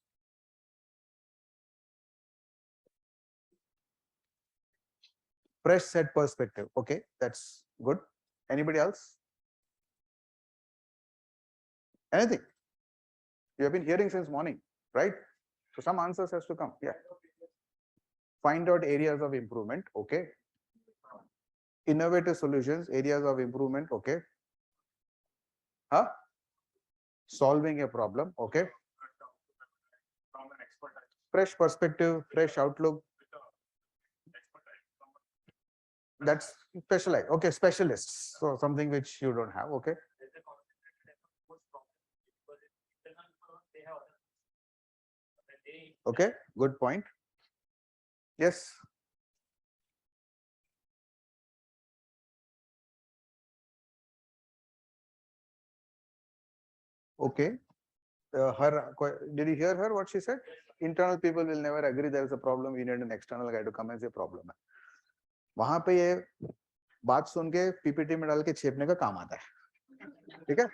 Fresh set perspective. Okay, that's good. Anybody else? Anything? You have been hearing since morning, right? So some answers has to come. Yeah. Find out areas of improvement. Okay. Innovative solutions, areas of improvement. Okay. Huh? Solving a problem. Okay. Fresh perspective, fresh outlook. That's specialized. Okay, specialists. So something which you don't have. Okay. Okay, good point. Yes. Okay. Did you hear her what she said? Internal people will never agree there is a problem. We need an external guy to come and say problem. वहां पे ये बात सुन के PPT में डाल के छेपने का काम आता है. ठीक है?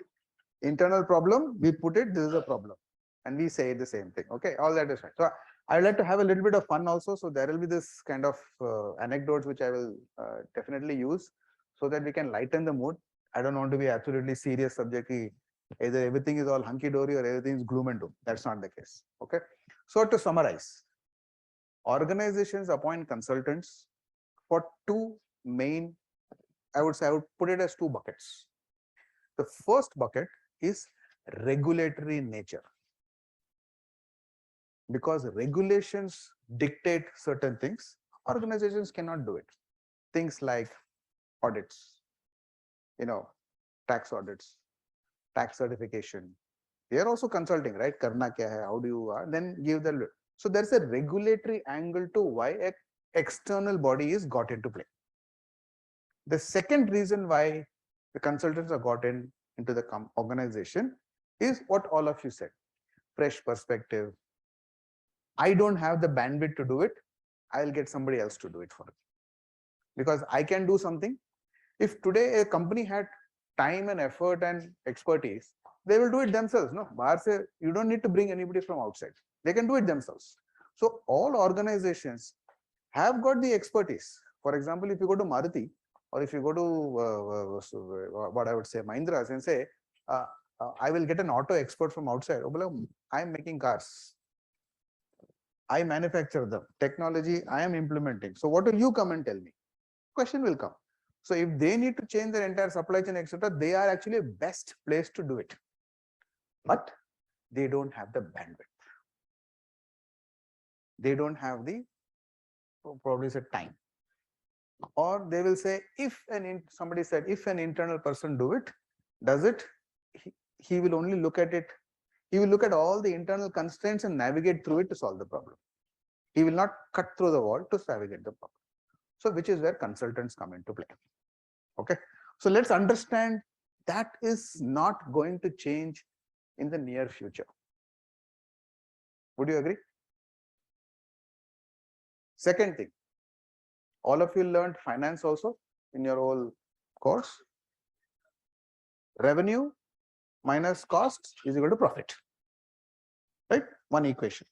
Internal problem, we put it, this is a problem, and we say the same thing. Okay, all that is fine. So I would like to have a little bit of fun also. So there will be this kind of anecdotes which I will definitely use so that we can lighten the mood. I don't want to be absolutely serious subject. Either everything is all hunky-dory or everything is gloom and doom. That's not the case. Okay. So to summarize, organizations appoint consultants for two main, I would put it as two buckets. The first bucket is regulatory nature. Because regulations dictate certain things, organizations cannot do it. Things like audits, tax audits, tax certification. They are also consulting, right? Karna kya hai, how do you then give the. So there's a regulatory angle to why an external body is got into play. The second reason why the consultants are got into the organization is what all of you said. Fresh perspective. I don't have the bandwidth to do it. I'll get somebody else to do it for me. Because I can do something. If today a company had time and effort and expertise, they will do it themselves. No, you don't need to bring anybody from outside. They can do it themselves. So all organizations have got the expertise. For example, if you go to Maruti or if you go to what I would say Mahindras and say, I will get an auto expert from outside. I'm making cars. I manufacture them. Technology I am implementing. So what will you come and tell me? Question will come. So if they need to change their entire supply chain, etc., they are actually best placed to do it. But they don't have the bandwidth. They don't have the, probably say, time. Or they will say, if somebody said, if an internal person does it, he will only look at it. He will look at all the internal constraints and navigate through it to solve the problem. He will not cut through the wall to navigate the problem. So which is where consultants come into play. Okay. So let's understand that is not going to change in the near future. Would you agree? Second thing, all of you learned finance also in your whole course. Revenue minus cost is equal to profit, right? One equation.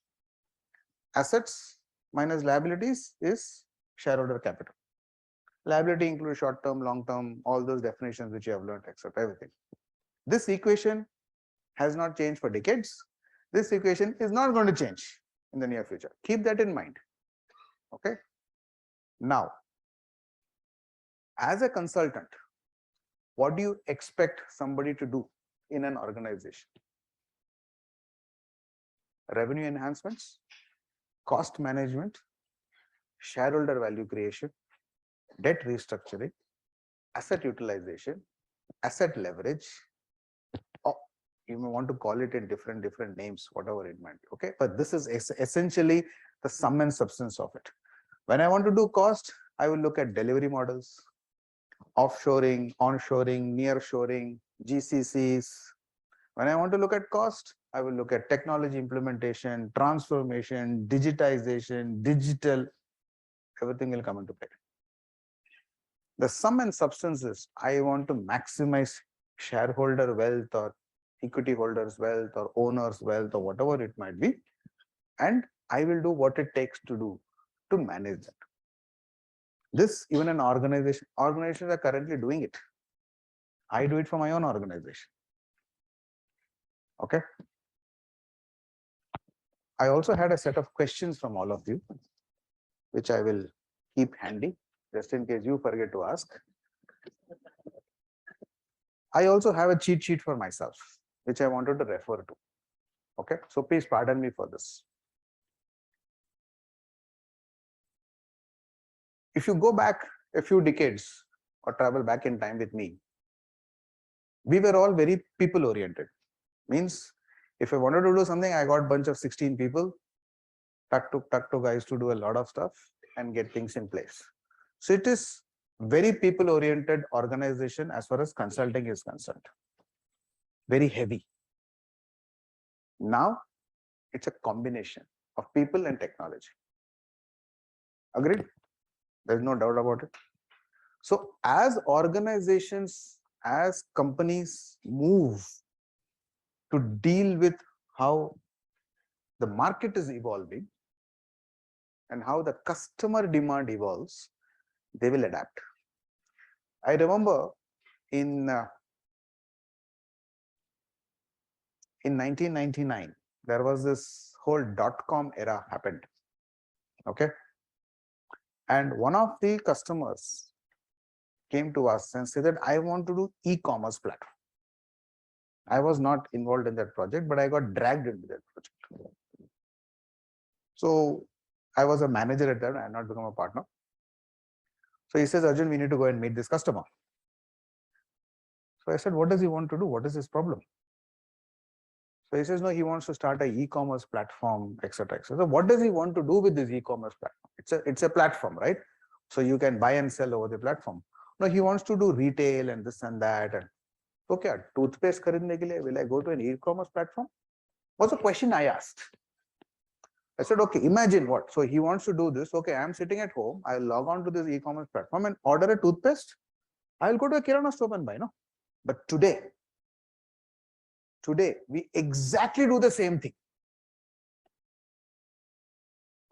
Assets minus liabilities is shareholder capital. Liability includes short term, long term, all those definitions which you have learned, etc. Everything. This equation has not changed for decades. This equation is not going to change in the near future. Keep that in mind. Okay. Now, as a consultant, what do you expect somebody to do in an organization? Revenue enhancements, cost management, shareholder value creation, debt restructuring, asset utilization, asset leverage. Or you may want to call it in different names, whatever it might be. Okay, but this is essentially the sum and substance of it. When I want to do cost, I will look at delivery models, offshoring, onshoring, nearshoring, GCCs. When I want to look at cost, I will look at technology implementation, transformation, digitization, digital, everything will come into play. The sum and substance is I want to maximize shareholder wealth or equity holders wealth or owners wealth or whatever it might be, and I will do what it takes to do to manage that. This even an organizations are currently doing it. I do it for my own organization. Okay. I also had a set of questions from all of you, which I will keep handy just in case you forget to ask. I also have a cheat sheet for myself, which I wanted to refer to. Okay, so please pardon me for this. If you go back a few decades or travel back in time with me, we were all very people oriented. Means if I wanted to do something, I got a bunch of 16 people, tuck to guys to do a lot of stuff and get things in place. So it is very people oriented organization as far as consulting is concerned. Very heavy. Now it's a combination of people and technology. Agreed? There's no doubt about it. So as organizations, as companies move to deal with how the market is evolving and how the customer demand evolves, they will adapt. I remember in 1999, there was this whole .com era happened. Okay. And one of the customers came to us and said that I want to do e-commerce platform. I was not involved in that project, but I got dragged into that project. So I was a manager at that, I had not become a partner. So he says, Arjun, we need to go and meet this customer. So I said, what does he want to do? What is his problem? So he says, no, he wants to start an e-commerce platform, etc. etc. So what does he want to do with this e-commerce platform? It's a platform, right? So you can buy and sell over the platform. No, he wants to do retail and this and that. And okay, toothpaste kharidne ke liye, will I go to an e-commerce platform? Was a question I asked. I said, okay, imagine what. So he wants to do this. Okay, I'm sitting at home. I'll log on to this e-commerce platform and order a toothpaste. I'll go to a Kirana store and buy, no? But today, we exactly do the same thing.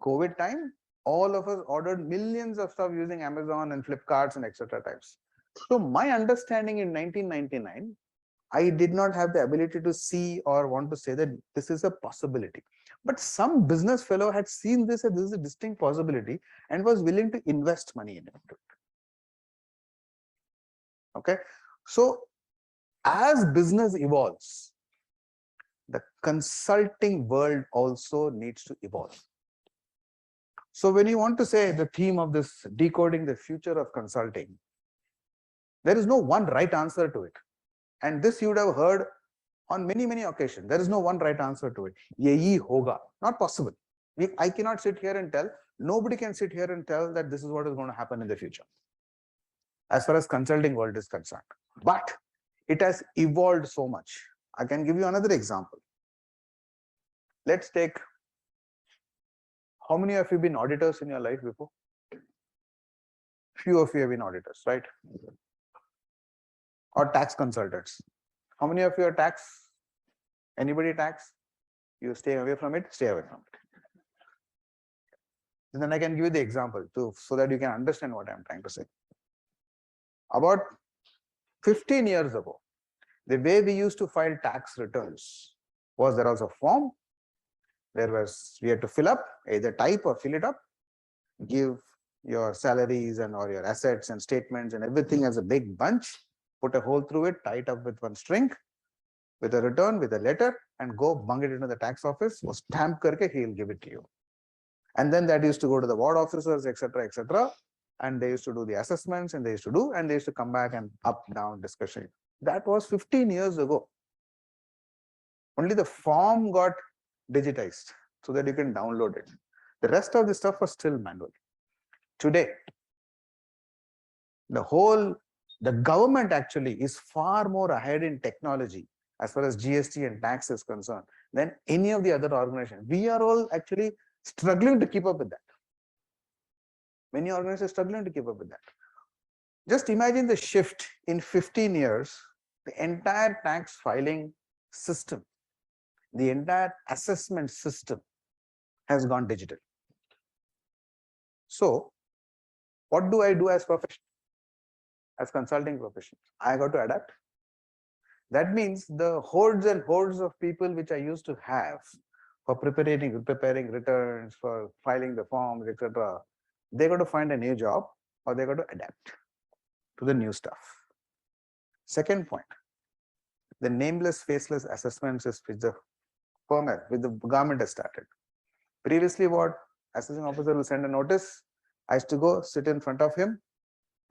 COVID time, all of us ordered millions of stuff using Amazon and Flipkarts and etc. types. So my understanding in 1999, I did not have the ability to see or want to say that this is a possibility. But some business fellow had seen this as this is a distinct possibility and was willing to invest money in it. Okay. So as business evolves, the consulting world also needs to evolve. So when you want to say the theme of this decoding the future of consulting, there is no one right answer to it. And this you would have heard on many occasions. There is no one right answer to it. Yehi hoga. Not possible. I cannot sit here and tell. Nobody can sit here and tell that this is what is going to happen in the future, as far as consulting world is concerned. But it has evolved so much. I can give you another example. Let's take, how many of you have been auditors in your life before? Few of you have been auditors, right? Or tax consultants. How many of you are tax? Anybody tax? You stay away from it, stay away from it. And then I can give you the example too, so that you can understand what I'm trying to say. About 15 years ago, the way we used to file tax returns was there was a form. We had to fill up, either type or fill it up, give your salaries and or your assets and statements and everything as a big bunch, put a hole through it, tie it up with one string, with a return, with a letter, and go bung it into the tax office, or stamp karke, he'll give it to you. And then that used to go to the ward officers, etc., and they used to do the assessments, and they used to come back and up, down discussion. That was 15 years ago. Only the form got digitized so that you can download it. The rest of the stuff was still manual. Today, the government actually is far more ahead in technology as far as GST and tax is concerned than any of the other organizations. We are all actually struggling to keep up with that. Many organizations are struggling to keep up with that. Just imagine the shift in 15 years, the entire tax filing system, the entire assessment system has gone digital. So what do I do as profession? As consulting professionals, I got to adapt. That means the hordes and hordes of people which I used to have for preparing returns, for filing the forms, etc., they got to find a new job or they got to adapt to the new stuff. Second point, the nameless, faceless assessments is which the format with the government has started. Previously, what assessing officer will send a notice, I used to go sit in front of him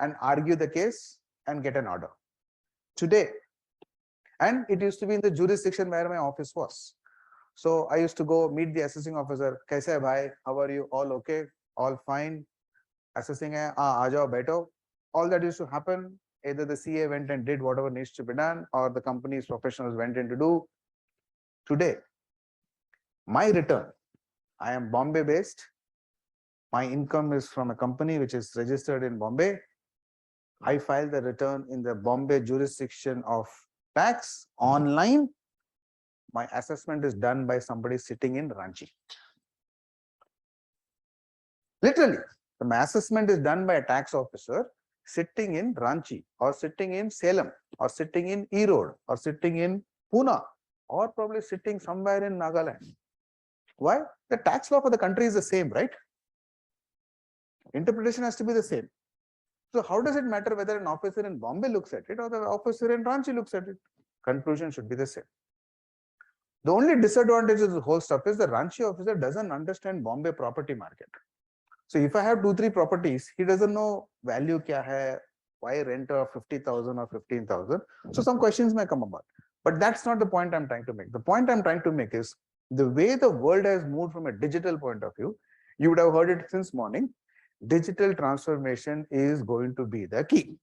and argue the case and get an order. Today, and it used to be in the jurisdiction where my office was. So I used to go meet the assessing officer. Kaise hai bhai? How are you? All okay? All fine? Assessing hai? Aa jao, baito. All that used to happen. Either the CA went and did whatever needs to be done, or the company's professionals went in to do. Today, my return, I am Bombay based. My income is from a company which is registered in Bombay. I file the return in the Bombay jurisdiction of tax online. My assessment is done by somebody sitting in Ranchi. Literally, my assessment is done by a tax officer sitting in Ranchi, or sitting in Salem, or sitting in Erode, or sitting in Pune, or probably sitting somewhere in Nagaland. Why? The tax law for the country is the same, right? Interpretation has to be the same. So how does it matter whether an officer in Bombay looks at it or the officer in Ranchi looks at it? Conclusion should be the same. The only disadvantage of the whole stuff is the Ranchi officer doesn't understand Bombay property market. So if I have 2-3 properties, he doesn't know value kya hai, why rent of 50,000 or 15,000. So some questions may come about. But that's not the point I'm trying to make. The point I'm trying to make is the way the world has moved from a digital point of view, you would have heard it since morning. Digital transformation is going to be the key.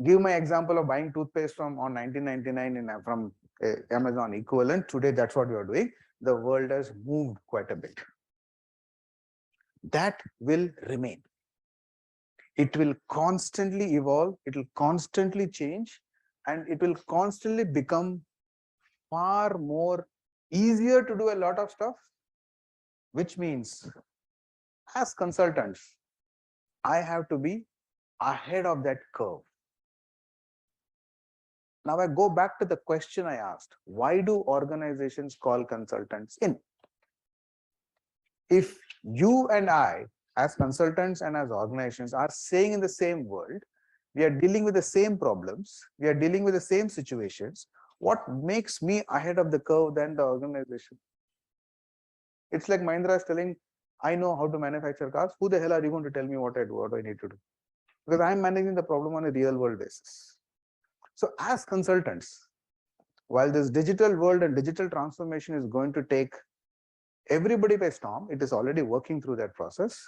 Give my example of buying toothpaste on 1999 from Amazon equivalent. Today, that's what we are doing. The world has moved quite a bit. That will remain. It will constantly evolve. It will constantly change, and it will constantly become far more easier to do a lot of stuff, which means as consultants, I have to be ahead of that curve. Now I go back to the question I asked. Why do organizations call consultants in? If you and I, as consultants and as organizations, are staying in the same world, we are dealing with the same problems, we are dealing with the same situations, what makes me ahead of the curve than the organization? It's like Mahindra is telling, I know how to manufacture cars. Who the hell are you going to tell me what I do, what I need to do? Because I'm managing the problem on a real world basis. So as consultants, while this digital world and digital transformation is going to take everybody by storm, it is already working through that process.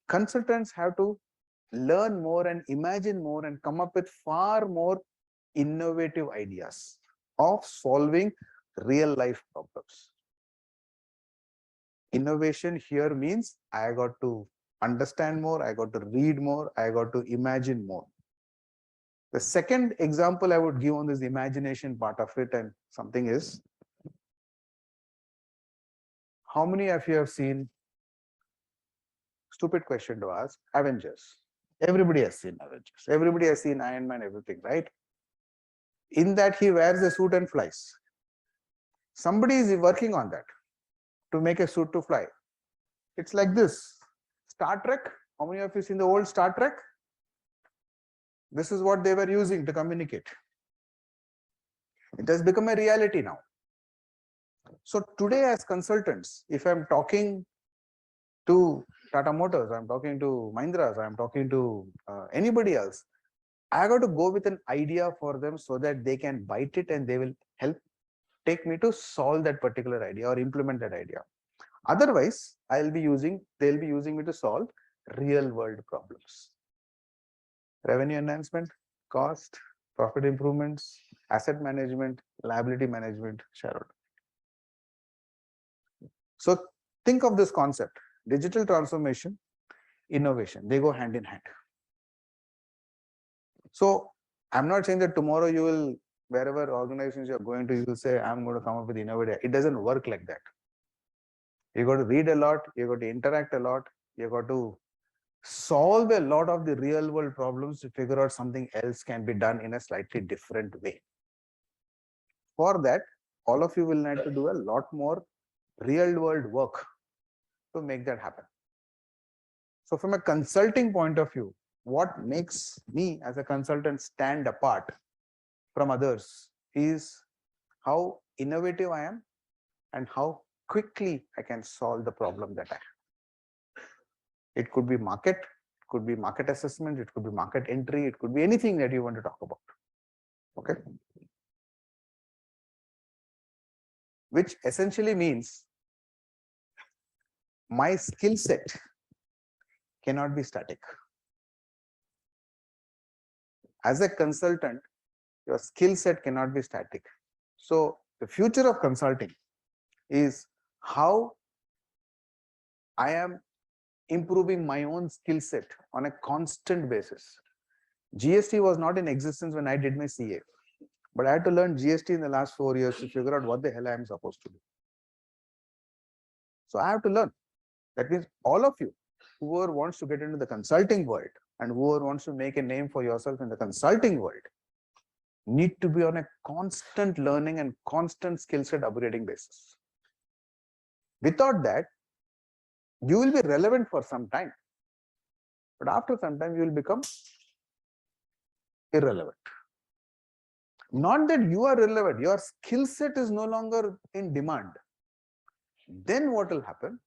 Consultants have to learn more and imagine more and come up with far more innovative ideas of solving real life problems. Innovation here means I got to understand more, I got to read more, I got to imagine more. The second example I would give on this imagination part of it and something is, how many of you have seen, stupid question to ask, Avengers? Everybody has seen Avengers. Everybody has seen Iron Man, everything, right? In that he wears a suit and flies. Somebody is working on that to make a suit to fly. It's like this. Star Trek. How many of you seen the old Star Trek? This is what they were using to communicate. It has become a reality now. So today as consultants, if I'm talking to Tata Motors, I'm talking to Mahindras, I'm talking to anybody else, I got to go with an idea for them so that they can bite it and they will help take me to solve that particular idea or implement that idea. Otherwise, they'll be using me to solve real world problems. Revenue enhancement, cost, profit improvements, asset management, liability management, shareholder. So think of this concept, digital transformation, innovation, they go hand in hand. So I'm not saying that tomorrow you will, wherever organizations you're going to, you will say, I'm going to come up with innovative. It doesn't work like that. You got to read a lot, you got to interact a lot, you got to solve a lot of the real world problems to figure out something else can be done in a slightly different way. For that, all of you will need to do a lot more real world work to make that happen. So from a consulting point of view, what makes me as a consultant stand apart from others is how innovative I am and how quickly I can solve the problem that I have. It could be market, it could be market assessment, it could be market entry, it could be anything that you want to talk about. Okay. Which essentially means my skill set cannot be static. As a consultant, your skill set cannot be static. So the future of consulting is how I am improving my own skill set on a constant basis. GST was not in existence when I did my CA, but I had to learn GST in the last 4 years to figure out what the hell I am supposed to do. So I have to learn. That means all of you, whoever wants to get into the consulting world and whoever wants to make a name for yourself in the consulting world, need to be on a constant learning and constant skill set upgrading basis. Without that, you will be relevant for some time, but after some time you will become irrelevant. Not that you are relevant, your skill set is no longer in demand. Then what will happen?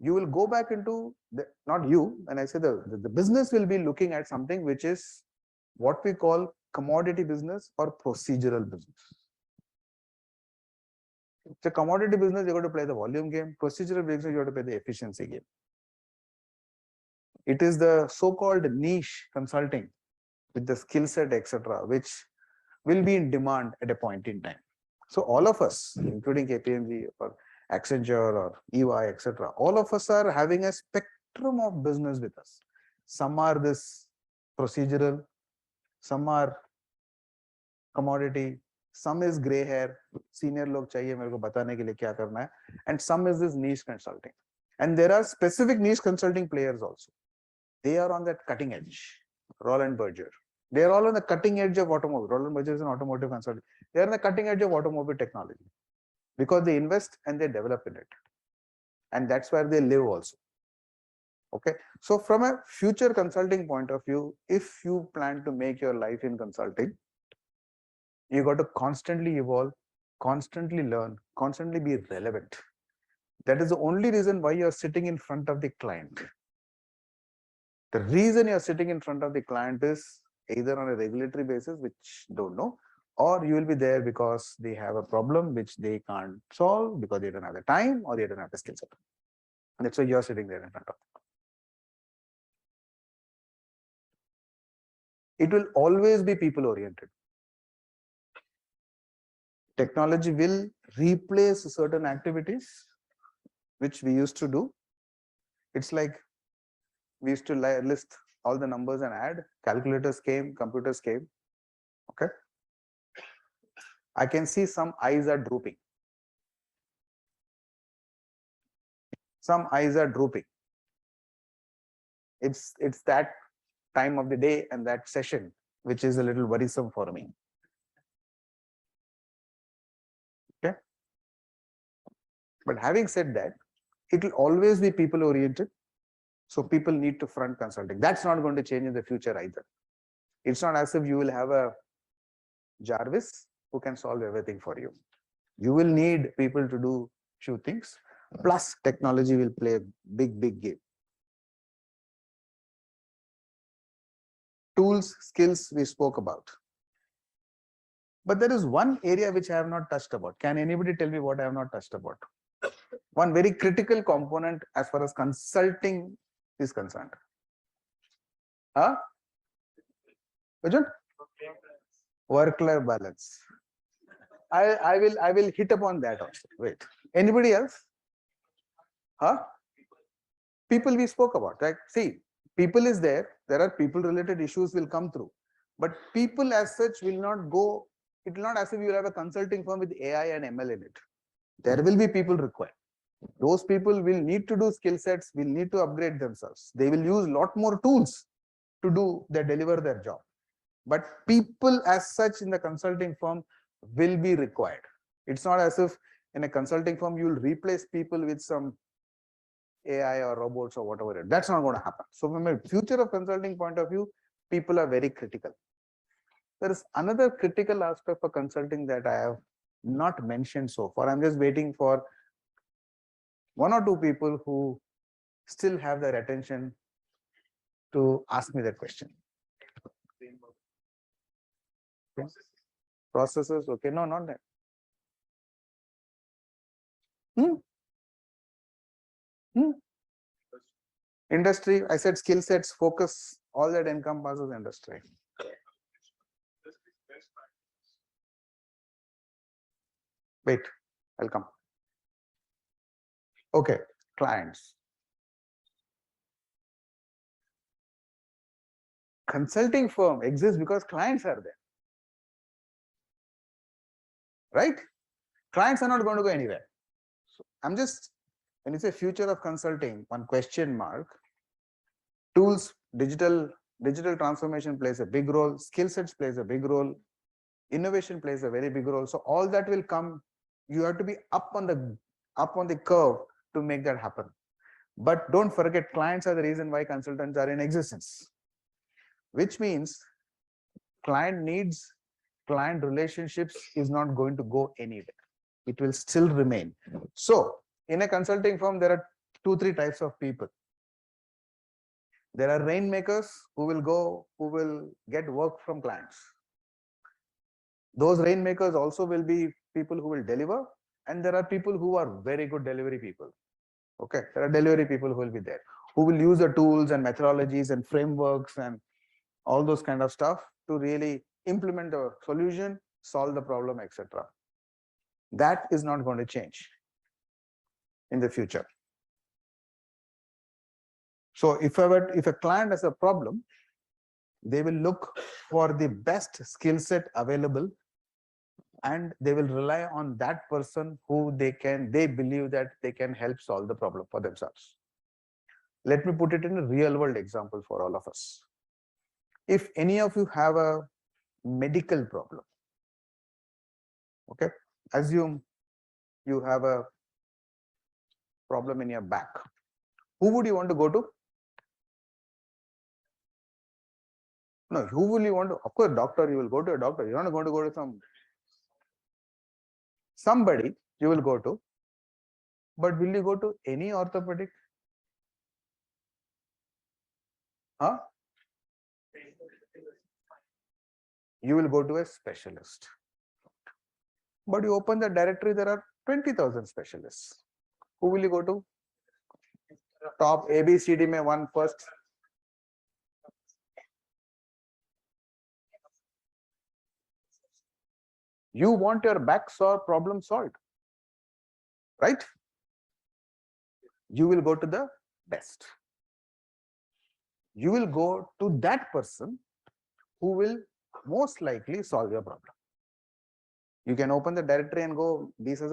You will go back into the, not you, when I say the business will be looking at something which is what we call commodity business or procedural business. It's a commodity business, you got to play the volume game. Procedural business, you have to play the efficiency game. It is the so-called niche consulting with the skill set, etc., which will be in demand at a point in time. So all of us, including KPMG or Accenture or EY, etc., all of us are having a spectrum of business with us. Some are this procedural, some are commodity, some is gray hair, senior log chahiye mere ko batane ke liye kya karna hai, and some is this niche consulting. And there are specific niche consulting players also. They are on that cutting edge. Roland Berger. They are all on the cutting edge of automobile. Roland Berger is an automotive consultant. They are on the cutting edge of automobile technology because they invest and they develop in it. And that's where they live also. Okay. So from a future consulting point of view, if you plan to make your life in consulting, you got to constantly evolve, constantly learn, constantly be relevant. That is the only reason why you're sitting in front of the client. The reason you're sitting in front of the client is either on a regulatory basis, which don't know, or you will be there because they have a problem which they can't solve because they don't have the time or they don't have the skill set. And that's why you're sitting there in front of them. It will always be people oriented. Technology will replace certain activities which we used to do. It's like we used to list all the numbers and add. Calculators came, computers came. Okay. I can see some eyes are drooping. Some eyes are drooping. It's that time of the day and that session which is a little worrisome for me. Okay. But having said that, it will always be people oriented. So people need to front consulting. That's not going to change in the future either. It's not as if you will have a Jarvis who can solve everything for you. You will need people to do few things. Plus technology will play a big game. Tools, skills we spoke about. But there is one area which I have not touched about. Can anybody tell me what I have not touched about? One very critical component as far as consulting is concerned. Huh? Which one? Work-life balance. I will hit upon that also. Wait. Anybody else? Huh? People we spoke about, right? See, people is there. There are people-related issues will come through. But people as such will not go. It will not as if you have a consulting firm with AI and ML in it. There will be people required. Those people will need to do skill sets, will need to upgrade themselves. They will use a lot more tools to deliver their job. But people as such in the consulting firm will be required. It's not as if in a consulting firm you will replace people with some AI or robots or whatever. That's not going to happen. So from a future of consulting point of view, people are very critical. There is another critical aspect for consulting that I have not mentioned so far. I'm just waiting for one or two people who still have their attention to ask me that question. Okay. Processes, okay, no, not that. Industry, I said skill sets, focus, all that encompasses industry. Wait, I'll come. Okay, clients. Consulting firm exists because clients are there. Right? Clients are not going to go anywhere. So I'm just, when you say future of consulting, one question mark, tools, digital transformation plays a big role, skill sets plays a big role, innovation plays a very big role. So all that will come, you have to be up on the curve to make that happen. But don't forget, clients are the reason why consultants are in existence, which means client needs, client relationships is not going to go anywhere. It will still remain. So in a consulting firm, there are 2-3 types of people. There are rainmakers who will get work from clients. Those rainmakers also will be people who will deliver, and there are people who are very good delivery people. Okay, there are delivery people who will be there, who will use the tools and methodologies and frameworks and all those kind of stuff to really implement a solution, solve the problem, etc. That is not going to change in the future. So if a client has a problem, they will look for the best skill set available, and they will rely on that person who they believe that they can help solve the problem for themselves. Let me put it in a real world example for all of us. If any of you have a medical problem, okay, assume you have a problem in your back, who would you want to go to? No, who will you want to? Of course, doctor, you will go to a doctor. You're not going to go to somebody you will go to, but will you go to any orthopedic? Huh? You will go to a specialist. But you open the directory, there are 20,000 specialists. Who will you go to? Top ABCD mein one first. You want your back problem solved, right? You will go to the best. You will go to that person who will most likely solve your problem. You can open the directory and go, these are